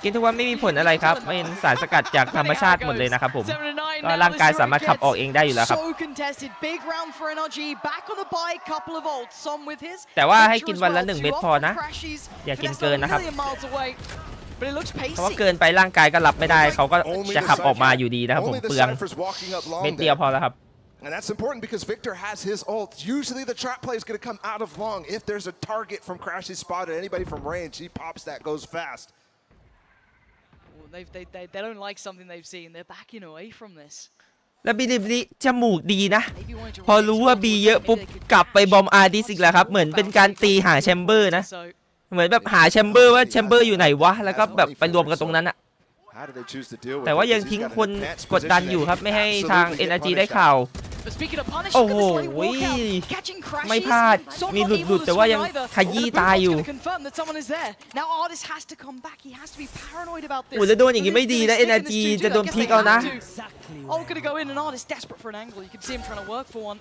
กินทุกวันไม่มีผลอะไรครับเป็นสารสกัดจากธรรมชาติหมดเลยนะครับผมก็ร่างกายสามารถขับออกเองได้อยู่แล้วครับแต่ว่าให้กินวันละ1 เม็ดพอนะอย่ากินเกินนะครับเพราะว่าเกินไปร่างกายก็รับไม่ได้เขาก็จะขับออกมาอยู่ดีนะครับผมเปลืองเม็ดเดียวพอแล้วครับAnd that's important because Victor has his ult. Usually the trap play is going to come out of long. If there's a target from Crashy spotted, anybody from range, he pops that, goes fast. They don't like something they've seen. They're backing away from this. แล้วบีจมูกดีนะพอรู้ว่าบีเยอะปุ๊บกลับไปบอมอาร์ดิสอีกแล้วครับเหมือนเป็นการตีหาแชมเบอร์นะเหมือนแบบหาแชมเบอร์ว่าแชมเบอร์อยู่ไหนวะแล้วก็แบบไปรวมกันตรงนั้นอะแต่ว่ายังทิ้งคนกดดันอยู่ครับไม่ให้ทาง NRG ได้ข่าวโอ้โหไม่พลาดมีหลุดแต่ว่ายังขยี้ตายอยู่โอ้แล้วโดนอย่างนี้ไม่ดีนะ NRG จะโดนพลิกเอานะ Oh, gonna go in and Artist desperate for an angle. You can see him trying to work for one.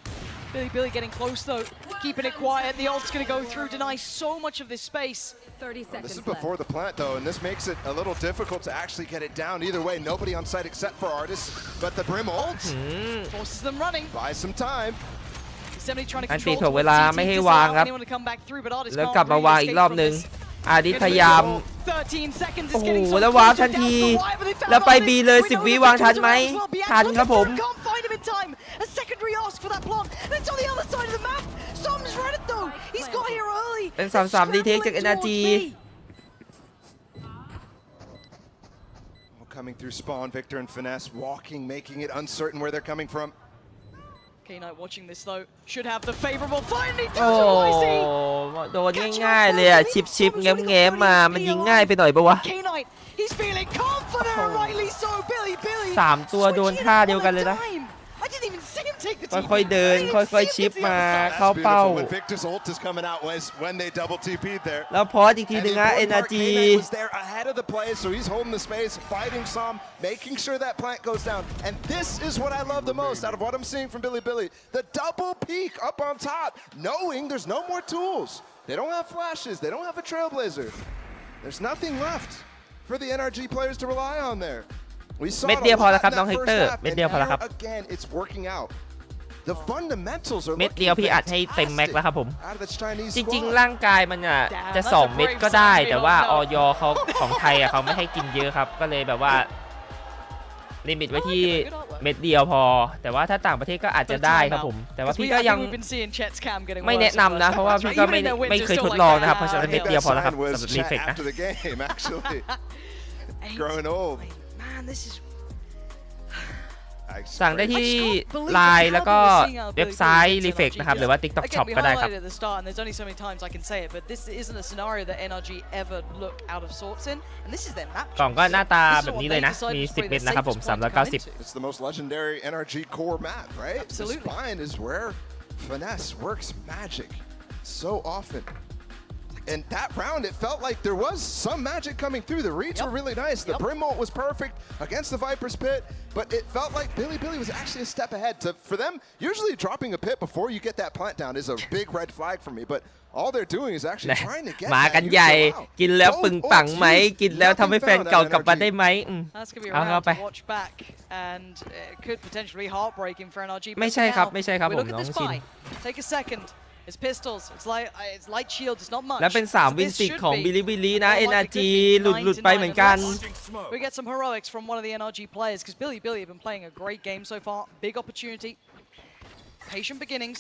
Billy getting close though, keeping it quiet. The ult's gonna go through, deny so much of this space. 30 seconds. This is before the plant though, and this makes it a little difficult to actually get it down. Either way, nobody on site except for Artist, but the Brim ult forces them running. Buy some time. อันตีถ่วงเวลาไม่ให้วางครับแล้วกลับมาวางอีกรอบนึงอาดิพยายามโอ้โหแล้ววางทันทีแล้วไปบีเลย10 วิวางทันไหมทันครับผมเป็น3-3 ดีเทคจาก NRG Coming through spawn, Victor and Finesse walking, making it uncertain where they're coming from. K-Knight watching this though should have the favorable finally โอ้โดนง่ายๆเลยอะชิปแง้มมามันยิงง่ายไปหน่อยปะวะ3 ตัวโดนท่าเดียวกันเลยนะค่อยๆเดินค่อยๆชิปมาเข้าเป้าแล้วพออีกทีนึงนะ NRG making sure that plant goes down and this is what I love the most out of what I'm seeing from Billy the double peek up on top knowing there's no more tools they don't have flashes they don't have a trailblazer there's nothing left for the NRG players to rely on thereเม็ดเดียวพอแล้วครับน้องเฮกเตอร์เม็ดเดียวพอแล้วครับเม็ดเดียวพี่อัดให้เต็มแม็กแล้วครับผมจริงๆร่างกายมันจะ2 เม็ดก็ได้แต่ว่าออยเขาของไทยเขาไม่ให้กินเยอะครับก็เลยแบบว่าลิมิตไว้ที่เม็ดเดียวพอแต่ว่าถ้าต่างประเทศก็อาจจะได้ครับผมแต่ว่าพี่ก็ยังไม่แนะนำนะเพราะว่าพี่ก็ไม่เคยทดลองนะครับเพราะฉะนั้นเม็ดเดียวพอแล้วครับสำหรับรีเฟกนะสั่งได้ที่ไลน์แล้วก็เว็บไซต์ REFLEX นะครับหรือว่า TikTok Shop ก็ได้ครับกล่องก็หน้าตาแบบนี้เลยนะมี10 เม็ดนะครับผม390 It's the most legendary NRG core map, right? The spine is where Finesse works magic so often. And that round, it felt like there was some magic coming through. The reads were really nice. The Brim ult was perfect against the Viper's Pit, but it felt like Billy was actually a step ahead. For them, usually dropping a pit before you get that plant down is a big red flag for me, but all they're doing is actually trying to get มากันใหญ่กินแล้วปึงปังไหมกินแล้วทำให้แฟนเก่ากลับมาได้ไหมเอาเข้าไปไม่ใช่ครับผมน้องชิน It's pistols. It's light shields. It's not much. และเป็น3วินติดของบิลิบิลินะ NRG หลุดไปเหมือนกัน We get some heroics from one of the NRG players because Billy have been playing a great game so far. Big opportunity. Patient beginnings.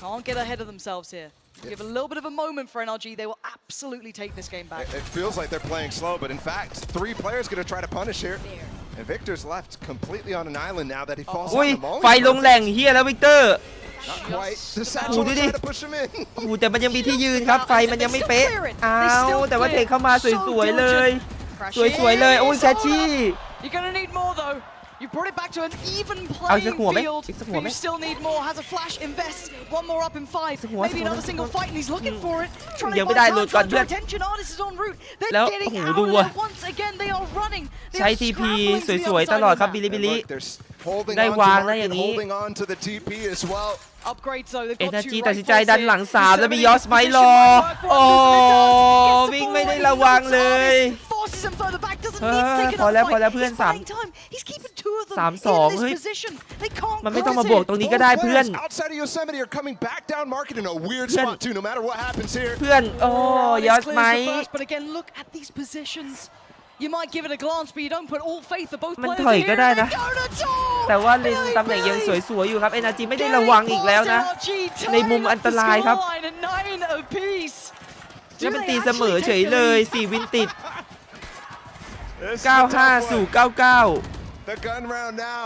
Can't get ahead of themselves here. Give a little bit of a moment for NRG. They will absolutely take this game back. It feels like they're playing slow, but in fact, 3 players going to try to punish here. And Victor's left completely on an island now that he falls อุ้ย down the moment. ไฟลงแหล่งเฮียแล้ววิกเตอร์ Not quite. The โอ้โห satchel ดู is ดิ trying to push him in. โอ้โหแต่มันยังมีที่ยืนครับไฟมันยังไม่เป๊ะอ้าวแต่ว่าเทเข้ามาสวยๆเลยสวยๆเลยโอ้ยแซชชี่ You're gonna need more though. You brought it back to an even playing field, but you still need more. Has a flash, invest, one more up in 5. Maybe another single fight, and he's looking for it. Trying to find time, trying to draw attention. Artist is en route. They're getting out of there once again. They are running. ใช้ TP สวยๆตลอดครับบิลิบิลิได้วางได้อย่างนี้ Holding on to the TP as well. Upgrades though. They've got NRG 2 ตัดสินใจดันหลัง3แล้วมียอสไมล์รอโอ้วิ่งไม่ได้ระวังเลยพอแล้วเพื่อน3-2 เฮ้ยมันไม่ต้องมาบวกตรงนี้ก็ได้เพื่อน Outside of Yosemite are coming back down market in a weird spot too. No matter what happens here. เพื่อนโอ้ยอสไมล์ But again, look at these positions. You might give it a glance, but you don't put all faith of both มัน players ถอยก็ here. ได้นะแต่ว่าเลนตำแหน่งยังสวยๆอยู่ครับ NRG ไม่ได้ระวังอีกแล้วนะในมุมอันตรายครับแล้วเป็นตีเสมอเฉยเลย4วินติด95 สู่ 99 The gun round now,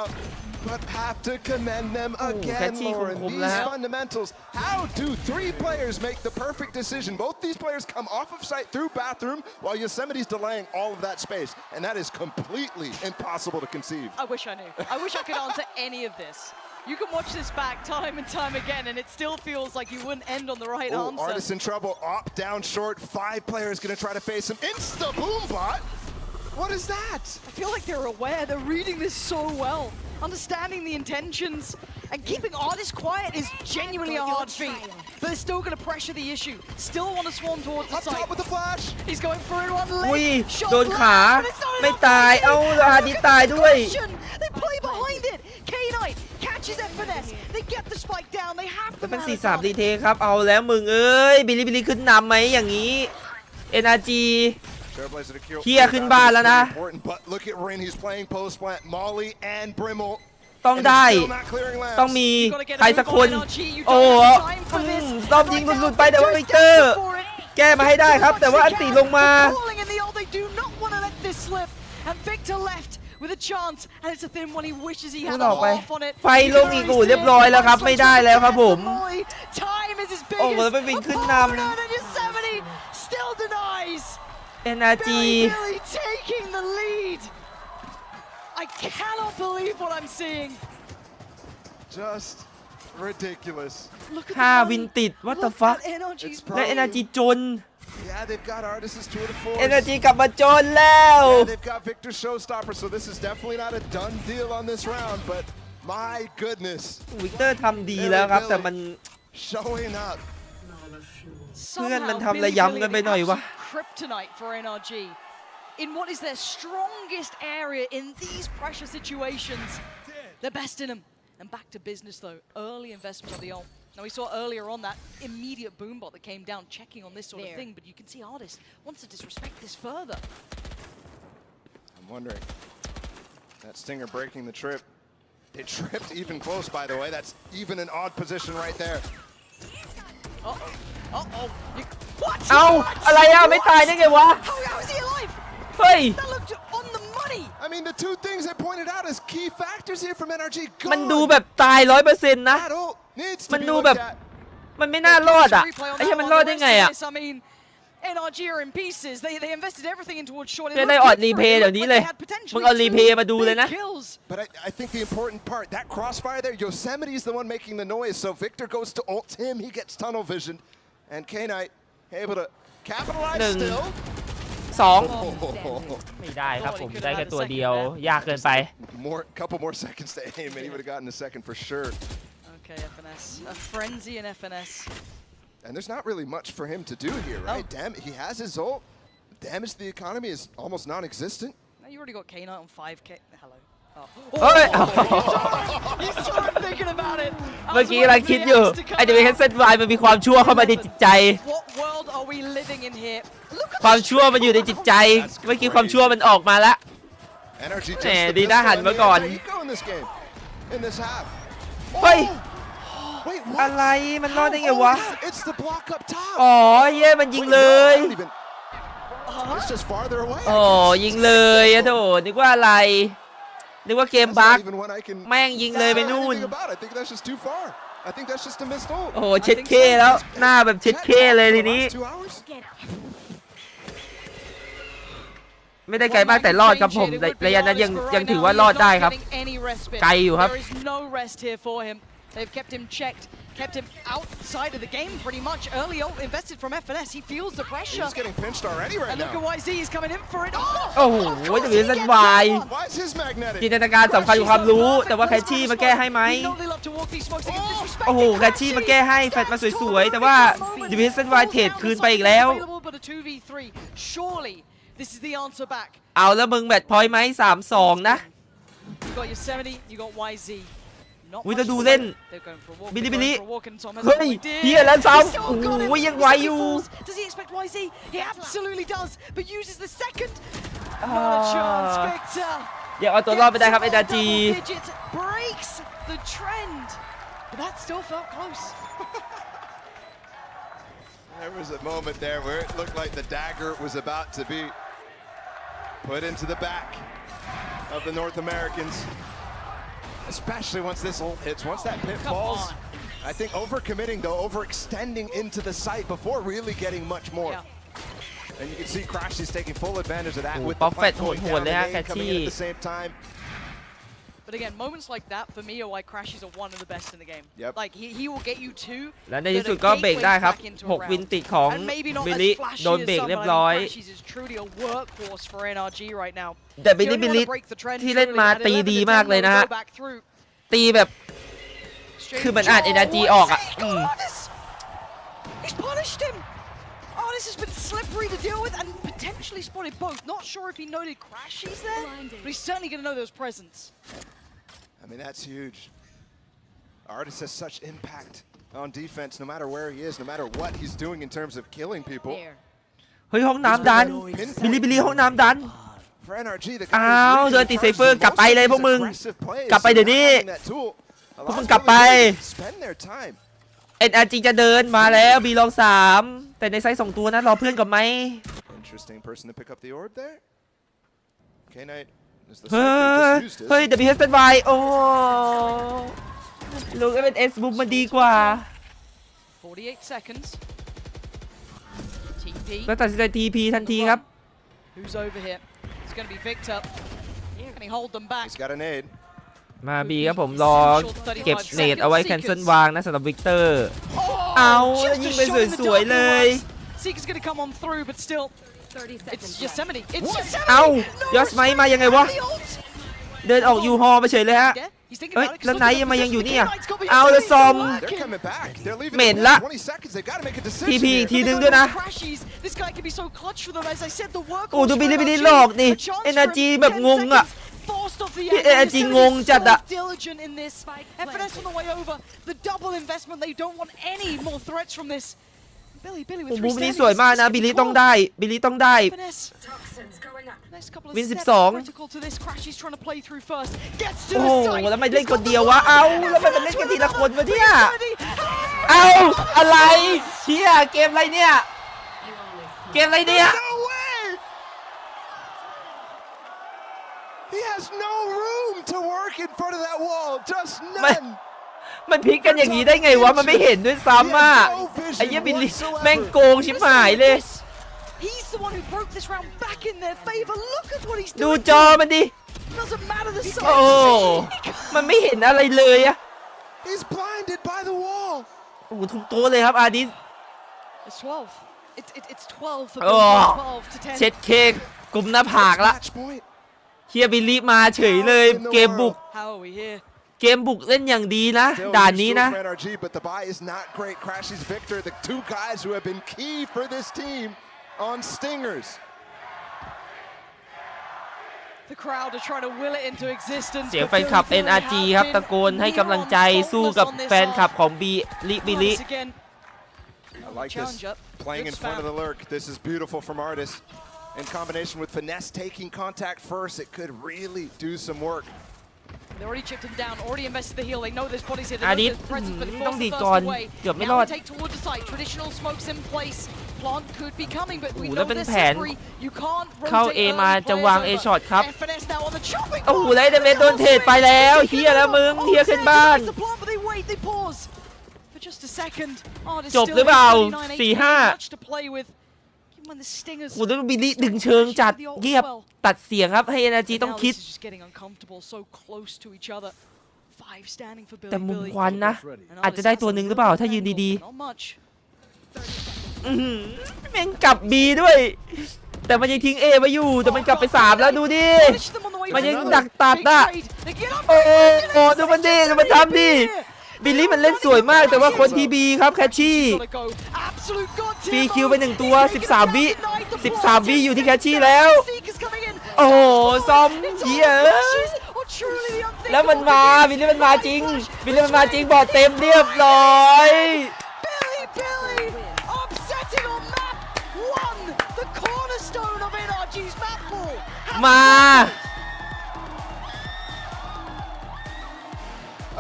but have to commend them again more in these fundamentals. How do 3 players make the perfect decision? Both these players come off of site through bathroom while Yosemite's delaying all of that space, and that is completely impossible to conceive. I wish I knew. I wish I could answer any of this. You can watch this back time and time again, and it still feels like you wouldn't end on the right answer. Artist in trouble, op down short, 5 players gonna try to face him. Insta boom bot. What is that? I feel like they're aware. They're reading this so well, understanding the intentions, and keeping Artist quiet is genuinely a hard feat. But they're still going to pressure the issue. Still want to swarm towards the site. Up top with the flash. He's going for it one อุ้ย leg. โดนขาไม่ตายเอ้าอาดิตายด้วย They play behind it. K-Knight catches that finesse. They get the spike down. They have จะ the เป็น man 4-3 รีเทคครับเอาแล้วมึงเอ้ยบิลิบิลิขึ้นนำไหมอย่างนี้ NRG เฮียขึ้นบ้านแล้วนะ But look at Rin, he's playing post plant. Molly and Brimmel. ต้องได้ต้องมีใครสักคนโอ้รอบยิงหลุดๆไปแต่ว่าวิกเตอร์แก้มาให้ได้ครับแต่ว่าอันติลงมา And Victor left with a chance, and it's a thin one. He wishes he had อ a อกไป half on it. ไฟลงอีกเรียบร้อยแล้วครับไม่ได้แล้วครับผม Time is his โอ้ biggest มันเป็นวิ่งขึ้นน opponent, and Yosemite still denies. ำ NRG Billy taking the lead. I cannot believe what I'm seeing. Just ridiculous. 5 วินติด what the fuck และ NRG จน Yeah, they've got Artist's tour de force. NRG กลับมาจนแล้ว Yeah, they've got Victor Showstopper, so this is definitely not a done deal on this round, but my goodness. วิกเตอร์ทำดีแล้วครับแต่มัน showing up. เพื่อนมันทำระยำกันไปหน่อยวะ Kryptonite for NRG in what is their strongest area in these pressure situations. They're best in them. And back to business though. Early investment of the ult. Now we saw earlier on that immediate boombot that came down checking on this sort of thing, but you can see Artist wants to disrespect this further. I'm wondering. That Stinger breaking the trip. They tripped even close, by the way. That's even an odd position right there. Uh-oh. Uh-oh. What? เอ้าอะไรอ่ะไม่ตายได้ไงวะ How is he alive? เฮ้ย That looked on the money. I mean, the 2 things I pointed out as key factors here from NRG. มันดูแบบตาย 100% นะมันดูแบบมันไม่น่ารอดอ่ะไอ้เหี้ยมันรอดได้ไงอ่ะ I mean, NRG are in pieces. They invested everything into towards short. จะได้ออดรีเพย์เดี๋ยวนี้เลยมึงเอารีเพย์มาดูเลยนะ But I think the important part, that crossfire there, Yosemite is the one making the noise. So Victor goes to ult him, he gets tunnel visioned, and K-Knight able to capitalize still. 2 ไม่ได้ครับผมได้แค่ตัวเดียวยากเกินไป Couple more seconds to aim, and he would have gotten a second for sure. Okay, FNS, a frenzy in FNS. And there's not really much for him to do here, right? He has his ult. Damage to the economy is almost non-existent. Now you already got K-Knight on 5K. Hello. เฮ้ย เมื่อกี้กำลังคิดอยู่ไอ้เดวิดเซนวายมันมีความชั่วเข้ามาในจิตใจ ความชั่วมันอยู่ในจิตใจ เมื่อกี้ความชั่วมันออกมาแล้วแหมดีนะหันมาก่อนเฮ้ยอะไรมันรอดได้ไงวะอ๋อเย้มันยิงเลยโอ้ยิงเลยอะโถนึกว่าอะไรนึกว่าเกมบั๊กแม่งยิงเลยไปนู่นโอ้โหเช็ดเคแล้วหน้าแบบเช็ดเคเลยทีนี้ไม่ได้ไกลมากแต่รอดครับผมระยะนั้นยังถือว่ารอดได้ครับไกลอยู่ครับ They've kept him checked, kept him outside of the game pretty much. Early ult invested from FNS. He feels the pressure. He's getting pinched already right now. And look at YZ, he's coming in for it. โอ้โหจะมีเส้นวายจินตนาการสำคัญกว่าความรู้แต่ว่าแคชชี่มาแก้ให้ไหมโอ้โหแคชชี่มาแก้ให้แฟตมาสวยๆแต่ว่าดิวิชั่นวายเทรดคืนไปอีกแล้วเอาแล้วมึงแมตช์พอยต์ไหม 3-2 นะ อุ้ยจะดูเล่นบิลิบิลิเฮ้ยเฮียแล้วซ้ำโอ้โหยังไหวอยู่อย่าเอาตัวรอดไปได้ครับ EDG There was a moment there where it looked like the dagger was about to be put into the back of the North Americans. Especially once this ult hits, once that pit falls. I think overcommitting though, overextending into the site before really getting much more. Yeah. And you can see Crashy's taking full advantage of that with the fight going down, the nade coming in at the same time. But again, moments like that for me are why Crashies are one of the best in the game. Yep. Like he will get you two. และในที่สุดก็เบรกได้ครับ6วินติดของบิลลี่โดนเบรกเรียบร้อยแต่บิลลี่ที่เล่นมาตีดีมากเลยนะฮะตีแบบคือมันอ่าน EDG ออกอ่ะThis has been slippery to deal with and potentially spotted both. Not sure if he noted Crashies there, but he's certainly going to know those presence. I mean, that's huge. Artist has such impact on defense, no matter where he is, no matter what he's doing in terms of killing people. เฮ้ยห้องน้ำดันบิลลี่ห้องน้ำดันอ้าวโดนตีไซเฟอร์กลับไปเลยพวกมึงกลับไปเดี๋ยวนี้พวกมึงกลับไป EDG จะเดินมาแล้วบีลอง3แต่ในไซส์2ตัวนะรอเพื่อนก่อนไหมเฮ้ย WSNY โอ้ลูกเป็น S บุ๊มมันดีกว่าแล้วตัดสินใจ TP ทันทีครับมาบีครับผมรอเก็บเนตเอาไว้แคนเซิลวางนะสำหรับวิกเตอร์เอาแล้วยิงไปสวยๆเลยเอายอสไมค์มายังไงวะเดินออกยูฮอมาเฉยเลยฮะเฮ้ยแล้วไนท์ยังมายังอยู่เนี่ยเอาแล้วซอมเหม็นละทีพีอีกทีนึงด้วยนะโอ้ดูบิลลี่หลอกนี่ EDG แบบงงอ่ะEDG งงจัดอะมุมนี้สวยมากนะบิลลี่ต้องได้วิน12โอ้โหแล้วไม่เล่นคนเดียววะเอาแล้วมันเล่นกันทีละคนวะเนี่ยเอาอะไรเชี่ยเกมอะไรเนี่ยHe has no room to work in front of that wall, just none. มันพลิกกันอย่างนี้ได้ไงวะมันไม่เห็นด้วยซ้ำอ่ะไอ้เหี้ยบิลลี่แม่งโกงชิบหายเลยดูจอมันดิโอ้มันไม่เห็นอะไรเลยอะโอ้ทุกตัวเลยครับอาดิสโอ้เช็ดเค้กกลุ่มหน้าผากละเฮียบิลลี่มาเฉยเลยเกมบุกเล่นอย่างดีนะด่านนี้นะ The crowd are trying to will it into existence. เสียงแฟนคลับ NRG ครับตะโกนให้กำลังใจสู้กับแฟนคลับของบิลิ I like this. Playing in front of the lurk. This is beautiful from Artis. In combination with finesse taking contact first, it could really do some work. They already chipped him down, already invested the heal. They know there's bodies here. อาดิษต้องดีก่อนเกือบไม่รอด Take towards the site. Traditional smokes in place. Plant could be coming, but we แล้ว know เป็น this แผน Sacri. You can't เข้า rotate A early มาจะวาง A players shot over. ครับ FNS now on the chopping โอ้โหแล้วเดเมจโดนเทรดไปแล้วเฮียแล้วมึงเฮียขึ้นบ้าน The plant, but they wait, they pause for just a second. Artis จบ still หรือเปล่า 39 4-5 much to play with. Give him the stingers. โอ้โหแล้วบิลิดึงเชิงจัดเงียบตัดเสียงครับให้ NRG ต้องคิด Now this is just getting uncomfortable, so close to each other. Five standing for แต่ Billy มุม Billy. ควันนะอาจจะได้ตัวหนึ่งหรือเปล่าถ้ายืนดี Not much. ๆแม่งกลับ B ด้วยแต่มันยังทิ้ง A ไว้อยู่แต่มันกลับไป3แล้วดูดิมันยังดักตัดอ่ะโอ้โหดูมันดิดูมันทำดิบิลลี่มันเล่นสวยมากแต่ว่าคนทีบีครับแคชชี่ฟรีคิวไป1ตัว13วิอยู่ที่แคชชี่แล้วโอ้โหซ้อมเหี้ยแล้วมันมาบิลลี่มันมาจริงบอดเต็มเรียบร้อยมา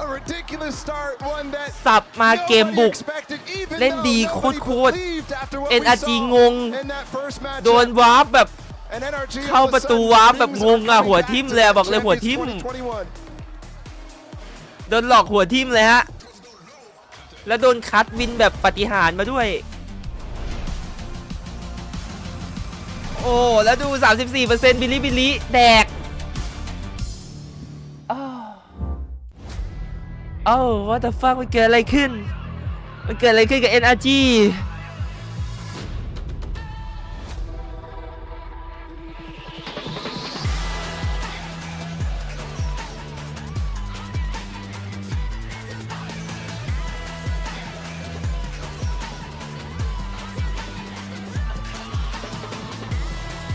A ridiculous start, one that สับมาเกมบุก expected, even เล่นดี though โค nobody ตร believed after what we NRG saw งง in that first matchup. โดนวาร์ปแบบ And NRG เข้า all of a ประตู sudden วาร์ปแบบ things ง are งอะ coming หัว back ทิ่ม to เลยบอกเลยหัว Champions ทิ่ม 2021. โดนหลอกหัวทิ่มเลยฮะแล้วโดนคัดวินแบบปาฏิหาริย์มาด้วยโอ้แล้วดู 34%บิลิแดกwhat the fuck มันเกิดอะไรขึ้นกับ NRG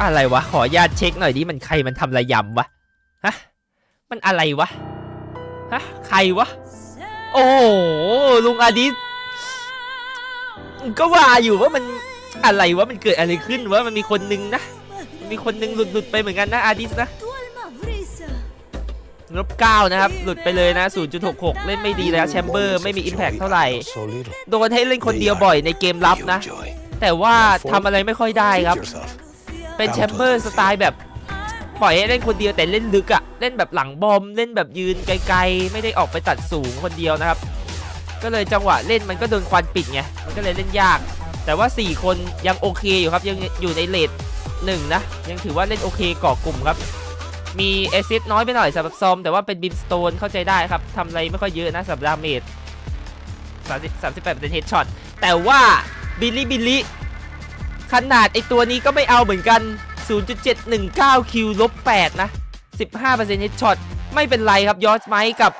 อะไรวะขออนุญาตเช็คหน่อยดิมันใครมันทำระยำวะฮะมันอะไรวะฮะใครวะโอ้โหลุงอาดิษก็ว่าอยู่ว่ามันอะไรวะมันเกิดอะไรขึ้นวะมันมีคนนึงนะมีคนนึงหลุดไปเหมือนกันนะอาดิษนะ-9นะครับหลุดไปเลยนะ 0.66 เล่นไม่ดีแล้วแชมเบอร์ไม่มี Impact เท่าไหร่โดนให้เล่นคนเดียวบ่อยในเกมลับนะแต่ว่าทำอะไรไม่ค่อยได้ครับเป็นแชมเบอร์สไตล์แบบปล่อยให้เล่นคนเดียวแต่เล่นลึกอะเล่นแบบหลังบอมเล่นแบบยืนไกลๆไม่ได้ออกไปตัดสูงคนเดียวนะครับก็เลยจังหวะเล่นมันก็โดนควันปิดไงมันก็เลยเล่นยากแต่ว่า4คนยังโอเคอยู่ครับยังอยู่ในเรท1นะยังถือว่าเล่นโอเคก่อกลุ่มครับมีแอซิสน้อยไปหน่อยสำหรับซอมแต่ว่าเป็นบิมสโตนเข้าใจได้ครับทำอะไรไม่ค่อยเยอะนะสำหรับดาเมจ38%เฮดช็อตแต่ว่าบิลลี่ขนาดไอตัวนี้ก็ไม่เอาเหมือนกัน 0.719 คิว-8 นะ 15%เฮดช็อตไม่เป็นไรครับยอร์จไมค์กับ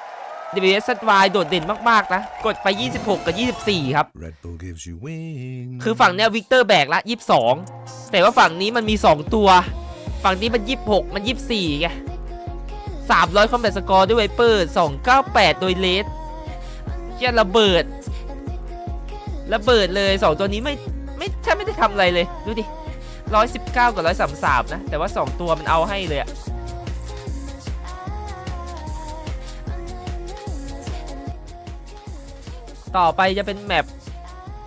GIA โดดเด่นมากๆนะกดไป26กับ24ครับคือฝั่งเนี้ยวิกเตอร์แบกละ22แต่ว่าฝั่งนี้มันมี2ตัวฝั่งนี้มัน26มัน24ไง300คอมแบทสกอร์ด้วยไวเปอร์298โดยเลสแค่ระเบิดเลย2ตัวนี้ไม่แทบไม่ได้ทำอะไรเลยดูดิ119กับ133นะแต่ว่า2ตัวมันเอาให้เลยอะต่อไปจะเป็นแมป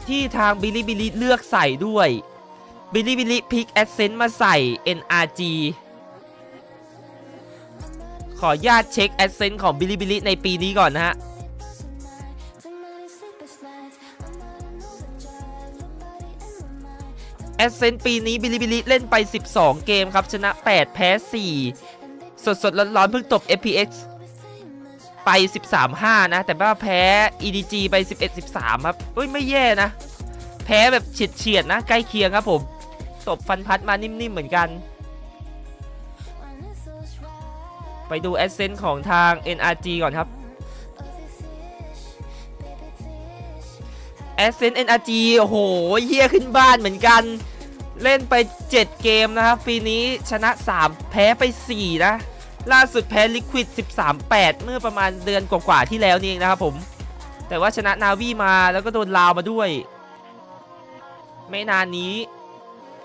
ที่ทางบิลลี่เลือกใส่ด้วยบิลลี่พิกแอดเซนต์มาใส่ NRG ขออนุญาตเช็คแอดเซนต์ของบิลลี่ในปีนี้ก่อนนะฮะแอดเซนต์ปีนี้บิลลี่เล่นไป12เกมครับชนะ8แพ้4สดร้อนๆเพิ่งตบ FPX ไป 13-5 นะแต่ว่าแพ้ EDG ไป 11-13 ครับเฮ้ยไม่แย่นะแพ้แบบเฉียดนะใกล้เคียงครับผมตบฟันพัดมานิ่มๆเหมือนกันไปดูแอดเซนต์ของทาง NRG ก่อนครับแอดเซนต์ NRG โอ้โหเหี้ยขึ้นบ้านเหมือนกัน เล่นไป7เกมนะครับปีนี้ชนะ3แพ้ไป4นะล่าสุดแพ้ลิควิด 13-8 เมื่อประมาณเดือนกว่าๆที่แล้วนี่เองนะครับผมแต่ว่าชนะนาวีมาแล้วก็โดนลาวมาด้วยไม่นานนี้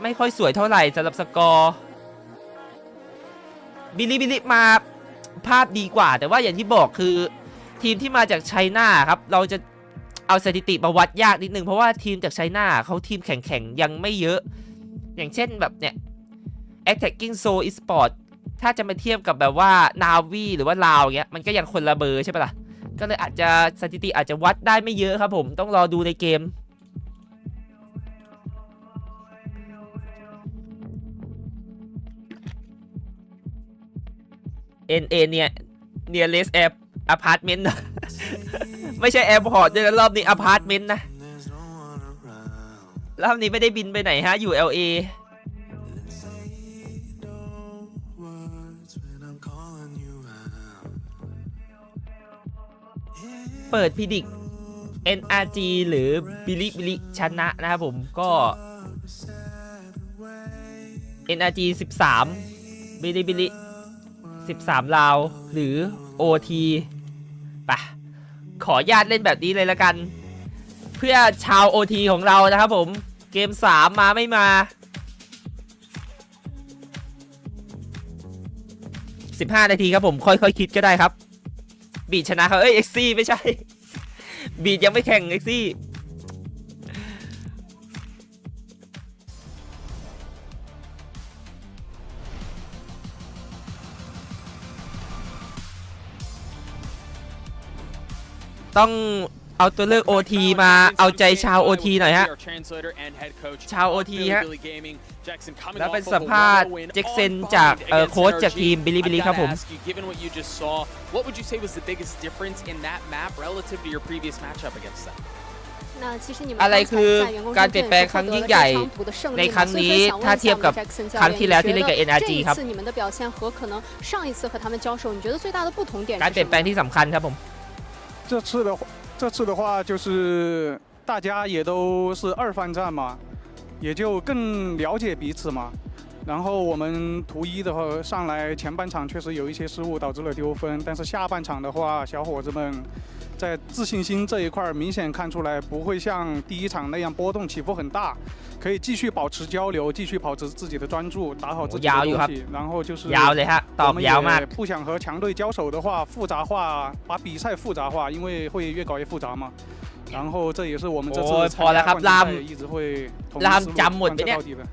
ไม่ค่อยสวยเท่าไหร่สำหรับสกอร์บิลิมาภาพดีกว่าแต่ว่าอย่างที่บอกคือทีมที่มาจากไชน่าครับเราจะเอาสถิติมาวัดยากนิดนึงเพราะว่าทีมจากไชน่าเขาทีมแข่งๆยังไม่เยอะอย่างเช่นแบบเนี่ย Attacking Soul Esports ถ้าจะมาเทียบกับแบบว่านาวีหรือว่าลาวเงี้ยมันก็ยังคนละเบอร์ใช่ปะล่ะก็เลยอาจจะสถิติอาจจะวัดได้ไม่เยอะครับผมต้องรอดูในเกมเนี่ยเลสแอร์อพาร์ตเมนต์นะ ไม่ใช่แอร์พอร์ตด้วยนะรอบนี้อพาร์ตเมนต์นะรอบนี้ไม่ได้บินไปไหนฮะอยู่ LA เปิดพิดิก NRG หรือบิลิชนะนะครับผมก็ NRG 13บิลิ13ลาวหรือ OT ไปขอญาตเล่นแบบนี้เลยละกันเพื่อชาว OT ของเรานะครับผมเกม3มาไม่มา15นาทีครับผมค่อยๆคิดก็ได้ครับบีดชนะเขาเอ็กซี่ไม่ใช่บีดยังไม่แข่งเอ็กซี่ต้องเอาตัวเลือก OT มาเอาใจชาว OT หน่อยฮะชาว OT ฮะแล้วเป็นสัมภาษณ์เจ็กเซนจากโค้ชจากทีมบิลิครับผม What would you say was the biggest difference in that map relative to your previous matchup against them? อะไรคือการเปลี่ยนแปลงครั้งยิ่งใหญ่ในครั้งนี้ถ้าเทียบกับครั้งที่แล้วที่เล่นกับ NRG ครับการเปลี่ยนแปลงที่สำคัญครับผม这次的话就是大家也都是2番战嘛，也就更了解彼此嘛。然后我们图一的话上来前半场确实有一些失误导致了丢分，但是下半场的话，小伙子们在自信心这一块明显看出来不会像第一场那样波动起伏很大，可以继续保持交流，继续保持自己的专注，打好自己的东西。然后就是我们也不想和强队交手的话复杂化，把比赛复杂化，因为会越搞越复杂嘛。然后这也是我们这次参加冠军赛一直会统一思路贯彻到底的。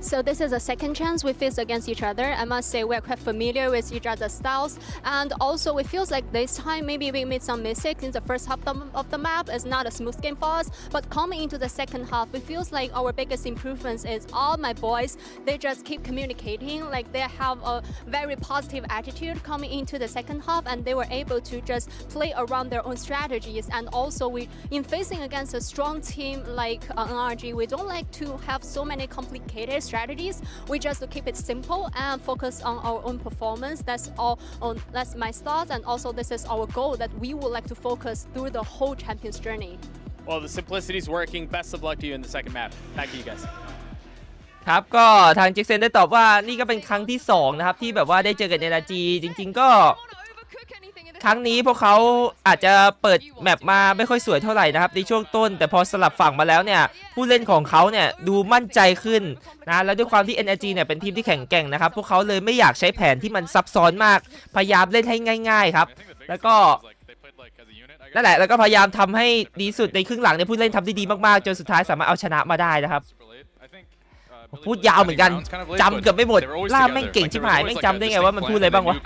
So this is a second chance we face against each other. I must say we're quite familiar with each other's styles, and also it feels like this time maybe we made some mistakes in the first half of the map. It's not a smooth game for us, but coming into the second half, it feels like our biggest improvements is all my boys. They just keep communicating, like they have a very positive attitude coming into the second half, and they were able to just play around their own strategies. And also, in facing against a strong team like NRG, we don't like to have so many complicated strategies. We just keep it simple and focus on our own performance. That's all. That's my thoughts, and also this is our goal that we would like to focus through the whole champions journey. Well, the simplicity is working. Best of luck to you in the second map. Back to you guys. ครับก็ทางเจ็กเซนได้ตอบว่านี่ก็เป็นครั้งที่2นะครับที่แบบว่าได้เจอกับ NRG จริงๆก็ครั้งนี้พวกเขาอาจจะเปิดแมปมาไม่ค่อยสวยเท่าไหร่นะครับในช่วงต้นแต่พอสลับฝั่งมาแล้วเนี่ยผู้เล่นของเขาเนี่ยดูมั่นใจขึ้นนะแล้วด้วยความที่ NRG เนี่ยเป็นทีมที่แข็งแกร่งนะครับพวกเขาเลยไม่อยากใช้แผนที่มันซับซ้อนมากพยายามเล่นให้ง่ายๆครับแล้วก็นั่นแหละแล้วก็พยายามทำให้ดีสุดในครึ่งหลังเนี่ยผู้เล่นทำได้ดีมากๆจนสุดท้ายสามารถเอาชนะมาได้นะครับพูดยาวเหมือนกันจำเกือบไม่หมดล่าแม่งเก่งชิบหายแม่งจำได้ไงว่ามันพูดอะไรบ้างวะ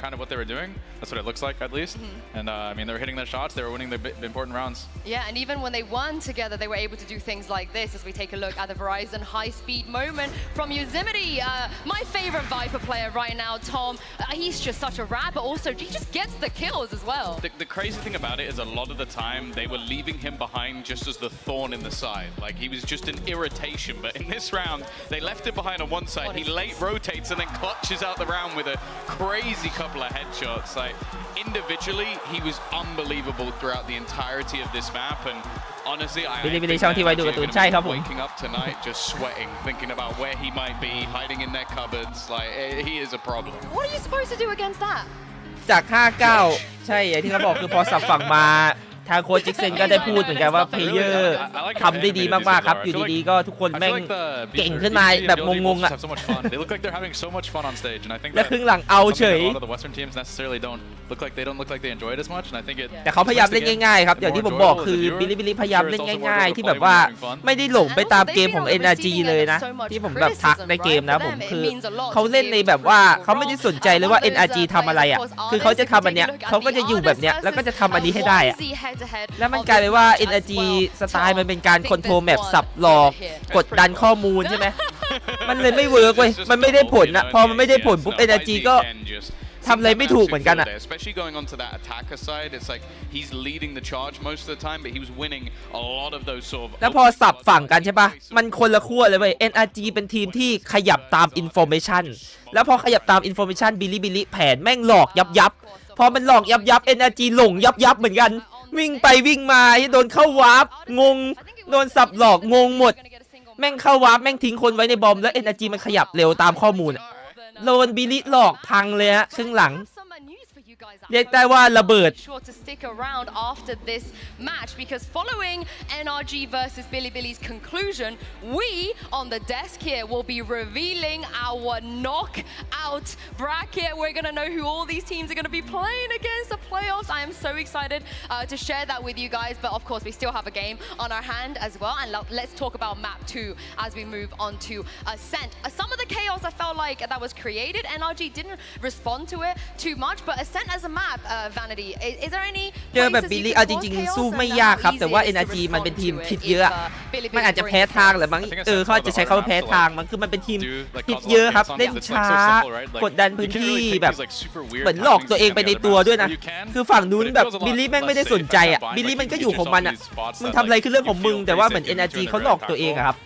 That's what it looks like, at least. And I mean, they were hitting their shots. They were winning the important rounds. Yeah, and even when they won together, they were able to do things like this. As we take a look at the Verizon high-speed moment from Yosemite, my favorite Viper player right now, Tom. He's just such a rat, but also he just gets the kills as well. The crazy thing about it is a lot of the time they were leaving him behind just as the thorn in the side. Like he was just an irritation. But in this round, they left him behind on one side. He late rotates and then clutches out the round with a crazy couple of headshots. Like individually, he was unbelievable throughout the entirety of this map, and honestly, I think Billy ช่องที่ไว้ดูการ์ตูนใช่ครับผม waking up tonight just sweating, thinking about where he might be, hiding in their cupboards. Like he is a problem. What are you supposed to do against that? จาก 5-9 ใช่อย่างที่เขาบอกคือพอสับฝั่งมาทางโค้ชจิกเซนก็ได้พูดเหมือนกันว่าเพลเยอร์ทำได้ดีมากๆครับอยู่ดีๆก็ทุกคนแม่งเก่งขึ้นมาแบบงงๆอ่ะและครึ่งหลังเอาเฉยแต่เขาพยายามเล่นง่ายๆครับอย่างที่ผมบอกคือบิลลี่พยายามเล่นง่ายๆที่แบบว่าไม่ได้หลงไปตามเกมของ NRG เลยนะที่ผมแบบทักในเกมนะผมคือเขาเล่นในแบบว่าเขาไม่ได้สนใจเลยว่า NRG ทำอะไรอ่ะคือเขาจะทำอันเนี้ยเขาก็จะอยู่แบบเนี้ยแล้วก็จะทำอันนี้ให้ได้อ่ะแล้วมันกลายเป็นว่า NRG สไตล์มันเป็นการคอนโทรลแมปสับหลอกกดดันข้อมูลใช่ไหมมันเลยไม่เวิร์กเว้ยมันไม่ได้ผลนะพอมันไม่ได้ผลปุ๊บ NRG ก็ทำอะไรไม่ถูกเหมือนกันอ่ะแล้วพอสับฝั่งกันใช่ปะมันคนละขั้วเลยเว้ย NRG เป็นทีมที่ขยับตามอินโฟเมชันแล้วพอขยับตามอินโฟเมชันบิลลี่แผนแม่งหลอกยับพอมันหลอกยับ NRG หลงยับเหมือนกันวิ่งไปวิ่งมาโดนเข้าวาร์ปงงโดนสับหลอกงงหมดแม่งเข้าวาร์ปแม่งทิ้งคนไว้ในบอมแล้ว NRG มันขยับเร็วตามข้อมูลโดนบิลลี่หลอกพังเลยฮะครึ่งหลังเรียกได้ว่าระเบิด Sure to stick around after this match because following NRG versus Billy's conclusion, we on the desk here will be revealing our knockout bracket. We're gonna know who all these teams are gonna be playing against the playoffs. I am so excited to share that with you guys. But of course, we still have a game on our hand as well. And let's talk about map 2 as we move on to Ascent. Some of the chaos I felt like that was created, NRG didn't respond to it too much, but Ascent as a map, Vanity, is there any เจอแบบบิลลี่เอาจริงๆสู้ไม่ยากครับแต่ว่า NRG มันเป็นทีมคิดเยอะมันอาจจะแพ้ทางแหละมั้งเขาอาจจะใช้คำว่าแพ้ทางมันคือมันเป็นทีมคิดเยอะครับเล่นช้ากดดันพื้นที่แบบเหมือนหลอกตัวเองไปในตัวด้วยนะคือฝั่งนู้นแบบบิลลี่แม่งไม่ได้สนใจอ่ะบิลลี่มันก็อยู่ของมันอ่ะมึงทำอะไรคือเรื่องของมึงแต่ว่าเหมือน NRG เขาหลอกตัวเองอะครับ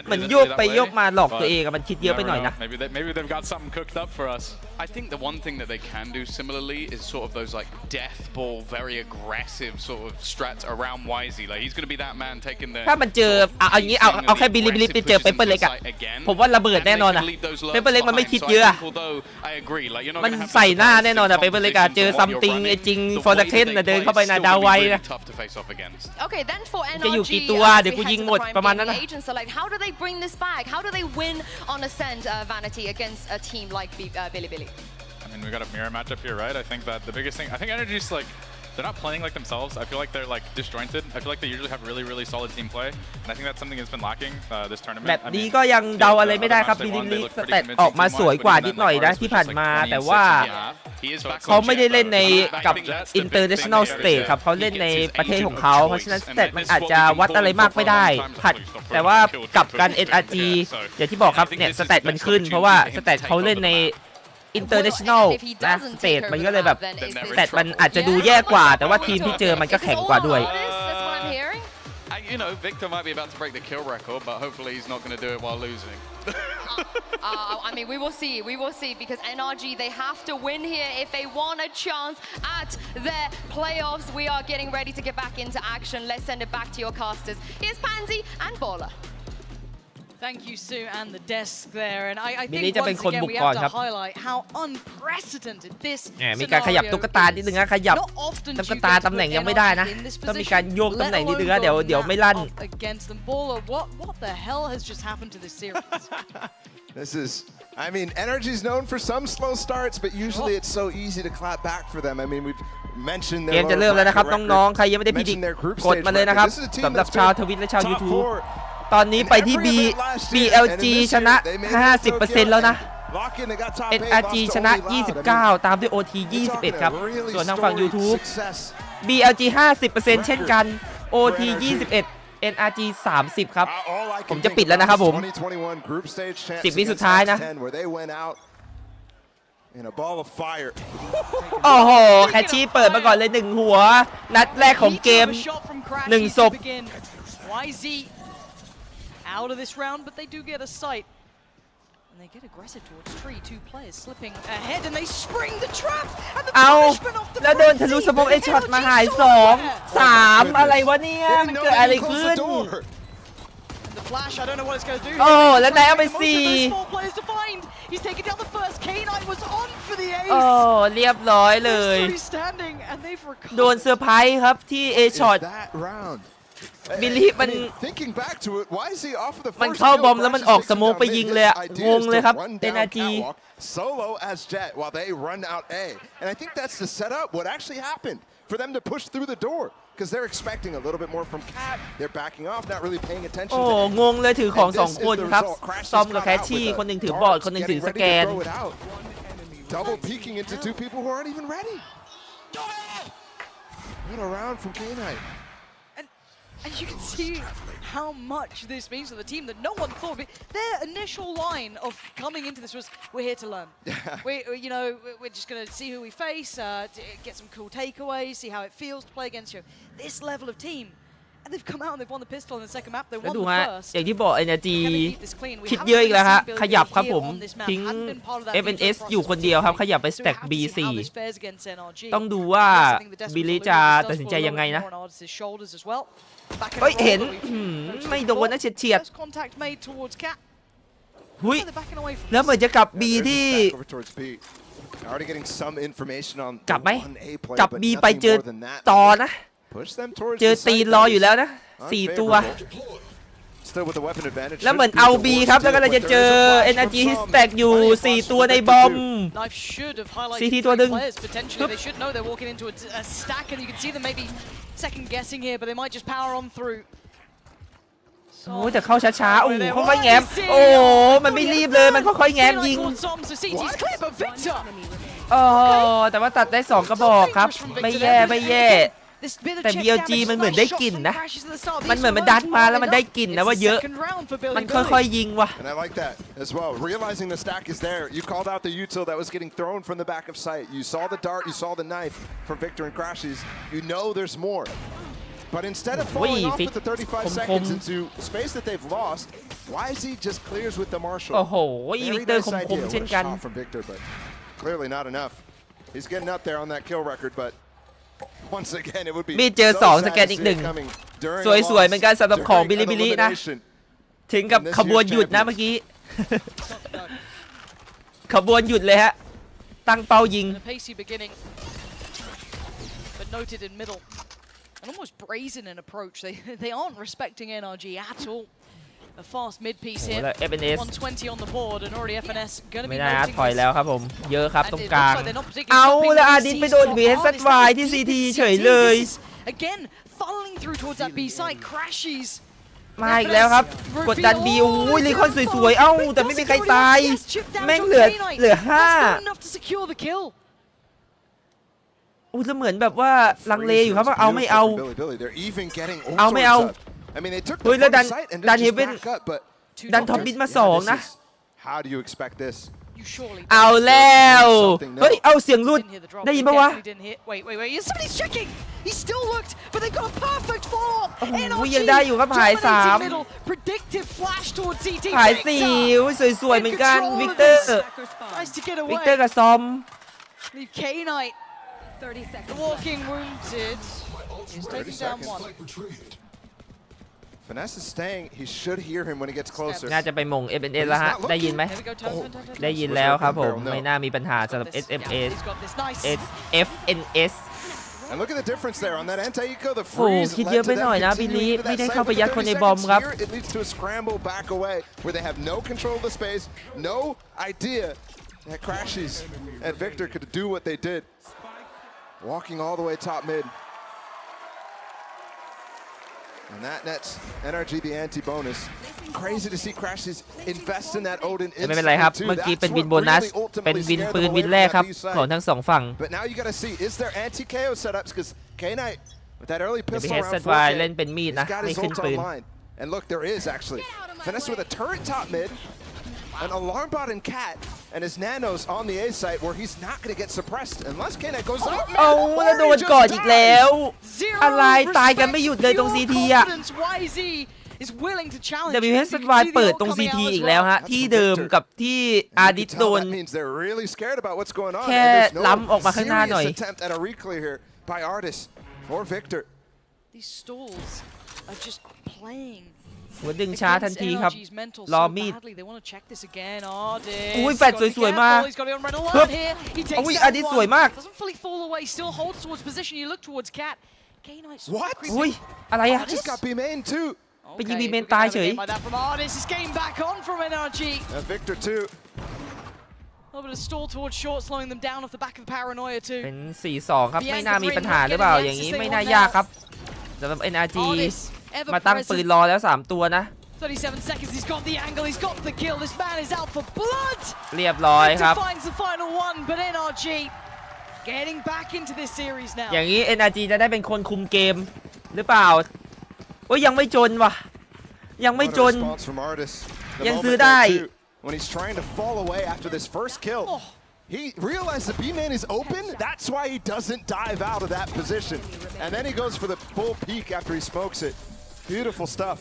เหมือนโยกไปโยกมาหลอกตัวเองอะมันคิดเยอะไปหน่อยนะ I think the one thing that they can do similarly is sort of those like death ball, very aggressive sort of strats around Wisey. Like he's going to be that man taking the. ถ้ามันเจอเอาอย่างนี้เอาแค่บิลลี่ไปเจอเปเปอร์เล็กอะผมว่าระเบิดแน่นอนอะเปเปอร์เล็กมันไม่คิดเยอะมันใส่หน้าแน่นอนอะเปเปอร์เล็กอะเจอซัมติงไอ้จริงฟอร์ดเคนนะเดินเข้าไปนะดาวไว้นะ Okay, then for NRG, จะอยู่กี่ตัวเดี๋ยวกูยิงหมดประมาณนั้นนะ how do they bring this back? How do they win on Ascent, Vanity, against a team like Billy? I mean, we got a mirror matchup here, right? I think that the biggest thing, I think Energy's like, they're not playing like themselves. I feel like they're like disjointed. I feel like they usually have really solid team play, and I think that's something that's been lacking this tournament. แบบนี้ก็ยังเดาอะไรไม่ได้ครับบิลลี่สเตตออกมาสวยกว่านิดหน่อยนะที่ผ่านมาแต่ว่าเขาไม่ได้เล่นในกับ international stage ครับเขาเล่นในประเทศของเขาเพราะฉะนั้นสเตตมันอาจจะวัดอะไรมากไม่ได้ผัดแต่ว่ากับการ NRG อย่างที่บอกครับเนี่ยสเตตมันขึ้นเพราะว่าสเตตเขาเล่นในinternational นะสเตทมันก็เลยแบบแต่มันอาจจะดูแย่กว่าแต่ว่าทีมที่เจอมันก็แข็งกว่าด้วย You know, Victor might be about to break the kill record, but hopefully he's not going to do it while losing. I mean, we will see, because NRG, they have to win here if they want a chance at their playoffs. We are getting ready to get back into action. Let's send it back to your casters. Here's Pansy and Baller. Thank you, Sue, and the desk there. And I มิลลี่ think จะเป็น once คน again บุก we ก่อน have ครับ to highlight how unprecedented this มีการขยับตุ๊กตา scenario นิดนึงนะขยับ Not often ตุ๊ do ก you ตา get to ตำแหน่ง put ยังไม่ได้นะ NRG in this ต้องมีการ position, โยกตำแหน่งนิดนึงนะ let เดี๋ยว alone ไม่ลั่น go up against them. Baller, what the hell has just happened to this series? This is, I mean, Energy's known for some slow starts, but usually it's so easy to clap back for them. I mean, we've mentioned เก their มจะเริ่มแล้วนะครับน้องๆใครยังไม่ได้พิจิ mentioned their group กด stage มาเลย record. นะครับ This is a team สำหรับ that's ชาว been ทวิตและชาว top YouTube four ตอนนี้ไปที่ BLG ชนะ 50% แล้วนะ NRG ชนะ 29 ตามด้วย OT 21 ครับส่วนทางฝั่ง YouTube BLG 50% เช่นกัน OT 21 NRG 30 ครับผมจะปิดแล้วนะครับผม 10 วิสุดท้ายนะ โอ้โหแคชชี่เปิดมาก่อนเลย1หัวนัดแรกของเกม1ศพ YZ out of this round, but they do get a sight. And they get aggressive towards Tree. 2 players slipping ahead, and they spring the trap. And the เอา punishment off the แล้วโดนทะลุสโมกเอช็อตมาหาย2 3อะไรวะเนี่ยมันเกิดอะไรขึ้น The flash, I don't know what it's going to do. โอ้แล้วนายเอาไป 4 players to find. He's taken down the first. K9 was on for the ace. 4โอ้เรียบร้อยเลย standing, and they've recovered. โดนเซอร์ไพรส์ครับที่เอช็อตบิลลี่มันเข้าบอมแล้วมันออกสโมกไปยิงเลยอะงงเลยครับ NRG solo as Jet while they run out A and I think that's the setup what actually happened for them to push through the door because they're expecting a little bit more from Cat they're backing off not really paying attention โอ้งงเลยถือของ2 คนครับซอมกับแคชชี่คนหนึ่งถือบอร์ดคนหนึ่งถือสแกน double peeking into 2 people who aren't even ready what a round from K9 And you can see how much this means to the team that no one thought of it. Their initial line of coming into this was, we're here to learn. We're just going to see who we face, get some cool takeaways, see how it feels to play against this level of team. And they've come out and they've won the pistol in the second map. They แล้ว won ดู the ฮะ first. อย่างที่บอก NRG คิดเยอะอีกแล้วฮะขยับครับผมทิ้ง FNS อยู่คนเดียวครับขยับไปสแต็ก B4 ต้องดูว่าบิลลี่จะตัดสินใจยังไงนะเฮ้ยเห็นไม่โดนนะเฉียดหุยแล้วเหมือนจะกลับ B ที่กลับไหมกลับ B ไปเจอต่อนะเจอตีนรออยู่แล้วนะ4 ตัวแล้วเหมือนเอา B ครับแล้วก็เราจะเจอ NRG ที่สแต็กอยู่4 ตัวในบอม CT ตัวหนึ่งโอ้แต่เข้าช้าๆโอ้ค่อยๆแง้มโอ้มันไม่รีบเลยมันค่อยๆแง้มยิงแต่ว่าตัดได้2 กระบอกครับไม่แย่แต่ BLG มันเหมือนได้กลิ่นนะมันเหมือนมันดันมาแล้วมันได้กลิ่นนะว่าเยอะมันค่อยๆยิงว่ะ And I like that as well realizing the stack is there you called out the util that was getting thrown from the back of sight you saw the dart you saw the knife from Victor and Crashes you know there's more but instead of falling off with the 35 seconds into space that they've lost YZ just clears with the Marshall โอ้โหวิกเตอร์คมๆเช่นกัน from Victor but clearly not enough he's getting up there on that kill record but once again it would be มีเจอ2 สแกนอีก 1สวยๆเหมือนกันสำหรับของบิลลี่นะถึงกับขบวนหยุดนะเมื่อกี้ขบวนหยุดเลยฮะตั้งเป้ายิง An almost brazen in approach. They aren't respecting NRG at all. A fast mid piece here. 120 on the board and already FNS going to be ไม่ได้ถอยแล้วครับผมเยอะครับตรงกลางเอาแล้วอาดินไปโดน BSY ที่ CT เฉยเลย Again funneling through towards that B side crashes มาอีกแล้วครับกดดัน B โอ้ยลีคอนสวยๆเอ้าแต่ไม่มีใครตายแม่งเหลือ5อู้จะเหมือนแบบว่าลังเลอยู่ครับว่าเอาไม่เอาไม่เอาเฮ้ยแล้วดันเฮเว่นดันท็อปบินมา2นะเอาแล้วเฮ้ยเอาเสียงรุดได้ยินปะวะโอ้ยยังได้อยู่ครับหาย3หาย4สวยๆเหมือนกันวิกเตอร์กับซอมWalking wounded. He's taking down 1. Finesse is staying. He should hear him when he gets closer. น่าจะไปมง FNS แล้วฮะได้ยินไหมได้ยินแล้วครับผมไม่น่ามีปัญหาสำหรับ FNS And look at the difference there on that anti-eco. The โอ้ freeze คิดเยอะไปหน่อยนะบิลลี่ไม่ได้เข้าไปยัดคนในบอมครับ It leads to a scramble back away where they have no control of the space, no idea that Crashes and Victor could do what they did. Walking all the way top mid. And that nets NRG the anti-bonus. Crazy to see Crashes invest in that Odin ไม่เป็นไรครับเมื่อกี้เป็นวินโบนัสเป็นวินปืนวินแรกครับของทั้ง2 ฝั่ง But now you got to see is there anti-KO setups because K9 with that early pistol round เล่นเป็นมีดนะไม่ขึ้นปืน And look there is actually Finesse with a turret top mid. An alarm bot in Cat and his nanos on the A site where he's not going to get suppressed unless K9 goes up. เอาแล้วโดนกอดอีกแล้วอะไรตายกันไม่หยุดเลยตรง CT อ่ะ is willing to challenge. WSNY เปิดตรง CT อีกแล้วฮะที่เดิมกับที่อาดิสโดนแค่ล้ำออกมาข้างหน้าหน่อย by Artis or Victor. These stalls are just playing. หัวดึงช้าทันทีครับรอมีด They want to check this again. Artis. อุ้ยแฟดสวยๆมากอุ้ยอาดิสสวยมาก Doesn't fully fall away. Still holds towards position. You look towards Cat. What? อุ้ยอะไรอะ Just got B-main too. ไปยิงบีเมนตายเฉย He's getting back on from NRG. Victor too. A little bit of stall towards short, slowing them down off the back of the paranoia too. เป็น 4-2 ครับไม่น่ามีปัญหาหรือเปล่าอย่างนี้ไม่น่ายากครับสำหรับ NRG มาตั้งปืนรอแล้ว3ตัวนะ 37 seconds, he's got the angle, he's got the kill. This man is out for blood. เรียบร้อยครับ Finds the final one, but NRG getting back into this series now. อย่างนี้ NRG จะได้เป็นคนคุมเกมหรือเปล่าโอ้ยยังไม่จนว่ะยังไม่จนยังซื้อได้ When he's trying to fall away after this first kill, he realized the B-main is open. That's why he doesn't dive out of that position. And then he goes for the full peek after he smokes it. Beautiful stuff.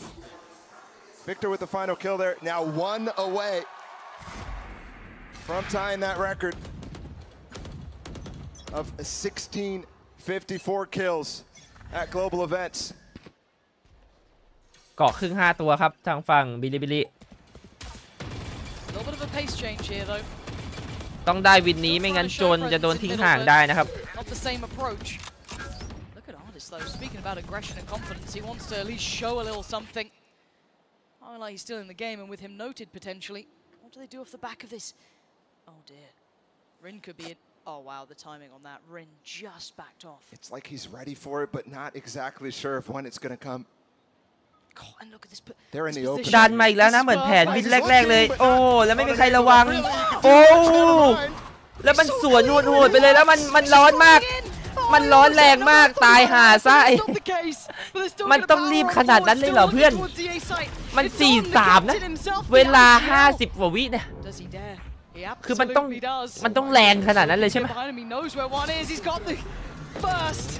Victor with the final kill there. Now 1 away from tying that record of 1654 kills at global events. เกาะครึ่ง5ตัวครับทางฝั่งบิลิบิลิต้องได้วินนี้ไม่งั้นจนจะโดนทิ้งห่างได้นะครับ Look at Artis though, speaking about aggression and confidence, he wants to at least show a little something. Oh, like he's still in the game and with him noted potentially. What do they do off the back of this? Oh dear. Rin could be it. Oh wow, the timing on that. Rin just backed off. It's like he's ready for it, but not exactly sure of when it's going to come. And look at this. They're in the open. ดันมาอีกแล้วนะเหมือนแผนวินแรกๆเลยโอ้แล้วไม่มีใครระวังโอ้แล้วมันสวนโหดๆไปเลยแล้วมันร้อนมากมันร้อนแรงมากตายห่าซะไอ้มันต้องรีบขนาดนั้นเลยเหรอเพื่อนมัน4-3นะเวลา50กว่าวิเนี่ยคือมันต้องแรงขนาดนั้นเลยใช่ไหม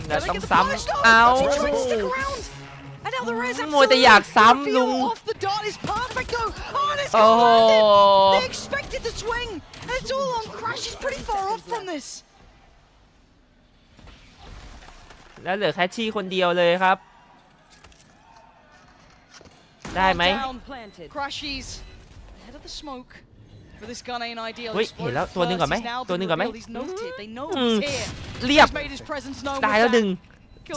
แล้วต้องซ้ำเอามัวแต่อยากซ้ำลุงโอ้โหแล้วเหลือแคชชี่คนเดียวเลยครับได้ไหมเฮ้ยเห็นแล้วตัวหนึ่งก่อนไหมตัวหนึ่งก่อนไหมเรียบตายแล้วดึง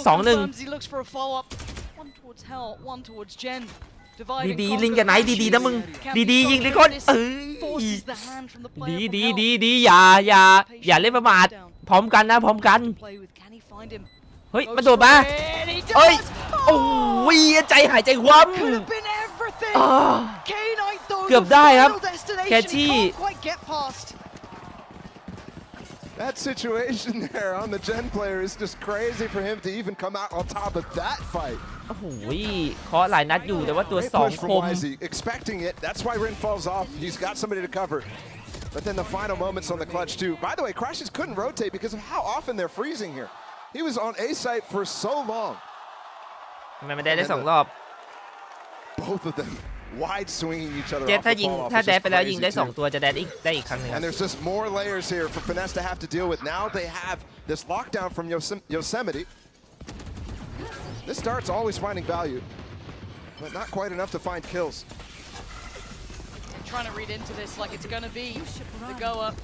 2-1ดีๆลิงกับไหนดีๆนะมึงดีๆยิงดิคนดีอย่าเล่นประมาทพร้อมกันนะพร้อมกันเฮ้ยมันโดดมาเอ้ยโอ้ยใจหายใจคว่ำเกือบได้ครับแคชชี่ That situation there on the Gen player is just crazy for him to even come out on top of that fight. โอ้โหเคาะหลายนัดอยู่แต่ว่าตัว2คม expecting it. That's why Rin falls off. He's got somebody to cover. But then the final moments on the clutch too. By the way, Crashes couldn't rotate because of how often they're freezing here. He was on A site for so long. ทำไมมันได้2รอบ Both of them wide swinging each other. เจ็ดถ้าแดดไปแล้วยิงได้2ตัวจะได้อีกครั้งนึง And there's just more layers here for Finesse to have to deal with. Now they have this lockdown from Yosemite. This start's always finding value, but not quite enough to find kills. They're trying to read into this like it's gonna be the go up.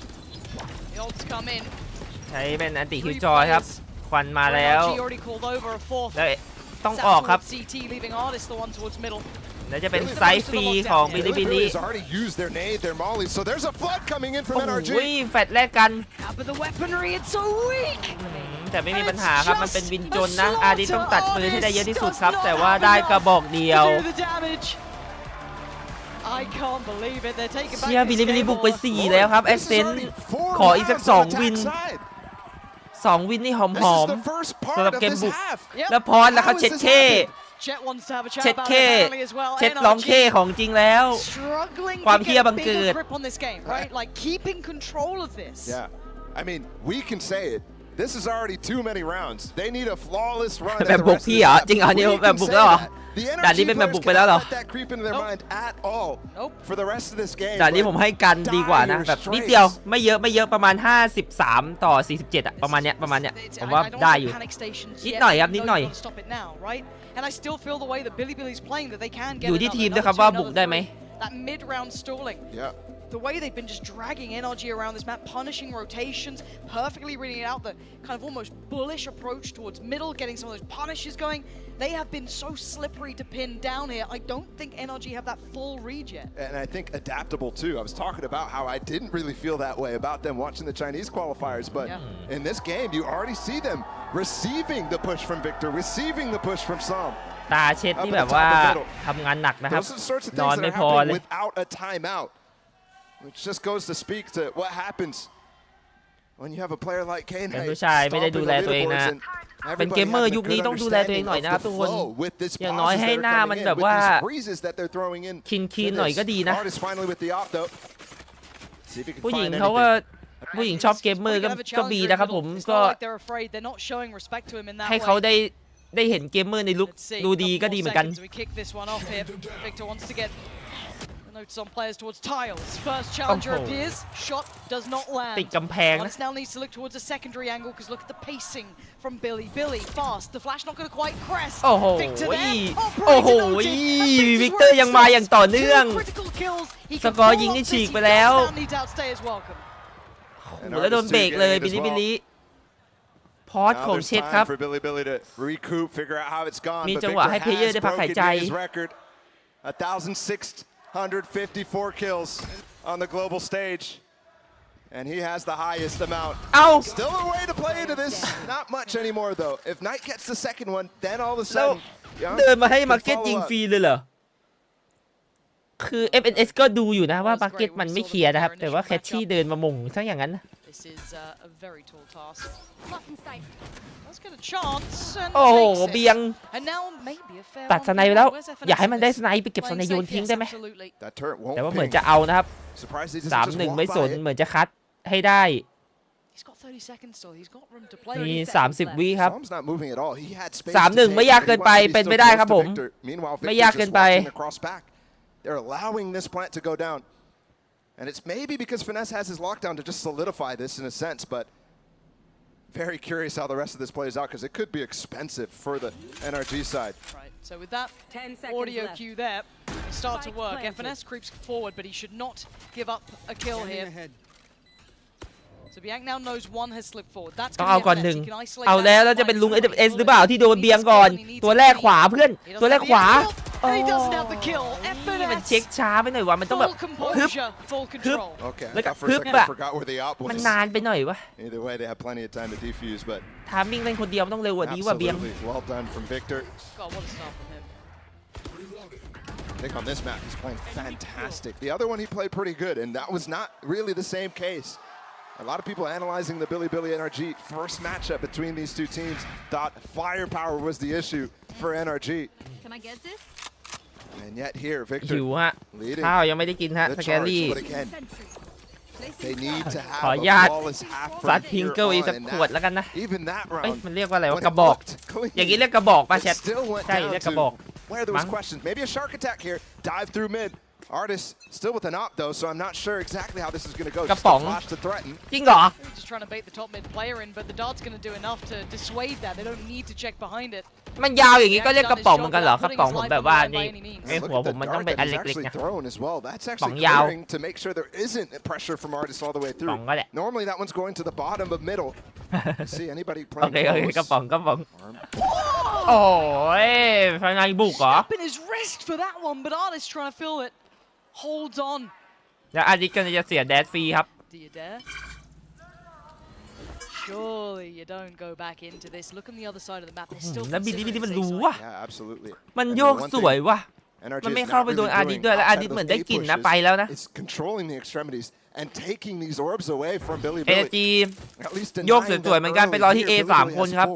The ults come in. ใช้เป็นอันติคิวจอยครับควันมาแล้วแล้วต้องออกครับแล้วจะเป็นไซส์ฟรีของบิลิบิลิโอ้ยแฟดแรกกันแต่ไม่มีปัญหาครับมันเป็นวินจนนะอาดิต้องตัดปืนให้ได้เยอะที่สุดครับแต่ว่าได้กระบอกเดียวเชียร์บิลิบิลิบุกไป4แล้วครับแอสเซนต์ขออีกสัก2วินนี่หอมๆสำหรับเกมบุกแล้วพรแล้วเขาเช็ดเช็ดร้องเข้ของจริงแล้วความเพียบังเกิด Yeah, I mean we can say it, This is already too many rounds. They need a flawless run. แบบบุกพี่เหรอจริงเหรอนี่แบบบุกแล้วเหรอด่านนี้เป็นแบบบุกไปแล้วเหรอ that creep into their mind at all for the rest of this game. ด่านนี้ผมให้กันดีกว่านะแบบนิดเดียวไม่เยอะประมาณ53 ต่อ 47อะประมาณเนี้ยผมว่าได้อยู่นิดหน่อยครับนิดหน่อยอยู่ที่ทีมด้วยครับว่าบุกได้ไหม The way they've been just dragging NRG around this map, punishing rotations, perfectly reading it out, the kind of almost bullish approach towards middle, getting some of those punishes going. They have been so slippery to pin down here. I don't think NRG have that full read yet. And I think adaptable too. I was talking about how I didn't really feel that way about them watching the Chinese qualifiers, but in this game, you already see them receiving the push from Victor, receiving the push from Som. ตาเช็ดนี่แบบว่าทำงานหนักนะครับนอนไม่พอเลย without a timeout. Which just goes to speak to what happens when you have a player like Kane. เป็นผู้ชายไม่ได้ดูแลตัวเองนะเป็นเกมเมอร์ยุคนี้ต้องดูแลตัวเองหน่อยนะครับทุกคนอย่างน้อยให้หน้ามันแบบว่าคินหน่อยก็ดีนะผู้หญิงเขาก็ผู้หญิงชอบเกมเมอร์ก็มีนะครับผมก็ให้เขาได้เห็นเกมเมอร์ในลุคดูดีก็ดีเหมือนกันNotes on players towards tiles. First challenger appears. Shot does not land. ติดกำแพงนะ now needs to look towards a secondary angle because look at the pacing from Billy. Billy fast. The flash not going to quite crest. โอ้โหวิกเตอร์ยังมาอย่างต่อเนื่องสกอร์ยิงได้ฉีกไปแล้วแล้วโดนเบรกเลยบิลลี่พอสของเช็ดครับมีจังหวะให้เพลเยอร์ได้พักหายใจ 1,54 kills on the global stage, and he has the highest amount. Still a way to play into this. Not much anymore though. If Knight gets the second one, then all of a sudden เดินมาให้มาร์เก็ตยิงฟรีเลยเหรอคือ FNS ก็ดูอยู่นะว่ามาร์เก็ตมันไม่เคลียร์นะครับแต่ว่าแคชชี่เดินมามงทั้งอย่างนั้น โอ้โหเบียงตัดสไนไปแล้วอยากให้มันได้สไนไปเก็บสไนโยนทิ้งได้ไหมแต่ว่าเหมือนจะเอานะครับ 3-1 ไม่สนเหมือนจะคัดให้ได้มี30 วิครับ 3-1 ไม่ยากเกินไปเป็นไม่ได้ครับผมไม่ยากเกินไป They're allowing this plant to go down, and it's maybe because Finesse has his lockdown to just solidify this in a sense, but very curious how the rest of this plays out because it could be expensive for the NRG side. Right, so with that audio cue there, they start to work. FNS creeps forward, but he should not give up a kill here. So Bianc now knows one has slipped forward. That's ต้องเอาก่อนหนึ่งเอาแล้วจะเป็นลุง S หรือเปล่าที่โดนเบียงก่อนตัวแรกขวาเพื่อนตัวแรกขวานี่มันเช็คช้าไปหน่อยว่ะมันต้องแบบฮึบแล้วก็ฮึบอะมันนานไปหน่อยวะทามมิ่งเล่นคนเดียวต้องเร็วกว่านี้ว่ะเบียง I think on this map he's playing fantastic. The other one he played pretty good, and that was not really the same case. A lot of people analyzing the BLGvsNRG first matchup between these two teams thought firepower was the issue for NRG. Can I get this? And yet here, Victor หิวฮะข้าวยังไม่ได้กินฮะสแกรี่ They need to ขอ have อนุญาต a flawless half ซัด from พิง here เกิลอีก on, สัก and ขวดแล้วกันนะ even that เอ้ย round มันเรียกว่าอะไรวะกระบอกอย่างนี้เรียกกระบอกป่ะแชทใช่เรียกกระบอก where there was questions. Maybe a shark attack here. Dive through mid. Artist still with an op though, so I'm not sure exactly how this is going to go. กระป๋อง Flash to threaten. จริงเหรอ Just trying to bait the top mid player in, but the dart's going to do enough to dissuade that. They don't need to check behind it. มันยาวอย่างนี้ก็เรียกกระป๋องเหมือนกันเหรอกระป๋องผมแบบว่าในหัวผมมันต้องเป็นอันเล็กๆนะ That's actually clearing to make sure there isn't pressure from Artist all the way through. Normally that one's going to the bottom of middle. See anybody playing? โอเคกระป๋องโอ้ยภายในบุกเหรอ Up in his wrist for that one, but Artist trying to feel it. Holds on. แล้วอาริก็จะเสียแดดฟรีครับ Do you dare? Surely you don't go back into this. Look on the other side of the map. They're still แล้วบิลลี่มันรู้ว่ะ Yeah, absolutely. มันโยกสวยว่ะมันไม่เข้าไปโดนอาดิด้วยแล้วอาดิเหมือนได้กลิ่นนะไปแล้วนะ It's controlling the extremities and taking these orbs away from Billy. EDG โยกสวยๆเหมือนกันไปรอที่ A 3 คนครับ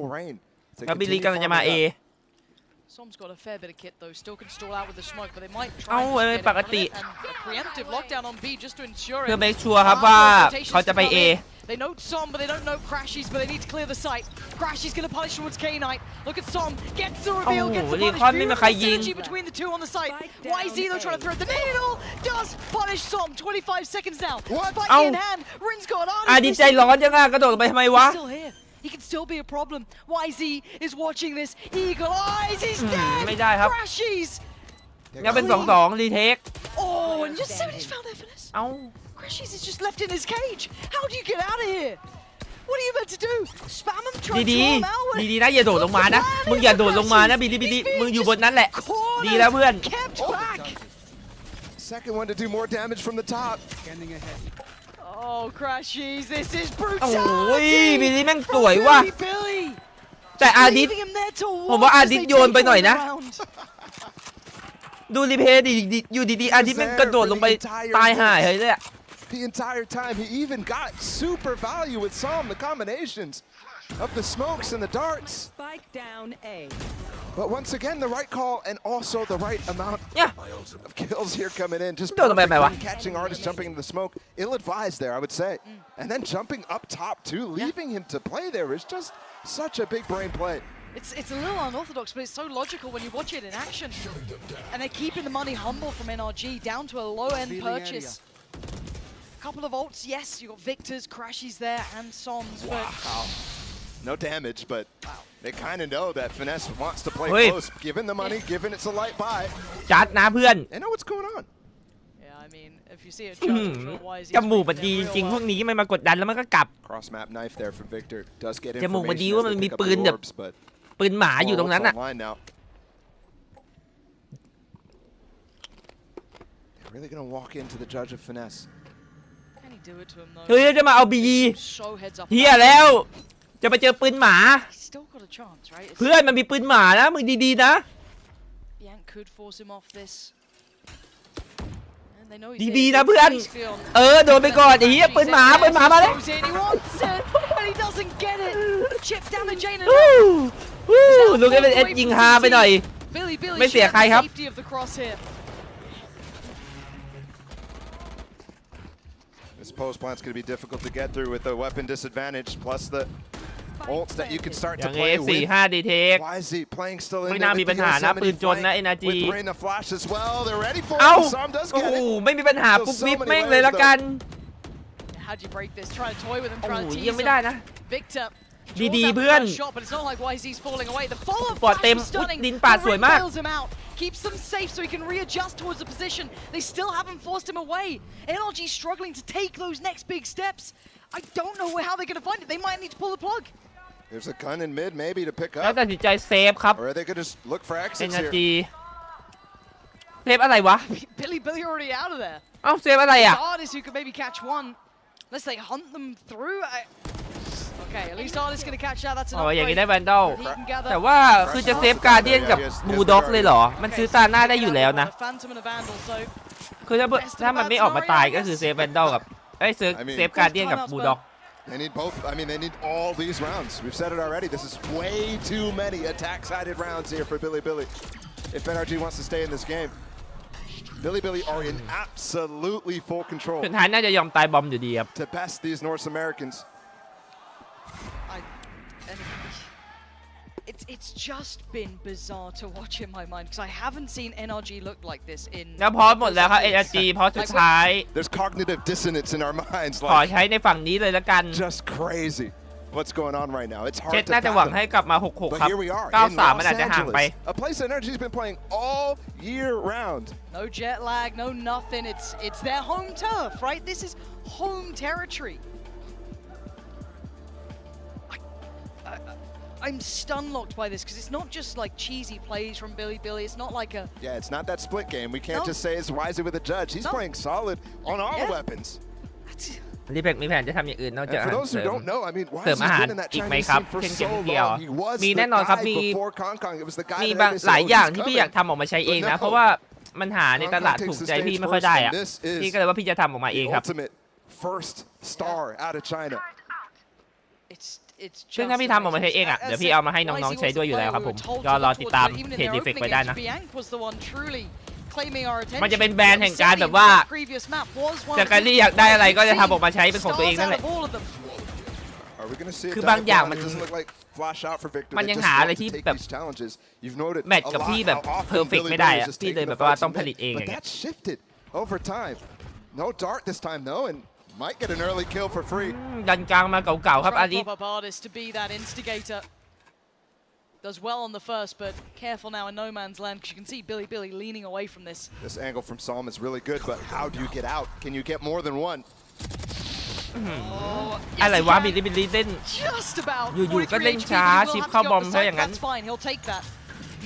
แล้วบิลลี่กำลังจะมา A Som's got a fair bit of kit though. Still can stall out with the smoke, but they might try เอ้า and ปกติ a preemptive lockdown on B just to ensure เพื่อ make sure ครับว่าเขาจะไป A They note Som, but they don't know Crashies, but they need to clear the site. Crashies going to punish towards K-Knight. Look at Som, gets the reveal, gets the punish. Beautiful synergy between the two on the site. YZ though trying to thread the needle, does punish Som. 25 seconds now. Spike in hand, Rin's got on. ดีใจร้อนจังกระโดดไปทำไมวะ Still here. He can still be a problem. YZ is watching this. Eagle eyes, he's dead. ไม่ได้ครับ Crashies. ยังเป็น2-2รีเทค Oh, and just Yosemite's found their finesse. เอ้า Crashies is just left in his cage. How do you get out of here? What are you meant to do? Spam him, try to draw him out. ดีๆนะอย่าโดดลงมานะมึงอย่าโดดลงมานะบิลลี่มึงอยู่บนนั้นแหละดีแล้วเพื่อน Kept back. Second one to do more damage from the top. Oh, Crashies, this is โอ้ย brutality. บิลลี่แม่งสวยว่ะ Billy. แต่อาดิส Leaving him there to ผมว่า watch อา as ดิส they โยน take ไปหน่อย away นะ the round. ดูรีเพย์ดิอยู่ดีๆอาดิสแม่งกระโดดลงไปตายห่าเฮ้ยเลยอะ The entire time, he even got super value with some the combinations of the smokes and the darts. Spike down A. But once again, the right call and also the right amount of kills here coming in. Just catching Artist jumping into the smoke. Ill-advised there, I would say. And then jumping up top too, leaving him to play there is just such a big brain play. It's a little unorthodox, but it's so logical when you watch it in action. And they're keeping the money humble from NRG down to a low-end purchase. Couple of ults, yes, you got Victor's, Crashies there, and Soms, but No damage, but they kind of know that Finesse wants to play close. Given the money, given it's a light buy. จัดนะเพื่อน They know what's going on. yeah, I mean, if you see a judge, I'm sure YZ จมูกมันดีจริงๆพวกนี้มันมากดดันแล้วมันก็กลับ Cross map knife there from Victor. Does get จมูกมันดี information ว่า as มัน they มี pick up ปืน the แบบ orbs, but ปืนหมาอยู่ตรงนั้นอ่ะ online now. They're really gonna walk into the judge of Finesse. Can he do it to him though? เฮ้ยจะมาเอาบี So heads up. เฮียแล้วจะไปเจอปืนหมา He's still got a chance, right? เพื่อนมันมีปืนหมานะมึงดีๆนะ Bianc could force him off this. And they know ดีๆนะเพื่อนโดนไปก่อนไอ้เหี้ยปืนหมามาแล้ว He wants it, and he doesn't get it. Chip down to Jane and ลูกเอฟเอสยิงฮาไปหน่อย Billy ไม่เสียใครครับ safety of the cross here. This pose plant's going to be difficult to get through with the weapon disadvantage, plus the ults that you can start to play with. YZ playing still in ไม่น่ามีปัญหานะปืนจนนะ NRG with Brain the Flash as well. They're ready for เอ้า it. Som does โอ้ get โห it. ไม่มีปัญหาปุ๊บวิบแม่งเลยละกัน How'd you break this? Try to toy with him, โอ้ try โห to tease ยังไม่ได้ him. นะ Victor. ดีๆเพื่อน Shot, but it's not like YZ's falling away. The follow-up ปอด flash เต็ม was stunning. ดินปาดสวยมาก Bails him out. Keeps them safe so he can readjust towards the position. They still haven't forced him away. NRG struggling to take those next big steps. I don't know how they're going to find it. They might need to pull the plug. There's a gun in mid maybe to pick แล้ว up. ตัดสินใจเซฟครับ Or are they going to just look for exits NRG here? เซฟอะไรวะ Billy already out of there. เอ้าเซฟอะไรอ่ะ Artist who could maybe catch one. Unless they hunt them through. Okay, at least Artist going to catch that. That's อ๋ an ออย่างนี้ upgrade. ได้แวนดอล He can gather. แต่ว่าคือจะเซฟการเดียนกับบูลด็อกเลยเหรอ มันซื้อซาน่าได้อยู่แล้วนะ Phantom and a Vandal, so คือถ้ามันไม่ออกมาตายก็คือเซฟแวนดอลกับเซฟการเดียนกับบูลด็อก They need both. I mean, they need all these rounds. We've said it already. This is way too many attack-sided rounds here for Billy. If NRG wants to stay in this game, Billy are in absolutely full control สุดท้ายน่าจะยอมตายบอมอยู่ดีครับ to best these North Americans. It's just been bizarre to watch in my mind because I haven't seen NRG look like this in. แล้วพอหมดแล้วครับ NRG พอสุดท้าย There's cognitive dissonance in our minds. ขอใช้ในฝั่งนี้เลยละกัน Just crazy. What's going on right now? It's เช็ด hard to น่าจะหวัง fathom. ให้กลับมา 6-6 But ครับ here we are in 9-3 มันอาจ Los จะห่างไป Angeles, a place that NRG's been playing all year round. No jet lag, no nothing. It's their home turf, right? This is home territory. I'm stun-locked by this because it's not just like cheesy plays from Billy. It's not like a... Yeah, it's not that split game. We can't just say it's wisely with the judge. He's playing solid on all the weapons. รีเพกมีแผนจะทำอย่างอื่นนอกจาก And for those who เสริม don't know, I mean, เสริม Wise's อาหาร been in that อีกไหม Chinese ครับ scene for เช่นเกม so เดียว long. He was มี the แน่นอนครับ guy มี before Kong Kong. It was the guy มี that บาง everybody said, หลาย "Oh, อย่าง he's ที่พี่ coming." อยากทำออกมาใช้เองนะเพราะว่ามันหาในตลาดถูกใจพี่ไม่ค่อยได้อะพี่ก็เลยว่าพี่จะทำออกมาเองครับ Ultimate first star out of China. ซึ่งถ้าพี่ทำออกมาใช้เองอ่ะเดี๋ยวพี่เอามาให้น้องๆใช้ด้วยอยู่แล้วครับผมก็รอติดตามเพจดีเฟกไว้ได้นะมันจะเป็นแบรนด์แห่งการแบบว่าสกายลี่อยากได้อะไรก็จะทำออกมาใช้เป็นของตัวเองนั่นแหละ คือบางอย่างมันยังหาอะไรที่แบบแมทกับพี่แบบเพอร์เฟกต์ไม่ได้อะพี่เลยแบบว่าต้องผลิตเองอย่างเงี้ย No dart this time though, and might get an early kill for free. ดันกลางมาเก่าๆครับอาริส to be that instigator. Does well on the first, but careful now in no man's land because you can see Billy leaning away from this. This angle from Psalm is really good, but how do you get out? Can you get more than one? อะไรวะบิลลี่เล่นอยู่ๆก็เล่นช้าชิปเข้าบอมซะอย่างนั้น That's fine. He'll take that.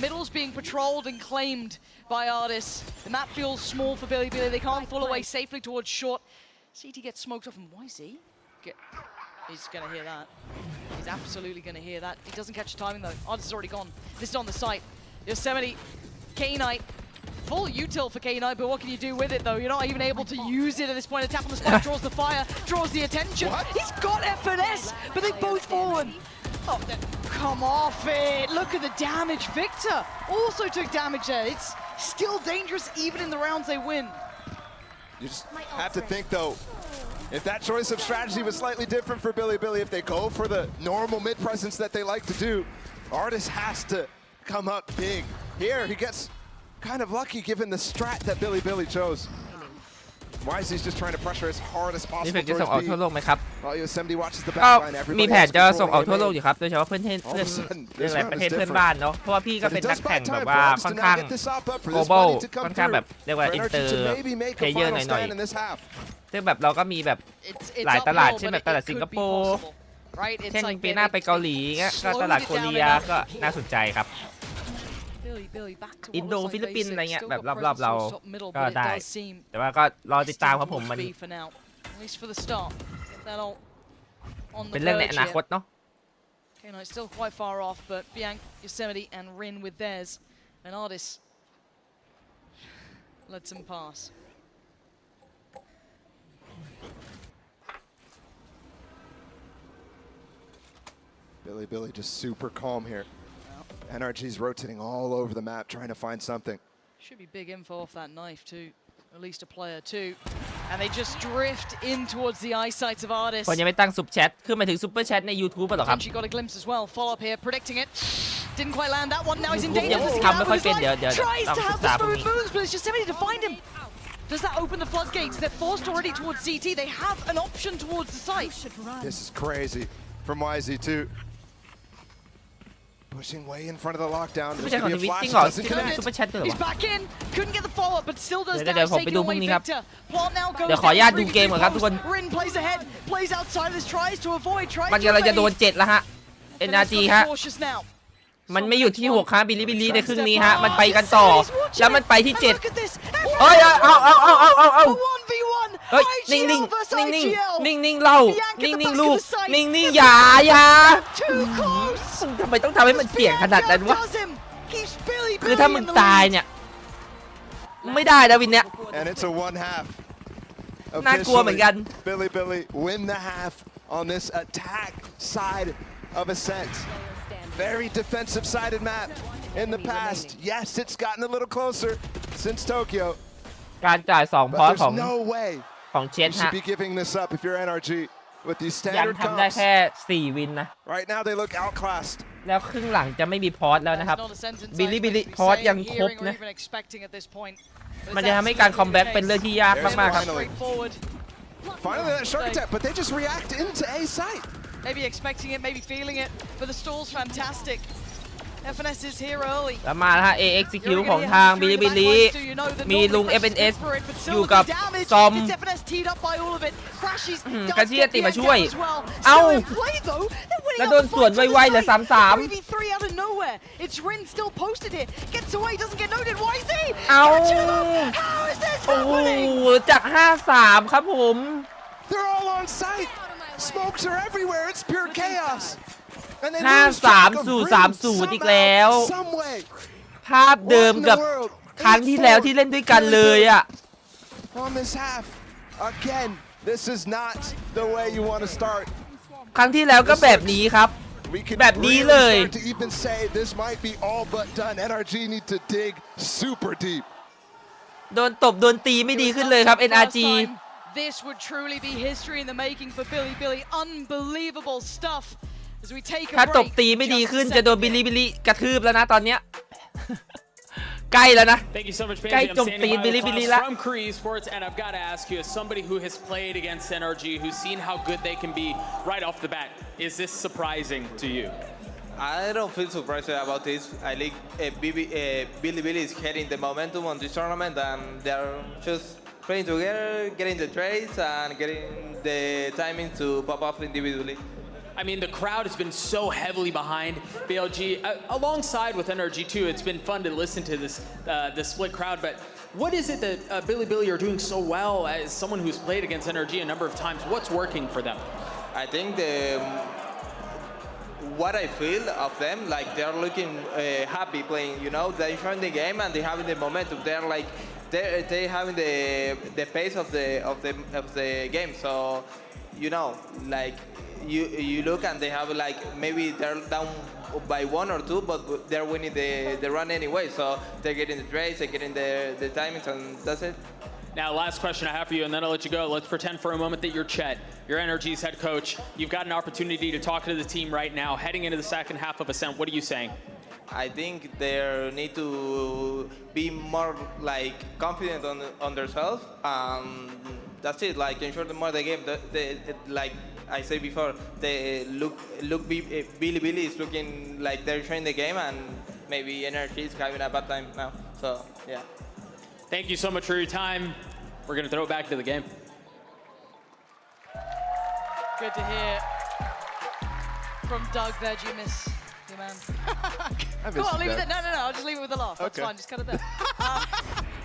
Middle's being patrolled and claimed by Artis. The map feels small for Billy. They can't fall away safely towards short. CT gets smoked off, and YZ he's going to hear that. He's absolutely going to hear that. He doesn't catch the timing though. Artis is already gone. This is on the site. Yosemite, K-Knight. Full util for K-Knight, but what can you do with it though? You're not even able to use it at this point. A tap on the spot draws the fire, draws the attention. What? He's got FNS, but they've both fallen. Oh, come off it. Look at the damage. Victor also took damage there. It's still dangerous even in the rounds they win. You just have to think though, if that choice of strategy was slightly different for Billy, if they go for the normal mid presence that they like to do, Artis has to come up big. Here he gets kind of lucky given the strat that Billy chose. YZ's just trying to pressure as hard as possible. นี่จะส่งออกทั่วโลกไหมครับ Yosemite watches the ก็ backline. มีแผนจะส่งออกทั่วโลกอยู่ครับโดยเฉพาะประเทศเพื่อนบ้านเนาะเพราะว่าพี่ก็เป็นนักแข่งแบบว่าค่อนข้าง global ค่อนข้างแบบเรียกว่า inter player หน่อยๆซึ่งแบบเราก็มีแบบหลายตลาดเช่นแบบตลาดสิงคโปร์เช่นปีหน้าไปเกาหลีเงี้ยก็ตลาดโคเรียก็น่าสนใจครับอินโดฟิลิปปินส์อะไรเงี้ยแบบรอบๆเราก็ได้แต่ว่าก็รอติดตามครับผมมันเป็นเรื่องในอนาคตเนาะ K-Knight still quite far off, but Bianc, Yosemite, and Rin with theirs, and Artis lets him pass. Billy just super calm here. NRG's rotating all over the map, trying to find something. Should be big info off that knife too. At least a player too. And they just drift in towards the eyesight of Artis. คนยังไม่ตั้งซุปแชทคือหมายถึงซุปเปอร์แชทใน YouTube ป่ะหรอครับ She got a glimpse as well. Follow up here, predicting it. Didn't quite land that one. Now he's in danger. ทำไม่ค่อยเป็นเดี๋ยว Tries ต้อง to ศึ have กษา the พวก smooth นี้ moves, but it's Yosemite to find him. Does that open the floodgates? They're forced already towards CT. They have an option towards the site. This is crazy from YZ too. Pushing way in front of the lockdown. There's gonna be a flash. Doesn't connect. He's back in. Couldn't get the follow-up, but still does damage. เดี๋ยวผมไปดูพรุ่งนี้ครับเดี๋ยวขออนุญาตดูเกมก่อนครับทุกคน Rin plays ahead, plays outside of this, tries to avoid, tries มัน to กำลังจะโดน evade. 7แล้วฮะ NRG ฮะมันไม่หยุดที่6ครับบิลลี่ในครึ่งนี้ฮะมันไปกันต่อแล้วมันไปที่7เฮ้ยเอาเฮ้ยนิ่งเรานิ่งลูกนิ่งอย่าทำไมต้องทำให้มันเสี่ยงขนาดนั้นวะคือถ้ามึงตายเนี่ยไม่ได้นะวินเนี่ยน่ากลัวเหมือนกัน Billy win the half on this attack side of Ascent. Very defensive-sided map in the past. Yes, it's gotten a little closer since Tokyo. การจ่าย2พอยต์ของ no way ของเชน you ฮะ should be giving this up if you're NRG with these ยัง standard ทำได้ comps. แค่4วินนะ Right now they look outclassed. แล้วครึ่งหลังจะไม่มีพอสแล้วนะครับบิลลี่พอสยังครบนะมันจะทำให้การคอมแบ็กเป็นเรื่องที่ยากมากๆครับ Finally that shark attack, but they just react into A site. Maybe expecting it, maybe feeling it, but the stall's fantastic. FNS is here early. แล้วมาฮะ AXQ ของทางบิลลี่มีลุง FNS อยู่กับซอมกันที่จะติมาช่วยเอ้าแล้วโดนสวนไวๆเหลือ 3-3 It's Rin still posted here. Gets away, doesn't get noted. YZ! เอ้า How is this โอ้โห happening? จาก 5-3 ครับผม They're all on site. Smokes are everywhere. It's pure chaos. 5-3 สู่ 3-0 อีกแล้ว ภาพเดิมกับครั้งที่แล้วที่เล่นด้วยกันเลยอ่ะ On this half, again, this is not the way you want to start. ครั้งที่แล้วก็แบบนี้ครับแบบนี้เลย To even say this might be all but done. NRG need to dig super deep. โดนตบโดนตีไม่ดีขึ้นเลยครับ NRG This would truly be history in the making for BLGvs. Unbelievable stuff. As we take a ถ้าตบ break. ตีไม่ดีขึ้นจะโดนบิลิบิลิกระทืบแล้วนะตอนเนี้ย ใกล้แล้วนะ Thank you so much, ใกล้ Benji. จ I'm ม standing ตีน by บิ with ลิบิลิ Klaus ละ from Bleed Esports, and I've got to ask you, as somebody who has played against NRG, who's seen how good they can be right off the bat, is this surprising to you? I don't feel surprised about this. I think BLGvs is getting the momentum on this tournament, and they're just playing together, getting the trades, and getting the timing to pop off individually. I mean, the crowd has been so heavily behind BLG, alongside with NRG too. It's been fun to listen to this split crowd. But what is it that BLGvs are doing so well as someone who's played against NRG a number of times? What's working for them? I think what I feel of them, like they're looking happy playing. You know, they're enjoying the game and they're having the momentum. They're like they having the pace of the game. So, you know, like. You look and they have like maybe they're down by 1 or 2, but they're winning the run anyway. So they're getting the trades, they're getting the timings, and that's it. Now, last question I have for you, and then I'll let you go. Let's pretend for a moment that you're Chet, you're NRG's head coach. You've got an opportunity to talk to the team right now, heading into the second half of Ascent. What are you saying? I think they need to be more like confident on themselves. That's it. Like ensure the more the game. Like I said before, they BLGvs is looking like they're trying the game, and maybe NRG is having a bad time now. So yeah. Thank you so much for your time. We're gonna throw it back to the game. Good to hear from Doug there, you miss your man. Go on, leave it there. No, I'll just leave it with a laugh. That's fine, just cut it there.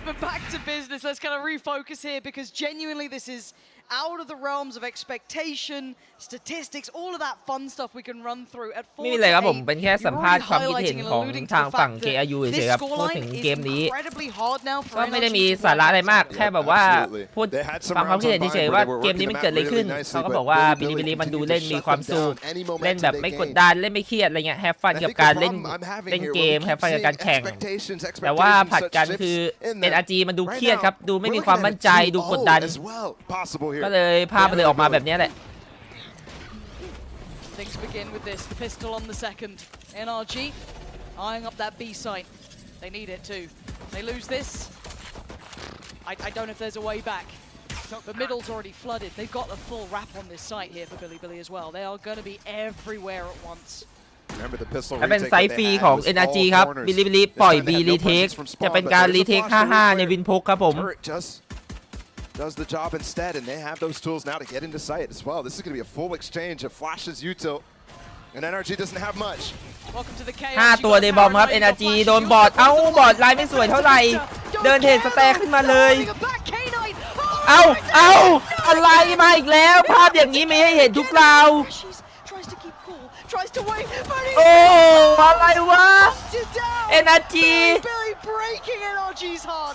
But back to business, let's kind of refocus here, because genuinely this is out of the realms of expectation, statistics, all of that fun stuff we can run through at 4 ไม่มีอะไรครับผมเป็นแค่สัมภาษณ์ความคิดเห็นของทางฝั่ง KRU เฉยๆครับพูดถึงเกมนี้ก็ไม่ได้มีสาระอะไรมากแค่แบบว่าพูดฟังความคิดเห็นเฉยๆว่าเกมนี้มันเกิดอะไรขึ้นเขาก็บอกว่าBLGvsมันดูเล่นมีความสุขเล่นแบบไม่กดดันเล่นไม่เครียดอะไรเงี้ยแฮปฟันกับการเล่นเกมแฮปฟันกับการแข่งแต่ว่าผัดกันคือ NRG มันดูเครียดครับดูไม่มีความมั่นใจดูกดดันก็เลยภาพมันเลยออกมาแบบนี้แหละ Things begin with this, the pistol on the second. NRG eyeing up that B site. They need it too. They lose this. I don't know if there's a way back. But middle's already flooded. They've got the full wrap on this site here for BLGvs as well. They are going to be everywhere at once. ถ้าเป็นไซส์ฟรีของ NRG ครับBLGvsปล่อย B retake จะเป็นการ retake 5-5 ในวินพกครับผม does the job instead, and they have those tools now to get into sight as well. This is going to be a full exchange of flashes util, and NRG doesn't have much. 5 ตัวในบอมครับ NRG โดนบอดเอ้าบอดลายไม่สวยเท่าไหร่เดินเทรดสแต็กขึ้นมาเลยเอ้าอะไรมาอีกแล้วภาพอย่างนี้ไม่ให้เห็นทุกราวโอ้อะไรวะ NRG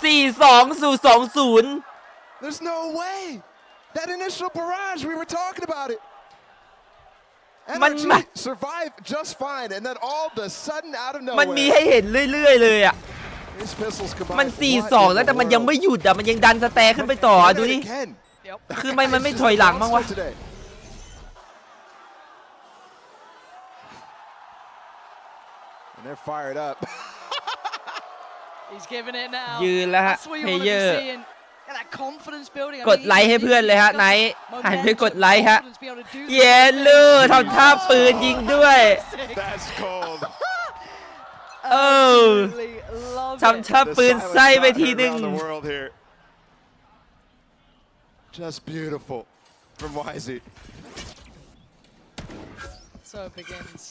4-2 สู่ 2-0 There's no way. That initial barrage, we were talking about it. NRG survived just fine, and then all of a sudden, out of nowhere. มันมีให้เห็นเรื่อยๆเลยอ่ะมัน 4-2 แล้วแต่มันยังไม่หยุดอ่ะมันยังดันสแตร์ขึ้นไปต่อดูดิคือมันไม่ถอยหลังมั้งวะ And they're fired up. He's giving it now. ยืนแล้วฮะเพลเยอร์ ก ดไลค์ให้เพื่อนเลยฮะไนท์หันไปกดไลค์ฮะเย้ลูทำท่าปืนยิงด้วยทำท่าปืนไส้ไปทีหนึ่ง Just beautiful from YZ. So it begins.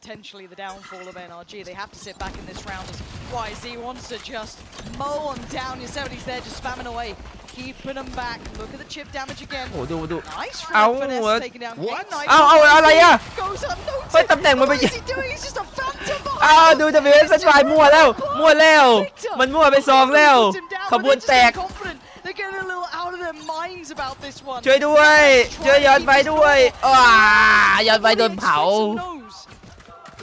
Potentially the downfall of NRG. They have to sit back in this round as YZ wants to just mow them down. Yosemite's there just spamming away, keeping them back. Look at the chip damage again. โอ้ดู Nice from Finesse taking down. อะไรอ่ะเฮ้ยตำแหน่งมันไปดูWSเป็นฝ่ายมั่วแล้วมันมั่วไป2แล้วขบวนแตกช่วยด้วยช่วยย้อนไปด้วยย้อนไปโดนเผา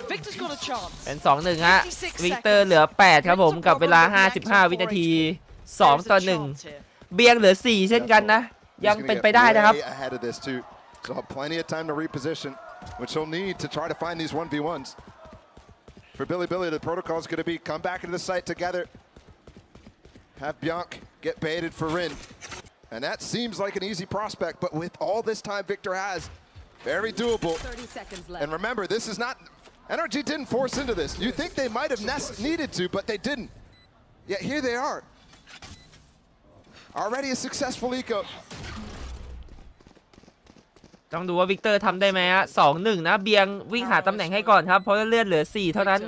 เป็น 2-1 ฮะวิกเตอร์เหลือ8ครับผมกับเวลา55 วินาที2-1เบียงเหลือ4เช่นกันนะ ยังเป็นไปได้นะครับ ahead of this too. So he'll have plenty of time to reposition, which he'll need to try to find these 1v1s. For Billy, the protocol is going to be come back into the site together. Have Bianc get baited for Rin. And that seems like an easy prospect, but with all this time Victor has, very doable. 30 seconds left. And remember, this is not... NRG didn't force into this. You think they might have needed to, but they didn't. Yet here they are. Already a successful eco. ต้องดูว่าวิกเตอร์ทำได้ไหมฮะ 2-1 นะเบียงวิ่งหาตำแหน่งให้ก่อนครับเพราะเลือดเหลือ4เท่านั้น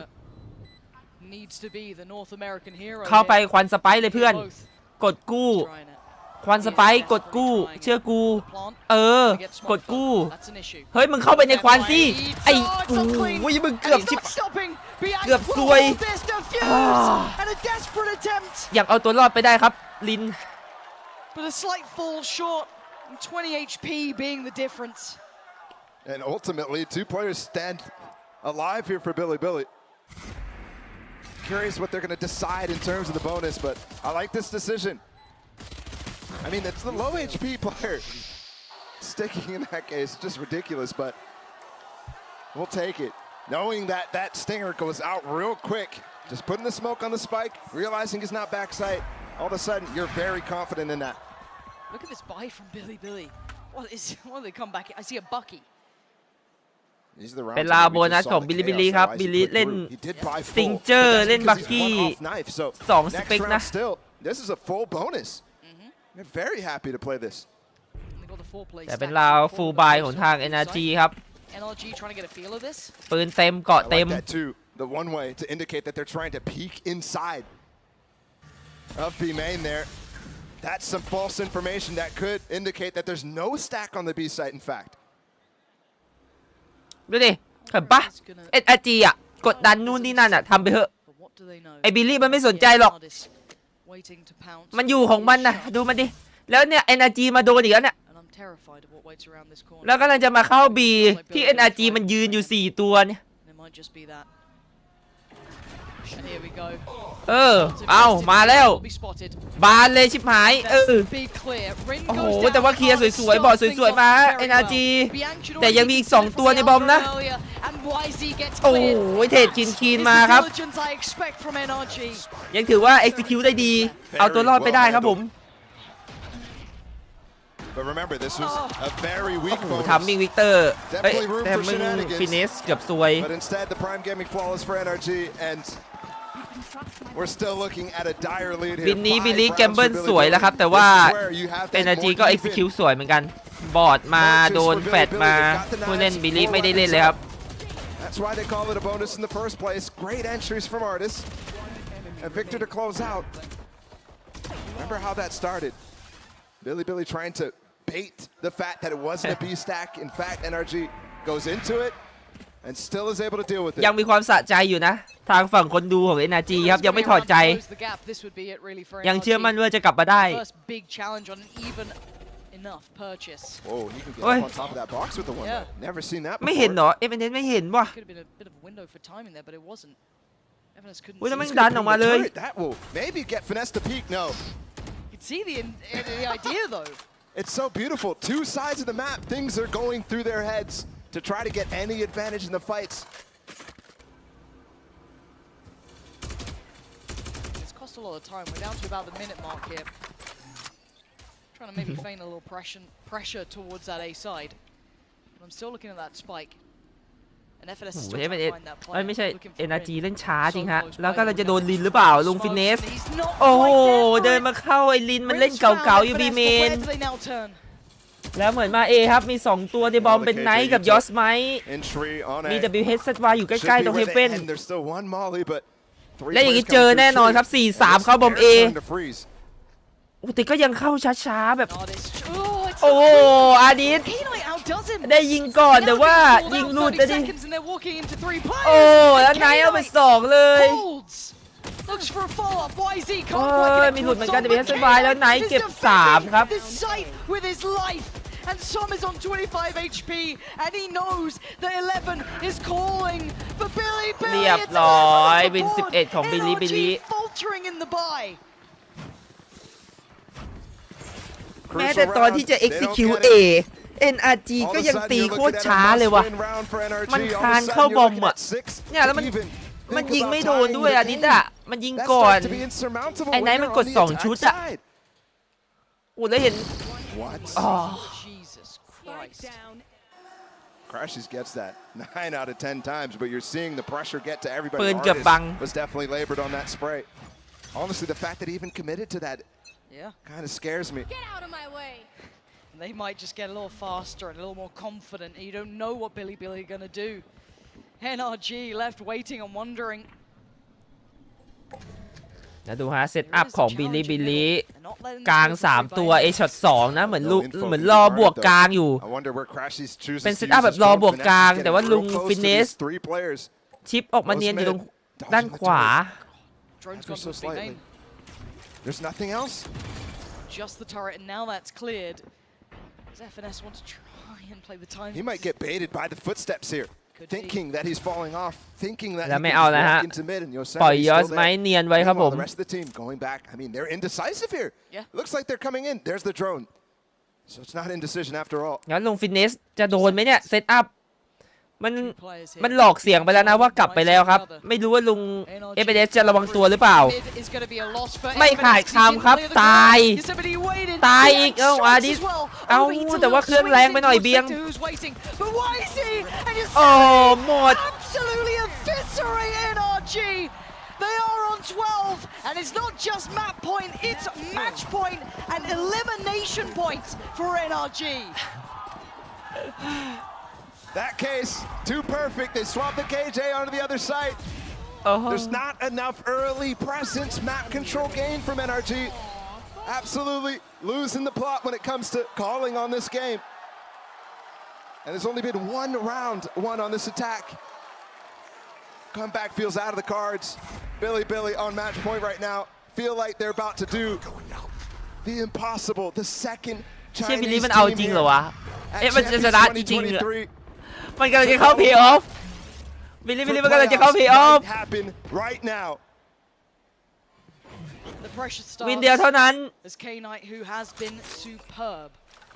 เข้าไปควันสไปร์เลยเพื่อนกดกู้ควันสไปร์กดกู้เชื่อกูกดกู้เฮ้ยมึงเข้าไปในควันสิไอ้กูมึงเกือบชิบเกือบซวยยังเอาตัวรอดไปได้ครับลิน But a slight fall short, 20 HP being the difference. And ultimately, 2 players stand alive here for Billy. Curious what they're going to decide in terms of the bonus, but I like this decision. I mean, it's the low HP player sticking in that case, just ridiculous, but we'll take it. Knowing that that stinger goes out real quick, just putting the smoke on the spike, realizing he's not backside. All of a sudden, you're very confident in that. Look at this buy from Billy. What did they come back? I see a Bucky. เป็นลาโบนัสของบิลลี่ครับบิลลี่เล่นสติงเจอร์เล่นบักกี้2สเปคนะ This is a full bonus. They're very happy to play this. แต่เป็นลาวฟูลบายของทาง NRG ครับ NRG trying to get a feel of this. ปืนเต็มเกาะเต็ม The one way to indicate that they're trying to peek inside of B main there. That's some false information that could indicate that there's no stack on the B site, in fact. ดูดิเห็นปะ NRG อ่ะกดดันนู่นนี่นั่นอ่ะทำไปเถอะไอ้บิลลี่มันไม่สนใจหรอกมันอยู่ของมันนะดูมันดิแล้วเนี่ย NRG มาโดนอีกแล้วเนี่ยแล้วก็เลยจะมาเข้า B ที่ NRG มันยืนอยู่4ตัวเนี่ยเอามาแล้วบานเลยชิบหายโอ้โหแต่ว่าเคลียร์สวยๆบอดสวยๆมา NRG แต่ยังมีอีก2ตัวในบอมนะโอ้โหเทรดคีนมาครับยังถือว่า execute ได้ดีเอาตัวรอดไปได้ครับผม But remember, this was a very weak bonus. ทำมิ่งวิกเตอร์แต่มึงฟินิชเกือบซวย But instead, the prime gaming flawless for NRG and we're still looking at a dire lead here. บินนี้บิลลี่แกมเบิลสวยแล้วครับแต่ว่า NRG ก็ execute สวยเหมือนกันบอดมาโดนแฟดมาผู้เล่นบิลลี่ไม่ได้เล่นเลยครับ That's why they call it a bonus in the first place. Great entries from Artis and Victor to close out. Remember how that started? Billy trying to bait the fact that it wasn't a B stack. In fact, NRG goes into it and still is able to deal with it. ยังมีความสะใจอยู่นะทางฝั่งคนดูของ NRG ครับยังไม่ถอดใจยังเชื่อมั่นว่าจะกลับมาได้ Whoa, he can get up on top of that box with the one. Never seen that before. ไม่เห็นเหรอไม่เห็นว่ะอุ้ยแล้วมันดันออกมาเลย That will maybe get finesse to peak. No. See the idea though. It's so beautiful. 2 sides of the map. Things are going through their heads to try to get any advantage in the fights. It's cost a lot of time. We're down to about the minute mark here. Trying to maybe feign a little pressure towards that A side. But I'm still looking at that spike. And FNS is still trying to find that player. ไม่ใช่ NRG เล่นช้าจริงฮะแล้วก็เราจะโดนลินหรือเปล่าลุงฟินเนสโอ้โหเดินมาเข้าไอ้ลินมันเล่นเก่าๆอยู่บีเมนแล้วเหมือนมา A ครับมี2ตัวในบอมเป็นไนท์กับยอสไมท์มี WHZY อยู่ใกล้ๆตรงเฮเว่นและอย่างนี้เจอแน่นอนครับ 4-3 เข้าบอม A แต่ก็ยังเข้าช้าๆแบบโอ้อาดิสได้ยิงก่อนแต่ว่ายิงหลุดดิโอ้แล้วไนท์เอาไป2เลยมีหลุดเหมือนกันแต่เป็นสบายแล้วไนท์เก็บ3ครับ And Som is on 25 HP, and he knows that 11 is calling for Billy. เรียบร้อยวิน11ของบิลลี่ faltering in the buy. แม้แต่ตอนที่จะ execute A NRG ก็ยังตีโคตรช้าเลยว่ะมันคานเข้าบอมอ่ะเนี่ยแล้วมันยิงไม่โดนด้วยอ่ะนิดอ่ะมันยิงก่อนไอ้ไนท์มันกด2ชุดอ่ะโอ้แล้วเห็นอ๋อ Crashes gets that 9 out of 10 times, but you're seeing the pressure get to everybody. ปืนเกือบบัง was definitely labored on that spray. Honestly, the fact that he even committed to that kind of scares me. Get out of my way. They might just get a little faster and a little more confident. You don't know what Billy are going to do. NRG left waiting and wondering. นะดูฮะเซตอัพของบิลลี่กลาง3ตัวเอช็อต2นะเหมือนรอบวกกลางอยู่เป็นเซตอัพแบบรอบวกกลางแต่ว่าลุงฟินเนสชิปออกมาเนียนอยู่ตรงด้านขวา There's nothing else. Just the turret and now that's cleared. FNS wants to try and play the time. He might get baited by the footsteps here. Thinking that he's falling off, thinking that แล้วไม่เอาแล้วฮะปล่อยยอสไม้เนียนไว้ครับผม The rest of the team going back. I mean, they're indecisive here. Looks like they're coming in. There's the drone. So it's not indecision after all. งั้นลุงฟินเนสจะโดนไหมเนี่ยเซตอัพมันหลอกเสียงไปแล้วนะว่ากลับไปแล้วครับไม่รู้ว่าลุงเอเบเดสจะระวังตัวหรือเปล่าไม่ขาดคำครับตายอีกอาดิสแต่ว่าเครื่องแรงไปหน่อยเบียงโอ้หมด They are on 12, and it's not just map point, it's match point and elimination point for NRG. That case, too perfect. They swap the KJ onto the other side. There's not enough early presence map control gain from NRG. Absolutely losing the plot when it comes to calling on this game. And there's only been one round won on this attack. Comeback feels out of the cards. Billy on match point right now. Feel like they're about to do the impossible. The second Chinese team มันเอาจริงเหรอวะมันจะชนะจริงเหรอมันกำลังจะเข้าเพย์ออฟบิลลี่มันกำลังจะเข้าเพย์ออฟวินเดียวเท่านั้น As K-Knight, who has been superb,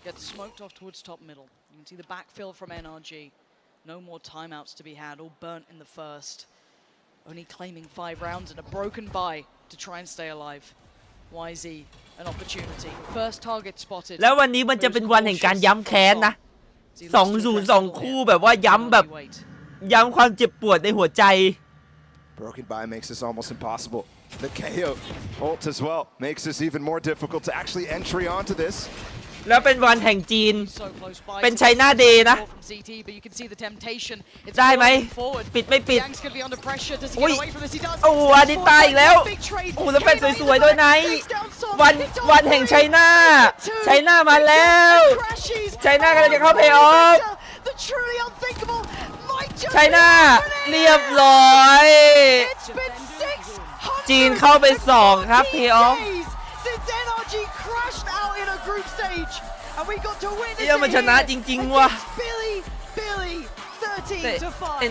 gets smoked off towards top middle. You can see the backfill from NRG. No more timeouts to be had, all burnt in the first. Only claiming 5 rounds and a broken bye to try and stay alive. YZ, an opportunity. First target spotted. แล้ววันนี้มันจะเป็นวันแห่งการย้ำแค้นนะ2-0 คู่แบบว่าย้ำความเจ็บปวดในหัวใจ Broken by makes this almost impossible. The KO ult as well makes this even more difficult to actually entry onto this. แล้วเป็นวันแห่งจีนเป็นไชน่าเดย์นะได้ไหมปิดไม่ปิดอุ้ยอันนี้ตายอีกแล้วแล้วเป็นสวยๆด้วยไนวันแห่งไชน่ามาแล้วไชน่ากำลังจะเข้าเพย์ออฟไชน่าเรียบร้อยจีนเข้าไป2ครับเพย์ออฟนี่มันชนะจริงๆว่ะแต่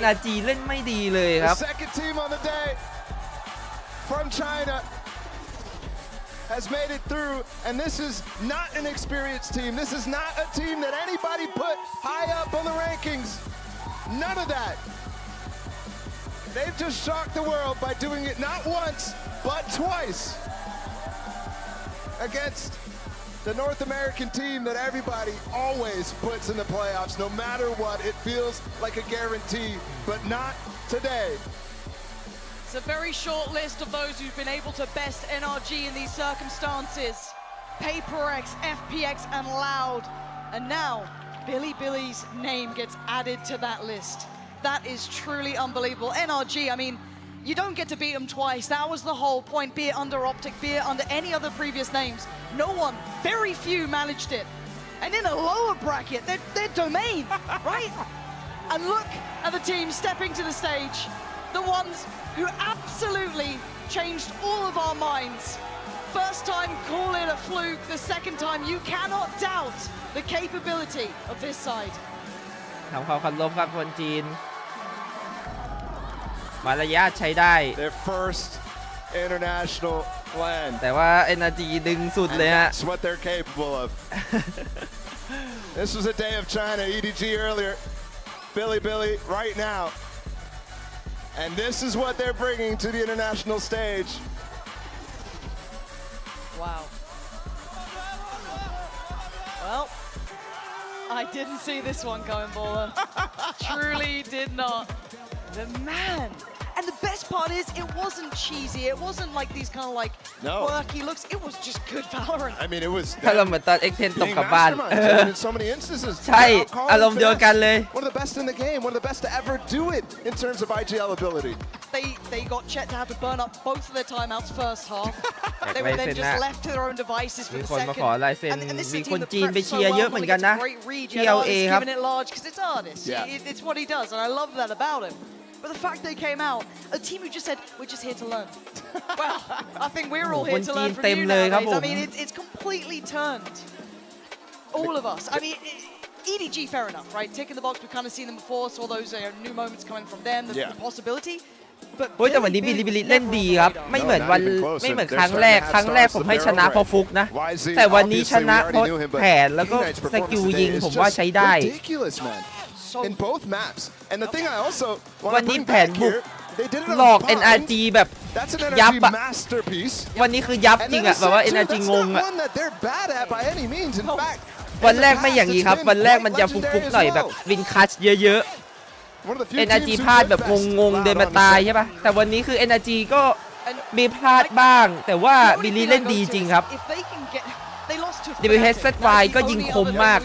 NRG เล่นไม่ดีเลยครับ Second team on the day from China has made it through, and this is not an experienced team. This is not a team that anybody put high up on the rankings. None of that. They've just shocked the world by doing it not once, but twice against the North American team that everybody always puts in the playoffs. No matter what, it feels like a guarantee, but not today. It's a very short list of those who've been able to best NRG in these circumstances. PaperX, FPX, and Loud. And now, Billy's name gets added to that list. That is truly unbelievable. NRG, I mean, you don't get to beat them twice. That was the whole point, be it under Optic, be it under any other previous names. No one, very few managed it. And in a lower bracket, they're domain, right? And look at the team stepping to the stage. The ones who absolutely changed all of our minds. First time, call it a fluke. The second time, you cannot doubt the capability of this side. ทำความเคารพครับคนจีนมารยาทใช้ได้ Their first international แต่ว่า NRG ดึงสุดเลยฮะ That's what they're capable of. This was a day of China, EDG earlier, Billy right now. And this is what they're bringing to the international stage. Wow. Well, I didn't see this one coming, Baller. Truly did not. The man. And the best part is, it wasn't cheesy. It wasn't like these kind of like quirky looks. It was just good Valorant. I mean, it was. ถ้าเราเหมือนตอน X10 ตกกลับบ้าน in so many instances. ใช่อารมณ์เดียวกันเลย One of the best in the game. One of the best to ever do it in terms of IGL ability. They got Chet to have to burn up both of their timeouts first half. They were then just left to their own devices for มี the คนมา second. ขอลายเซ็น And this is มี a คน team that จีนไป preps เชี so ยร์เย well อะเหมื when อน we กัน get นะ to great read. TLA Artist ครับ giving it large because it's artist. It's what he does, and I love that about him. But the fact they came out, a team who just said, we're just here to learn. Well, I think we're all here to learn from you nowadays. I mean, it's completely turned. All of us. I mean, EDG, fair enough, right? Tick in the box, we've kind of seen them before, saw those new moments coming from them, the possibility. โอ้ยแต่วันนี้บิลลี่เล่นดีครับไม่เหมือนครั้งแรกผมให้ชนะเพราะฟุกนะแต่วันนี้ชนะเพราะแผนแล้วก็สกิลยิงผมว่าใช้ได้ In both maps. And the thing I also วันนี้แผนบุกหลอก NRG แบบยับอะวันนี้คือยับจริงอะแบบว่า NRG งงอะวันแรกไม่อย่างนี้ครับวันแรกมันจะฟุกๆหน่อยแบบวินคัชเยอะๆ NRG พลาดแบบงงๆเดินมาตายใช่ปะแต่วันนี้คือ NRG ก็มีพลาดบ้างแต่ว่าบิลลี่เล่นดีจริงครับWHZY ก็ยิงคมมาก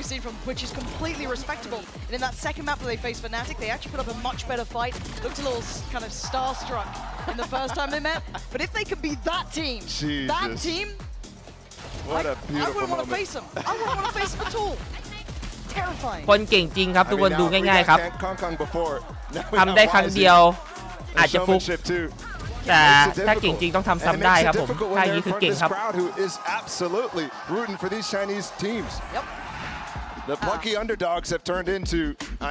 Which is completely respectable. And in that second map that they faced Fnatic, they actually put up a much better fight. Looked a little kind of starstruck in the first time they met. But if they could be that team, what a beautiful I wouldn't want to face them. I wouldn't want to face them at all. Terrifying. คนเก่งจริงครับทุกคนดูง่ายๆครับทำได้ครั้งเดียวอาจจะฟุกแต่ถ้าเก่งจริงต้องทำซ้ำได้ครับผมถ้าอย่างนี้คือเก่งครับ The plucky underdogs have turned into,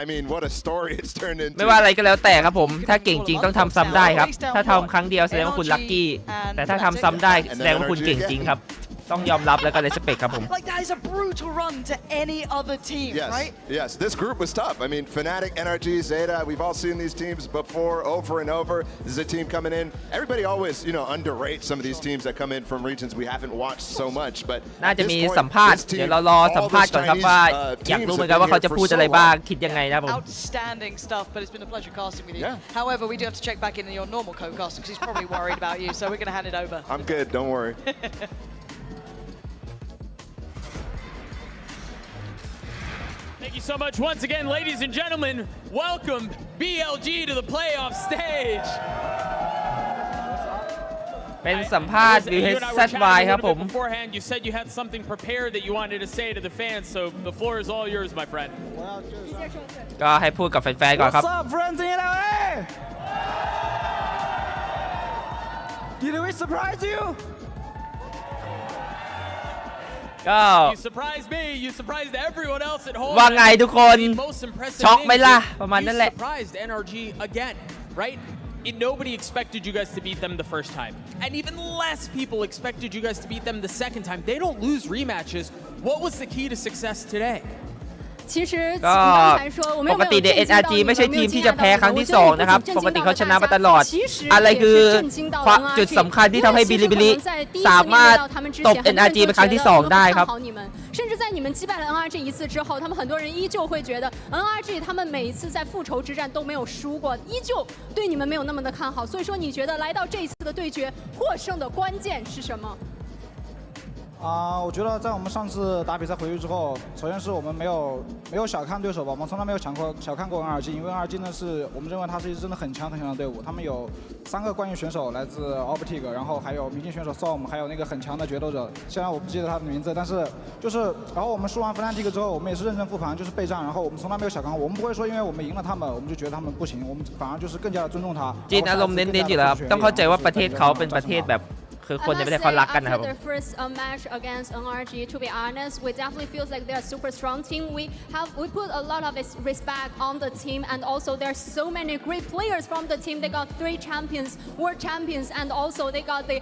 I mean, what a story it's turned into. ไม่ว่าอะไรก็แล้วแต่ครับผมถ้าเก่งจริงต้องทำซ้ำได้ครับถ้าทำครั้งเดียวแสดงว่าคุณลัคกี้แต่ถ้าทำซ้ำได้แสดงว่าคุณเก่งจริงครับต้องยอมรับแล้วก็เลยสเปคครับผม Like that is a brutal run to any other team, right? Yes, this group was tough. I mean, Fnatic, NRG, Zeta, we've all seen these teams before, over and over. This is a team coming in. Everybody always, underrates some of these teams that come in from regions we haven't watched so much. But น่าจะมีสัมภาษณ์เดี๋ยวเรารอสัมภาษณ์ก่อนครับว่าอยากรู้เหมือนกันว่าเขาจะพูดอะไรบ้างคิดยังไงนะผม Outstanding stuff, but it's been a pleasure casting with you. However, we do have to check back in your normal co-caster because he's probably worried about you, so we're going to hand it over. I'm good, don't worry. Thank you so much once again, ladies and gentlemen. Welcome BLG to the playoff stage. เป็นสัมภาษณ์ BLGvsNRG ครับผม Beforehand, you said you had something prepared that you wanted to say to the fans, so the floor is all yours, my friend. ก็ให้พูดกับแฟนๆก่อนครับ What's up, friends in LA? Did we surprise you? ก็ You surprised me, you surprised everyone else at home. ว่าไงทุกคน The most impressive ช็อกไหมล่ะ thing is ประมาณนั้นแหละ You surprised NRG again, right? Nobody expected you guys to beat them the first time. And even less people expected you guys to beat them the second time. They don't lose rematches. What was the key to success today? 其实 ก็ปกติเด NRG ไม่ใช่ทีมที่จะแพ้ครั้งที่2นะครับปกติเขาชนะมาตลอดอะไรคือจุดสำคัญที่ทำให้บิลลี่สามารถตบ NRG เป็นครั้งที่2ได้ครับ甚至在你们击败了 NRG 一次之后，他们很多人依旧会觉得 NRG 他们每一次在复仇之战都没有输过，依旧对你们没有那么的看好。所以说，你觉得来到这一次的对决，获胜的关键是什么？我觉得在我们上次打比赛回去之后，首先是我们没有小看对手吧，我们从来没有小看过 NRG， 因为 NRG 呢是我们认为它是一支真的很强的队伍，他们有3个冠军选手来自 Optic， 然后还有明星选手 Som， 还有那个很强的决斗者，虽然我不记得他的名字，但是然后我们输完 Fnatic 之后，我们也是认真复盘，就是备战，然后我们从来没有小看过，我们不会说因为我们赢了他们，我们就觉得他们不行，我们反而就是更加的尊重他。จีนอารมณ์เน้นๆอยู่แล้วครับต้องเข้าใจว่าประเทศเขาเป็นประเทศแบบ คือคนในประเทศเขารักกันนะครับ After their first match against NRG, to be honest, we definitely feels like they're a super strong team. We put a lot of respect on the team, and also there's so many great players from the team. They got 3 champions, world champions, and also they got the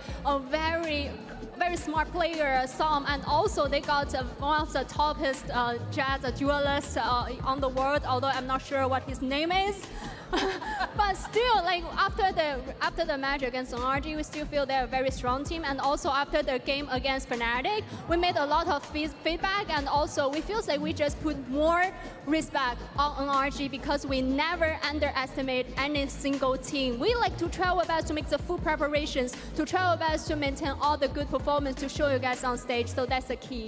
very smart player, Som, and also they got one of the toppest jazz duelists on the world, although I'm not sure what his name is. But still, like after the match against NRG, we still feel they're a very strong team. And also after the game against Fnatic, we made a lot of feedback, and also we feel like we just put more respect on NRG because we never underestimate any single team. We like to try our best to make the full preparations, to try our best to maintain all the good performance to show you guys on stage. So that's the key.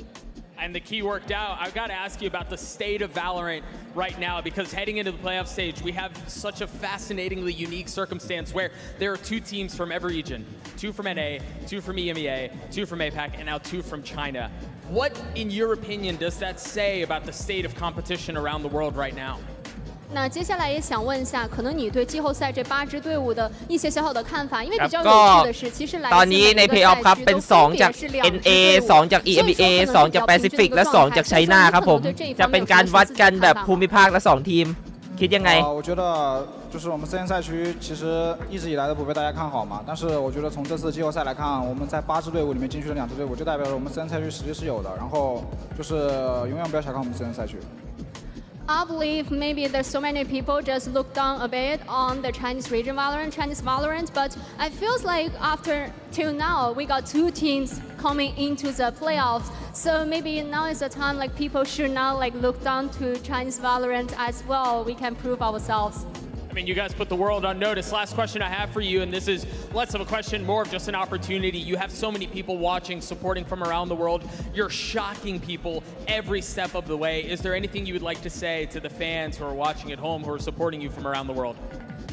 And the key worked out. I've got to ask you about the state of Valorant right now, because heading into the playoff stage, we have such a fascinatingly unique circumstance where there are 2 teams from every region, 2 from NA, 2 from EMEA, 2 from APAC, and now 2 from China. What, in your opinion, does that say about the state of competition around the world right now? 那接下来也想问一下，可能你对季后赛这8支队伍的一些小小的看法，因为比较有趣的是，其实来自每个赛区都分别是2支队伍， 2 จาก EMEA 2 จาก Pacific และ2 จาก China ครับผมจะเป็นการวัดกันแบบภูมิภาคและ2 ทีมคิดยังไง我觉得就是我们CN赛区其实一直以来都不被大家看好嘛，但是我觉得从这次季后赛来看，我们在8支队伍里面进去了2支队伍，就代表着我们CN赛区实力是有的，然后就是永远不要小看我们CN赛区。I believe maybe there's so many people just look down a bit on the Chinese region Chinese Valorant, but I feels like till now we got 2 teams coming into the playoffs, so maybe now is the time like people should not like look down to Chinese Valorant as well. We can prove ourselves. I mean, you guys put the world on notice. Last question I have for you, and this is less of a question, more of just an opportunity. You have so many people watching, supporting from around the world. You're shocking people every step of the way. Is there anything you would like to say to the fans who are watching at home, who are supporting you from around the world?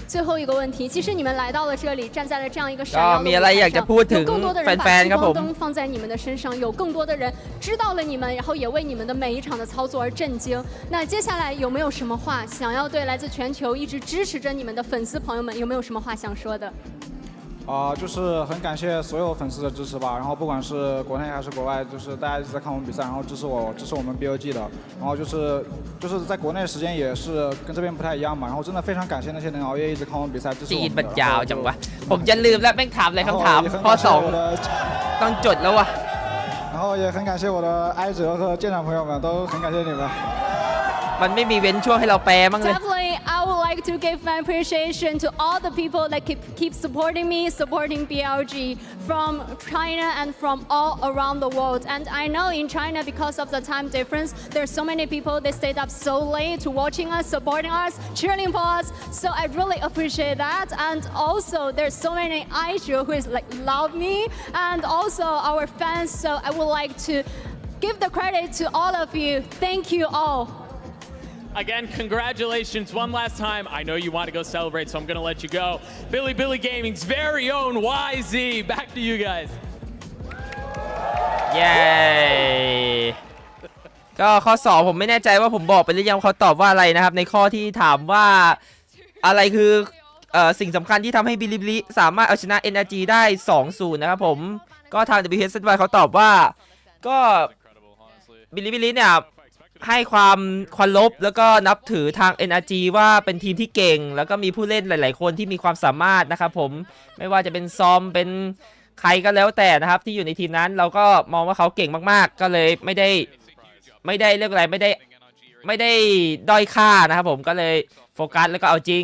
最后一个问题，其实你们来到了这里，站在了这样一个闪耀的舞台上，有更多的人把聚光灯放在你们的身上，有更多的人知道了你们，然后也为你们的每一场的操作而震惊。那接下来有没有什么话想要对来自全球一直支持着你们的粉丝朋友们，有没有什么话想说的？就是很感谢所有粉丝的支持吧，然后不管是国内还是国外，就是大家一直在看我们比赛，然后支持我们 BLG 的，然后就是在国内时间也是跟这边不太一样嘛，然后真的非常感谢那些能熬夜一直看我们比赛支持我们的。ยาวจังวะผมจะลืมแล้วแม่งถามอะไรคำถามข้อ2ต้องจดแล้ววะ然后也很感谢我的哀哲和舰长朋友们，都很感谢你们。มันไม่มีเว้นช่วงให้เราแปลบ้างเลย Definitely, I would like to give my appreciation to all the people that keep supporting me, supporting BLG from China and from all around the world. And I know in China, because of the time difference, there's so many people they stayed up so late to watching us, supporting us, cheering for us. So I really appreciate that. And also, there's so many Aisha who is like love me, and also our fans. So I would like to give the credit to all of you. Thank you all. Again, congratulations one last time. I know you want to go celebrate, so I'm going to let you go. Billy Gaming's very own YZ. Back to you guys. เย้ก็ข้อ2ผมไม่แน่ใจว่าผมบอกไปหรือยังเขาตอบว่าอะไรนะครับในข้อที่ถามว่าอะไรคือสิ่งสำคัญที่ทำให้บิลิบิลิสามารถเอาชนะ NRG ได้ 2-0 นะครับผมก็ทาง WSNY เขาตอบว่าก็บิลิบิลิเนี่ยให้ความเคารพแล้วก็นับถือทาง NRG ว่าเป็นทีมที่เก่งแล้วก็มีผู้เล่นหลายๆคนที่มีความสามารถนะครับผมไม่ว่าจะเป็นซอมเป็นใครก็แล้วแต่นะครับที่อยู่ในทีมนั้นเราก็มองว่าเขาเก่งมากๆก็เลยไม่ได้เรียกอะไรไม่ได้ด้อยค่านะครับผมก็เลยโฟกัสแล้วก็เอาจริง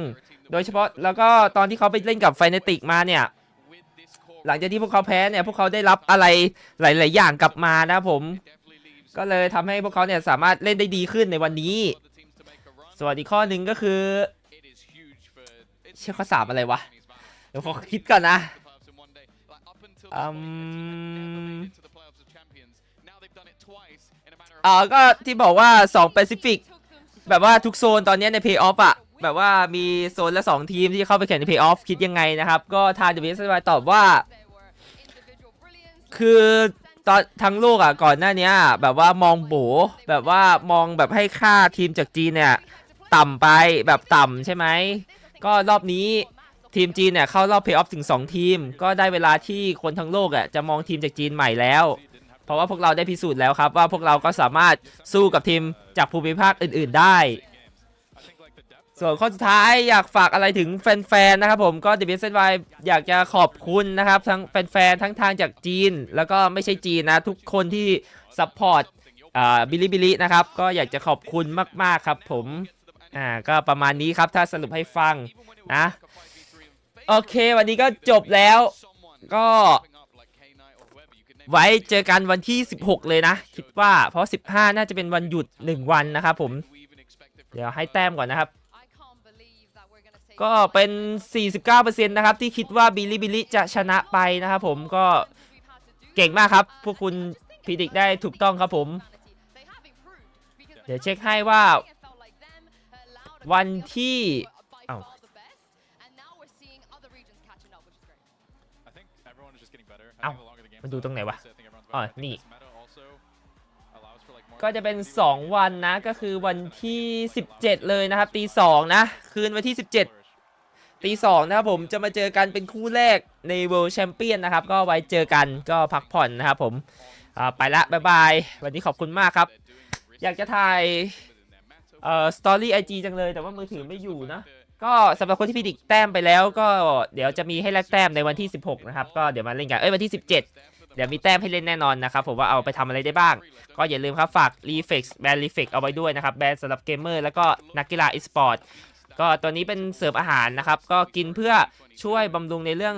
โดยเฉพาะแล้วก็ตอนที่เขาไปเล่นกับไฟเนติกมาเนี่ยหลังจากที่พวกเขาแพ้เนี่ยพวกเขาได้รับอะไรหลายๆอย่างกลับมานะครับผมก็เลยทำให้พวกเขาเนี่ยสามารถเล่นได้ดีขึ้นในวันนี้ส่วนอีกข้อหนึ่งก็คือข้อ3อะไรวะเดี๋ยวขอคิดก่อนนะก็ที่บอกว่า2 Pacific แบบว่าทุกโซนตอนนี้ใน Play Off อะแบบว่ามีโซนละ2ทีมที่เข้าไปแข่งใน Play Off คิดยังไงนะครับก็ทาง WSNY ตอบว่าคือตอนทั้งโลกอ่ะก่อนหน้านี้แบบว่ามองโบแบบว่ามองแบบให้ค่าทีมจากจีนเนี่ยต่ำไปแบบต่ำใช่ไหมก็รอบนี้ ทีมจีนเนี่ยเข้ารอบเพลย์ออฟถึง2ทีมก็ได้เวลาที่คนทั้งโลกจะมองทีมจากจีนใหม่แล้วเพราะว่าพวกเราได้พิสูจน์แล้วครับว่าพวกเราก็สามารถสู้กับทีมจากภูมิภาคอื่นๆได้ส่วนข้อสุดท้ายอยากฝากอะไรถึงแฟนๆนะครับผมก็ BLGvsNRG อยากจะขอบคุณนะครับทั้งแฟนๆทั้งทางจากจีนแล้วก็ไม่ใช่จีนนะทุกคนที่ซัพพอร์ตบิลิบิลินะครับก็อยากจะขอบคุณมากๆครับผมก็ประมาณนี้ครับถ้าสรุปให้ฟังนะโอเควันนี้ก็จบแล้วก็ไว้เจอกันวันที่16เลยนะคิดว่าเพราะ15น่าจะเป็นวันหยุด1วันนะครับผมเดี๋ยวให้แต้มก่อนนะครับก็เป็น 49% นะครับที่คิดว่าบิลิบิลิจะชนะไปนะครับผมก็เก่งมากครับพวกคุณพิจิตรได้ถูกต้องครับผมเดี๋ยวเช็คให้ว่าวันที่มันดูตรงไหนวะอ๋อนี่ก็จะเป็น2วันนะก็คือวันที่17เลยนะครับตี 2นะคืนวันที่17ตี 2นะครับผมจะมาเจอกันเป็นคู่แรกใน World Champion นะครับก็ไว้เจอกันก็พักผ่อนนะครับผมไปละบ๊ายบายวันนี้ขอบคุณมากครับอยากจะถ่ายสตอรี่ IG จังเลยแต่ว่ามือถือไม่อยู่นะก็สำหรับคนที่พิจิตรแต้มไปแล้วก็เดี๋ยวจะมีให้แลกแต้มในวันที่16นะครับก็เดี๋ยวมาเล่นกันวันที่17เดี๋ยวมีแต้มให้เล่นแน่นอนนะครับผมว่าเอาไปทำอะไรได้บ้างก็อย่าลืมครับฝาก REFLEX แบรนด์ REFLEX เอาไว้ด้วยนะครับแบรนด์สำหรับเกมเมอร์แล้วก็นักกีฬา e-sport ก็ตัวนี้เป็นเสริมอาหารนะครับก็กินเพื่อช่วยบำรุงในเรื่อง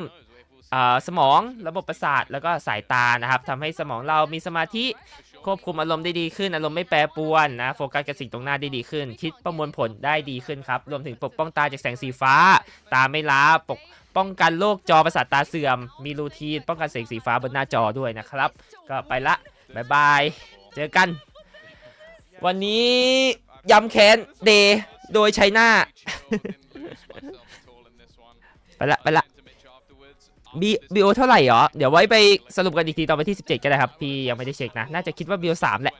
สมองระบบประสาทแล้วก็สายตานะครับทำให้สมองเรามีสมาธิควบคุมอารมณ์ได้ดีขึ้นอารมณ์ไม่แปรปรวนนะโฟกัสกับสิ่งตรงหน้าได้ดีขึ้นคิดประมวลผลได้ดีขึ้นครับรวมถึงปกป้องตาจากแสงสีฟ้าตาไม่ล้าป้องกันโรคจอประสาทตาเสื่อมมีรูทีนป้องกันแสงสีฟ้าบนหน้าจอด้วยนะครับก็ไปละบ๊ายบายเจอกันวันนี้ย้ำแค้นเดย์โดยไชน่า ไปละบิโอเท่าไหร่หรอเดี๋ยวไว้ไปสรุปกันอีกทีตอนวันที่17ก็ได้ครับพี่ยังไม่ได้เช็คนะน่าจะคิดว่าบิโอ3แหละ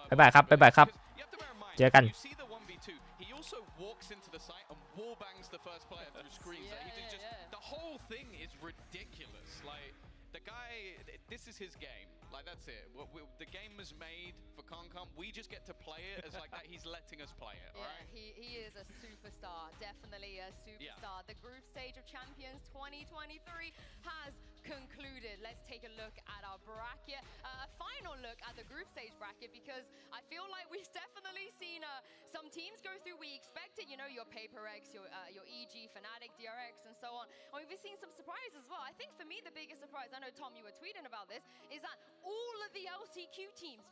บ๊ายบายครับเจอกันThis is his game. Like that's it. The game is made for Concom. We just get to play it as like that. He's letting us play it. All right. He is a superstar. Definitely a superstar. The group stage of champions 2023 has concluded. Let's take a look at our bracket. A final look at the group stage bracket because I feel like we've definitely seen some teams go through. We expected, you know, your Paper X, your EG, Fnatic, DRX, and so on. And we've seen some surprises as well. I think for me the biggest surprise, I know Tom, you were tweeting about this, is that all of the LCQ teams